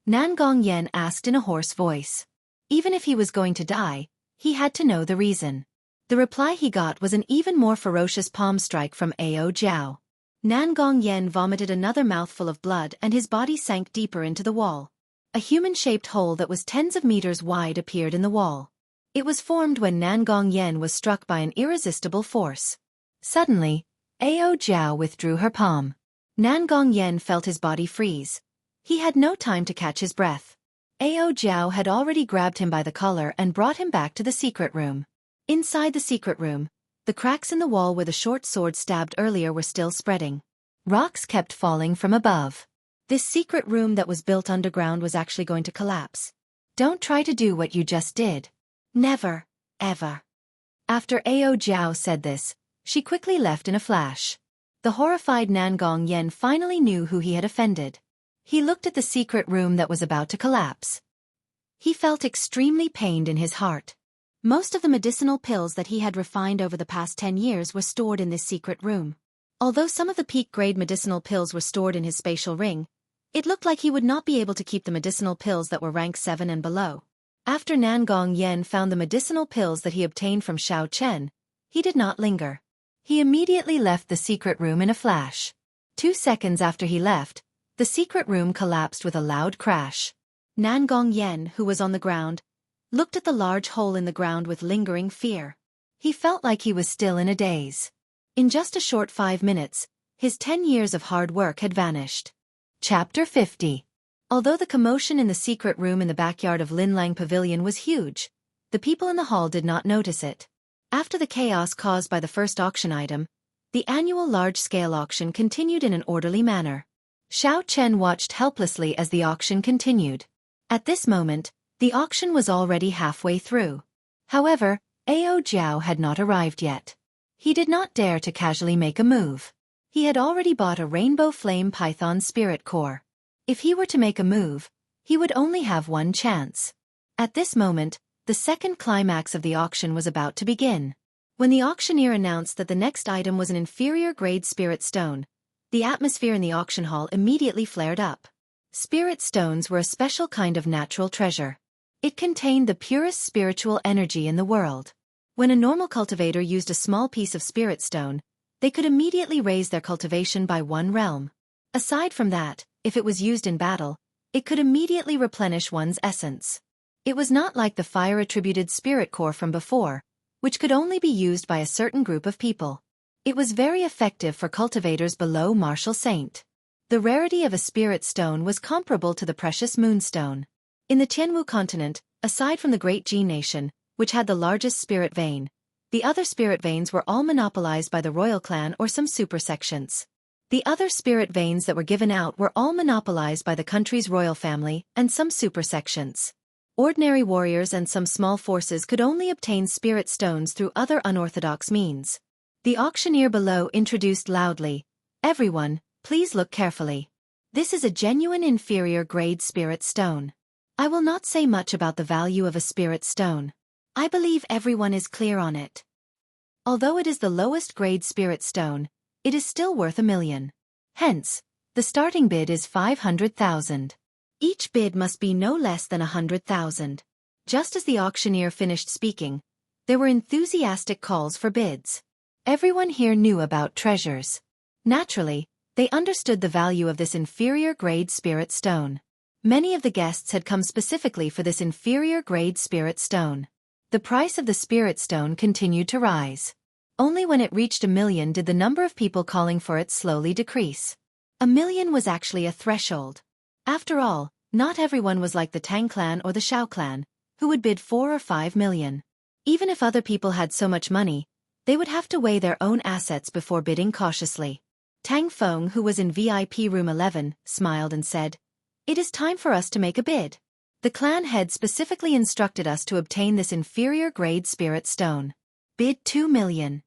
Nan Gongyan asked in a hoarse voice. Even if he was going to die, he had to know the reason. The reply he got was an even more ferocious palm strike from Ao Jiao. Nan Gongyan vomited another mouthful of blood and his body sank deeper into the wall. A human-shaped hole that was tens of meters wide appeared in the wall. It was formed when Nan Gongyan was struck by an irresistible force. Suddenly, Ao Jiao withdrew her palm. Nan Gongyan felt his body freeze. He had no time to catch his breath. Ao Jiao had already grabbed him by the collar and brought him back to the secret room. Inside the secret room, the cracks in the wall where the short sword stabbed earlier were still spreading. Rocks kept falling from above. This secret room that was built underground was actually going to collapse. Don't try to do what you just did. Never, ever. After Ao Jiao said this, she quickly left in a flash. The horrified Nan Gongyan finally knew who he had offended. He looked at the secret room that was about to collapse. He felt extremely pained in his heart. Most of the medicinal pills that he had refined over the past 10 years were stored in this secret room. Although some of the peak-grade medicinal pills were stored in his spatial ring, it looked like he would not be able to keep the medicinal pills that were rank 7 and below. After Nan Gongyan found the medicinal pills that he obtained from Xiao Chen, he did not linger. He immediately left the secret room in a flash. 2 seconds after he left, the secret room collapsed with a loud crash. Nan Gongyan, who was on the ground, looked at the large hole in the ground with lingering fear. He felt like he was still in a daze. In just a short 5 minutes, his 10 years of hard work had vanished. Chapter 50. Although the commotion in the secret room in the backyard of Linlang Pavilion was huge, the people in the hall did not notice it. After the chaos caused by the first auction item, the annual large-scale auction continued in an orderly manner. Xiao Chen watched helplessly as the auction continued. At this moment, the auction was already halfway through. However, Ao Jiao had not arrived yet. He did not dare to casually make a move. He had already bought a Rainbow Flame Python Spirit Core. If he were to make a move, he would only have one chance. At this moment, the second climax of the auction was about to begin. When the auctioneer announced that the next item was an inferior-grade spirit stone, the atmosphere in the auction hall immediately flared up. Spirit stones were a special kind of natural treasure. It contained the purest spiritual energy in the world. When a normal cultivator used a small piece of spirit stone, they could immediately raise their cultivation by 1 realm. Aside from that, if it was used in battle, it could immediately replenish one's essence. It was not like the fire-attributed spirit core from before, which could only be used by a certain group of people. It was very effective for cultivators below Martial Saint. The rarity of a spirit stone was comparable to the precious moonstone. In the Jianghu continent, aside from the Great Jin nation, which had the largest spirit vein, the other spirit veins were all monopolized by the royal clan or some supersections. The other spirit veins that were given out were all monopolized by the country's royal family and some supersections. Ordinary warriors and some small forces could only obtain spirit stones through other unorthodox means. The auctioneer below introduced loudly, "Everyone, please look carefully. This is a genuine inferior grade spirit stone. I will not say much about the value of a spirit stone. I believe everyone is clear on it. Although it is the lowest grade spirit stone, it is still worth 1,000,000. Hence, the starting bid is 500,000. Each bid must be no less than 100,000. Just as the auctioneer finished speaking, there were enthusiastic calls for bids. Everyone here knew about treasures. Naturally, they understood the value of this inferior grade spirit stone. Many of the guests had come specifically for this inferior grade spirit stone. The price of the spirit stone continued to rise. Only when it reached 1,000,000 did the number of people calling for it slowly decrease. 1,000,000 was actually a threshold. After all, not everyone was like the Tang clan or the Shao clan, who would bid 4 or 5 million. Even if other people had so much money, they would have to weigh their own assets before bidding cautiously. Tang Feng, who was in VIP room 11, smiled and said, "It is time for us to make a bid. The clan head specifically instructed us to obtain this inferior grade spirit stone. Bid 2 million.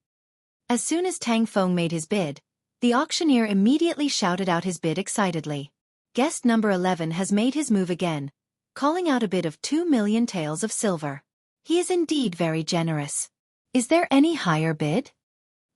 As soon as Tang Feng made his bid, the auctioneer immediately shouted out his bid excitedly. Guest number 11 has made his move again, calling out a bid of 2 million taels of silver. He is indeed very generous. Is there any higher bid?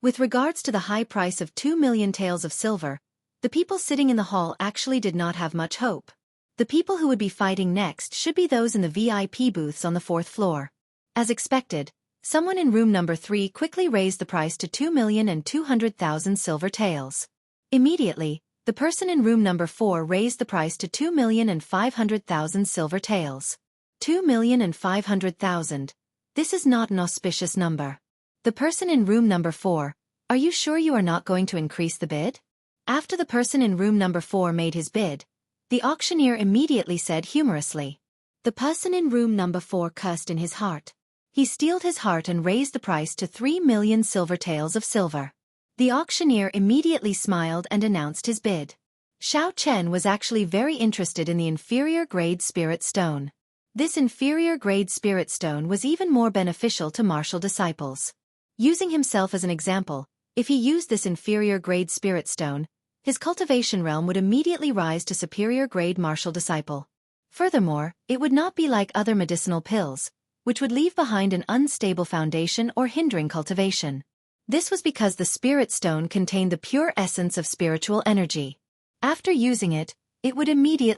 With regards to the high price of 2 million taels of silver, the people sitting in the hall actually did not have much hope. The people who would be fighting next should be those in the VIP booths on the 4th floor. As expected, someone in room number 3 quickly raised the price to 2,200,000 silver taels. Immediately, the person in room number 4 raised the price to 2,500,000 silver taels. 2,500,000. This is not an auspicious number. The person in room number 4, are you sure you are not going to increase the bid? After the person in room number 4 made his bid, the auctioneer immediately said humorously. The person in room number 4 cursed in his heart. He steeled his heart and raised the price to 3 million silver taels of silver. The auctioneer immediately smiled and announced his bid. Xiao Chen was actually very interested in the inferior grade spirit stone. This inferior grade spirit stone was even more beneficial to martial disciples. Using himself as an example, if he used this inferior grade spirit stone, his cultivation realm would immediately rise to superior grade martial disciple. Furthermore, it would not be like other medicinal pills, which would leave behind an unstable foundation or hindering cultivation. This was because the spirit stone contained the pure essence of spiritual energy. After using it, it would immediately